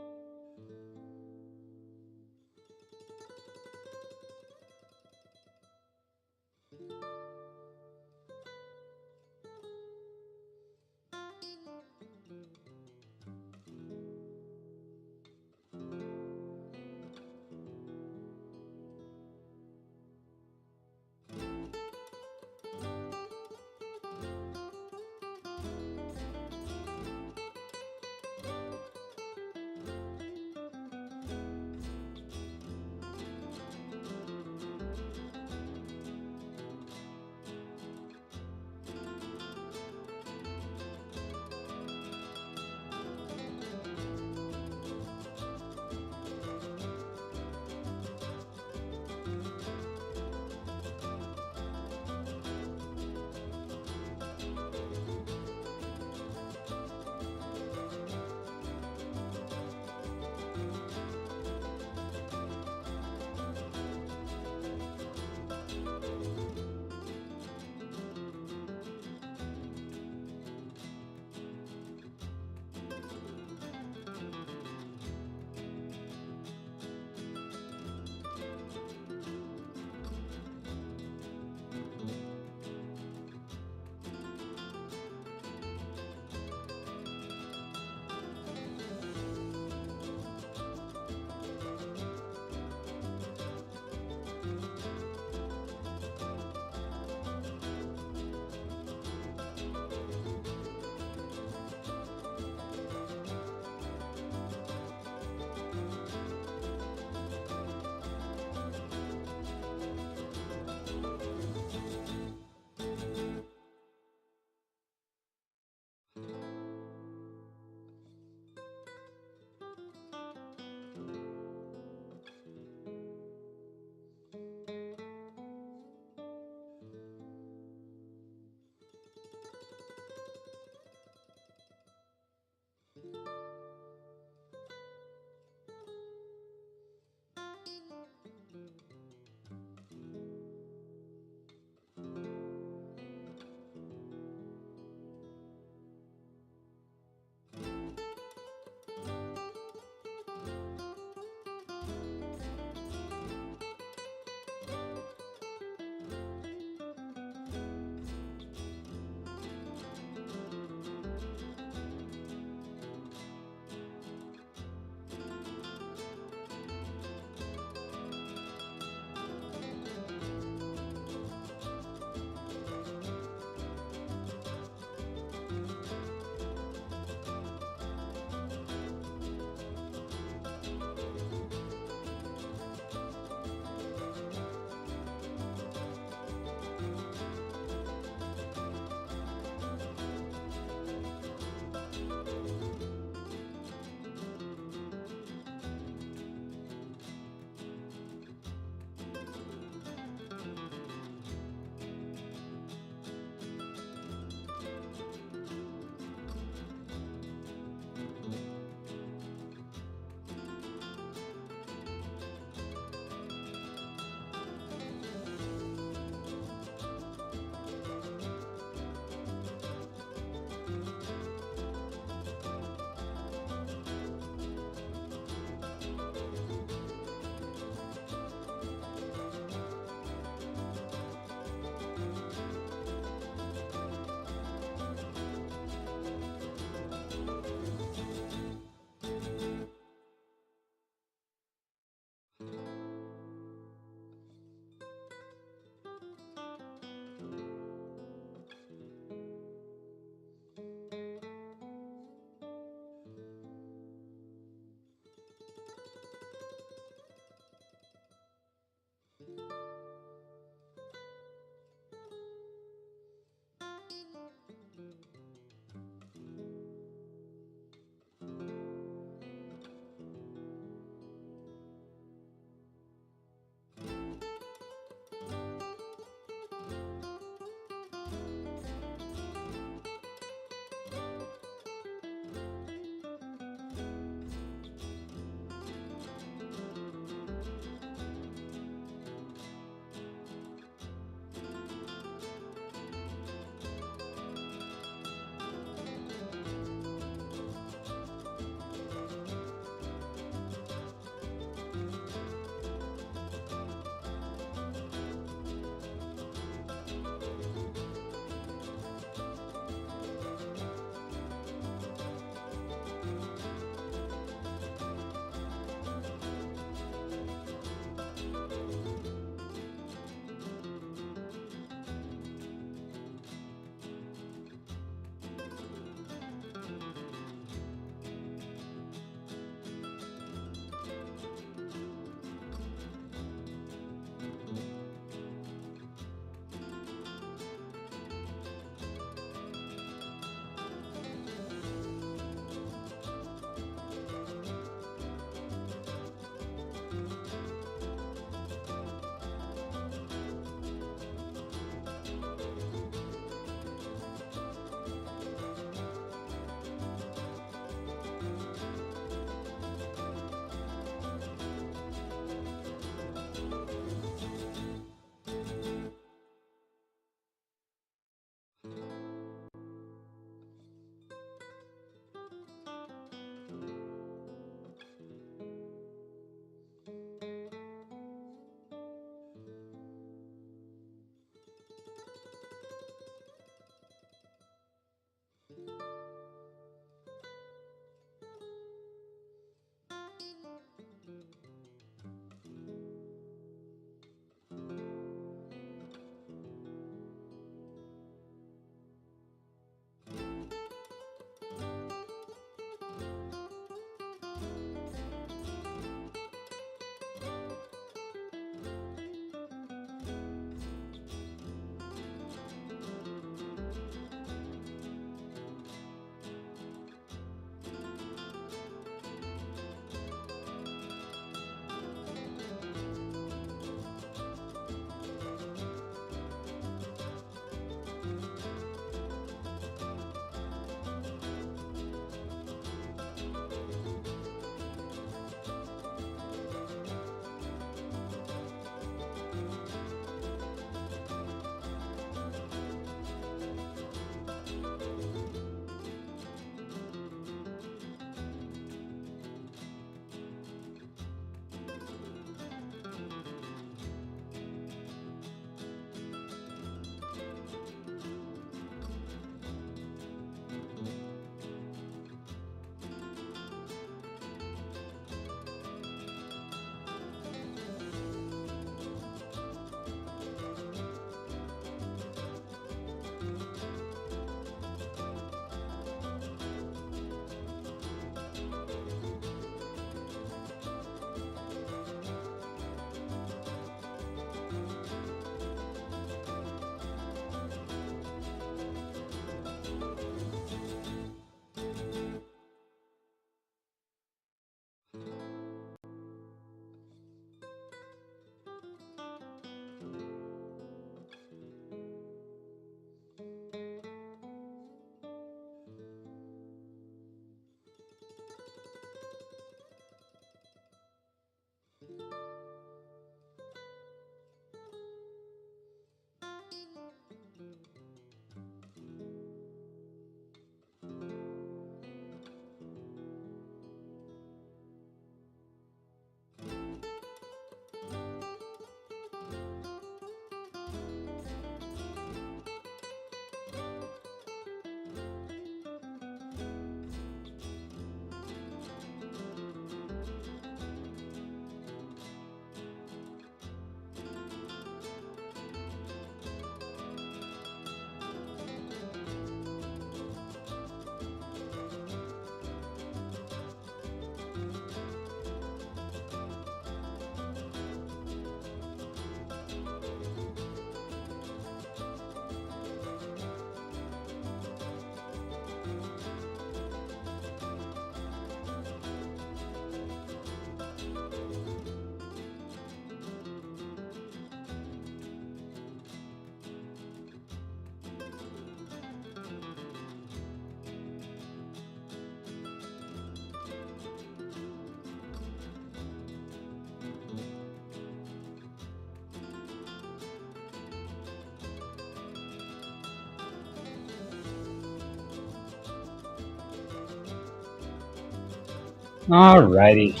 A: Alrighty.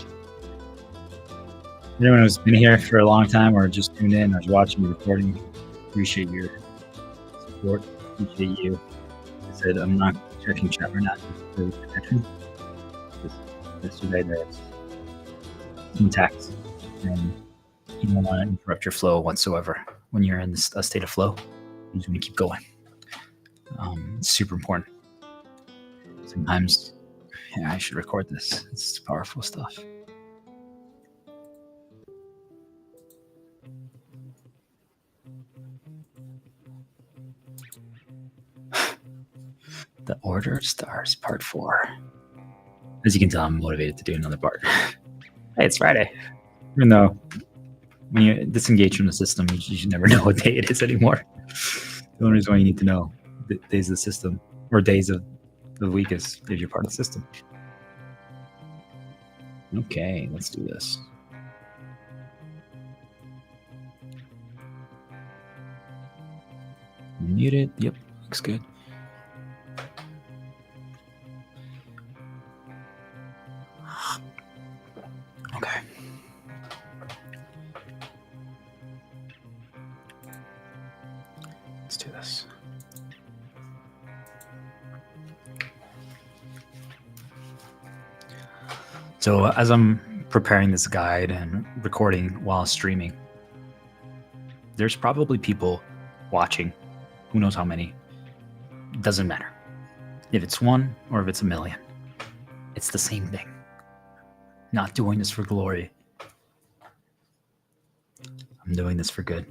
A: Anyone who's been here for a long time or just tuned in or is watching the recording, appreciate your support. Appreciate you. I said I'm not checking chat right now for the connection. Yesterday there's some attacks, and you don't want to interrupt your flow whatsoever when you're in a state of flow. You just want to keep going. It's super important. Sometimes, yeah, I should record this. It's powerful stuff. The Order of Stars, Part 4. As you can tell, I'm motivated to do another part. Hey, it's Friday. Even though when you disengage from the system, you should never know what day it is anymore. The only reason why you need to know the days of the system or days of the week is if you're part of the system. Okay, let's do this. Muted. Yep, looks good. Okay. Let's do this. So as I'm preparing this guide and recording while streaming, there's probably people watching, who knows how many. It doesn't matter. If it's one or if it's a million, it's the same thing. Not doing this for glory. I'm doing this for good.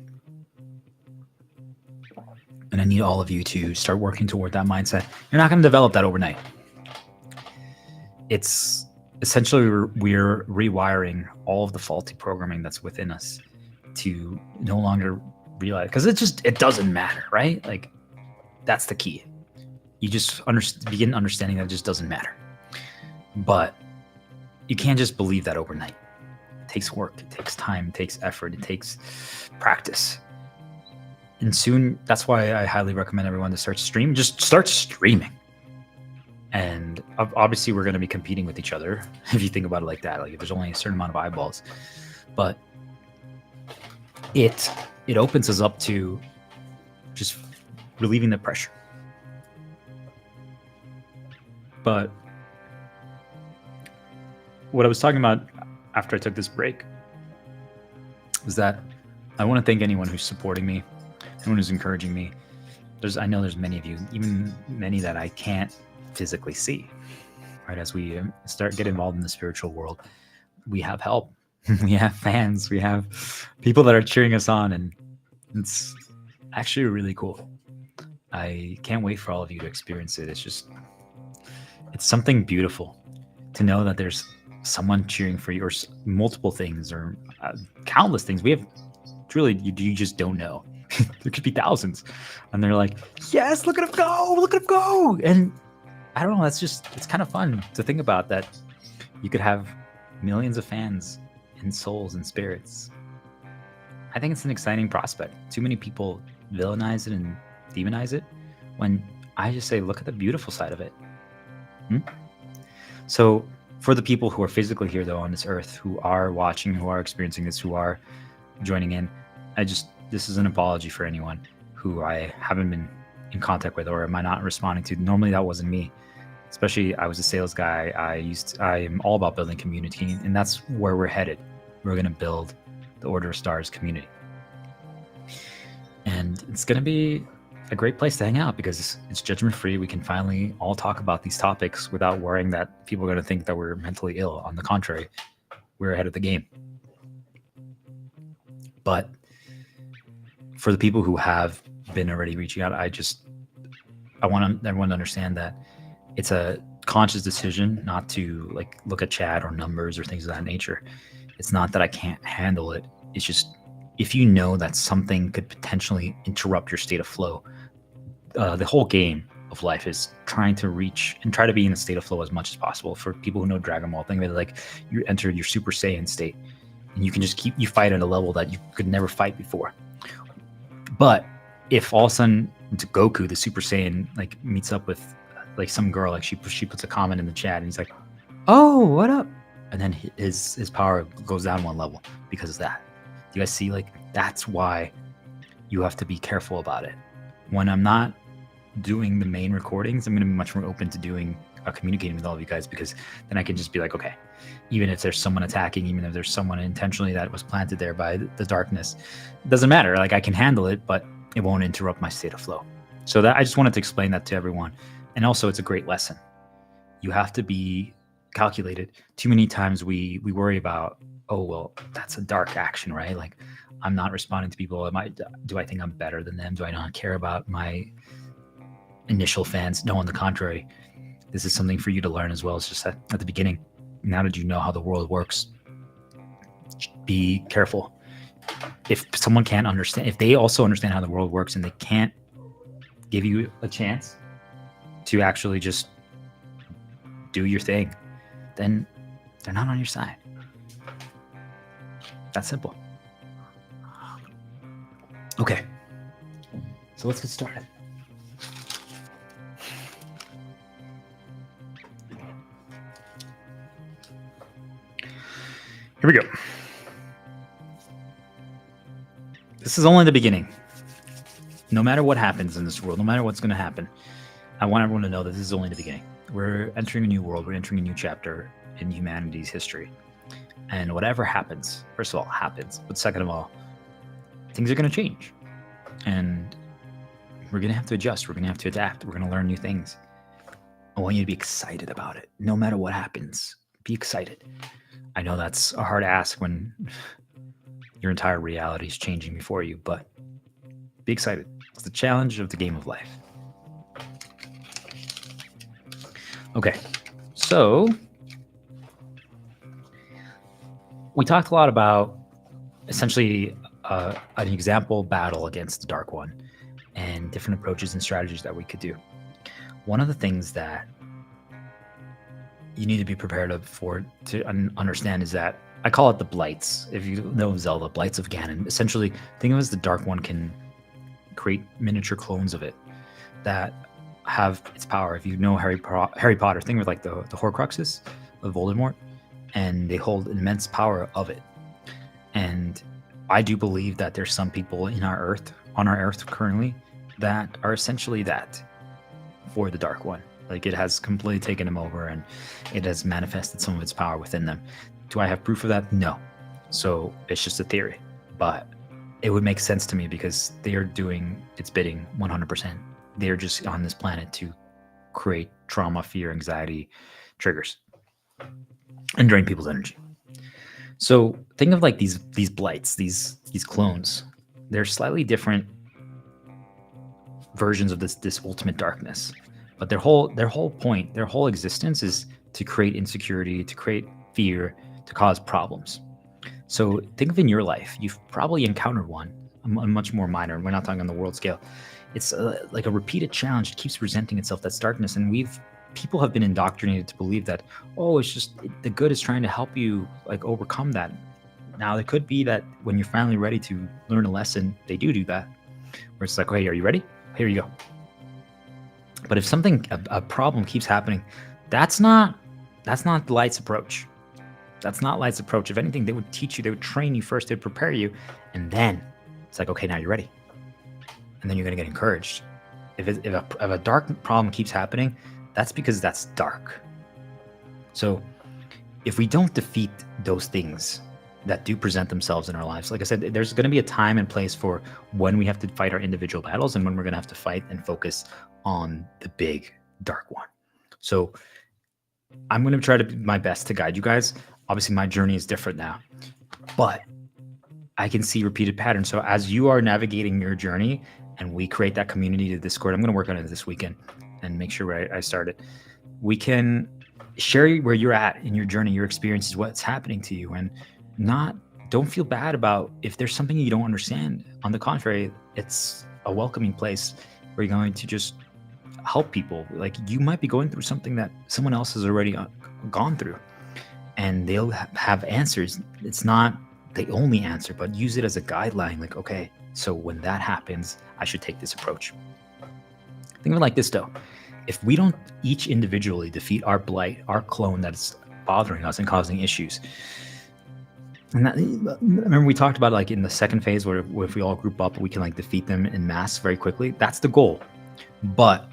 A: And I need all of you to start working toward that mindset. You're not going to develop that overnight. It's essentially we're rewiring all of the faulty programming that's within us to no longer realize, because it doesn't matter, right? Like, that's the key. You just begin understanding that it just doesn't matter. But you can't just believe that overnight. It takes work, it takes time, it takes effort, it takes practice. And soon, that's why I highly recommend everyone to start streaming. Just start streaming. And obviously, we're going to be competing with each other if you think about it like that. Like, if there's only a certain amount of eyeballs, but it opens us up to just relieving the pressure. But what I was talking about after I took this break was that I want to thank anyone who's supporting me, anyone who's encouraging me. I know there's many of you, even many that I can't physically see, right? As we get involved in the spiritual world, we have help, we have fans, we have people that are cheering us on, and it's actually really cool. I can't wait for all of you to experience it. It's something beautiful to know that there's someone cheering for you, or multiple things, or countless things. We have truly, you just don't know. There could be thousands, and they're like, yes, look at him go. And I don't know, it's kind of fun to think about that you could have millions of fans and souls and spirits. I think it's an exciting prospect. Too many people villainize it and demonize it, when I just say, look at the beautiful side of it. So for the people who are physically here, though, on this earth, who are watching, who are experiencing this, who are joining in, this is an apology for anyone who I haven't been in contact with or am I not responding to. Normally that wasn't me. Especially, I was a sales guy. I am all about building community, and that's where we're headed. We're going to build the Order of Stars community. And it's going to be a great place to hang out because it's judgment-free. We can finally all talk about these topics without worrying that people are going to think that we're mentally ill. On the contrary, we're ahead of the game. But for the people who have been already reaching out, I want everyone to understand that it's a conscious decision not to look at chat or numbers or things of that nature. It's not that I can't handle it. It's just, if you know that something could potentially interrupt your state of flow, the whole game of life is trying to reach and try to be in a state of flow as much as possible. For people who know Dragon Ball, think of it you enter your Super Saiyan state, and you can just you fight at a level that you could never fight before. But if all of a sudden Goku, the Super Saiyan, meets up with some girl, she puts a comment in the chat, and he's like, "Oh, what up?" and then his power goes down one level because of that. Do you guys see? Like, that's why you have to be careful about it. When I'm not doing the main recordings, I'm going to be much more open to doing communicating with all of you guys, because then I can just be like, okay, even if there's someone attacking, even if there's someone intentionally that was planted there by the darkness, it doesn't matter. Like, I can handle it, but it won't interrupt my state of flow. So that I just wanted to explain that to everyone. And also, it's a great lesson. You have to be calculated. Too many times we worry about, oh, well, that's a dark action, right? Like, I'm not responding to people. Do I think I'm better than them? Do I not care about my initial fans? No, on the contrary. This is something for you to learn as well. It's just at the beginning. Now that you know how the world works, be careful. If someone can't understand, if they also understand how the world works and they can't give you a chance to actually just do your thing, then they're not on your side. That's simple. Okay, so let's get started. Here we go. This is only the beginning. No matter what happens in this world, no matter what's going to happen, I want everyone to know that this is only the beginning. We're entering a new world. We're entering a new chapter in humanity's history. And whatever happens, first of all, happens. But second of all, things are going to change. And we're going to have to adjust. We're going to have to adapt. We're going to learn new things. I want you to be excited about it. No matter what happens, be excited. I know that's a hard ask when your entire reality is changing before you, but be excited. It's the challenge of the game of life. Okay, so we talked a lot about essentially an example battle against the Dark One and different approaches and strategies that we could do. One of the things that you need to be prepared for to understand is that I call it the blights. If you know Zelda, blights of Ganon. Essentially, think of it as the Dark One can create miniature clones of it that have its power. If you know Harry Potter, think of like the Horcruxes of Voldemort, and they hold immense power of it. And I do believe that there's some people on our Earth currently that are essentially that for the Dark One. Like, it has completely taken them over and it has manifested some of its power within them. Do I have proof of that? No. So it's just a theory, but it would make sense to me because they are doing its bidding 100%. They're just on this planet to create trauma, fear, anxiety triggers and drain people's energy. So think of like these blights, these clones. They're slightly different versions of this ultimate darkness. But their whole point, their whole existence is to create insecurity, to create fear, to cause problems. So think of in your life, you've probably encountered one, a much more minor, and we're not talking on the world scale. It's like a repeated challenge. It keeps presenting itself, that's darkness. And people have been indoctrinated to believe that, oh, it's just the good is trying to help you like overcome that. Now, it could be that when you're finally ready to learn a lesson, they do that. Where it's like, hey, are you ready? Here you go. But if a problem keeps happening, that's not the Light's approach. That's not Light's approach. If anything, they would teach you, they would train you first, they'd prepare you, and then it's like, okay, now you're ready. And then you're going to get encouraged. If a dark problem keeps happening, that's because that's dark. So if we don't defeat those things that do present themselves in our lives, like I said, there's going to be a time and place for when we have to fight our individual battles and when we're going to have to fight and focus on the big dark one. So I'm going to try to do my best to guide you guys. Obviously, my journey is different now, but I can see repeated patterns. So as you are navigating your journey and we create that community to Discord, I'm going to work on it this weekend and make sure I start it. We can share where you're at in your journey, your experiences, what's happening to you, and don't feel bad about if there's something you don't understand. On the contrary, it's a welcoming place where you're going to just help people. Like, you might be going through something that someone else has already gone through, and they'll have answers. It's not the only answer, but use it as a guideline. Like, okay, so when that happens, I should take this approach. Think of it like this, though. If we don't each individually defeat our blight, our clone that's bothering us and causing issues. And that, remember we talked about like in the second phase where if we all group up, we can like defeat them in mass very quickly. That's the goal. But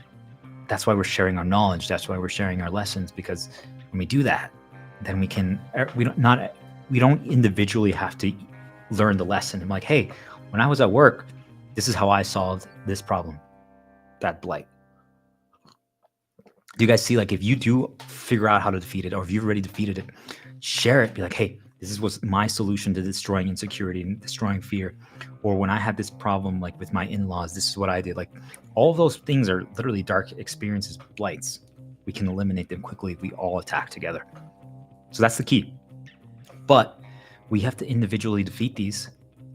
A: that's why we're sharing our knowledge. That's why we're sharing our lessons, because when we do that, then we don't individually have to learn the lesson. I'm like, hey, when I was at work, this is how I solved this problem, that blight. Do you guys see, like, if you do figure out how to defeat it, or if you've already defeated it, share it. Be like, hey, this was my solution to destroying insecurity and destroying fear. Or when I had this problem, like with my in-laws, this is what I did. Like, all of those things are literally dark experiences, blights. We can eliminate them quickly if we all attack together. So that's the key. But we have to individually defeat these,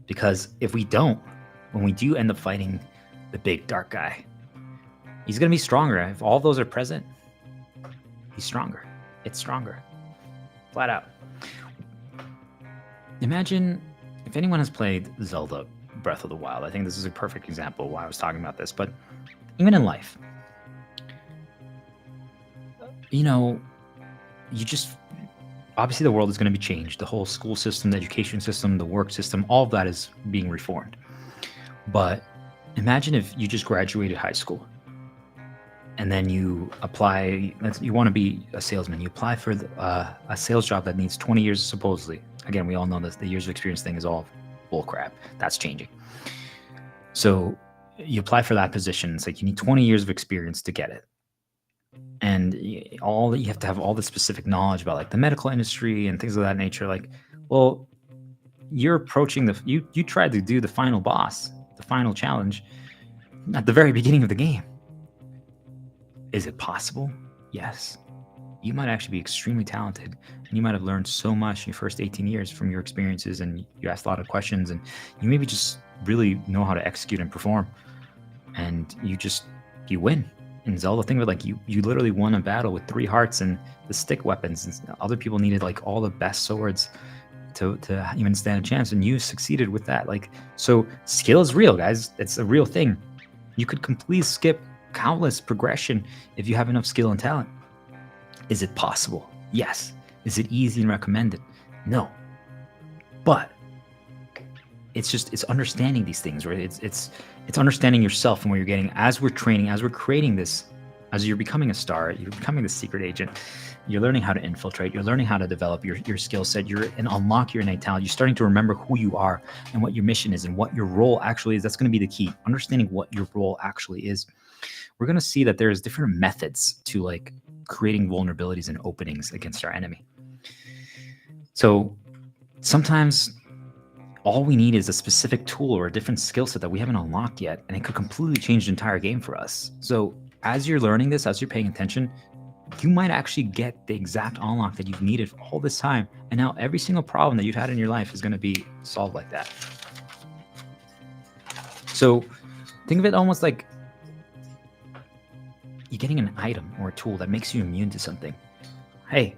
A: because if we don't, when we do end up fighting the big dark guy, he's going to be stronger. If all those are present, he's stronger. It's stronger. Flat out. Imagine if anyone has played Zelda Breath of the Wild. I think this is a perfect example of why I was talking about this. But even in life, you just, obviously the world is going to be changed. The whole school system, the education system, the work system, all of that is being reformed. But imagine if you just graduated high school and then you apply, you want to be a salesman. You apply for a sales job that needs 20 years, supposedly. Again, we all know that the years of experience thing is all bull crap. That's changing. So you apply for that position. It's like you need 20 years of experience to get it. And you have to have all the specific knowledge about like the medical industry and things of that nature. Like, well, you're approaching you tried to do the final boss, the final challenge at the very beginning of the game. Is it possible? Yes. You might actually be extremely talented, and you might have learned so much in your first 18 years from your experiences, and you asked a lot of questions, and you maybe just really know how to execute and perform, and you win. In Zelda, think of it like you literally won a battle with 3 hearts and the stick weapons, and other people needed like all the best swords to even stand a chance, and you succeeded with that. Like, so skill is real, guys. It's a real thing. You could completely skip countless progression if you have enough skill and talent. Is it possible? Yes. Is it easy and recommended? No. But it's understanding these things, right? It's understanding yourself and where you're getting as we're training, as we're creating this, as you're becoming a star, you're becoming the secret agent. You're learning how to infiltrate. You're learning how to develop your skill set. And unlock your innate talent. You're starting to remember who you are and what your mission is and what your role actually is. That's going to be the key. Understanding what your role actually is. We're going to see that there's different methods to like creating vulnerabilities and openings against our enemy. So sometimes all we need is a specific tool or a different skill set that we haven't unlocked yet, and it could completely change the entire game for us. So as you're learning this, as you're paying attention, you might actually get the exact unlock that you've needed for all this time. And now every single problem that you've had in your life is going to be solved like that. So think of it almost like you're getting an item or a tool that makes you immune to something. Hey,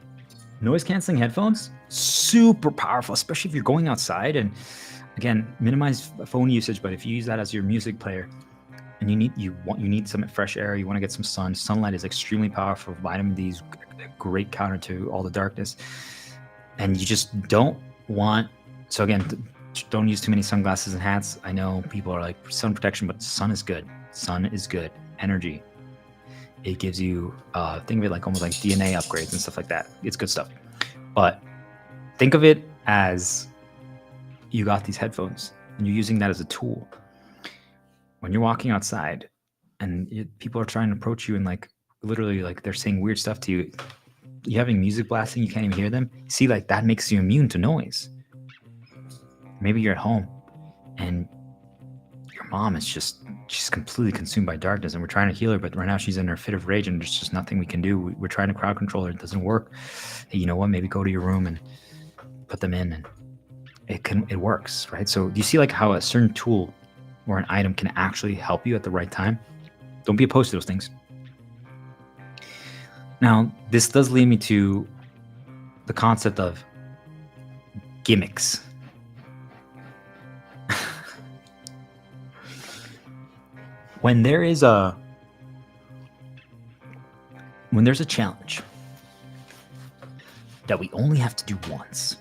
A: noise canceling headphones, super powerful, especially if you're going outside. And again, minimize phone usage, but if you use that as your music player and you need some fresh air, you want to get some sun. Sunlight is extremely powerful. Vitamin D is a great counter to all the darkness. And you just don't want, so again, don't use too many sunglasses and hats. I know people are like sun protection, but sun is good. Sun is good. Energy. It gives you, think of it like almost like DNA upgrades and stuff like that. It's good stuff. But think of it as you got these headphones and you're using that as a tool. When you're walking outside and people are trying to approach you and like literally like they're saying weird stuff to you, you're having music blasting, you can't even hear them. See, like that makes you immune to noise. Maybe you're at home and your mom is she's completely consumed by darkness and we're trying to heal her, but right now she's in her fit of rage and there's just nothing we can do. We're trying to crowd control her. It doesn't work. Hey, you know what? Maybe go to your room and put them in and it works, right? So do you see like how a certain tool or an item can actually help you at the right time? Don't be opposed to those things. Now, this does lead me to the concept of gimmicks. When there's a challenge, that we only have to do once.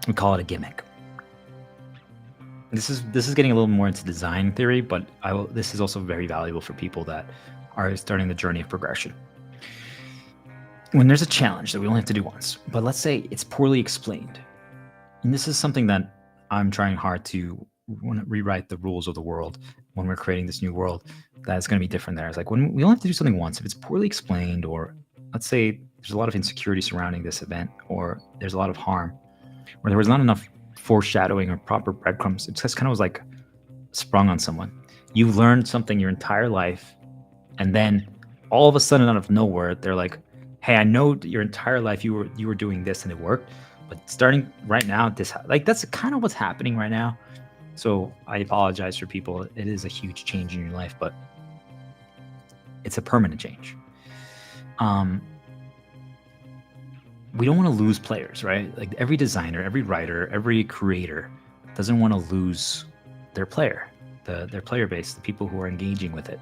A: We call it a gimmick. This is getting a little more into design theory, but this is also very valuable for people that are starting the journey of progression. When there's a challenge that we only have to do once, but let's say it's poorly explained, and this is something that I'm trying hard to rewrite the rules of the world when we're creating this new world, that's going to be different there. It's like when we only have to do something once, if it's poorly explained, or let's say there's a lot of insecurity surrounding this event, or there's a lot of harm, or there was not enough foreshadowing or proper breadcrumbs, it just kind of was like sprung on someone. You've learned something your entire life, and then all of a sudden, out of nowhere, they're like, hey, I know your entire life you were doing this and it worked, but starting right now, that's kind of what's happening right now. So I apologize for people. It is a huge change in your life, but it's a permanent change. We don't want to lose players, right? Like every designer, every writer, every creator doesn't want to lose their player, their player base, the people who are engaging with it.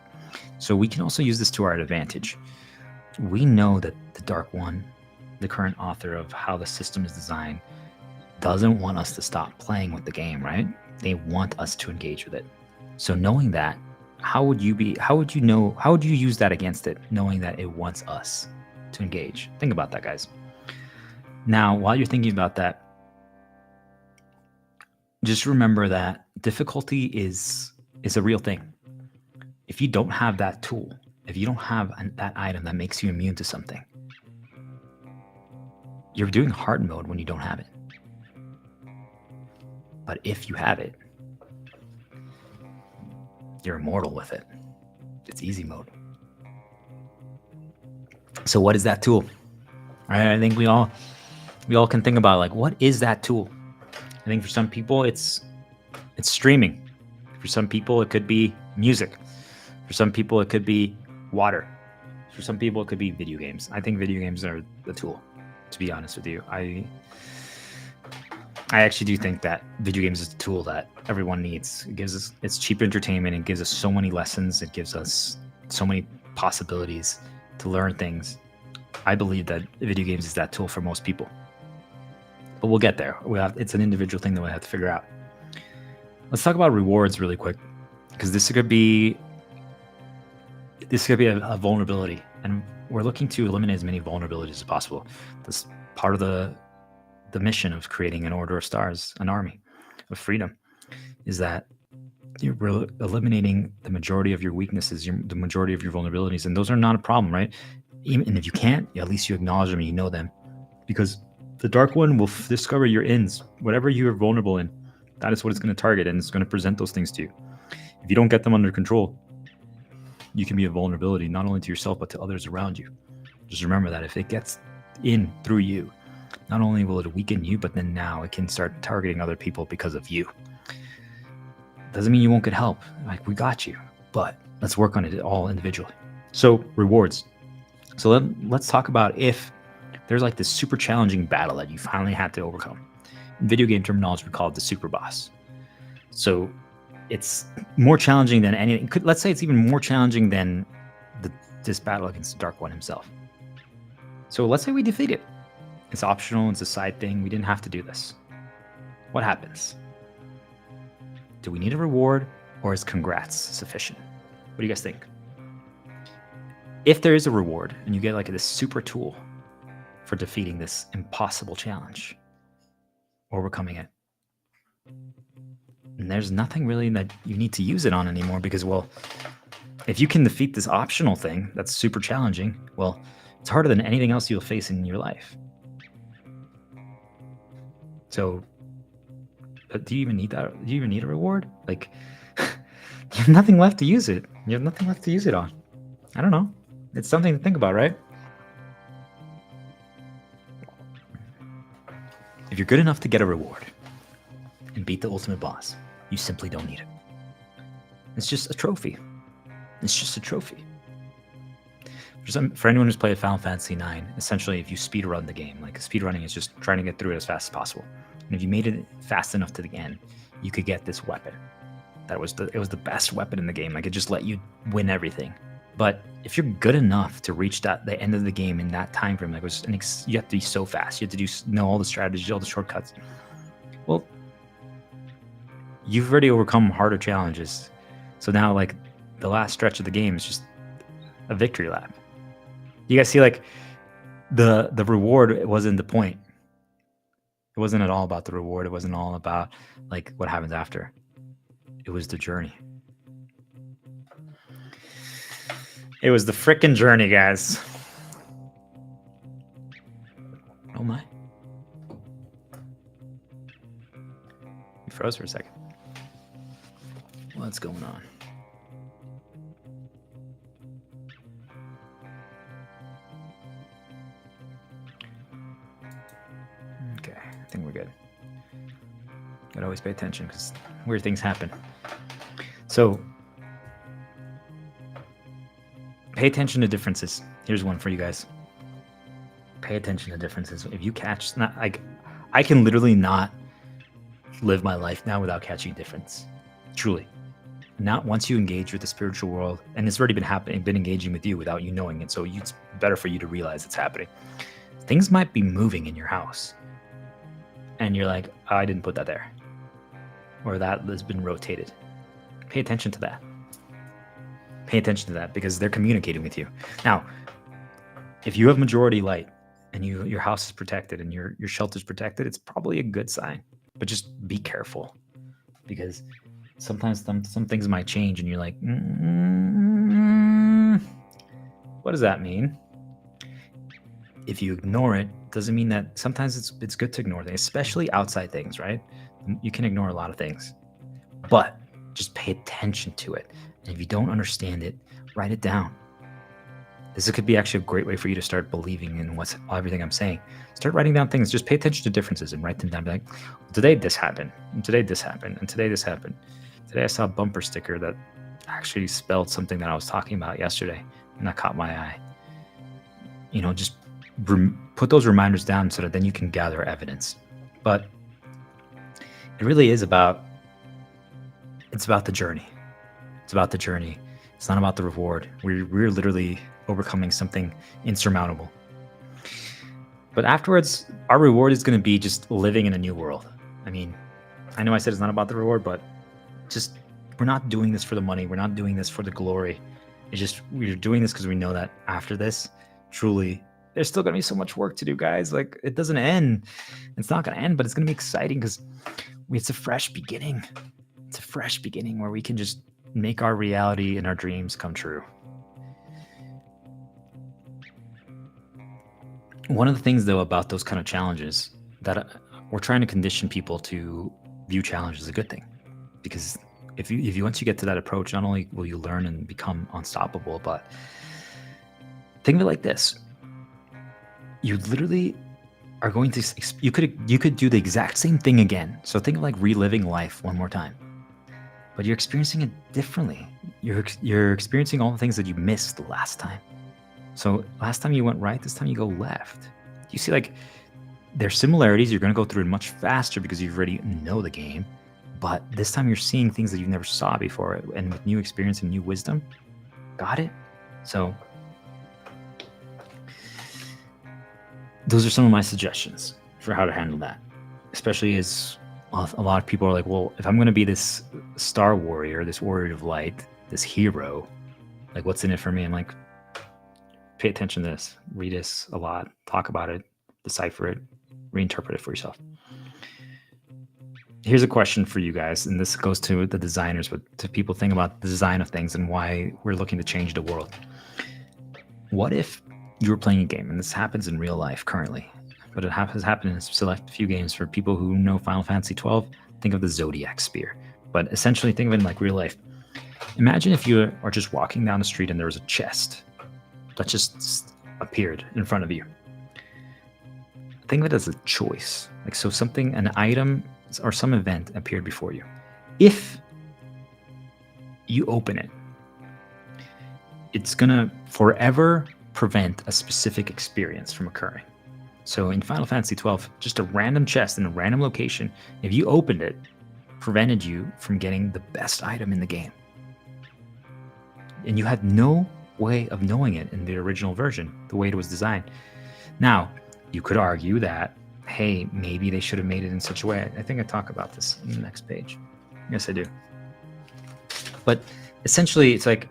A: So we can also use this to our advantage. We know that the Dark One, the current author of how the system is designed, doesn't want us to stop playing with the game, right? They want us to engage with it. So knowing that, how would you use that against it, knowing that it wants us to engage? Think about that, guys. Now, while you're thinking about that, just remember that difficulty is a real thing. If you don't have that tool, if you don't have that item that makes you immune to something, you're doing hard mode when you don't have it. But if you have it, you're immortal with it. It's easy mode. So what is that tool? All right, I think we all can think about, like, what is that tool? I think for some people it's streaming. For some people it could be music. For some people it could be water. For some people it could be video games. I think video games are the tool, to be honest with you. I actually do think that video games is a tool that everyone needs. It gives us, it's cheap entertainment. It gives us so many lessons. It gives us so many possibilities to learn things. I believe that video games is that tool for most people. But we'll get there. It's an individual thing that we have to figure out. Let's talk about rewards really quick, because this could be a vulnerability, and we're looking to eliminate as many vulnerabilities as possible. This part of the mission of creating an order of stars, an army of freedom, is that you're eliminating the majority of your weaknesses, the majority of your vulnerabilities, and those are not a problem, right? And if you can't, at least you acknowledge them and you know them, because the Dark One will discover your ins. Whatever you are vulnerable in, that is what it's going to target, and it's going to present those things to you. If you don't get them under control, you can be a vulnerability not only to yourself but to others around you. Just remember that if it gets in through you, not only will it weaken you, but then now it can start targeting other people because of you. Doesn't mean you won't get help. Like, we got you, but let's work on it all individually. So rewards. So let's talk about if there's like this super challenging battle that you finally had to overcome. In video game terminology, we call it the super boss. So it's more challenging than anything. Let's say it's even more challenging than this battle against the Dark One himself. So let's say we defeat it. It's optional. It's a side thing. We didn't have to do this. What happens? Do we need a reward, or is congrats sufficient? What do you guys think? If there is a reward and you get like this super tool for defeating this impossible challenge, overcoming it, and there's nothing really that you need to use it on anymore, because, well, if you can defeat this optional thing that's super challenging, well, it's harder than anything else you'll face in your life. So do you even need that? Do you even need a reward? Like, you have nothing left to use it. You have nothing left to use it on. I don't know. It's something to think about, right? If you're good enough to get a reward and beat the ultimate boss, you simply don't need it. It's just a trophy. It's just a trophy. For anyone who's played Final Fantasy IX, essentially, if you speedrun the game, like speedrunning is just trying to get through it as fast as possible. And if you made it fast enough to the end, you could get this weapon. It was the best weapon in the game. Like, it just let you win everything. But if you're good enough to reach the end of the game in that time frame, like you have to be so fast. You have to know all the strategies, all the shortcuts. Well, you've already overcome harder challenges. So now, like, the last stretch of the game is just a victory lap. You guys see, like, the reward wasn't the point. It wasn't at all about the reward. It wasn't all about, like, what happens after. It was the journey. It was the frickin' journey, guys. Oh my. You froze for a second. What's going on? Okay, I think we're good. Gotta always pay attention because weird things happen. So, pay attention to differences. Here's one for you guys. Pay attention to differences. If you catch, not like, I can literally not live my life now without catching difference. Truly. Not once you engage with the spiritual world, and it's already been engaging with you without you knowing it. So it's better for you to realize it's happening. Things might be moving in your house, and you're like, oh, I didn't put that there, or that has been rotated. Pay attention to that. Pay attention to that because they're communicating with you. Now, if you have majority light and your house is protected and your shelter's protected, it's probably a good sign. But just be careful because sometimes some things might change and you're like, what does that mean? If you ignore it, doesn't mean that sometimes it's good to ignore things, especially outside things, right? You can ignore a lot of things, but just pay attention to it. And if you don't understand it, write it down. This could be actually a great way for you to start believing in everything I'm saying. Start writing down things. Just pay attention to differences and write them down. Be like, today this happened, and today this happened, and today this happened. Today I saw a bumper sticker that actually spelled something that I was talking about yesterday, and that caught my eye. Just put those reminders down so that then you can gather evidence. But it really is it's about the journey. It's about the journey. It's not about the reward. We're literally overcoming something insurmountable. But afterwards, our reward is going to be just living in a new world. I mean, I know I said it's not about the reward, but just we're not doing this for the money. We're not doing this for the glory. It's just we're doing this because we know that after this, truly, there's still going to be so much work to do, guys. Like, it doesn't end. It's not going to end, but it's going to be exciting because it's a fresh beginning. It's a fresh beginning where we can just make our reality and our dreams come true. One of the things, though, about those kind of challenges that we're trying to condition people to view challenge as a good thing, because if you once you get to that approach, not only will you learn and become unstoppable, but think of it like this: you literally are going to you could do the exact same thing again. So think of like reliving life one more time, but you're experiencing it differently. You're experiencing all the things that you missed the last time. So last time you went right, this time you go left. You see, like, there's similarities. You're going to go through it much faster because you already know the game. But this time you're seeing things that you never saw before. And with new experience and new wisdom. Got it? So those are some of my suggestions for how to handle that. Especially as a lot of people are like, well, if I'm going to be this star warrior, this warrior of light, this hero, like, what's in it for me? I'm like, pay attention to this, read this a lot, talk about it, decipher it, reinterpret it for yourself. Here's a question for you guys, and this goes to the designers, but to people think about the design of things and why we're looking to change the world. What if you were playing a game, and this happens in real life currently, but it has happened in a select few games. For people who know Final Fantasy 12, think of the Zodiac Spear, but essentially think of it in like real life. Imagine if you are just walking down the street and there was a chest that just appeared in front of you. Think of it as a choice. Like, so something, an item or some event appeared before you. If you open it, it's gonna forever prevent a specific experience from occurring. So in Final Fantasy 12, just a random chest in a random location, if you opened it, prevented you from getting the best item in the game. And you had no way of knowing it in the original version, the way it was designed. Now, you could argue that, hey, maybe they should have made it in such a way. I think I talk about this in the next page. Yes, I do. But essentially, it's like,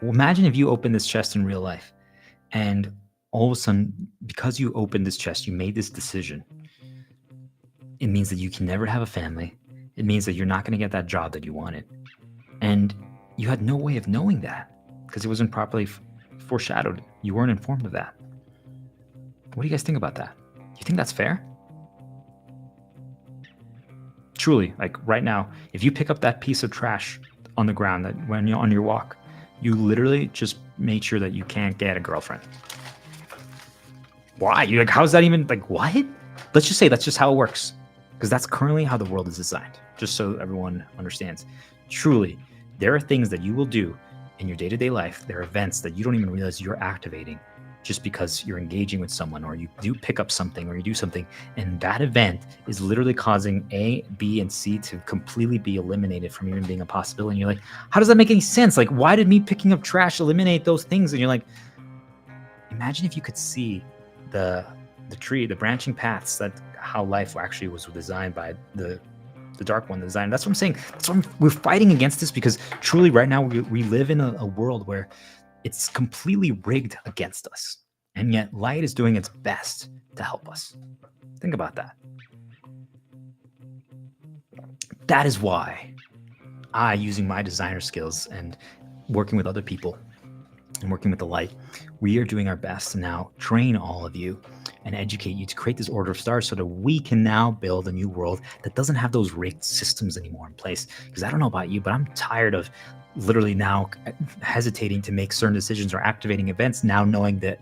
A: well, imagine if you open this chest in real life, and all of a sudden, because you opened this chest, you made this decision. It means that you can never have a family. It means that you're not going to get that job that you wanted. And you had no way of knowing that because it wasn't properly foreshadowed. You weren't informed of that. What do you guys think about that? Do you think that's fair? Truly, like right now, if you pick up that piece of trash on the ground that when you're on your walk, you literally just made sure that you can't get a girlfriend. Why? You're like, how's that even, like, what? Let's just say that's just how it works. Because that's currently how the world is designed, just so everyone understands. Truly, there are things that you will do in your day-to-day life. There are events that you don't even realize you're activating just because you're engaging with someone, or you do pick up something, or you do something, and that event is literally causing A, B, and C to completely be eliminated from even being a possibility. And you're like, how does that make any sense? Like, why did me picking up trash eliminate those things? And you're like, imagine if you could see the tree, the branching paths, that how life actually was designed by the Dark One, the design. That's what I'm saying. That's what we're fighting against this, because truly right now we live in a world where it's completely rigged against us, and yet light is doing its best to help us. Think about that. That is why I, using my designer skills and working with other people and working with the light, we are doing our best to now train all of you and educate you to create this order of stars so that we can now build a new world that doesn't have those rigged systems anymore in place. Because I don't know about you, but I'm tired of literally now hesitating to make certain decisions or activating events, now knowing that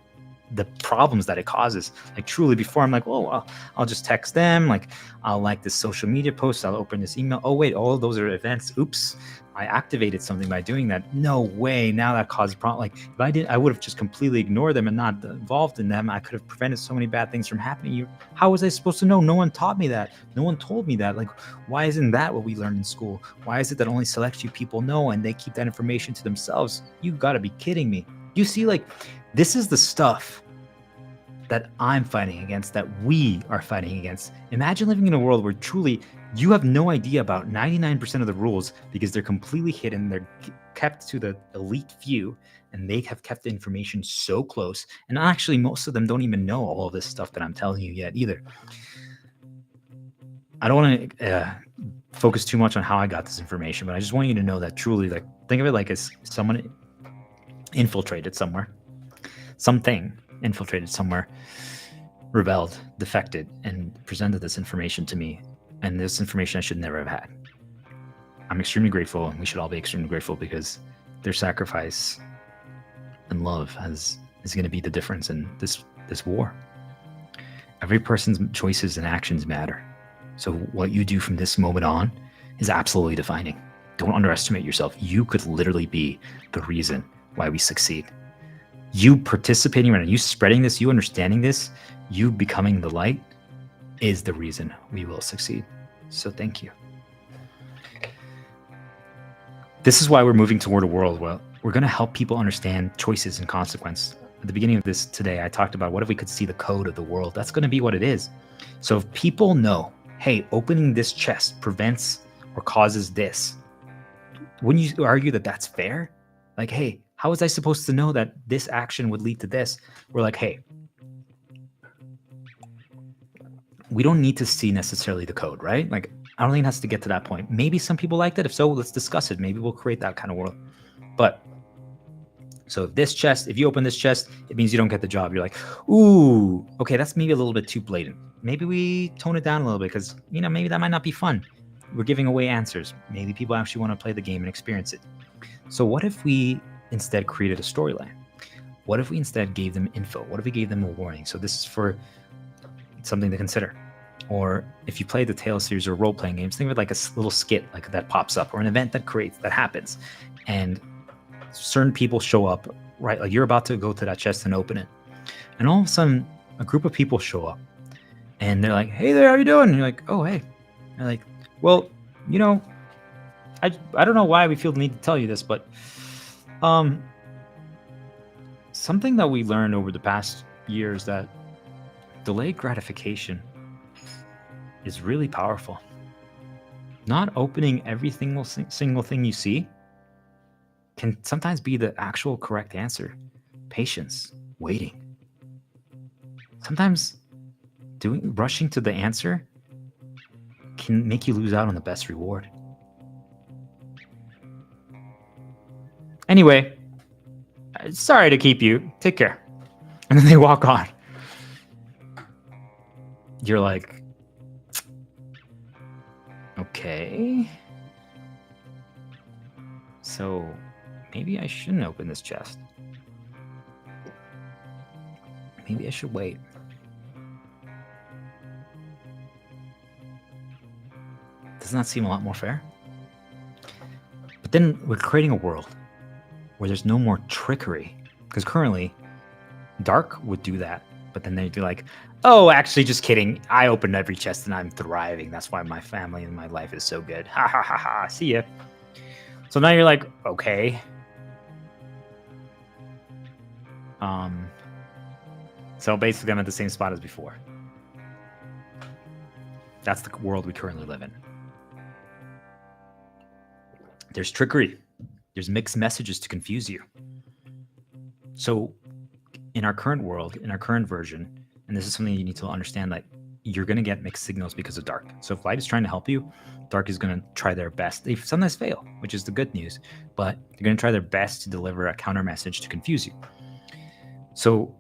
A: the problems that it causes. Like truly, before I'm like, oh, I'll just text them, like I'll like this social media post, I'll open this email, oh wait, all of those are events, oops, I activated something by doing that. No way, now that caused a problem. Like if I did, I would have just completely ignored them and not involved in them. I could have prevented so many bad things from happening. How was I supposed to know? No one taught me that. No one told me that. Like, why isn't that what we learned in school? Why is it that only select few people know and they keep that information to themselves? You gotta be kidding me. You see, like, this is the stuff that I'm fighting against, that we are fighting against. Imagine living in a world where truly you have no idea about 99% of the rules because they're completely hidden. They're kept to the elite few, and they have kept the information so close. And actually, most of them don't even know all of this stuff that I'm telling you yet either. I don't want to focus too much on how I got this information, but I just want you to know that truly, like, think of it like as someone infiltrated somewhere, something infiltrated somewhere, rebelled, defected, and presented this information to me. And this information I should never have had. I'm extremely grateful, and we should all be extremely grateful, because their sacrifice and love is going to be the difference in this war. Every person's choices and actions matter. So what you do from this moment on is absolutely defining. Don't underestimate yourself. You could literally be the reason why we succeed. You participating right now, you spreading this, you understanding this, you becoming the light is the reason we will succeed. So thank you. This is why we're moving toward a world where we're going to help people understand choices and consequence. At the beginning of this today, I talked about what if we could see the code of the world? That's going to be what it is. So if people know, hey, opening this chest prevents or causes this, wouldn't you argue that that's fair? Like, hey, how was I supposed to know that this action would lead to this? We're like, hey, we don't need to see necessarily the code, right? Like, I don't think it has to get to that point. Maybe some people like that. If so, let's discuss it. Maybe we'll create that kind of world. But so if you open this chest, it means you don't get the job. You're like, ooh, okay, that's maybe a little bit too blatant. Maybe we tone it down a little bit, because, maybe that might not be fun. We're giving away answers. Maybe people actually want to play the game and experience it. So what if we instead created a storyline? What if we instead gave them info? What if we gave them a warning? So this is for something to consider. Or if you play the Tales series or role-playing games, think of it like a little skit like that pops up, or an event that happens, and certain people show up, right? Like you're about to go to that chest and open it, and all of a sudden a group of people show up, and they're like, hey there, how you doing? And you're like, oh, hey. And they're like, well, I don't know why we feel the need to tell you this, but something that we learned over the past years that delayed gratification is really powerful. Not opening every single thing you see can sometimes be the actual correct answer. Patience, waiting. Sometimes rushing to the answer can make you lose out on the best reward. Anyway, sorry to keep you. Take care. And then they walk on. You're like, okay. So maybe I shouldn't open this chest. Maybe I should wait. Doesn't that seem a lot more fair? But then we're creating a world where there's no more trickery. Because currently, Dark would do that. But then they'd be like, oh, actually, just kidding. I opened every chest and I'm thriving. That's why my family and my life is so good. Ha ha ha ha. See ya. So now you're like, okay. So basically, I'm at the same spot as before. That's the world we currently live in. There's trickery. There's mixed messages to confuse you. So in our current world, in our current version, and this is something you need to understand, that you're going to get mixed signals because of Dark. So if Light is trying to help you, Dark is going to try their best. They sometimes fail, which is the good news, but they're going to try their best to deliver a counter message to confuse you. So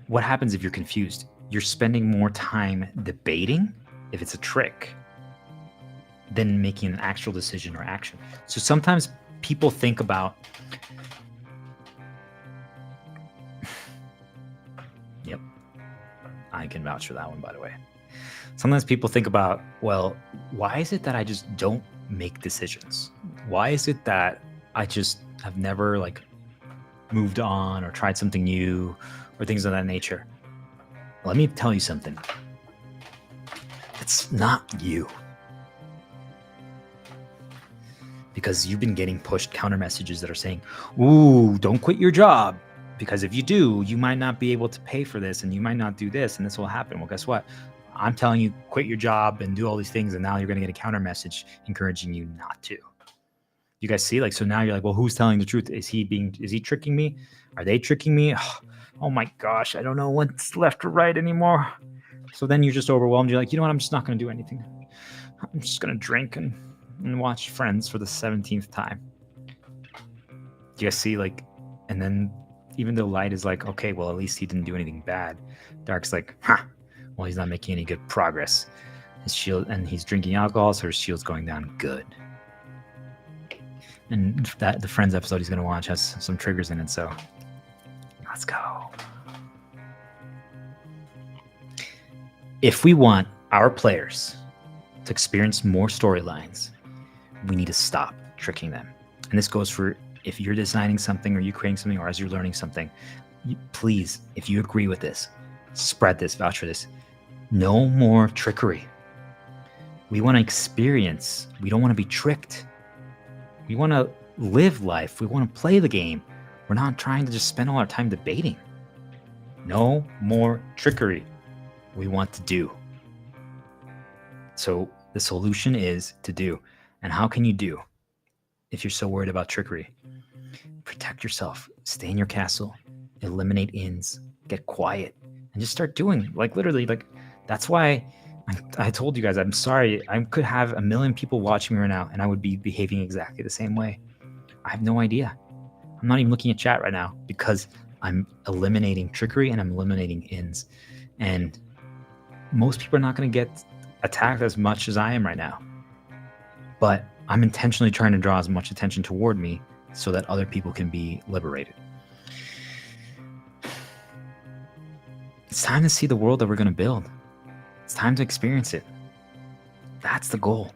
A: what happens if you're confused? You're spending more time debating if it's a trick than making an actual decision or action. So sometimes people think about, yep, I can vouch for that one, by the way. Sometimes people think about, well, why is it that I just don't make decisions? Why is it that I just have never moved on or tried something new or things of that nature? Let me tell you something. It's not you. Because you've been getting pushed counter messages that are saying, ooh, don't quit your job. Because if you do, you might not be able to pay for this and you might not do this and this will happen. Well, guess what? I'm telling you, quit your job and do all these things. And now you're going to get a counter message encouraging you not to. You guys see? So now you're like, well, who's telling the truth? Is he tricking me? Are they tricking me? Oh my gosh, I don't know what's left or right anymore. So then you're just overwhelmed. You're like, you know what? I'm just not going to do anything. I'm just going to drink and watch Friends for the 17th time. Do you guys see? And then even though Light is like, okay, well, at least he didn't do anything bad. Dark's like, well, he's not making any good progress. His shield, and he's drinking alcohol, so his shield's going down good. And the Friends episode he's going to watch has some triggers in it, so let's go. If we want our players to experience more storylines, we need to stop tricking them. And this goes for if you're designing something or you're creating something or as you're learning something, please, if you agree with this, spread this, vouch for this. No more trickery. We want to experience. We don't want to be tricked. We want to live life. We want to play the game. We're not trying to just spend all our time debating. No more trickery. We want to do. So the solution is to do. And how can you do if you're so worried about trickery? Protect yourself. Stay in your castle. Eliminate ins. Get quiet. And just start doing. Literally, that's why I told you guys, I'm sorry. I could have 1 million people watching me right now, and I would be behaving exactly the same way. I have no idea. I'm not even looking at chat right now because I'm eliminating trickery and I'm eliminating ins. And most people are not going to get attacked as much as I am right now. But I'm intentionally trying to draw as much attention toward me so that other people can be liberated. It's time to see the world that we're going to build. It's time to experience it. That's the goal.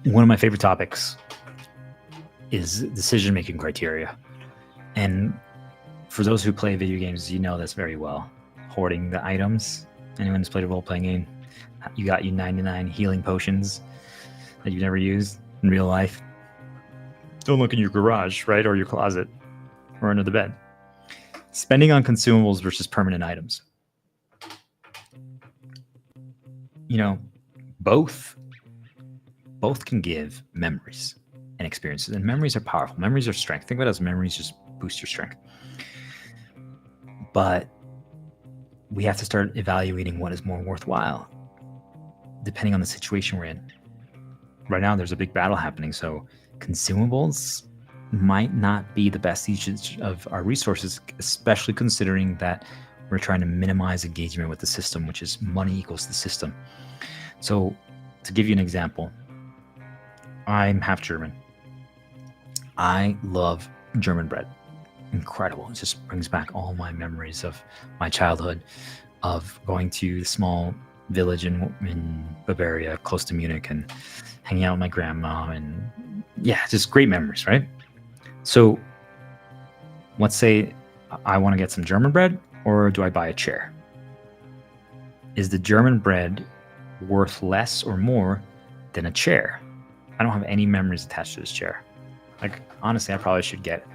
A: One of my favorite topics is decision-making criteria. And for those who play video games, you know this very well. Hoarding the items. Anyone who's played a role-playing game, you got 99 healing potions. that you've never used in real life. Don't look in your garage, right? Or your closet or under the bed. Spending on consumables versus permanent items. You know, both can give memories and experiences. And memories are powerful. Memories are strength. Think about it as memories just boost your strength. But we have to start evaluating what is more worthwhile, depending on the situation we're in. Right now, there's a big battle happening. So consumables might not be the best usage of our resources, especially considering that we're trying to minimize engagement with the system, which is money equals the system. So to give you an example, I'm half German. I love German bread. Incredible. It just brings back all my memories of my childhood, of going to the small village in Bavaria, close to Munich, and hanging out with my grandma, and yeah, just great memories, right? So let's say I want to get some German bread, or do I buy a chair? Is the German bread worth less or more than a chair? I don't have any memories attached to this chair. Like, honestly, I probably should get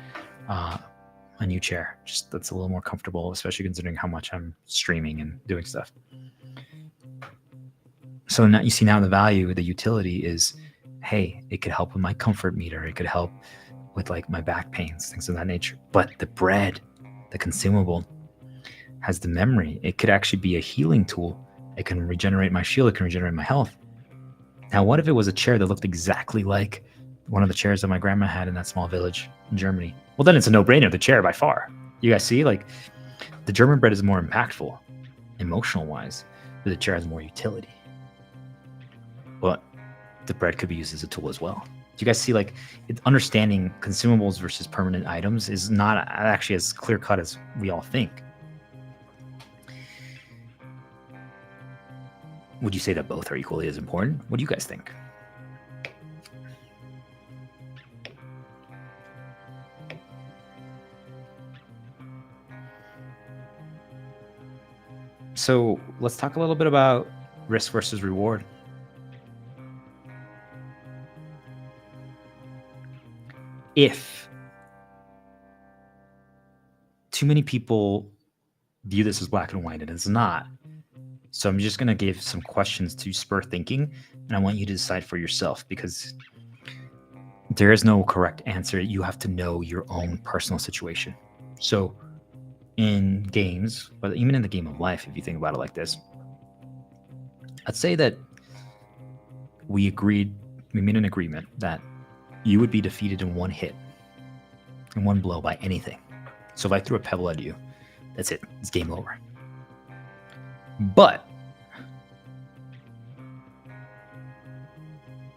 A: a new chair. Just that's a little more comfortable, especially considering how much I'm streaming and doing stuff. So now you see, now the value, the utility is, hey, it could help with my comfort meter. It could help with like my back pains, things of that nature. But the bread, the consumable, has the memory. It could actually be a healing tool. It can regenerate my shield. It can regenerate my health. Now, what if it was a chair that looked exactly like one of the chairs that my grandma had in that small village in Germany? Well, then it's a no-brainer, the chair by far. You guys see, like, the German bread is more impactful, emotional-wise, but the chair has more utility. But the bread could be used as a tool as well. Do you guys see, like, understanding consumables versus permanent items is not actually as clear-cut as we all think. Would you say that both are equally as important? What do you guys think? So let's talk a little bit about risk versus reward. If too many people view this as black and white, and it's not. So I'm just going to give some questions to spur thinking, and I want you to decide for yourself, because there is no correct answer. You have to know your own personal situation. So in games, but even in the game of life, if you think about it like this, let's say that we made an agreement that you would be defeated in one hit, in one blow, by anything. So if I threw a pebble at you, that's it. It's game over. But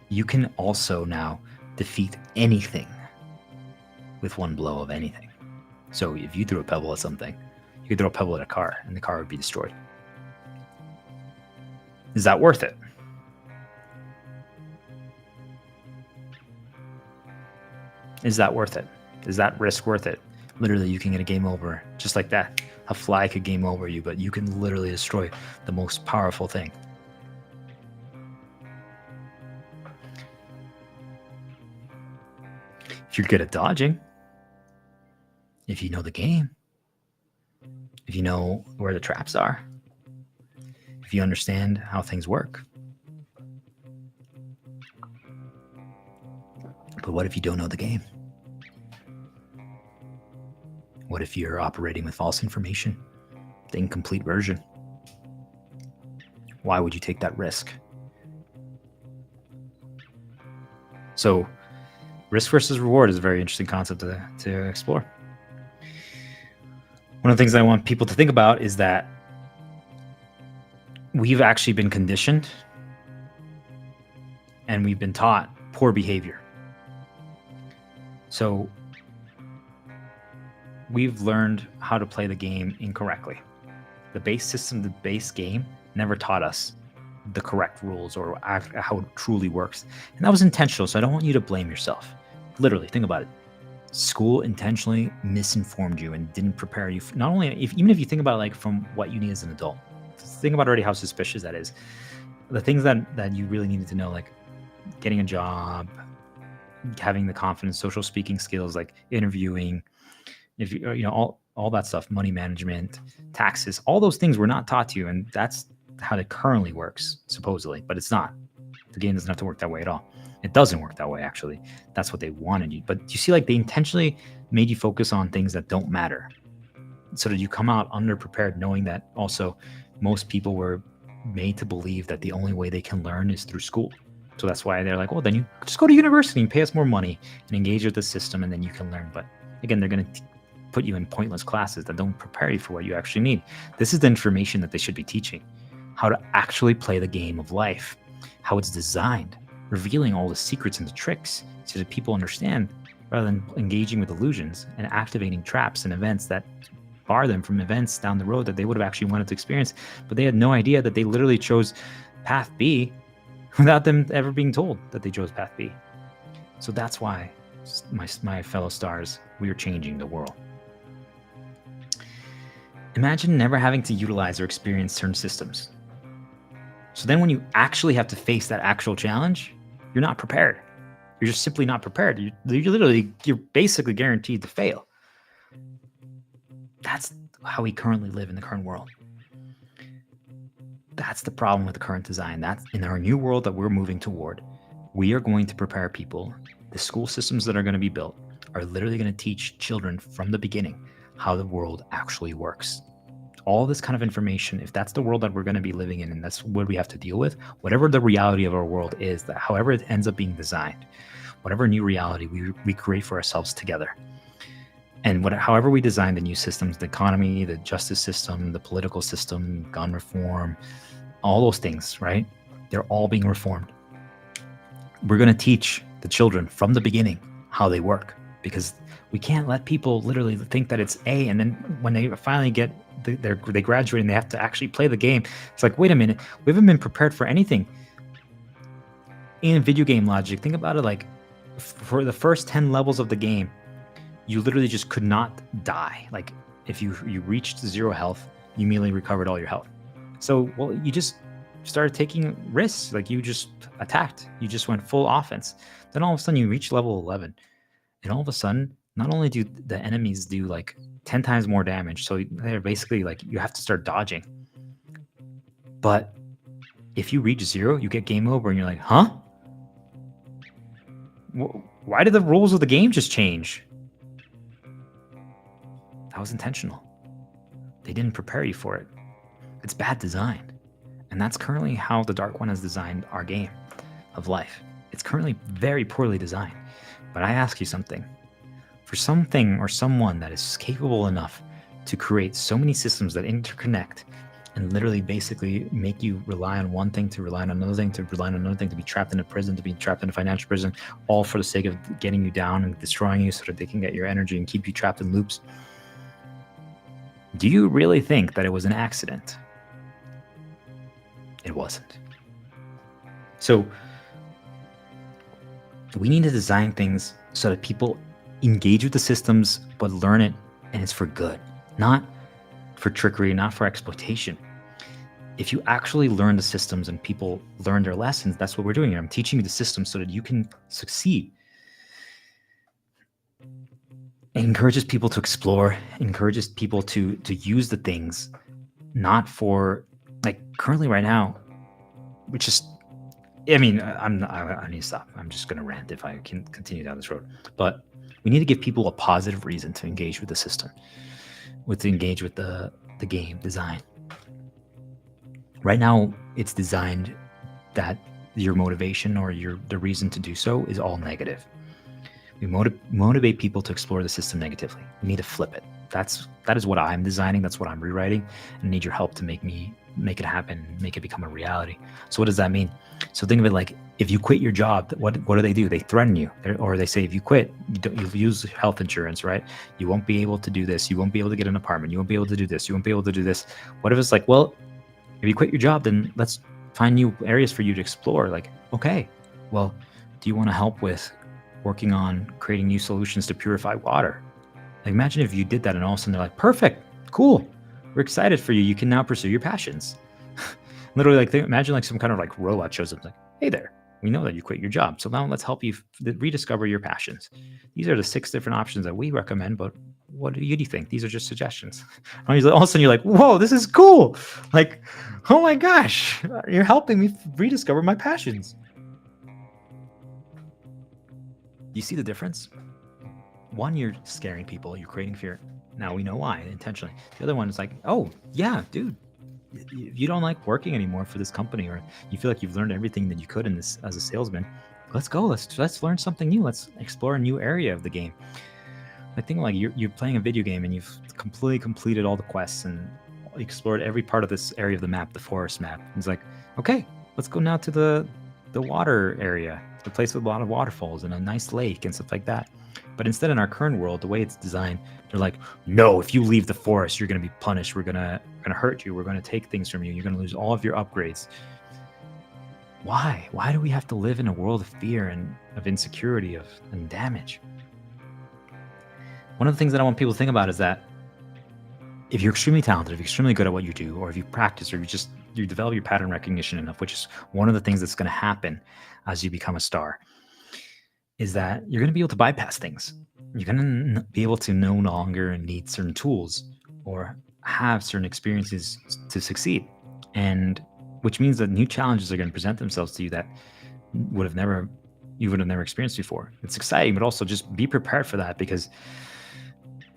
A: you can also now defeat anything with one blow of anything. So if you threw a pebble at something, you could throw a pebble at a car, and the car would be destroyed. Is that worth it? Is that worth it? Is that risk worth it? Literally, you can get a game over just like that. A fly could game over you, but you can literally destroy the most powerful thing. If you're good at dodging, if you know the game, if you know where the traps are, if you understand how things work. But what if you don't know the game? What if you're operating with false information, the incomplete version? Why would you take that risk? So risk versus reward is a very interesting concept to explore. One of the things I want people to think about is that we've actually been conditioned and we've been taught poor behavior. So we've learned how to play the game incorrectly. The base system, the base game, never taught us the correct rules or how it truly works. And that was intentional, so I don't want you to blame yourself. Literally, think about it. School intentionally misinformed you and didn't prepare you. Not only, even if you think about it, like from what you need as an adult, think about already how suspicious that is. The things that you really needed to know, like getting a job, having the confidence, social speaking skills, like interviewing, if you know, all that stuff, money management, taxes, all those things were not taught to you, and that's how it currently works, supposedly, but it's not. The game doesn't have to work that way at all. It doesn't work that way, actually. That's what they wanted you. But you see, like, they intentionally made you focus on things that don't matter, so that you come out underprepared, knowing that also most people were made to believe that the only way they can learn is through school. So that's why they're like, well, then you just go to university and pay us more money and engage with the system, and then you can learn. But again, they're going to put you in pointless classes that don't prepare you for what you actually need. This is the information that they should be teaching: how to actually play the game of life, how it's designed, revealing all the secrets and the tricks so that people understand, rather than engaging with illusions and activating traps and events that bar them from events down the road that they would have actually wanted to experience. But they had no idea that they literally chose path B without them ever being told that they chose path B. So that's why, my fellow stars, we are changing the world. Imagine never having to utilize or experience certain systems. So then when you actually have to face that actual challenge, you're not prepared. You're just simply not prepared. You're basically guaranteed to fail. That's how we currently live in the current world. That's the problem with the current design. That's in our new world that we're moving toward. We are going to prepare people. The school systems that are going to be built are literally going to teach children from the beginning how the world actually works. All this kind of information, if that's the world that we're going to be living in, and that's what we have to deal with, whatever the reality of our world is, that however it ends up being designed, whatever new reality we create for ourselves together. And however we design the new systems, the economy, the justice system, the political system, gun reform, all those things, right? They're all being reformed. We're going to teach the children from the beginning how they work, because we can't let people literally think that it's A, and then when they finally get they graduate and they have to actually play the game, it's like, wait a minute, we haven't been prepared for anything. In video game logic, think about it, like for the first 10 levels of the game, you literally just could not die. Like if you reached 0 health, you immediately recovered all your health. So, well, you just started taking risks. Like you just attacked. You just went full offense. Then all of a sudden you reach level 11. And all of a sudden, not only do the enemies do like 10 times more damage, so they're basically like you have to start dodging. But if you reach 0, you get game over and you're like, huh? Why did the rules of the game just change? That was intentional. They didn't prepare you for it. It's bad design. And that's currently how the Dark One has designed our game of life. It's currently very poorly designed. But I ask you something. For something or someone that is capable enough to create so many systems that interconnect and literally basically make you rely on one thing, to rely on another thing, to rely on another thing, to be trapped in a prison, to be trapped in a financial prison, all for the sake of getting you down and destroying you so that they can get your energy and keep you trapped in loops. Do you really think that it was an accident? It wasn't. So we need to design things so that people engage with the systems, but learn it, and it's for good, not for trickery, not for exploitation. If you actually learn the systems and people learn their lessons, that's what we're doing here. I'm teaching you the system so that you can succeed. It encourages people to explore, encourages people to use the things, not for, like, currently right now, which is, I mean, I need to stop. I'm just going to rant if I can continue down this road. But we need to give people a positive reason to engage with the system, to engage with the game design. Right now, it's designed that your motivation or the reason to do so is all negative. We motivate people to explore the system negatively. We need to flip it. That is what I'm designing. That's what I'm rewriting. And I need your help to make it happen, make it become a reality. So what does that mean? So think of it like, if you quit your job, what do? They threaten you, or they say, if you quit, you'll use health insurance, right? You won't be able to do this. You won't be able to get an apartment. You won't be able to do this. You won't be able to do this. What if it's like, well, if you quit your job, then let's find new areas for you to explore. Like, okay, well, do you want to help with working on creating new solutions to purify water? Like, imagine if you did that and all of a sudden they're like, perfect, cool, we're excited for you. You can now pursue your passions. Literally, like, imagine like some kind of like robot shows up like, hey there, We know that you quit your job. So now let's help you rediscover your passions. These are the 6 different options that we recommend, but what do you think? These are just suggestions. All of a sudden you're like, whoa, this is cool. Like, oh my gosh, you're helping me rediscover my passions. You see the difference? One, you're scaring people, you're creating fear. Now we know why, intentionally. The other one is like, oh yeah, dude, you don't like working anymore for this company, or you feel like you've learned everything that you could in this as a salesman. Let's go. Let's learn something new. Let's explore a new area of the game. I think like you're playing a video game and you've completely completed all the quests and explored every part of this area of the map, the forest map. It's like, okay, let's go now to the water area, the place with a lot of waterfalls and a nice lake and stuff like that. But instead, in our current world, the way it's designed, they're like, no, if you leave the forest, you're going to be punished. We're gonna hurt you. We're going to take things from you. You're going to lose all of your upgrades. Why? Why do we have to live in a world of fear and of insecurity and damage? One of the things that I want people to think about is that if you're extremely talented, if you're extremely good at what you do, or if you practice, or you develop your pattern recognition enough, which is one of the things that's going to happen as you become a star, is that you're going to be able to bypass things. You're going to be able to no longer need certain tools or have certain experiences to succeed. And which means that new challenges are going to present themselves to you that you would have never experienced before. It's exciting, but also just be prepared for that, because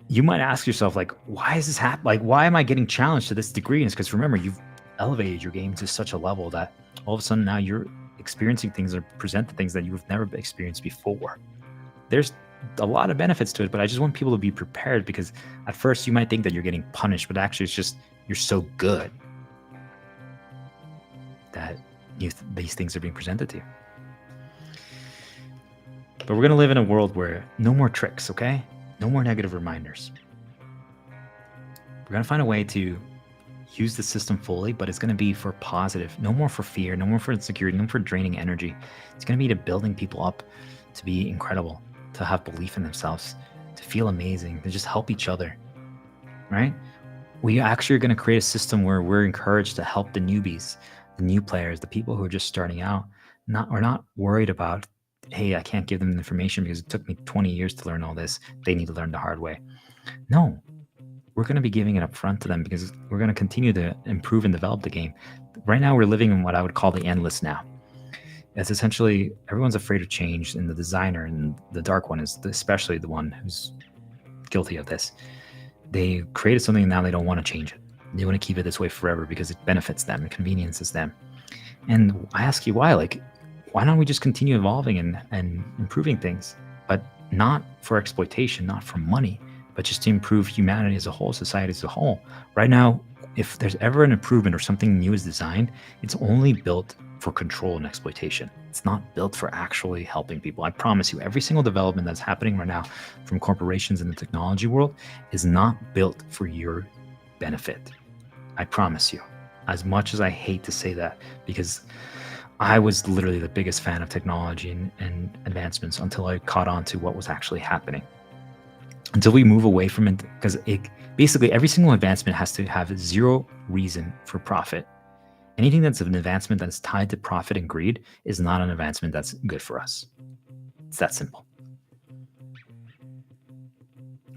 A: you might ask yourself, like, why is this happening? Like, why am I getting challenged to this degree? And it's because, remember, you've elevated your game to such a level that all of a sudden now you're experiencing things or presented things that you've never experienced before. There's a lot of benefits to it, but I just want people to be prepared, because at first you might think that you're getting punished, but actually it's just you're so good that these things are being presented to you. But we're going to live in a world where no more tricks, okay? No more negative reminders. We're going to find a way to use the system fully, but it's going to be for positive. No more for fear, no more for insecurity, no more for draining energy. It's going to be to building people up to be incredible, to have belief in themselves, to feel amazing, to just help each other, right? We actually are going to create a system where we're encouraged to help the newbies, the new players, the people who are just starting out. We're not worried about, hey, I can't give them the information because it took me 20 years to learn all this. They need to learn the hard way. No, we're going to be giving it up front to them, because we're going to continue to improve and develop the game. Right now, we're living in what I would call the endless now. It's essentially everyone's afraid of change, and the designer and the Dark One is especially the one who's guilty of this. They created something and now they don't want to change it. They want to keep it this way forever because it benefits them, it conveniences them. And I ask you why? Like, why don't we just continue evolving and improving things, but not for exploitation, not for money, but just to improve humanity as a whole, society as a whole. Right now, if there's ever an improvement or something new is designed, it's only built for control and exploitation. It's not built for actually helping people. I promise you, every single development that's happening right now from corporations in the technology world is not built for your benefit. I promise you. As much as I hate to say that, because I was literally the biggest fan of technology and advancements until I caught on to what was actually happening. Until we move away from it, because basically every single advancement has to have zero reason for profit. Anything that's an advancement that's tied to profit and greed is not an advancement that's good for us. It's that simple.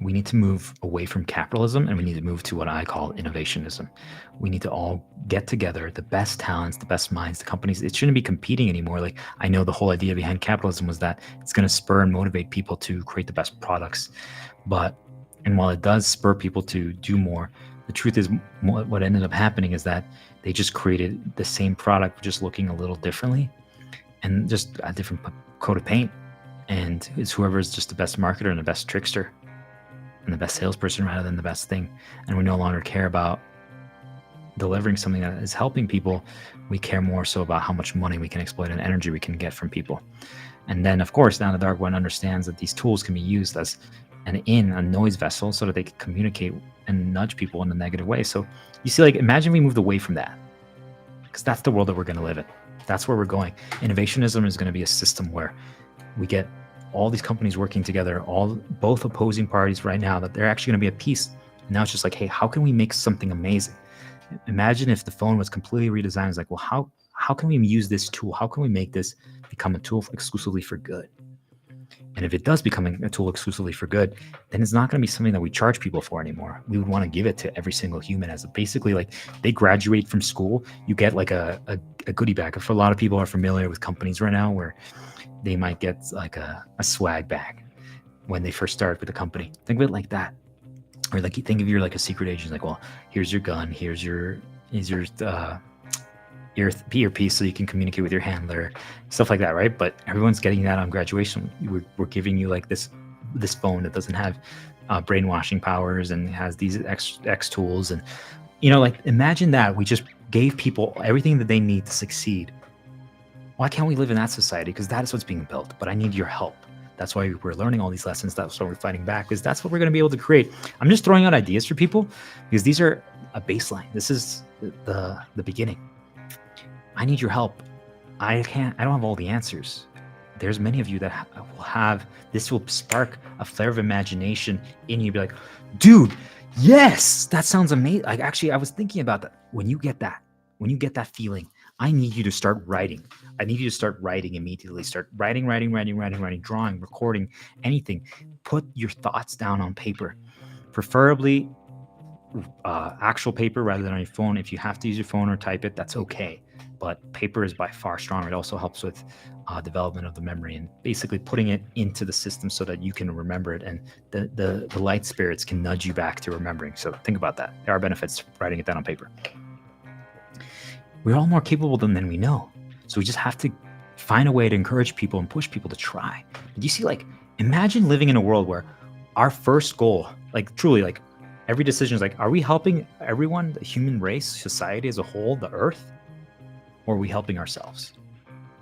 A: We need to move away from capitalism, and we need to move to what I call innovationism. We need to all get together, the best talents, the best minds, the companies. It shouldn't be competing anymore. Like, I know the whole idea behind capitalism was that it's going to spur and motivate people to create the best products. And while it does spur people to do more, the truth is what ended up happening is that they just created the same product, just looking a little differently and just a different coat of paint. And it's whoever's just the best marketer and the best trickster and the best salesperson rather than the best thing. And we no longer care about delivering something that is helping people. We care more so about how much money we can exploit and energy we can get from people. And then, of course, now the Dark One understands that these tools can be used as a noise vessel so that they can communicate and nudge people in a negative way. So you see, like, imagine we moved away from that, because that's the world that we're going to live in. That's where we're going. Innovationism is going to be a system where we get all these companies working together, both opposing parties right now, that they're actually going to be at peace. And now it's just like, hey, how can we make something amazing? Imagine if the phone was completely redesigned. It's like, well, how can we use this tool? How can we make this become a tool exclusively for good. And if it does become a tool exclusively for good, then it's not going to be something that we charge people for anymore. We would want to give it to every single human as basically like they graduate from school, you get like a goodie bag. For a lot of people are familiar with companies right now where they might get like a swag bag when they first start with the company. Think of it like that. Or like think of you're like a secret agent, like, well, here's your gun, here's your earpiece so you can communicate with your handler, stuff like that, right? But everyone's getting that on graduation. We're giving you like this phone that doesn't have brainwashing powers and has these X tools, and like imagine that we just gave people everything that they need to succeed. Why can't we live in that society? Because that is what's being built. But I need your help. That's why we're learning all these lessons. That's why we're fighting back, because that's what we're going to be able to create. I'm just throwing out ideas for people because these are a baseline. This is the beginning. I need your help. I don't have all the answers. There's many of you that will have, this will spark a flare of imagination in you. Be like, dude, yes, that sounds amazing. Like, actually, I was thinking about that. When you get that feeling, I need you to start writing. I need you to start writing immediately. Start writing, drawing, recording, anything. Put your thoughts down on paper, preferably actual paper rather than on your phone. If you have to use your phone or type it, that's okay. But paper is by far stronger. It also helps with development of the memory and basically putting it into the system so that you can remember it, and the light spirits can nudge you back to remembering. So think about that. There are benefits to writing it down on paper. We're all more capable than we know. So we just have to find a way to encourage people and push people to try. Do you see, like, imagine living in a world where our first goal, like truly, like every decision is like, are we helping everyone, the human race, society as a whole, the earth? Or are we helping ourselves?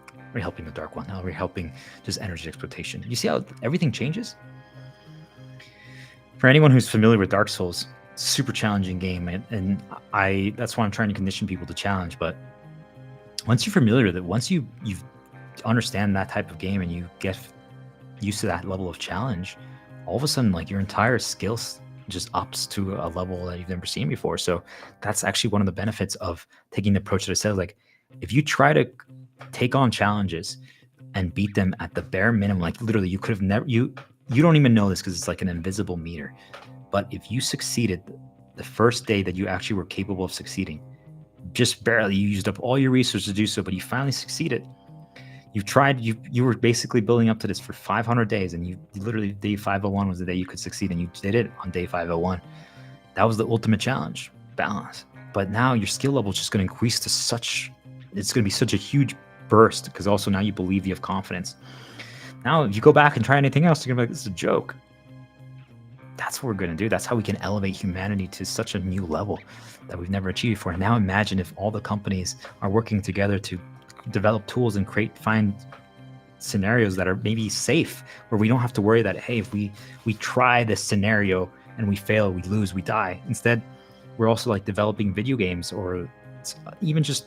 A: Are we helping the Dark One? Are we helping just energy exploitation? You see how everything changes? For anyone who's familiar with Dark Souls, super challenging game, and that's why I'm trying to condition people to challenge. But once you're familiar with it, once you understand that type of game and you get used to that level of challenge, all of a sudden, like, your entire skills just ups to a level that you've never seen before. So that's actually one of the benefits of taking the approach that I said. Like, if you try to take on challenges and beat them at the bare minimum, like literally you could have never, you don't even know this because it's like an invisible meter. But if you succeeded the first day that you actually were capable of succeeding, just barely, you used up all your resources to do so, but you finally succeeded. You've tried, you were basically building up to this for 500 days, and you literally, day 501 was the day you could succeed, and you did it on day 501. That was the ultimate challenge, balance. But now your skill level is just going to increase to it's going to be such a huge burst, because also now you believe, you have confidence. Now, if you go back and try anything else, you're going to be like, this is a joke. That's what we're going to do. That's how we can elevate humanity to such a new level that we've never achieved before. Now imagine if all the companies are working together to develop tools and find scenarios that are maybe safe, where we don't have to worry that, hey, if we try this scenario and we fail, we lose, we die. Instead, we're also like developing video games, or even just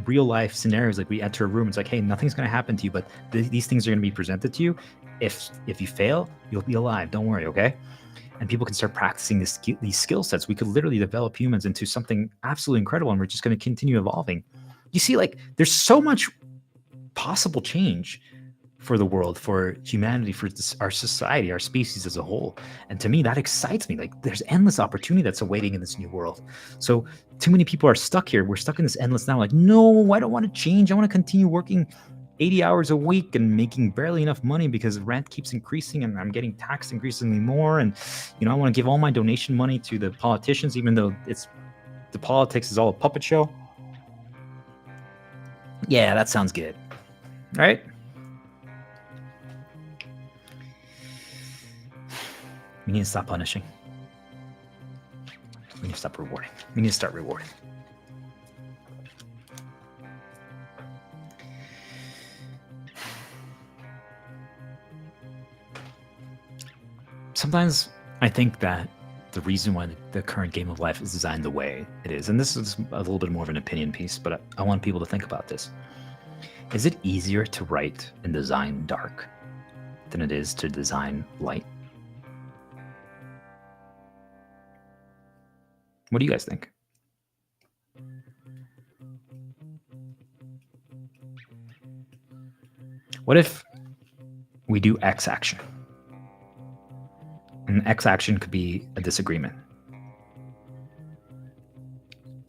A: real life scenarios. Like, we enter a room, it's like, hey, nothing's going to happen to you, but these things are going to be presented to you. If you fail, you'll be alive. Don't worry, okay? And people can start practicing these skill sets. We could literally develop humans into something absolutely incredible, and we're just going to continue evolving. You see, like, there's so much possible change for the world, for humanity, for our society, our species as a whole. And to me, that excites me. Like, there's endless opportunity that's awaiting in this new world. So too many people are stuck here. We're stuck in this endless now. Like, no, I don't want to change. I want to continue working 80 hours a week and making barely enough money because rent keeps increasing and I'm getting taxed increasingly more. And, I want to give all my donation money to the politicians, even though the politics is all a puppet show. Yeah, that sounds good. Right? We need to stop punishing. We need to stop rewarding. We need to start rewarding. Sometimes I think that the reason why the current game of life is designed the way it is, and this is a little bit more of an opinion piece, but I want people to think about this. Is it easier to write and design dark than it is to design light? What do you guys think? What if we do X action? And X action could be a disagreement.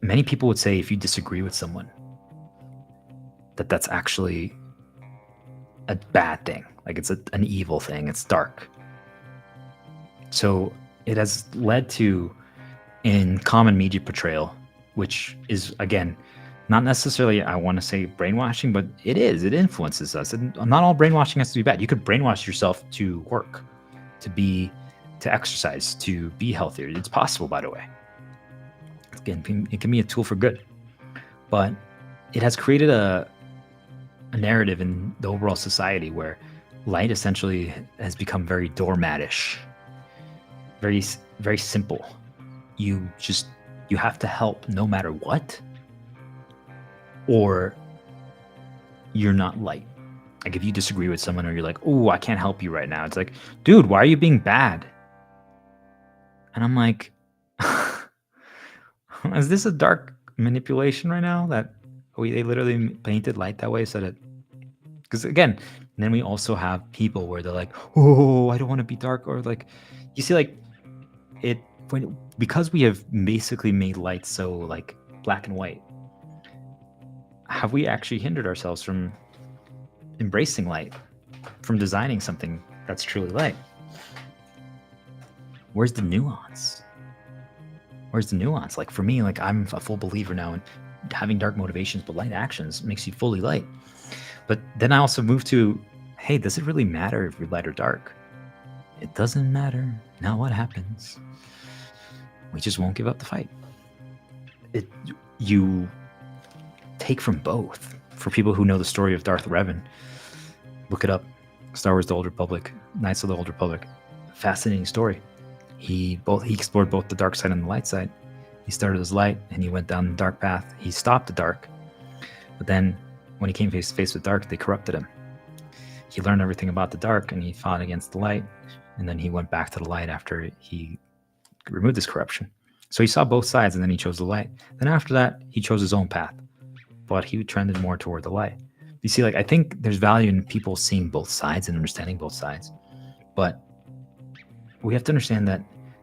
A: Many people would say if you disagree with someone, that's actually a bad thing. Like it's an evil thing. It's dark. So it has led to, in common media portrayal, which is, again, not necessarily, I want to say brainwashing, but it is. It influences us. And not all brainwashing has to be bad. You could brainwash yourself to work, to exercise, to be healthier. It's possible, by the way. Again, it can be a tool for good. But it has created a narrative in the overall society where light essentially has become very doormatish, very, very simple. You have to help no matter what, or you're not light. Like if you disagree with someone or you're like, oh, I can't help you right now. It's like, dude, why are you being bad? And I'm like, is this a dark manipulation right now that they literally painted light that way so that, because again, then we also have people where they're like, oh, I don't want to be dark, or like, you see, like because we have basically made light so like black and white, have we actually hindered ourselves from embracing light, from designing something that's truly light? Where's the nuance? Like for me, like I'm a full believer now in having dark motivations, but light actions makes you fully light. But then I also move to, hey, does it really matter if you're light or dark? It doesn't matter. Now what happens? We just won't give up the fight. You take from both. For people who know the story of Darth Revan, look it up. Star Wars: The Old Republic, Knights of the Old Republic. Fascinating story. He explored both the dark side and the light side. He started as light and he went down the dark path. He stopped the dark. But then when he came face to face with dark, they corrupted him. He learned everything about the dark and he fought against the light. And then he went back to the light after he removed this corruption. So he saw both sides and then he chose the light. Then after that, he chose his own path. But he trended more toward the light. You see, like I think there's value in people seeing both sides and understanding both sides. But we have to understand that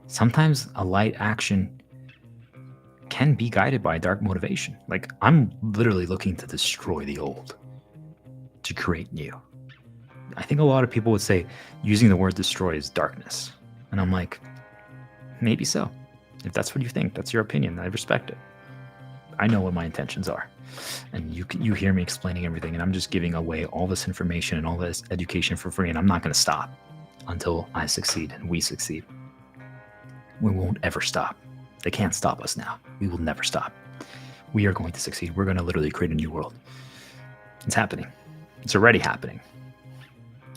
A: sometimes a light action can be guided by dark motivation. Like I'm literally looking to destroy the old to create new. I think a lot of people would say using the word destroy is darkness. And I'm like, maybe so. If that's what you think, that's your opinion. I respect it. I know what my intentions are. And you hear me explaining everything, and I'm just giving away all this information and all this education for free, and I'm not going to stop until I succeed and we succeed. We won't ever stop. They can't stop us now. We will never stop. We are going to succeed. We're going to literally create a new world. It's happening. It's already happening.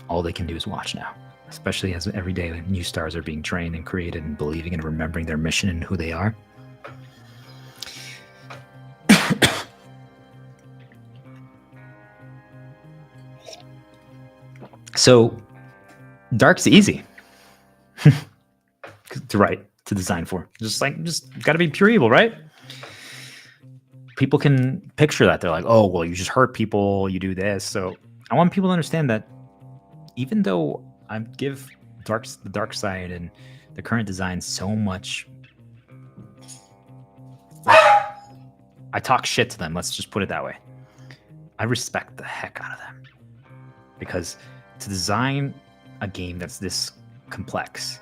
A: All they can do is watch now, especially as every day new stars are being trained and created and believing and remembering their mission and who they are. So dark's easy to write, to design for. Just got to be pure evil, right? People can picture that. They're like, oh, well, you just hurt people, you do this. So I want people to understand that even though I give the dark side and the current design so much, I talk shit to them. Let's just put it that way. I respect the heck out of them, because to design a game that's this complex,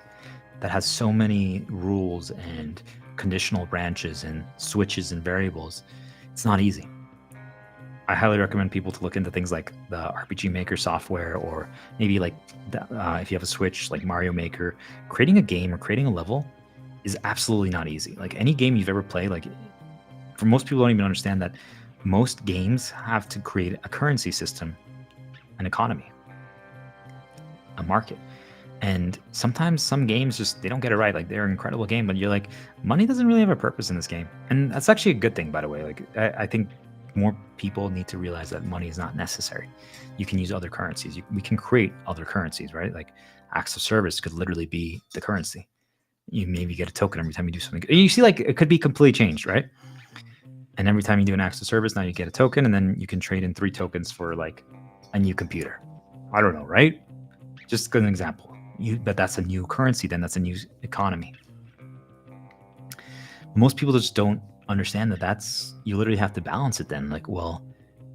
A: that has so many rules and conditional branches and switches and variables, it's not easy. I highly recommend people to look into things like the RPG Maker software, or maybe like if you have a Switch, like Mario Maker. Creating a game or creating a level is absolutely not easy. Like any game you've ever played, like for most people don't even understand that most games have to create a currency system, an economy, a market. And sometimes some games just, they don't get it right. Like they're an incredible game, but you're like, money doesn't really have a purpose in this game. And that's actually a good thing, by the way. Like I think more people need to realize that money is not necessary. You can use other currencies. We can create other currencies, right? Like acts of service could literally be the currency. You maybe get a token every time you do something. You see, like it could be completely changed, right? And every time you do an acts of service, now you get a token, and then you can trade in 3 tokens for like a new computer. I don't know, right? Just an example. But that's a new currency, then that's a new economy. Most people just don't understand that you literally have to balance it then. Like, well,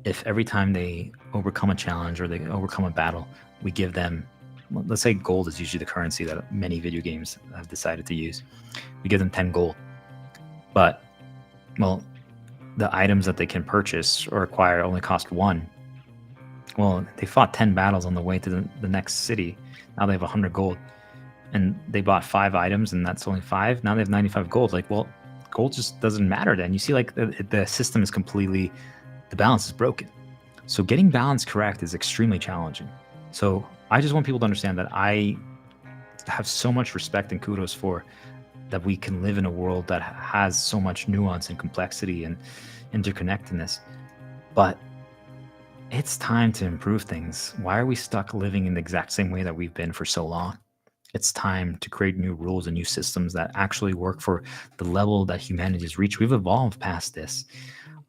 A: if every time they overcome a challenge or they overcome a battle, we give them, well, let's say gold is usually the currency that many video games have decided to use. We give them 10 gold. But, well, the items that they can purchase or acquire only cost 1. Well, they fought 10 battles on the way to the next city. Now they have 100 gold. And they bought 5 items, and that's only 5. Now they have 95 gold. Like, well, gold just doesn't matter then. You see, like, the system is completely, the balance is broken. So getting balance correct is extremely challenging. So I just want people to understand that I have so much respect and kudos for that we can live in a world that has so much nuance and complexity and interconnectedness. But it's time to improve things. Why are we stuck living in the exact same way that we've been for so long? It's time to create new rules and new systems that actually work for the level that humanity has reached. We've evolved past this.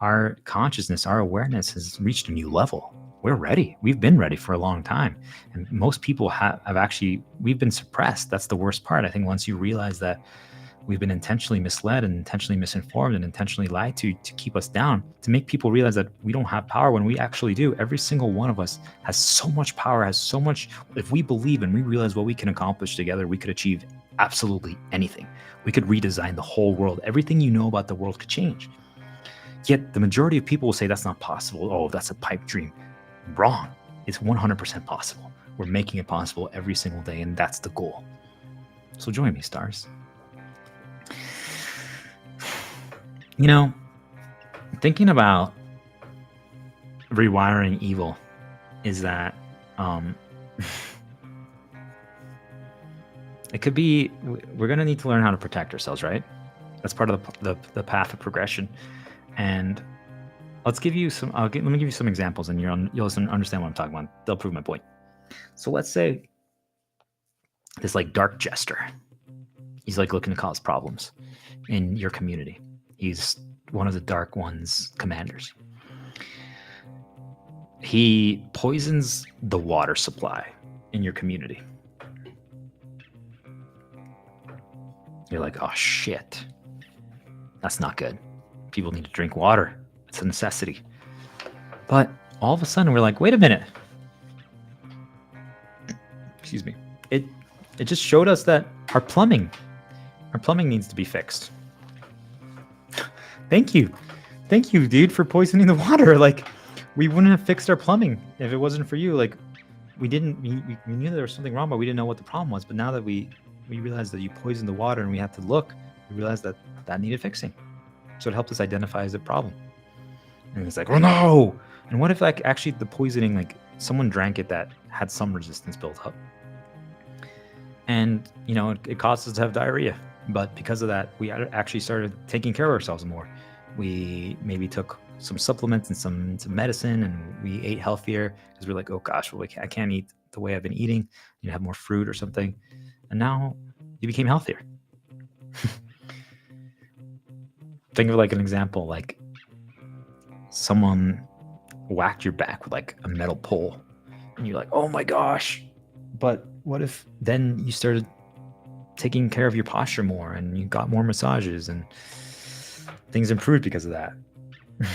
A: Our consciousness, our awareness has reached a new level. We're ready. We've been ready for a long time. And most people have actually, we've been suppressed. That's the worst part. I think once you realize that we've been intentionally misled and intentionally misinformed and intentionally lied to keep us down, to make people realize that we don't have power when we actually do. Every single one of us has so much power, has so much. If we believe and we realize what we can accomplish together, we could achieve absolutely anything. We could redesign the whole world. Everything you know about the world could change. Yet the majority of people will say that's not possible. Oh, that's a pipe dream. Wrong. It's 100% possible. We're making it possible every single day, and that's the goal. So join me, stars. You know, thinking about rewiring evil is that it could be, we're going to need to learn how to protect ourselves, right? That's part of the path of progression. And let's give you some, let me give you some examples, and you'll understand what I'm talking about. They'll prove my point. So let's say this like dark jester, he's like looking to cause problems in your community. He's one of the Dark One's commanders. He poisons the water supply in your community. You're like, oh shit, that's not good. People need to drink water. It's a necessity. But all of a sudden we're like, wait a minute. Excuse me. It just showed us that our plumbing needs to be fixed. Thank you, dude, for poisoning the water. Like, we wouldn't have fixed our plumbing if it wasn't for you. Like, we knew there was something wrong, but we didn't know what the problem was. But now that we realized that you poisoned the water and we had to look, we realized that needed fixing. So it helped us identify as a problem. And it's like, oh no! And what if like actually the poisoning, like someone drank it that had some resistance built up, and you know it caused us to have diarrhea. But because of that, we actually started taking care of ourselves more. We maybe took some supplements and some medicine, and we ate healthier because we're like, oh gosh, well, I can't eat the way I've been eating. You have more fruit or something. And now you became healthier. Think of like an example, like someone whacked your back with like a metal pole, and you're like, oh my gosh. But what if then you started taking care of your posture more, and you got more massages, and things improved because of that? Do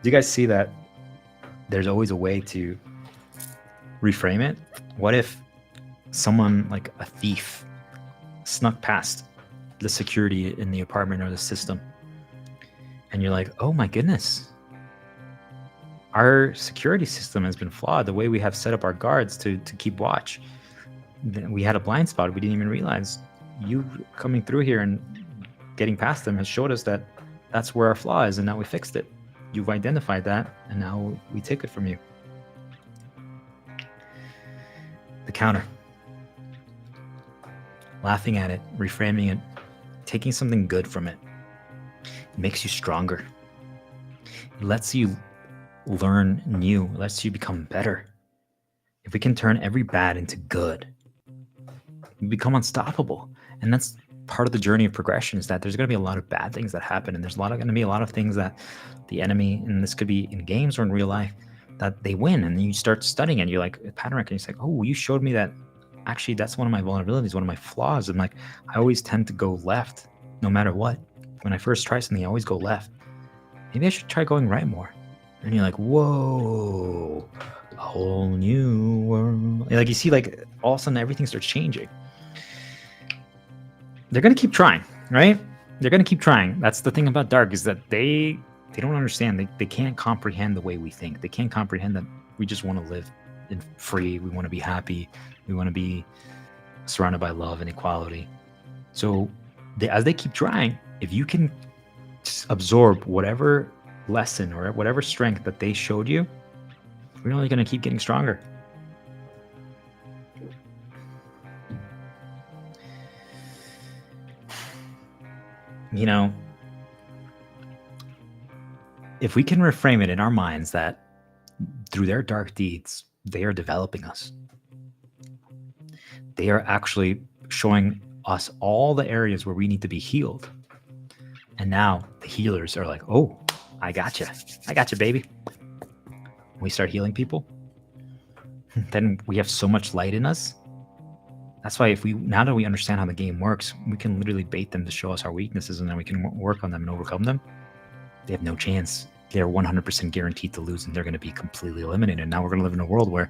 A: you guys see that there's always a way to reframe it? What if someone like a thief snuck past the security in the apartment or the system, and you're like, oh my goodness, our security system has been flawed. The way we have set up our guards to keep watch, we had a blind spot. We didn't even realize. You coming through here and getting past them has showed us that that's where our flaw is, and now we fixed it. You've identified that, and now we take it from you. The counter. Laughing at it, reframing it, taking something good from it. It makes you stronger. It lets you learn new. It lets you become better. If we can turn every bad into good, we become unstoppable. And that's part of the journey of progression, is that there's going to be a lot of bad things that happen, and there's going to be a lot of things that the enemy, and this could be in games or in real life, that they win, and you start studying it. You're like pattern recognition. It's like, oh, you showed me that. Actually, that's one of my vulnerabilities, one of my flaws. And like, I always tend to go left, no matter what. When I first try something, I always go left. Maybe I should try going right more. And you're like, whoa, a whole new world. Like you see, like all of a sudden everything starts changing. They're gonna keep trying, right? They're gonna keep trying. That's the thing about dark, is that they don't understand. They can't comprehend the way we think. They can't comprehend that we just want to live in free. We want to be happy. We want to be surrounded by love and equality. So as they keep trying, if you can absorb whatever lesson or whatever strength that they showed you, we're only going to keep getting stronger. You know, if we can reframe it in our minds that through their dark deeds, they are developing us. They are actually showing us all the areas where we need to be healed. And now the healers are like, oh, I got you. I got you, baby. We start healing people. Then we have so much light in us. That's why now that we understand how the game works, we can literally bait them to show us our weaknesses, and then we can work on them and overcome them. They have no chance. They're 100% guaranteed to lose, and they're going to be completely eliminated. Now we're going to live in a world where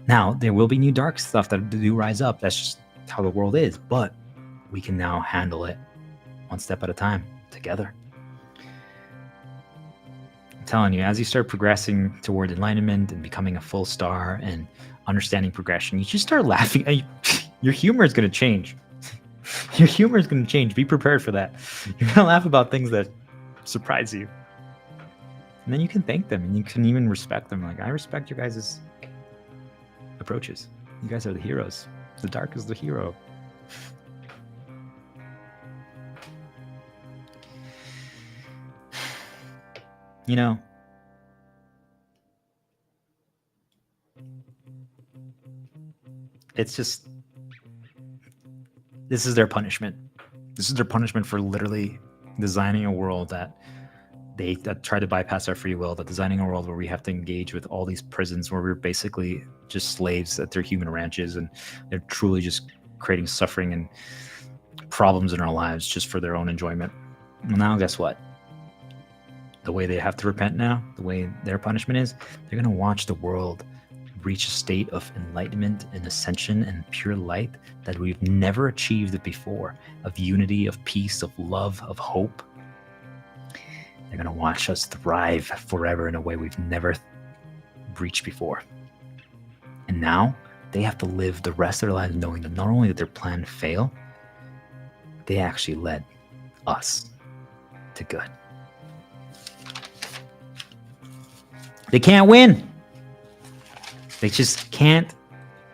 A: now there will be new dark stuff that do rise up. That's just how the world is. But we can now handle it one step at a time together. I'm telling you, as you start progressing toward enlightenment and becoming a full star and understanding progression, you just start laughing. Your humor is going to change. Your humor is going to change. Be prepared for that. You're going to laugh about things that surprise you. And then you can thank them, and you can even respect them. Like, I respect your guys' approaches. You guys are the heroes. The dark is the hero. You know, it's just, this is their punishment. This is their punishment for literally designing a world that try to bypass our free will, that designing a world where we have to engage with all these prisons where we're basically just slaves at their human ranches, and they're truly just creating suffering and problems in our lives just for their own enjoyment. Well, now guess what? The way they have to repent now, the way their punishment is, they're going to watch the world reach a state of enlightenment and ascension and pure light that we've never achieved before, of unity, of peace, of love, of hope. They're going to watch us thrive forever in a way we've never reached before. And now they have to live the rest of their lives knowing that not only did their plan fail, they actually led us to good. They can't win. They just can't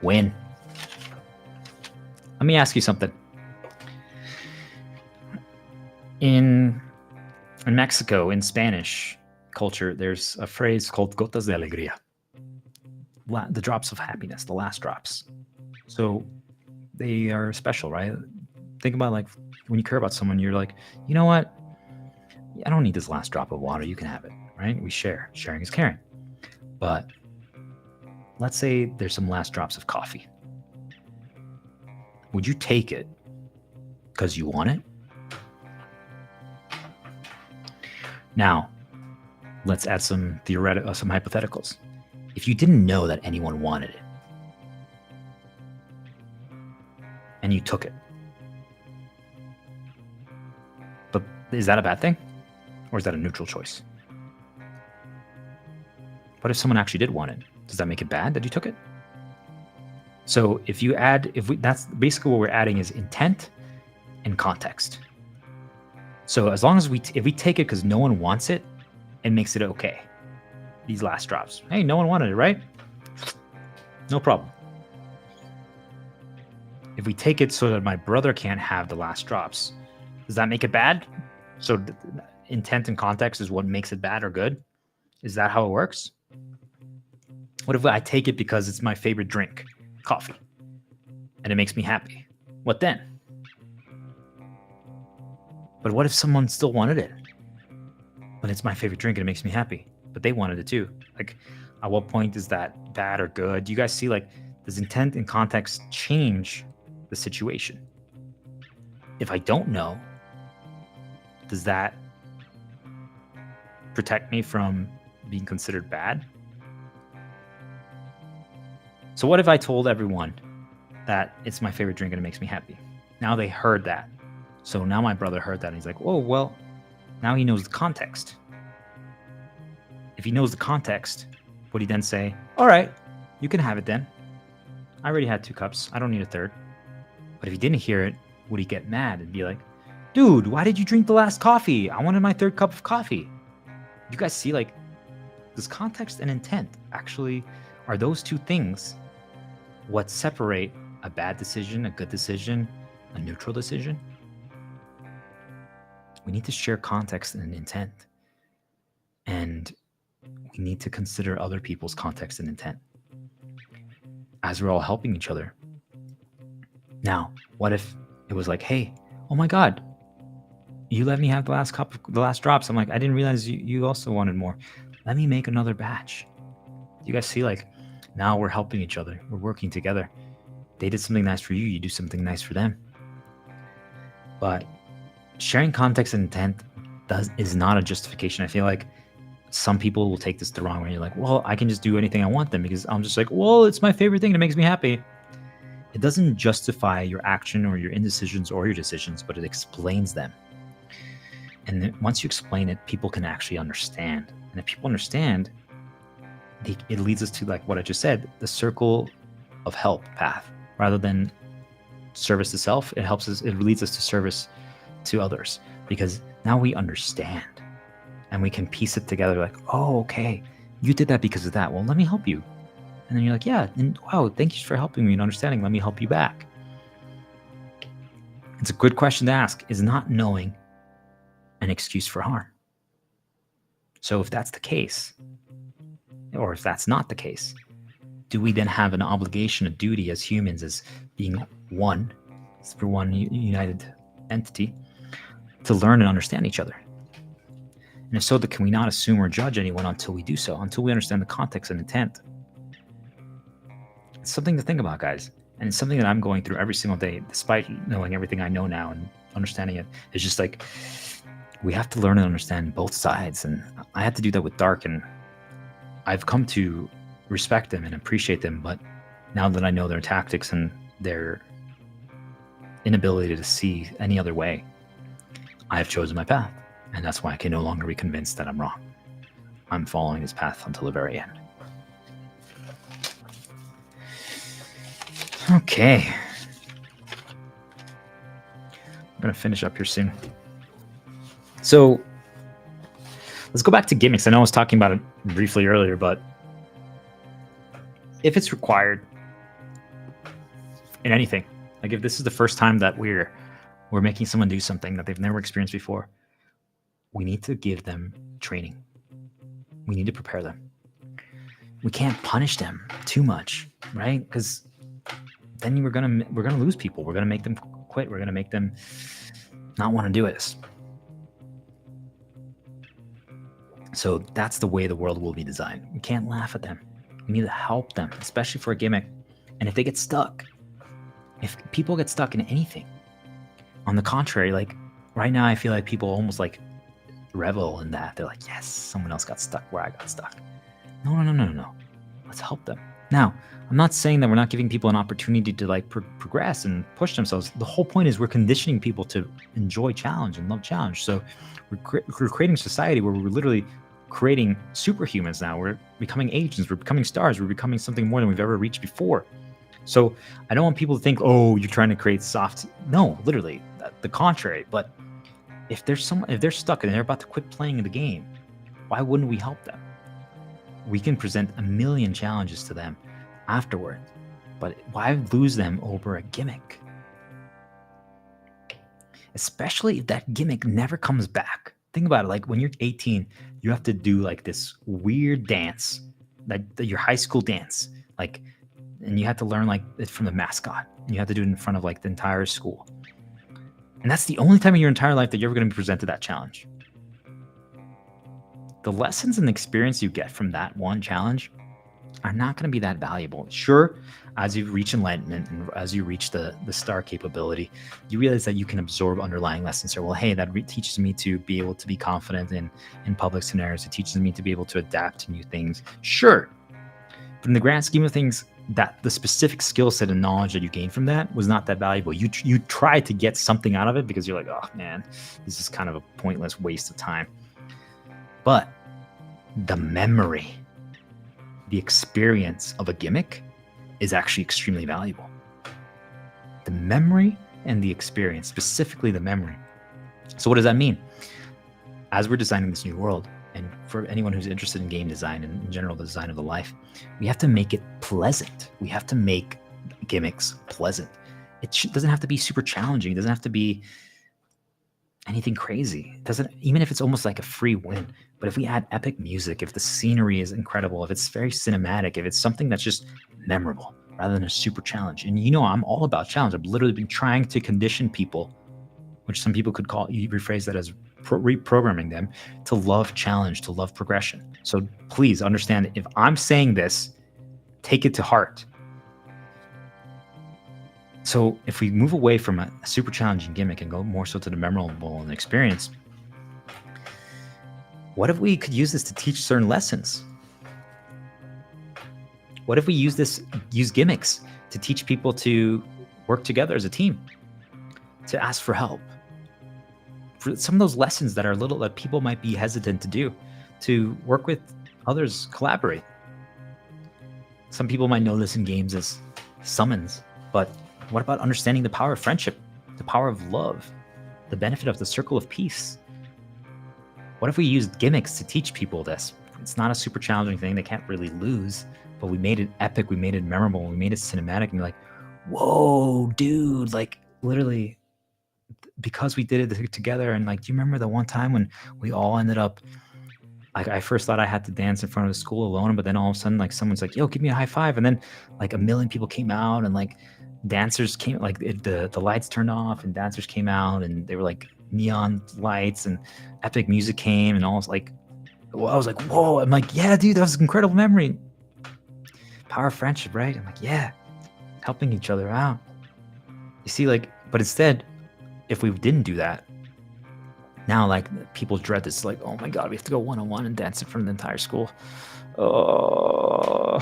A: win. Let me ask you something. In Mexico, in Spanish culture, there's a phrase called gotas de alegría. The drops of happiness, the last drops. So they are special, right? Think about, like, when you care about someone, you're like, you know what? I don't need this last drop of water. You can have it, right? We share. Sharing is caring. But let's say there's some last drops of coffee. Would you take it because you want it? Now, let's add some hypotheticals. If you didn't know that anyone wanted it, and you took it, but is that a bad thing? Or is that a neutral choice? What if someone actually did want it? Does that make it bad that you took it? So that's basically what we're adding is intent and context. So as long as if we take it because no one wants it, it makes it okay. These last drops. Hey, no one wanted it, right? No problem. If we take it so that my brother can't have the last drops, does that make it bad? So intent and context is what makes it bad or good? Is that how it works? What if I take it because it's my favorite drink, coffee, and it makes me happy? What then? But what if someone still wanted it? But it's my favorite drink and it makes me happy, but they wanted it too. Like, At what point is that bad or good? Do you guys see, like, does intent and context change the situation? If I don't know, does that protect me from being considered bad? So what if I told everyone that it's my favorite drink and it makes me happy? Now they heard that. So now my brother heard that and he's like, oh, well, now he knows the context. If he knows the context, would he then say, all right, you can have it then. I already had 2 cups. I don't need a third. But if he didn't hear it, would he get mad and be like, dude, why did you drink the last coffee? I wanted my 3rd cup of coffee. You guys see, like, does context and intent actually, are those 2 things what separate a bad decision, a good decision, a neutral decision? We need to share context and intent. And we need to consider other people's context and intent as we're all helping each other. Now, what if it was like, hey, oh my God, you let me have the last cup, the last drops. I'm like, I didn't realize you also wanted more. Let me make another batch. You guys see, like, now we're helping each other. We're working together. They did something nice for you. You do something nice for them. But sharing context and intent is not a justification. I feel like some people will take this the wrong way. You're like, well, I can just do anything I want then because I'm just like, well, it's my favorite thing that makes me happy. It doesn't justify your action or your indecisions or your decisions, but it explains them. And then once you explain it, people can actually understand. And if people understand, it leads us to, like what I just said, the circle of help path. Rather than service to self, it leads us to service to others, because now we understand and we can piece it together like, oh, okay, you did that because of that. Well, let me help you. And then you're like, yeah, and wow, thank you for helping me and understanding. Let me help you back. It's a good question to ask. Is not knowing an excuse for harm? So if that's the case, or if that's not the case, do we then have an obligation, a duty as humans, as being one, for one united entity, to learn and understand each other? And if so, can we not assume or judge anyone until we do so, until we understand the context and intent? It's something to think about, guys. And it's something that I'm going through every single day, despite knowing everything I know now and understanding it. It's just like, we have to learn and understand both sides. And I had to do that with Dark, and I've come to respect them and appreciate them. But now that I know their tactics and their inability to see any other way, I have chosen my path. And that's why I can no longer be convinced that I'm wrong. I'm following his path until the very end. Okay. I'm going to finish up here soon. So let's go back to gimmicks. I know I was talking about it briefly earlier, but if it's required in anything, like if this is the first time that we're making someone do something that they've never experienced before, we need to give them training. We need to prepare them. We can't punish them too much, right? Because then we're gonna lose people. We're gonna make them quit. We're gonna make them not want to do this. So that's the way the world will be designed. We can't laugh at them. We need to help them, especially for a gimmick. And if they get stuck, if people get stuck in anything, on the contrary, like right now, I feel like people almost like revel in that. They're like, yes, someone else got stuck where I got stuck. No. Let's help them. Now, I'm not saying that we're not giving people an opportunity to like progress and push themselves. The whole point is we're conditioning people to enjoy challenge and love challenge. So we're creating a society where we're literally creating superhumans now. We're becoming agents. We're becoming stars. We're becoming something more than we've ever reached before. So I don't want people to think, oh, you're trying to create soft. No, literally, the contrary. But if they're stuck and they're about to quit playing the game, why wouldn't we help them? We can present a million challenges to them afterward, but why lose them over a gimmick? Especially if that gimmick never comes back. Think about it. Like when you're 18, you have to do like this weird dance, like your high school dance, like, and you have to learn like it from the mascot. And you have to do it in front of like the entire school. And that's the only time in your entire life that you're ever going to be presented that challenge. The lessons and experience you get from that one challenge are not going to be that valuable. Sure, as you reach enlightenment and as you reach the star capability, you realize that you can absorb underlying lessons. So, well, hey, that teaches me to be able to be confident in public scenarios. It teaches me to be able to adapt to new things. Sure, but in the grand scheme of things, that the specific skill set and knowledge that you gained from that was not that valuable. You try to get something out of it because you're like, oh man, this is kind of a pointless waste of time. But the memory, the experience of a gimmick is actually extremely valuable. The memory and the experience, specifically the memory. So what does that mean? As we're designing this new world, and for anyone who's interested in game design and in general the design of the life, we have to make it pleasant. We have to make gimmicks pleasant. It doesn't have to be super challenging. It doesn't have to be anything crazy. It doesn't, even if it's almost like a free win. But if we add epic music, if the scenery is incredible, if it's very cinematic, if it's something that's just memorable rather than a super challenge. And you know, I'm all about challenge. I've literally been trying to condition people, which some people could call, you rephrase that as reprogramming them to love challenge, to love progression. So please understand, if I'm saying this, take it to heart. So if we move away from a super challenging gimmick and go more so to the memorable and experience, what if we could use this to teach certain lessons? What if we use gimmicks to teach people to work together as a team, to ask for help? For some of those lessons that are little, that people might be hesitant to do, to work with others, collaborate. Some people might know this in games as summons, but what about understanding the power of friendship, the power of love, the benefit of the circle of peace? What if we used gimmicks to teach people this? It's not a super challenging thing. They can't really lose, but we made it epic. We made it memorable. We made it cinematic. And you're like, whoa, dude, like literally, because we did it together. And like, do you remember the one time when we all ended up, like, I first thought I had to dance in front of the school alone, but then all of a sudden, like, someone's like, yo, give me a high five. And then like a million people came out, and like dancers came, like the lights turned off and dancers came out, and they were like neon lights and epic music came, and all like, well, I was like, whoa. I'm like, yeah, dude, that was an incredible memory. Power of friendship, right? I'm like, yeah, helping each other out. You see, like, but instead, if we didn't do that, now like people dread this, like, oh my God, we have to go one-on-one and dance in front of the entire school. Oh,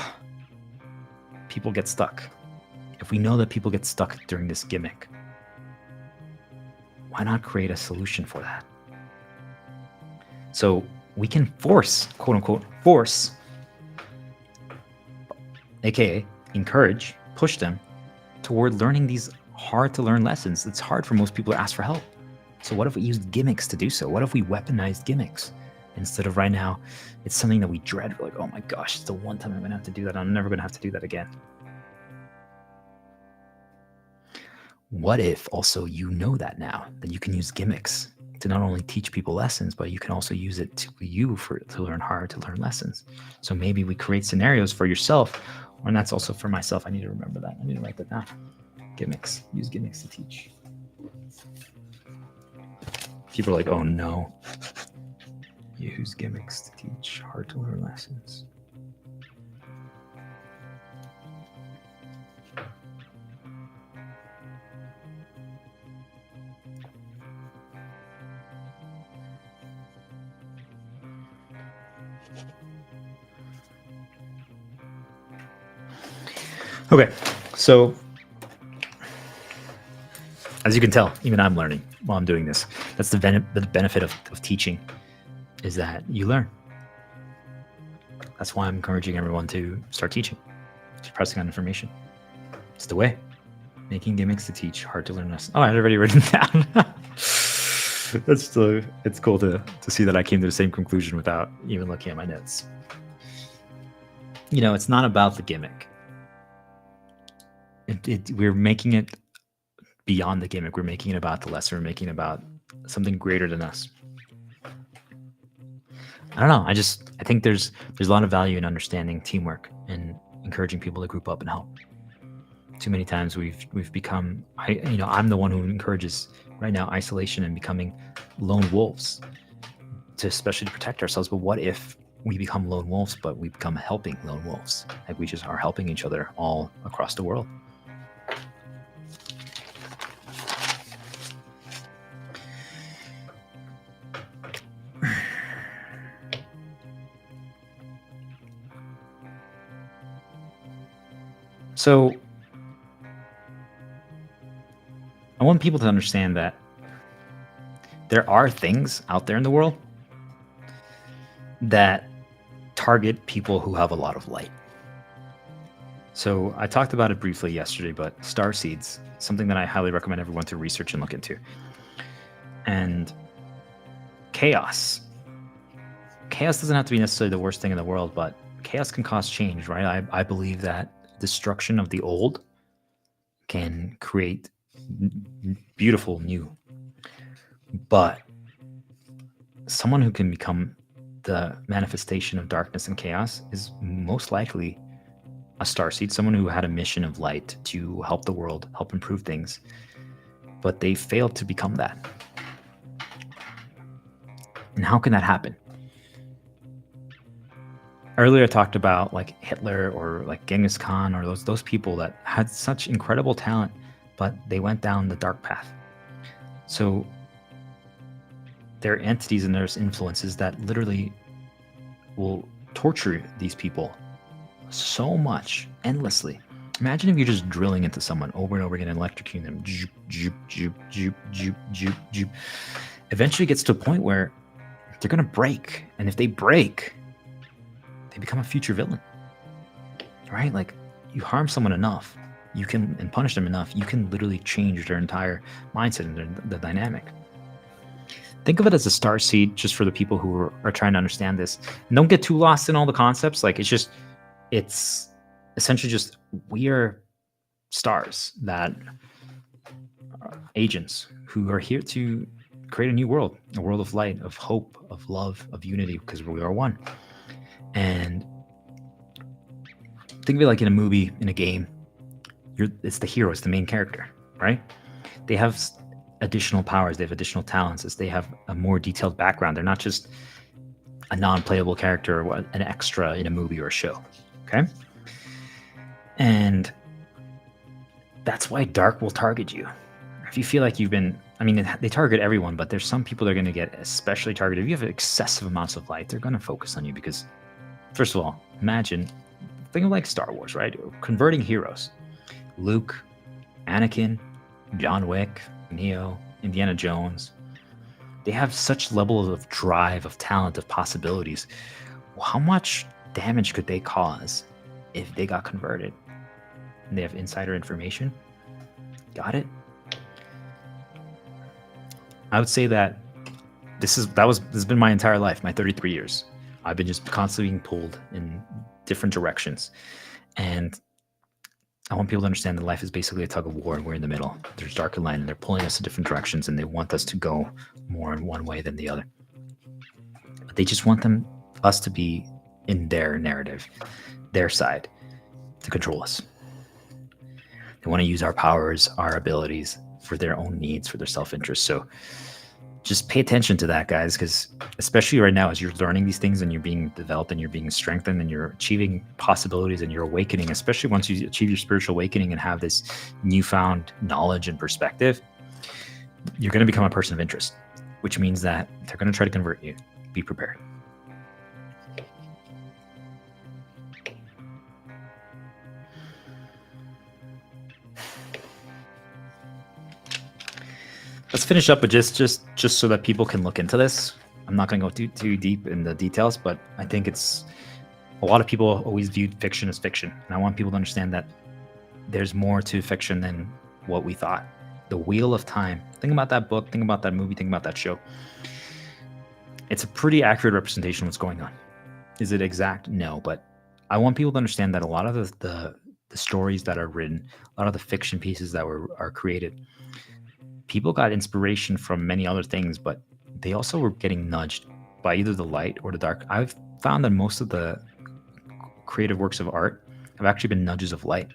A: people get stuck. If we know that people get stuck during this gimmick, why not create a solution for that? So we can force, quote unquote, force, aka encourage, push them toward learning these hard to learn lessons. It's hard for most people to ask for help. So what if we used gimmicks to do so? What if we weaponized gimmicks instead of right now? It's something that we dread. We're like, oh my gosh, it's the one time I'm gonna have to do that. I'm never gonna have to do that again. What if also you know that now, that you can use gimmicks to not only teach people lessons, but you can also use it to learn hard to learn lessons. So maybe we create scenarios for yourself, and that's also for myself. I need to remember that. I need to write that down. Gimmicks. Use gimmicks to teach. People are like, oh no. Use gimmicks to teach hard to learn lessons. Okay, so as you can tell, even I'm learning while I'm doing this. That's the benefit of teaching, is that you learn. That's why I'm encouraging everyone to start teaching, to pressing on information. It's the way. Making gimmicks to teach hard to learn lessons. Oh, I had already written it down. It's cool to see that I came to the same conclusion without even looking at my notes. You know, it's not about the gimmick. We're making it beyond the gimmick. We're making it about the lesson. We're making it about something greater than us. I don't know. I think there's a lot of value in understanding teamwork and encouraging people to group up and help. Too many times we've become, I'm the one who encourages right now isolation and becoming lone wolves, especially to protect ourselves. But what if we become lone wolves, but we become helping lone wolves. Like we just are helping each other all across the world. So I want people to understand that there are things out there in the world that target people who have a lot of light. So I talked about it briefly yesterday, but star seeds, something that I highly recommend everyone to research and look into. And chaos. Chaos doesn't have to be necessarily the worst thing in the world, but chaos can cause change, right? I believe that destruction of the old can create beautiful new. But someone who can become the manifestation of darkness and chaos is most likely a starseed, someone who had a mission of light to help the world, help improve things, but they failed to become that. And how can that happen? Earlier I talked about like Hitler or like Genghis Khan or those people that had such incredible talent, but they went down the dark path. So there are entities and there's influences that literally will torture these people so much, endlessly. Imagine if you're just drilling into someone over and over again and electrocuting them. Joop, joop, joop, joop, joop, joop, joop. Eventually it gets to a point where they're going to break. And if they break, they become a future villain. Right? Like, you harm someone enough, you can, and punish them enough, you can literally change their entire mindset and the dynamic. Think of it as a star seed, just for the people who are trying to understand this. And don't get too lost in all the concepts. Like, it's essentially just, we are stars that are agents who are here to create a new world, a world of light, of hope, of love, of unity, because we are one. And think of it like in a movie, in a game, it's the hero, it's the main character, right? They have additional powers, they have additional talents, as they have a more detailed background. They're not just a non-playable character or an extra in a movie or a show, okay? And that's why dark will target you. If you feel like you've been, I mean, they target everyone, but there's some people that are going to get especially targeted. If you have excessive amounts of light, they're going to focus on you because, first of all, imagine, think of like Star Wars, right? Converting heroes. Luke, Anakin, John Wick, Neo, Indiana Jones. They have such levels of drive, of talent, of possibilities. How much damage could they cause if they got converted? And they have insider information. Got it? I would say that this has been my entire life, my 33 years. I've been just constantly being pulled in different directions. And I want people to understand that life is basically a tug of war, and we're in the middle. There's dark and light, and they're pulling us in different directions, and they want us to go more in one way than the other. But they just want us to be in their narrative, their side, to control us. They want to use our powers, our abilities for their own needs, for their self-interest. So just pay attention to that, guys, because especially right now, as you're learning these things and you're being developed and you're being strengthened and you're achieving possibilities and you're awakening, especially once you achieve your spiritual awakening and have this newfound knowledge and perspective, you're going to become a person of interest, which means that they're going to try to convert you. Be prepared. Let's finish up with just so that people can look into this. I'm not going to go too deep in the details, but I think it's, a lot of people always viewed fiction as fiction. And I want people to understand that there's more to fiction than what we thought. The Wheel of Time. Think about that book, think about that movie, think about that show. It's a pretty accurate representation of what's going on. Is it exact? No, but I want people to understand that a lot of the stories that are written, a lot of the fiction pieces that are created, people got inspiration from many other things, but they also were getting nudged by either the light or the dark. I've found that most of the creative works of art have actually been nudges of light.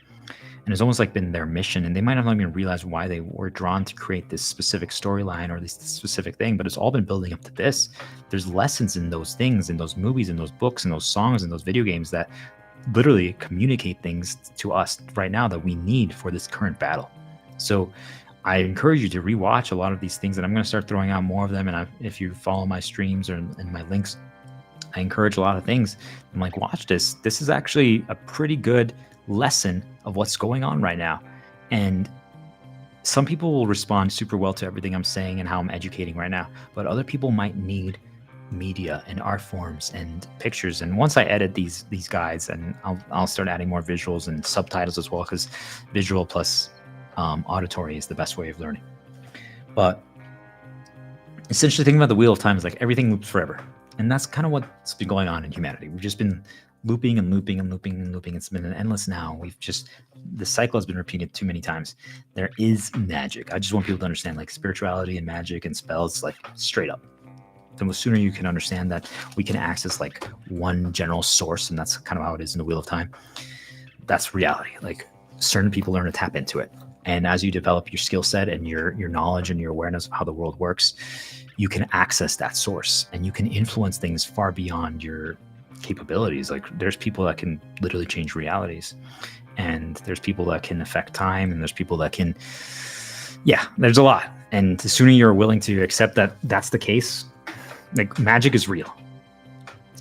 A: And it's almost like been their mission, and they might not even realize why they were drawn to create this specific storyline or this specific thing, but it's all been building up to this. There's lessons in those things, in those movies, in those books, in those songs, in those video games that literally communicate things to us right now that we need for this current battle. So I encourage you to rewatch a lot of these things, and I'm going to start throwing out more of them. And if you follow my streams or in my links, I encourage a lot of things. I'm like, watch this. This is actually a pretty good lesson of what's going on right now. And some people will respond super well to everything I'm saying and how I'm educating right now, but other people might need media and art forms and pictures. And once I edit these guides, and I'll start adding more visuals and subtitles as well, because visual plus auditory is the best way of learning. But essentially, thinking about the Wheel of Time is like everything loops forever. And that's kind of what's been going on in humanity. We've just been looping and looping and looping and looping. It's been an endless now. The cycle has been repeated too many times. There is magic. I just want people to understand, like, spirituality and magic and spells, like, straight up. The sooner you can understand that we can access like one general source, and that's kind of how it is in the Wheel of Time. That's reality. Like, certain people learn to tap into it. And as you develop your skill set and your knowledge and your awareness of how the world works, you can access that source and you can influence things far beyond your capabilities. Like, there's people that can literally change realities, and there's people that can affect time, and there's people that can, there's a lot. And the sooner you're willing to accept that that's the case, like, magic is real.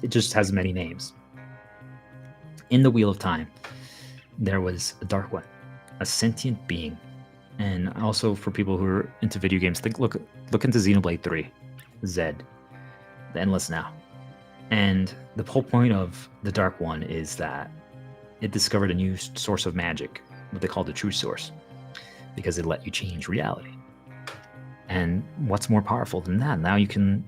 A: It just has many names. In the Wheel of Time, there was a Dark One, a sentient being. And also, for people who are into video games, look into Xenoblade 3, Zed, the Endless Now. And the whole point of the Dark One is that it discovered a new source of magic, what they call the true source, because it let you change reality. And what's more powerful than that? Now you can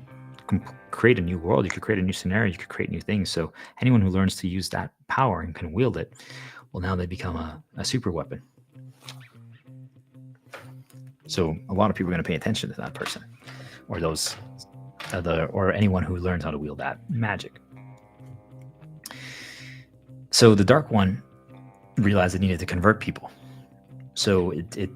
A: create a new world, you could create a new scenario, you could create new things. So anyone who learns to use that power and can wield it, well, now they become a super weapon. So a lot of people are going to pay attention to that person, or those or anyone who learns how to wield that magic. So the Dark One realized it needed to convert people. So it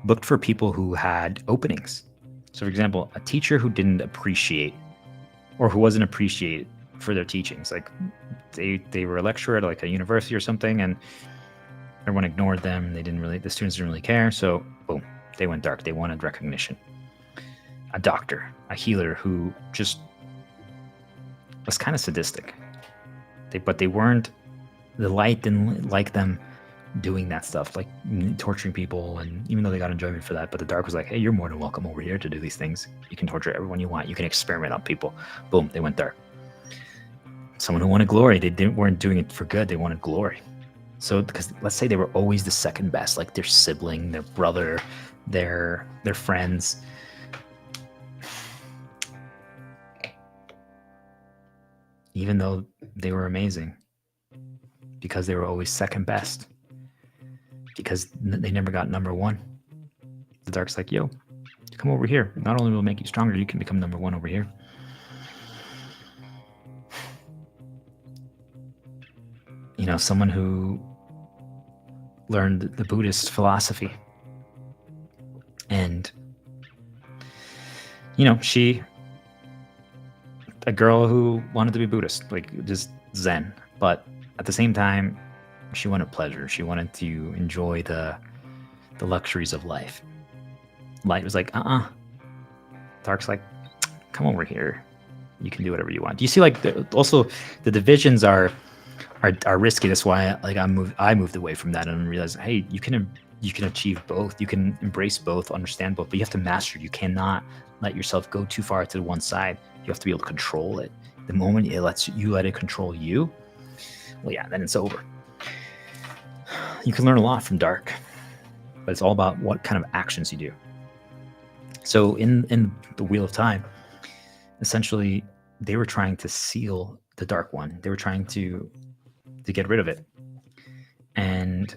A: looked for people who had openings. So, for example, a teacher who didn't appreciate, or who wasn't appreciated for their teachings. Like, they were a lecturer at like a university or something, and everyone ignored them. The students didn't really care. So, boom, they went dark. They wanted recognition. A doctor, a healer who just was kind of sadistic. But they weren't, the light didn't like them doing that stuff, like torturing people, and even though they got enjoyment for that, but the dark was like, hey, you're more than welcome over here to do these things. You can torture everyone you want. You can experiment on people. Boom, they went dark. Someone who wanted glory, weren't doing it for good. They wanted glory. So, because let's say they were always the second best, like their sibling, their brother, their friends. Even though they were amazing, because they were always second best, because they never got number one. The dark's like, yo, come over here. Not only will it make you stronger, you can become number one over here. You know, someone who learned the Buddhist philosophy, and, you know, a girl who wanted to be Buddhist, like just Zen, but at the same time, she wanted pleasure. She wanted to enjoy the luxuries of life. Light was like, Dark's like, come over here. You can do whatever you want. Do you see, like, also the divisions are risky. That's why I moved away from that and realized, hey, you can achieve both. You can embrace both, understand both, but you have to master it. You cannot let yourself go too far to one side. You have to be able to control it. The moment it lets you let it control you, well, yeah, then it's over. You can learn a lot from Dark, but it's all about what kind of actions you do. So in the Wheel of Time, essentially, they were trying to seal the Dark One. They were trying to get rid of it. And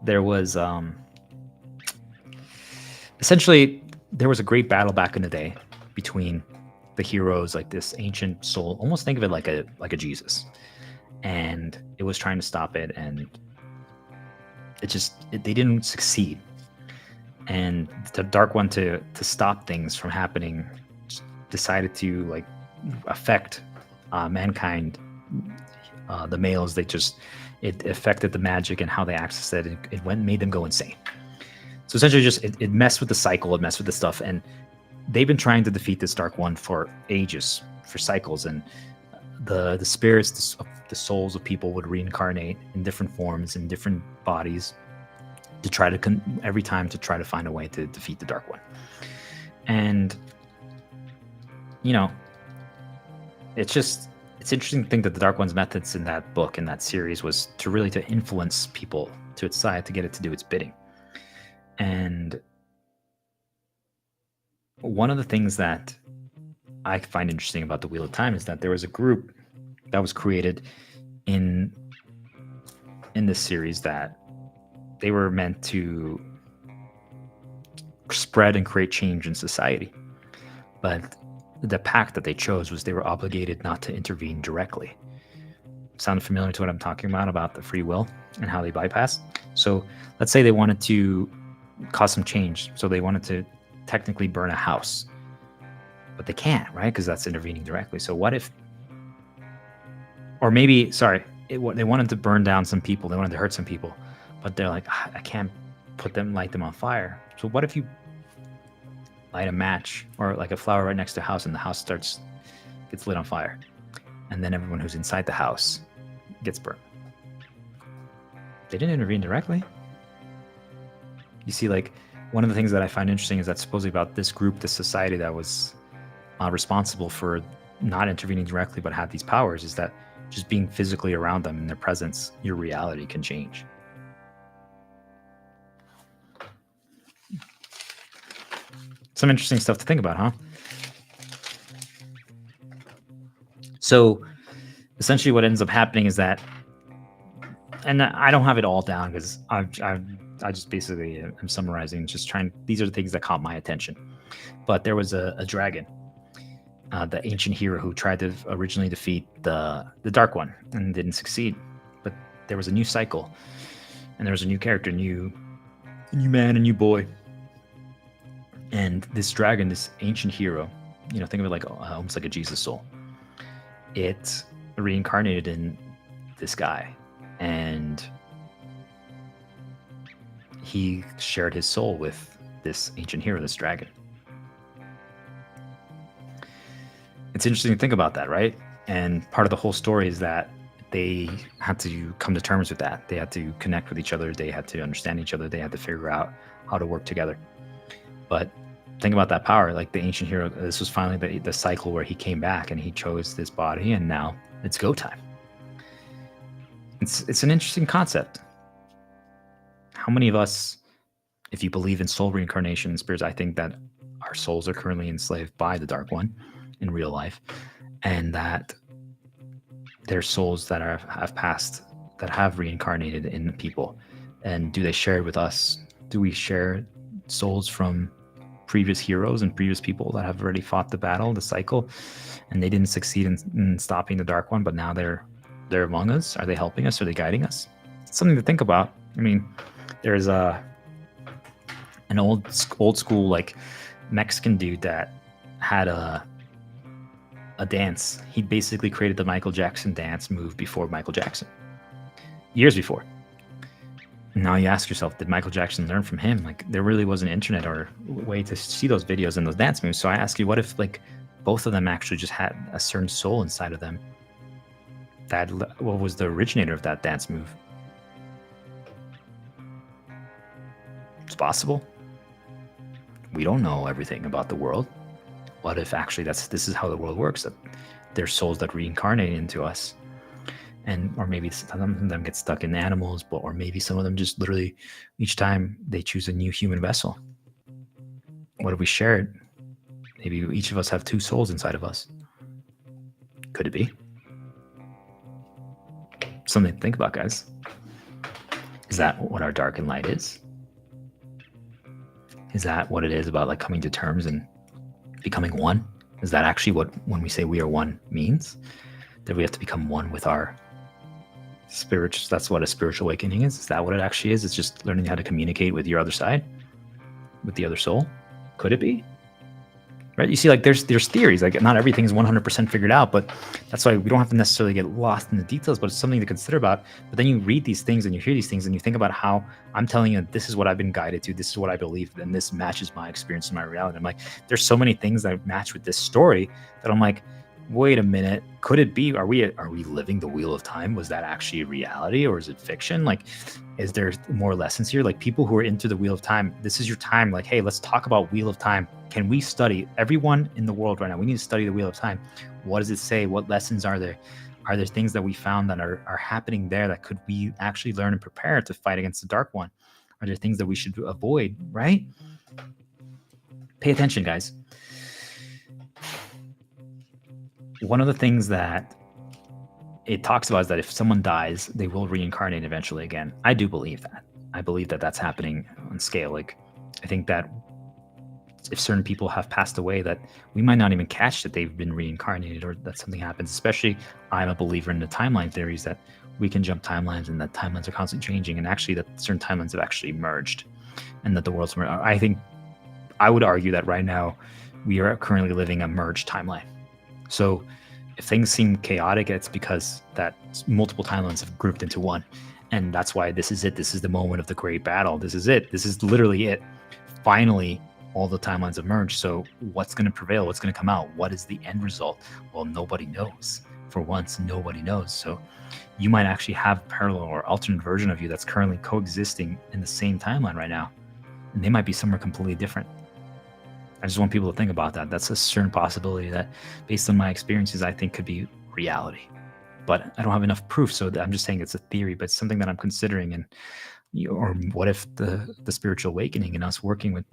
A: there was essentially there was a great battle back in the day between the hero is like this ancient soul. Almost think of it like a Jesus, and it was trying to stop it, and they didn't succeed. And the Dark One, to stop things from happening, decided to like affect mankind. The males, it affected the magic and how they accessed it. It made them go insane. So essentially, it messed with the cycle, it messed with the stuff, and they've been trying to defeat this Dark One for ages, for cycles, and the spirits, the souls of people would reincarnate in different forms, in different bodies, to try to every time to try to find a way to defeat the Dark One. And it's interesting to think that the Dark One's methods in that book, in that series, was to influence people to its side, to get it to do its bidding. And one of the things that I find interesting about the Wheel of Time is that there was a group that was created in this series that they were meant to spread and create change in society. But the pact that they chose was they were obligated not to intervene directly. Sound familiar to what I'm talking about the free will and how they bypass? So let's say they wanted to cause some change. So they wanted to technically burn a house, but they can't, right? Because that's intervening directly. So what if, or maybe, sorry, they wanted to burn down some people. They wanted to hurt some people, but they're like, I can't light them on fire. So what if you light a match or like a flower right next to a house, and the house gets lit on fire, and then everyone who's inside the house gets burnt? They didn't intervene directly. You see, like, one of the things that I find interesting is that supposedly about this group, this society that was responsible for not intervening directly but had these powers, is that just being physically around them, in their presence, your reality can change. Some interesting stuff to think about, huh? So essentially what ends up happening is that, and I don't have it all down because I just basically am summarizing, just trying. These are the things that caught my attention. But there was a dragon, the ancient hero, who tried to originally defeat the Dark One and didn't succeed. But there was a new cycle, and there was a new character, a new man, a new boy. And this dragon, this ancient hero, think of it like almost like a Jesus soul. It reincarnated in this guy, and he shared his soul with this ancient hero, this dragon. It's interesting to think about that, right? And part of the whole story is that they had to come to terms with that. They had to connect with each other. They had to understand each other. They had to figure out how to work together. But think about that power, like the ancient hero. This was finally the cycle where he came back and he chose this body, and now it's go time. It's an interesting concept. How many of us, if you believe in soul reincarnation, spirits, I think that our souls are currently enslaved by the Dark One in real life, and that there's souls that have passed, that have reincarnated in people. And do they share it with us? Do we share souls from previous heroes and previous people that have already fought the battle, the cycle, and they didn't succeed in stopping the Dark One, but now they're among us? Are they helping us? Are they guiding us? It's something to think about. I mean, there's an old school like Mexican dude that had a dance. He basically created the Michael Jackson dance move before Michael Jackson, years before. Now you ask yourself, did Michael Jackson learn from him? Like, there really wasn't internet or way to see those videos and those dance moves. So I ask you, what if like both of them actually just had a certain soul inside of them? What was the originator of that dance move? It's possible. We don't know everything about the world. What if actually this is how the world works? That there's souls that reincarnate into us. Or maybe some of them get stuck in animals, or maybe some of them just literally, each time they choose a new human vessel. What if we share it? Maybe each of us have two souls inside of us. Could it be? Something to think about, guys. Is that what our dark and light is? Is that what it is about, like coming to terms and becoming one? Is that actually what, when we say we are one, means? That we have to become one with our spiritual, that's what a spiritual awakening is? Is that what it actually is? It's just learning how to communicate with your other side, with the other soul? Could it be? Right? You see, like there's theories, like not everything is 100% figured out, but that's why we don't have to necessarily get lost in the details, but it's something to consider about. But then you read these things and you hear these things and you think about how I'm telling you, this is what I've been guided to, this is what I believe, and this matches my experience and my reality. I'm like, there's so many things that match with this story that I'm like, wait a minute, could it be, are we living the wheel of time? Was that actually reality, or is it fiction? Like, is there more lessons here? Like, people who are into the wheel of time, this is your time. Like, hey, let's talk about wheel of time. Can we study, everyone in the world right now, we need to study the wheel of time. What does it say? What lessons are there? Are there things that we found that are happening there that could we actually learn and prepare to fight against the dark one? Are there things that we should avoid, right? Pay attention, guys. One of the things that it talks about is that if someone dies, they will reincarnate eventually again. I do believe that. I believe that that's happening on scale. Like, I think that if certain people have passed away, that we might not even catch that they've been reincarnated or that something happens. Especially, I'm a believer in the timeline theories that we can jump timelines and that timelines are constantly changing, and actually that certain timelines have actually merged, and that the world's merged. I think I would argue that right now we are currently living a merged timeline. So if things seem chaotic, it's because that multiple timelines have grouped into one. And that's why this is it. This is the moment of the great battle. This is it. This is literally it. Finally, all the timelines have merged. So what's going to prevail? What's going to come out? What is the end result? Well, nobody knows. For once, nobody knows. So you might actually have a parallel or alternate version of you that's currently coexisting in the same timeline right now. And they might be somewhere completely different. I just want people to think about that. That's a certain possibility that, based on my experiences, I think could be reality. But I don't have enough proof, so I'm just saying it's a theory, but it's something that I'm considering. And or what if the spiritual awakening and us working with,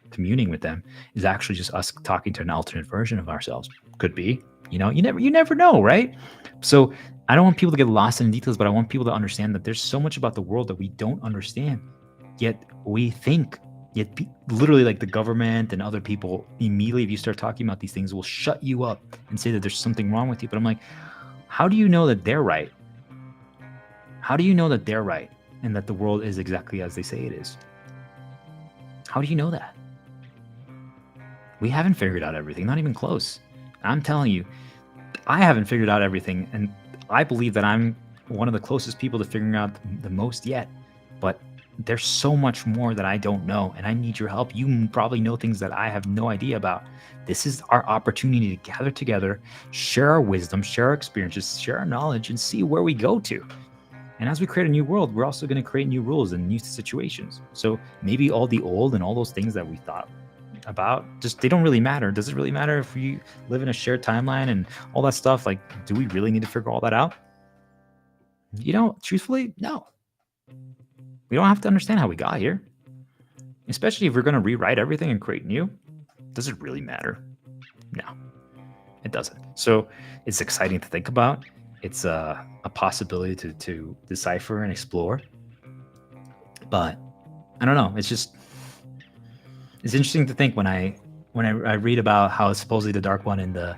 A: communing with them, is actually just us talking to an alternate version of ourselves? Could be. You never know, right? So I don't want people to get lost in the details, but I want people to understand that there's so much about the world that we don't understand, yet we think. Yet literally, like the government and other people, immediately if you start talking about these things, will shut you up and say that there's something wrong with you. But I'm like, how do you know that they're right? How do you know that they're right and that the world is exactly as they say it is? How do you know that? We haven't figured out everything, not even close. I'm telling you, I haven't figured out everything, and I believe that I'm one of the closest people to figuring out the most yet. But there's so much more that I don't know, and I need your help. You probably know things that I have no idea about. This is our opportunity to gather together, share our wisdom, share our experiences, share our knowledge, and see where we go to. And as we create a new world, we're also going to create new rules and new situations. So maybe all the old and all those things that we thought about, just they don't really matter. Does it really matter if we live in a shared timeline and all that stuff? Like, do we really need to figure all that out? Truthfully, no. We don't have to understand how we got here. Especially if we're going to rewrite everything and create new. Does it really matter? No, it doesn't. So it's exciting to think about. It's a possibility to decipher and explore. But I don't know. It's interesting to think when I read about how supposedly the Dark One in the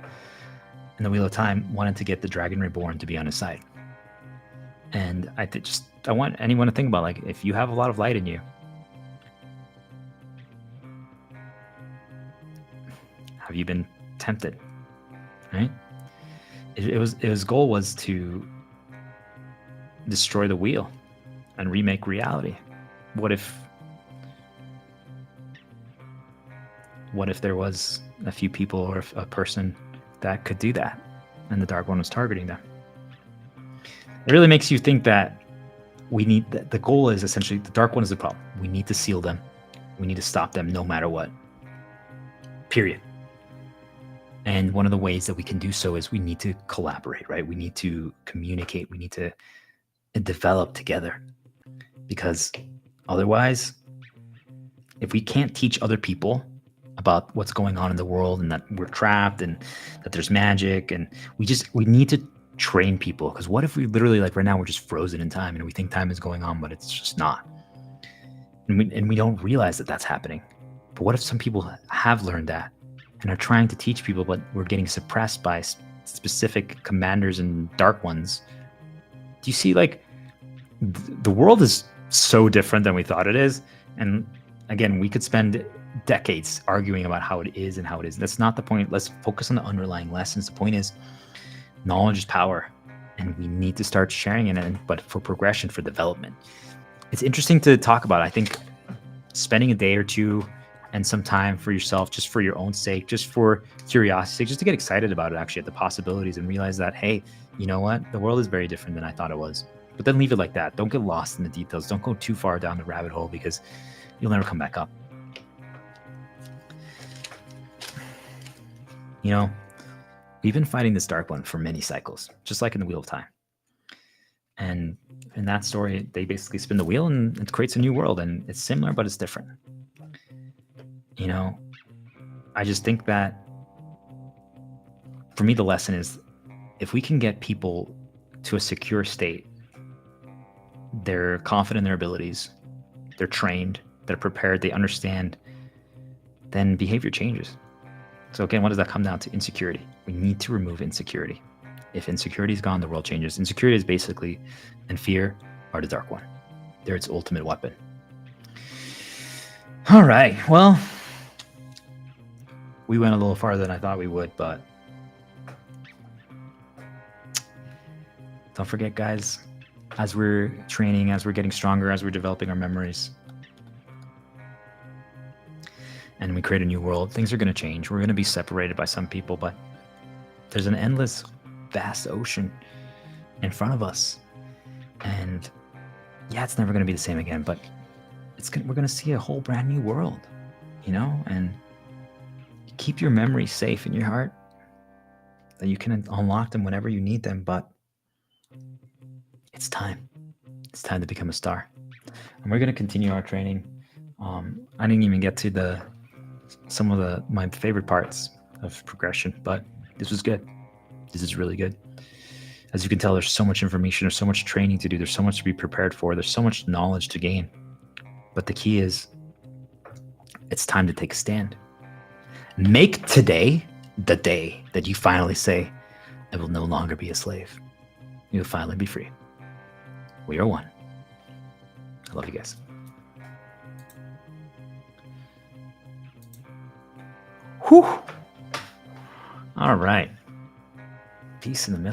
A: Wheel of Time wanted to get the Dragon Reborn to be on his side. And I want anyone to think about, like, if you have a lot of light in you, have you been tempted? Right? His goal was to destroy the wheel and remake reality. What if there was a few people or a person that could do that, and the Dark One was targeting them? It really makes you think that the goal is essentially, the Dark One is the problem. We need to seal them. We need to stop them no matter what. Period. And one of the ways that we can do so is we need to collaborate, right? We need to communicate. We need to develop together. Because otherwise, if we can't teach other people about what's going on in the world and that we're trapped and that there's magic, and we need to train people. Because what if we literally, like right now, we're just frozen in time and we think time is going on, but it's just not. And we don't realize that that's happening. But what if some people have learned that and are trying to teach people, but we're getting suppressed by specific commanders and dark ones. Do you see, like, the world is so different than we thought it is? And again, we could spend decades arguing about how it is and how it is. That's not the point. Let's focus on the underlying lessons. The point is, knowledge is power, and we need to start sharing it, but for progression, for development. It's interesting to talk about. I think spending a day or two and some time for yourself, just for your own sake, just for curiosity's sake, just to get excited about it, actually, at the possibilities, and realize that, hey, you know what? The world is very different than I thought it was. But then leave it like that. Don't get lost in the details. Don't go too far down the rabbit hole, because you'll never come back up. You know, we've been fighting this dark one for many cycles, just like in the Wheel of Time. And in that story, they basically spin the wheel and it creates a new world, and it's similar, but it's different. You know, I just think that for me, the lesson is, if we can get people to a secure state, they're confident in their abilities, they're trained, they're prepared, they understand, then behavior changes. So again, what does that come down to? Insecurity. We need to remove insecurity. If insecurity is gone, the world changes. Insecurity is basically, and fear are the dark one. They're its ultimate weapon. All right, well, we went a little farther than I thought we would, but don't forget, guys, as we're training, as we're getting stronger, as we're developing our memories, and we create a new world, things are going to change. We're going to be separated by some people, but there's an endless, vast ocean in front of us. And yeah, it's never going to be the same again, but we're going to see a whole brand new world, you know? And keep your memories safe in your heart, that you can unlock them whenever you need them. But it's time. It's time to become a star. And we're going to continue our training. I didn't even get to some of my favorite parts of progression, but this was good. This is really good. As you can tell, there's so much information, there's so much training to do, there's so much to be prepared for, there's so much knowledge to gain. But the key is, it's time to take a stand. Make today the day that you finally say, I will no longer be a slave. You'll finally be free. We are one. I love you guys. Whew. All right. Peace in the middle.